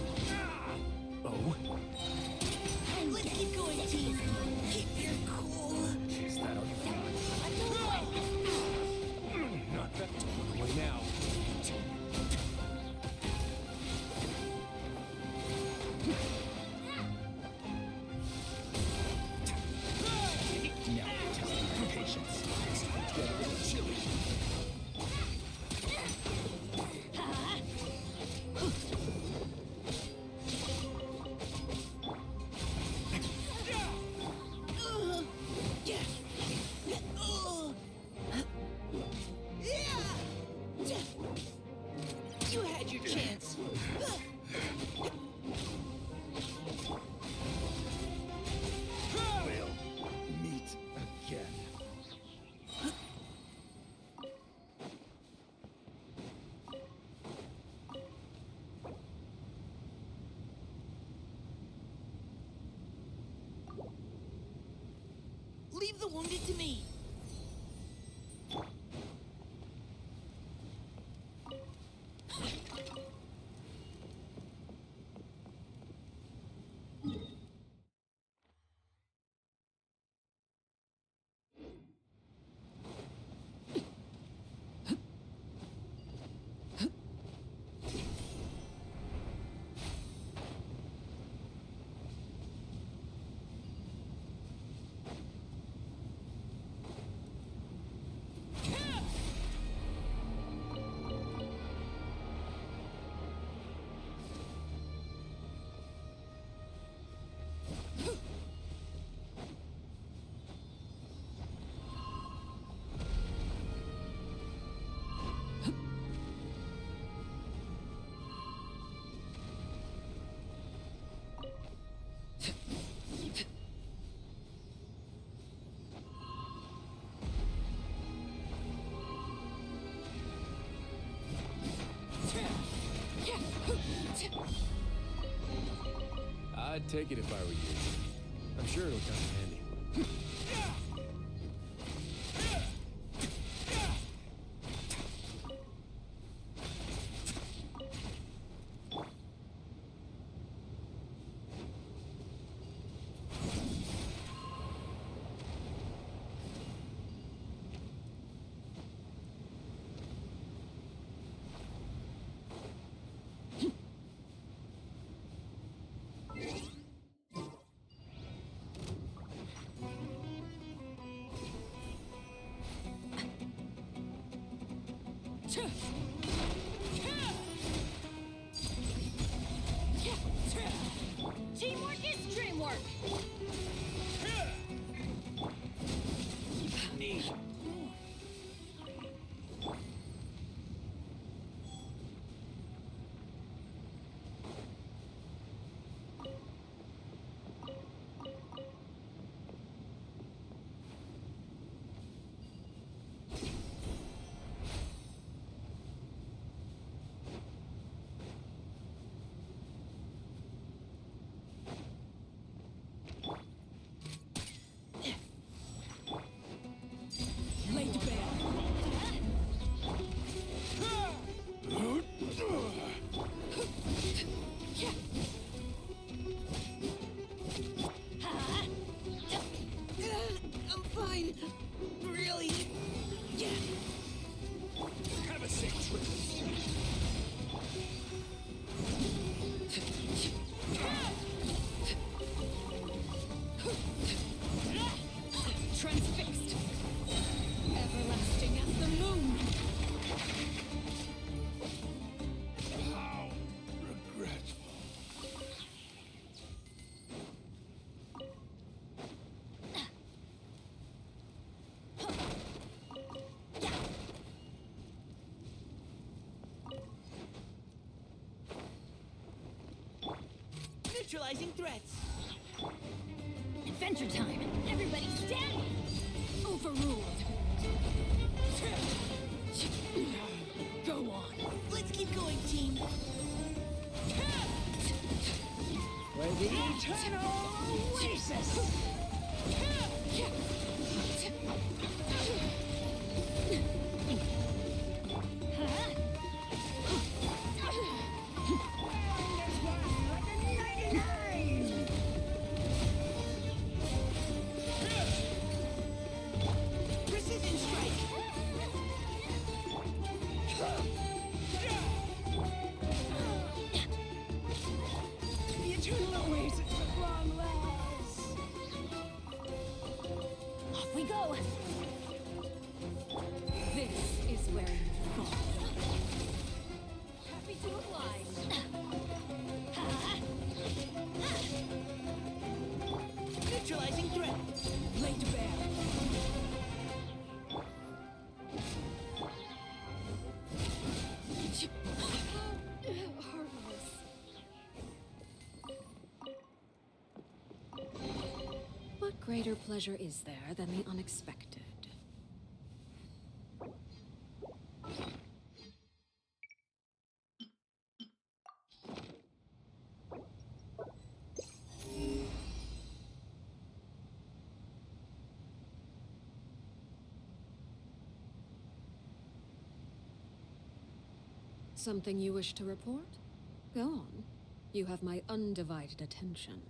Oh? Let's keep going, team! Keep your cool! Is that all you got? Not that way now. Now, testing my patience. It's time to get a little chilly. You had your chance. We'll meet again. Leave the wounded to me. I'd take it if I were you. I'm sure it'll come in handy. Teamwork is dreamwork! Me. Neutralizing threats. Adventure time. Everybody stand. Overruled. Go on. Let's keep going, team. For the eternal oasis! Precision strike. The eternal oasis at long last! Off we go. This is where you fall. Happy to oblige. Neutralizing threat. Laid bare. Heartless. What greater pleasure is there than the unexpected? Something you wish to report? Go on. You have my undivided attention.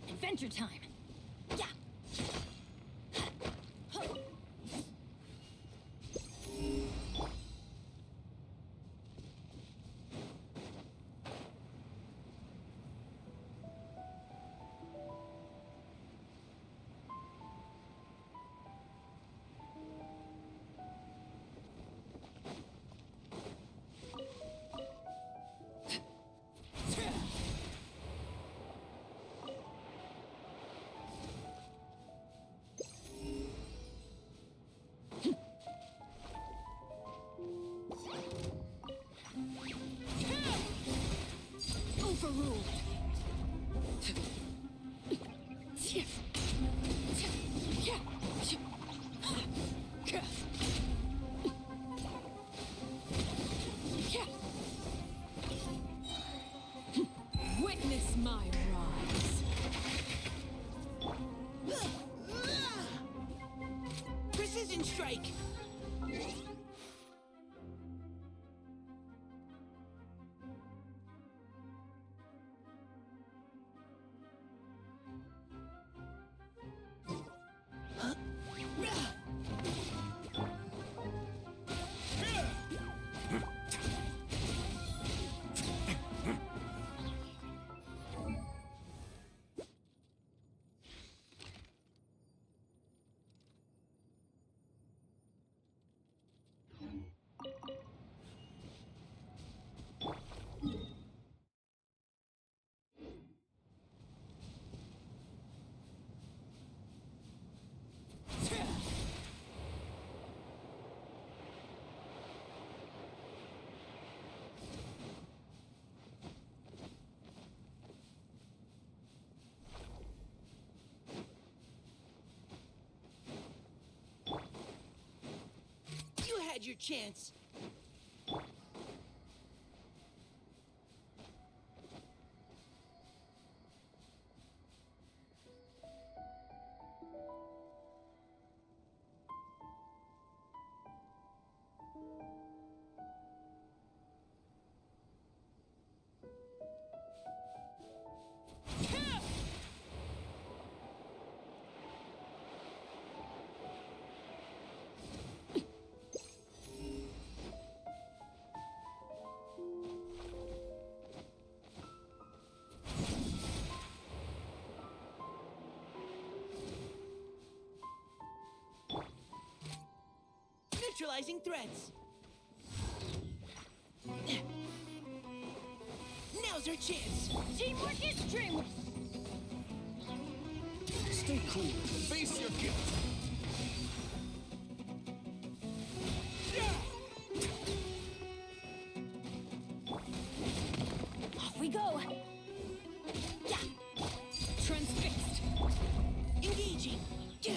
Adventure time. Yeah. Overruled. Witness my rise. Precision strike. had your chance. Neutralizing threats. Now's our chance. Teamwork is dreamwork. Stay cool. Face your guilt. Off we go. Yeah. Transfixed. Engaging. Yeah.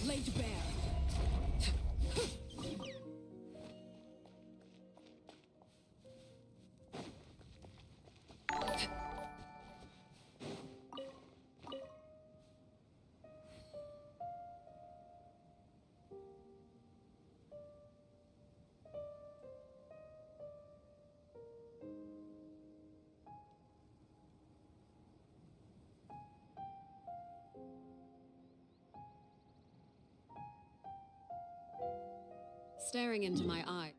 Laid bare. Staring into my eye.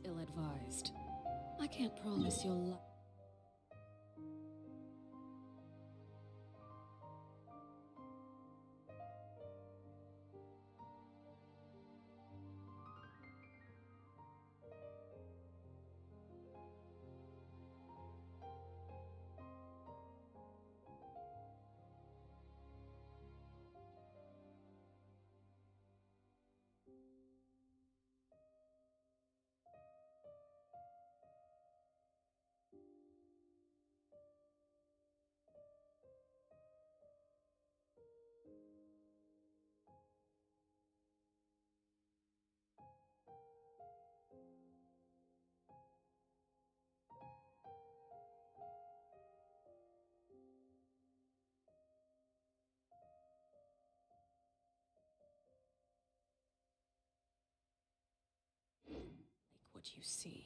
ill-advised. I can't promise you'll like what you see.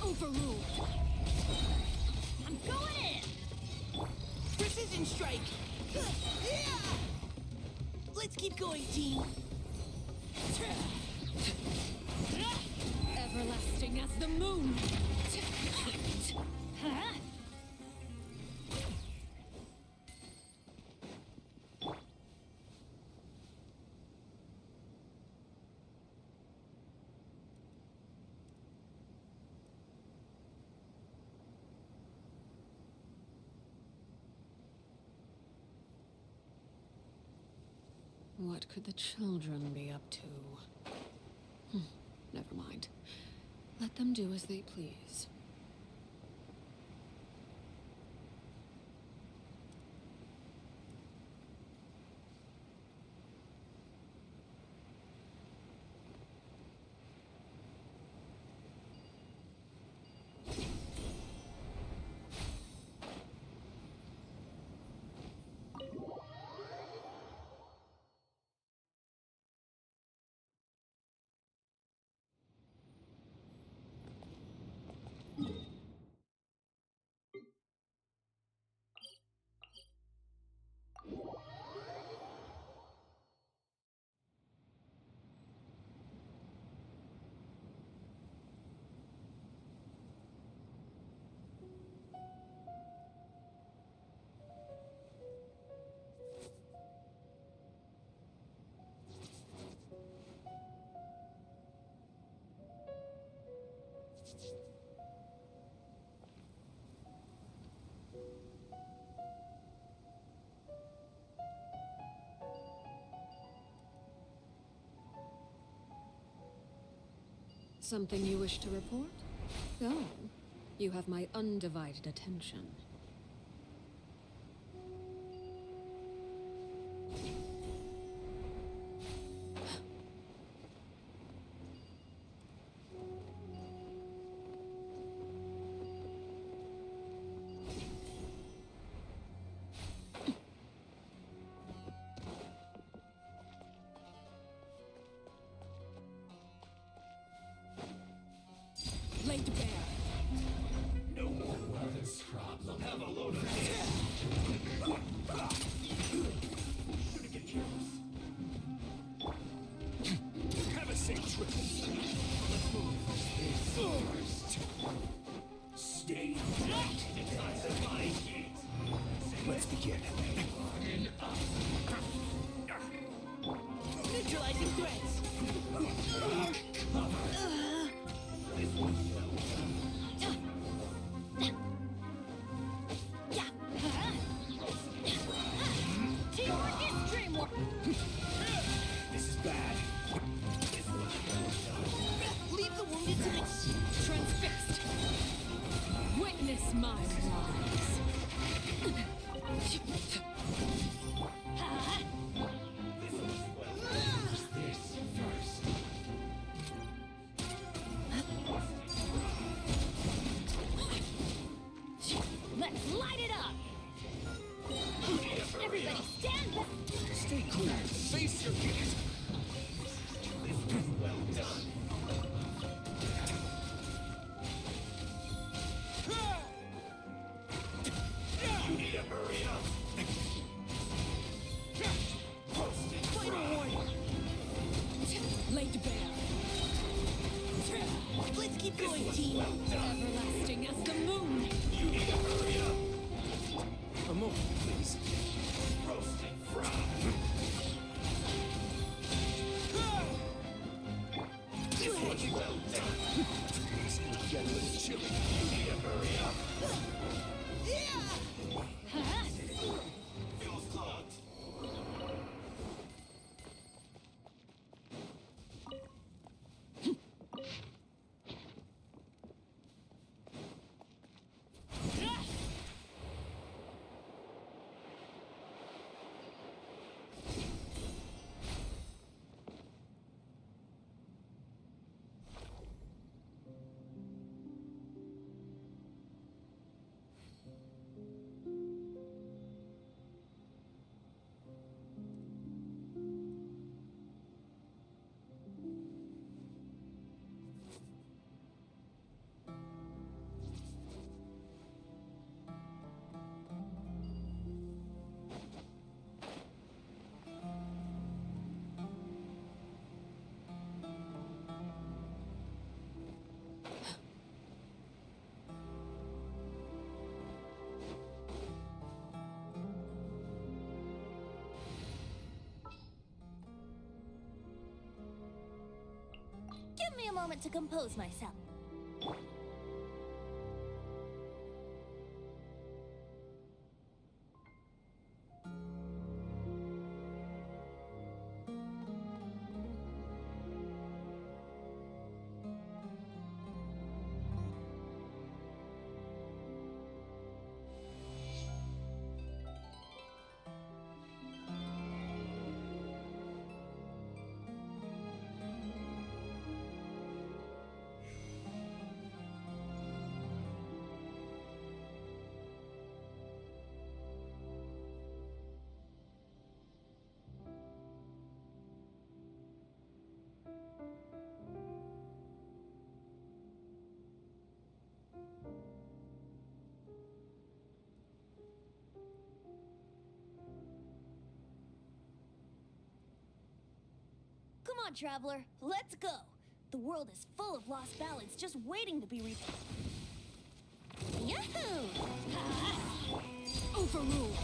Overruled. I'm going in. Precision strike. Let's keep going, team. Everlasting as the moon! Huh? What could the children be up to? Never mind. Let them do as they please. Something you wish to report? Go. You have my undivided attention. laid bare. No more words, problem. Have a load of shouldn't get careless. Have a safe trip. Let's move. First. Stay back. Let's begin. Neutralizing threats. Teamwork is dreamwork. This is bad. Leave the wounded to me. Transfixed. Witness my lies. This first. Let's light it up. Everybody stand back. Stay cool. Face your fears. Well done. You need to hurry up. Final warning. Laid bare. Let's keep going, team. Everlasting as the moon. You need to hurry up. A moment, please. Roasting fry. This one's well done. This will get a little chilly. You need to hurry up. Fuel's clogged. Give me a moment to compose myself. Come on, traveler. Let's go. The world is full of lost ballads just waiting to be Yahoo! Overruled.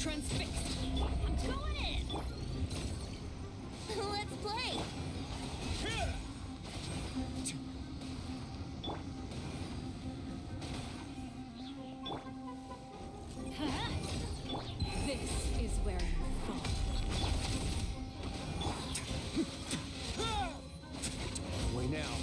transfixed. I'm going in. Let's play. This is where you fall. Way now.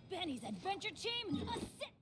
Benny's adventure team, a sit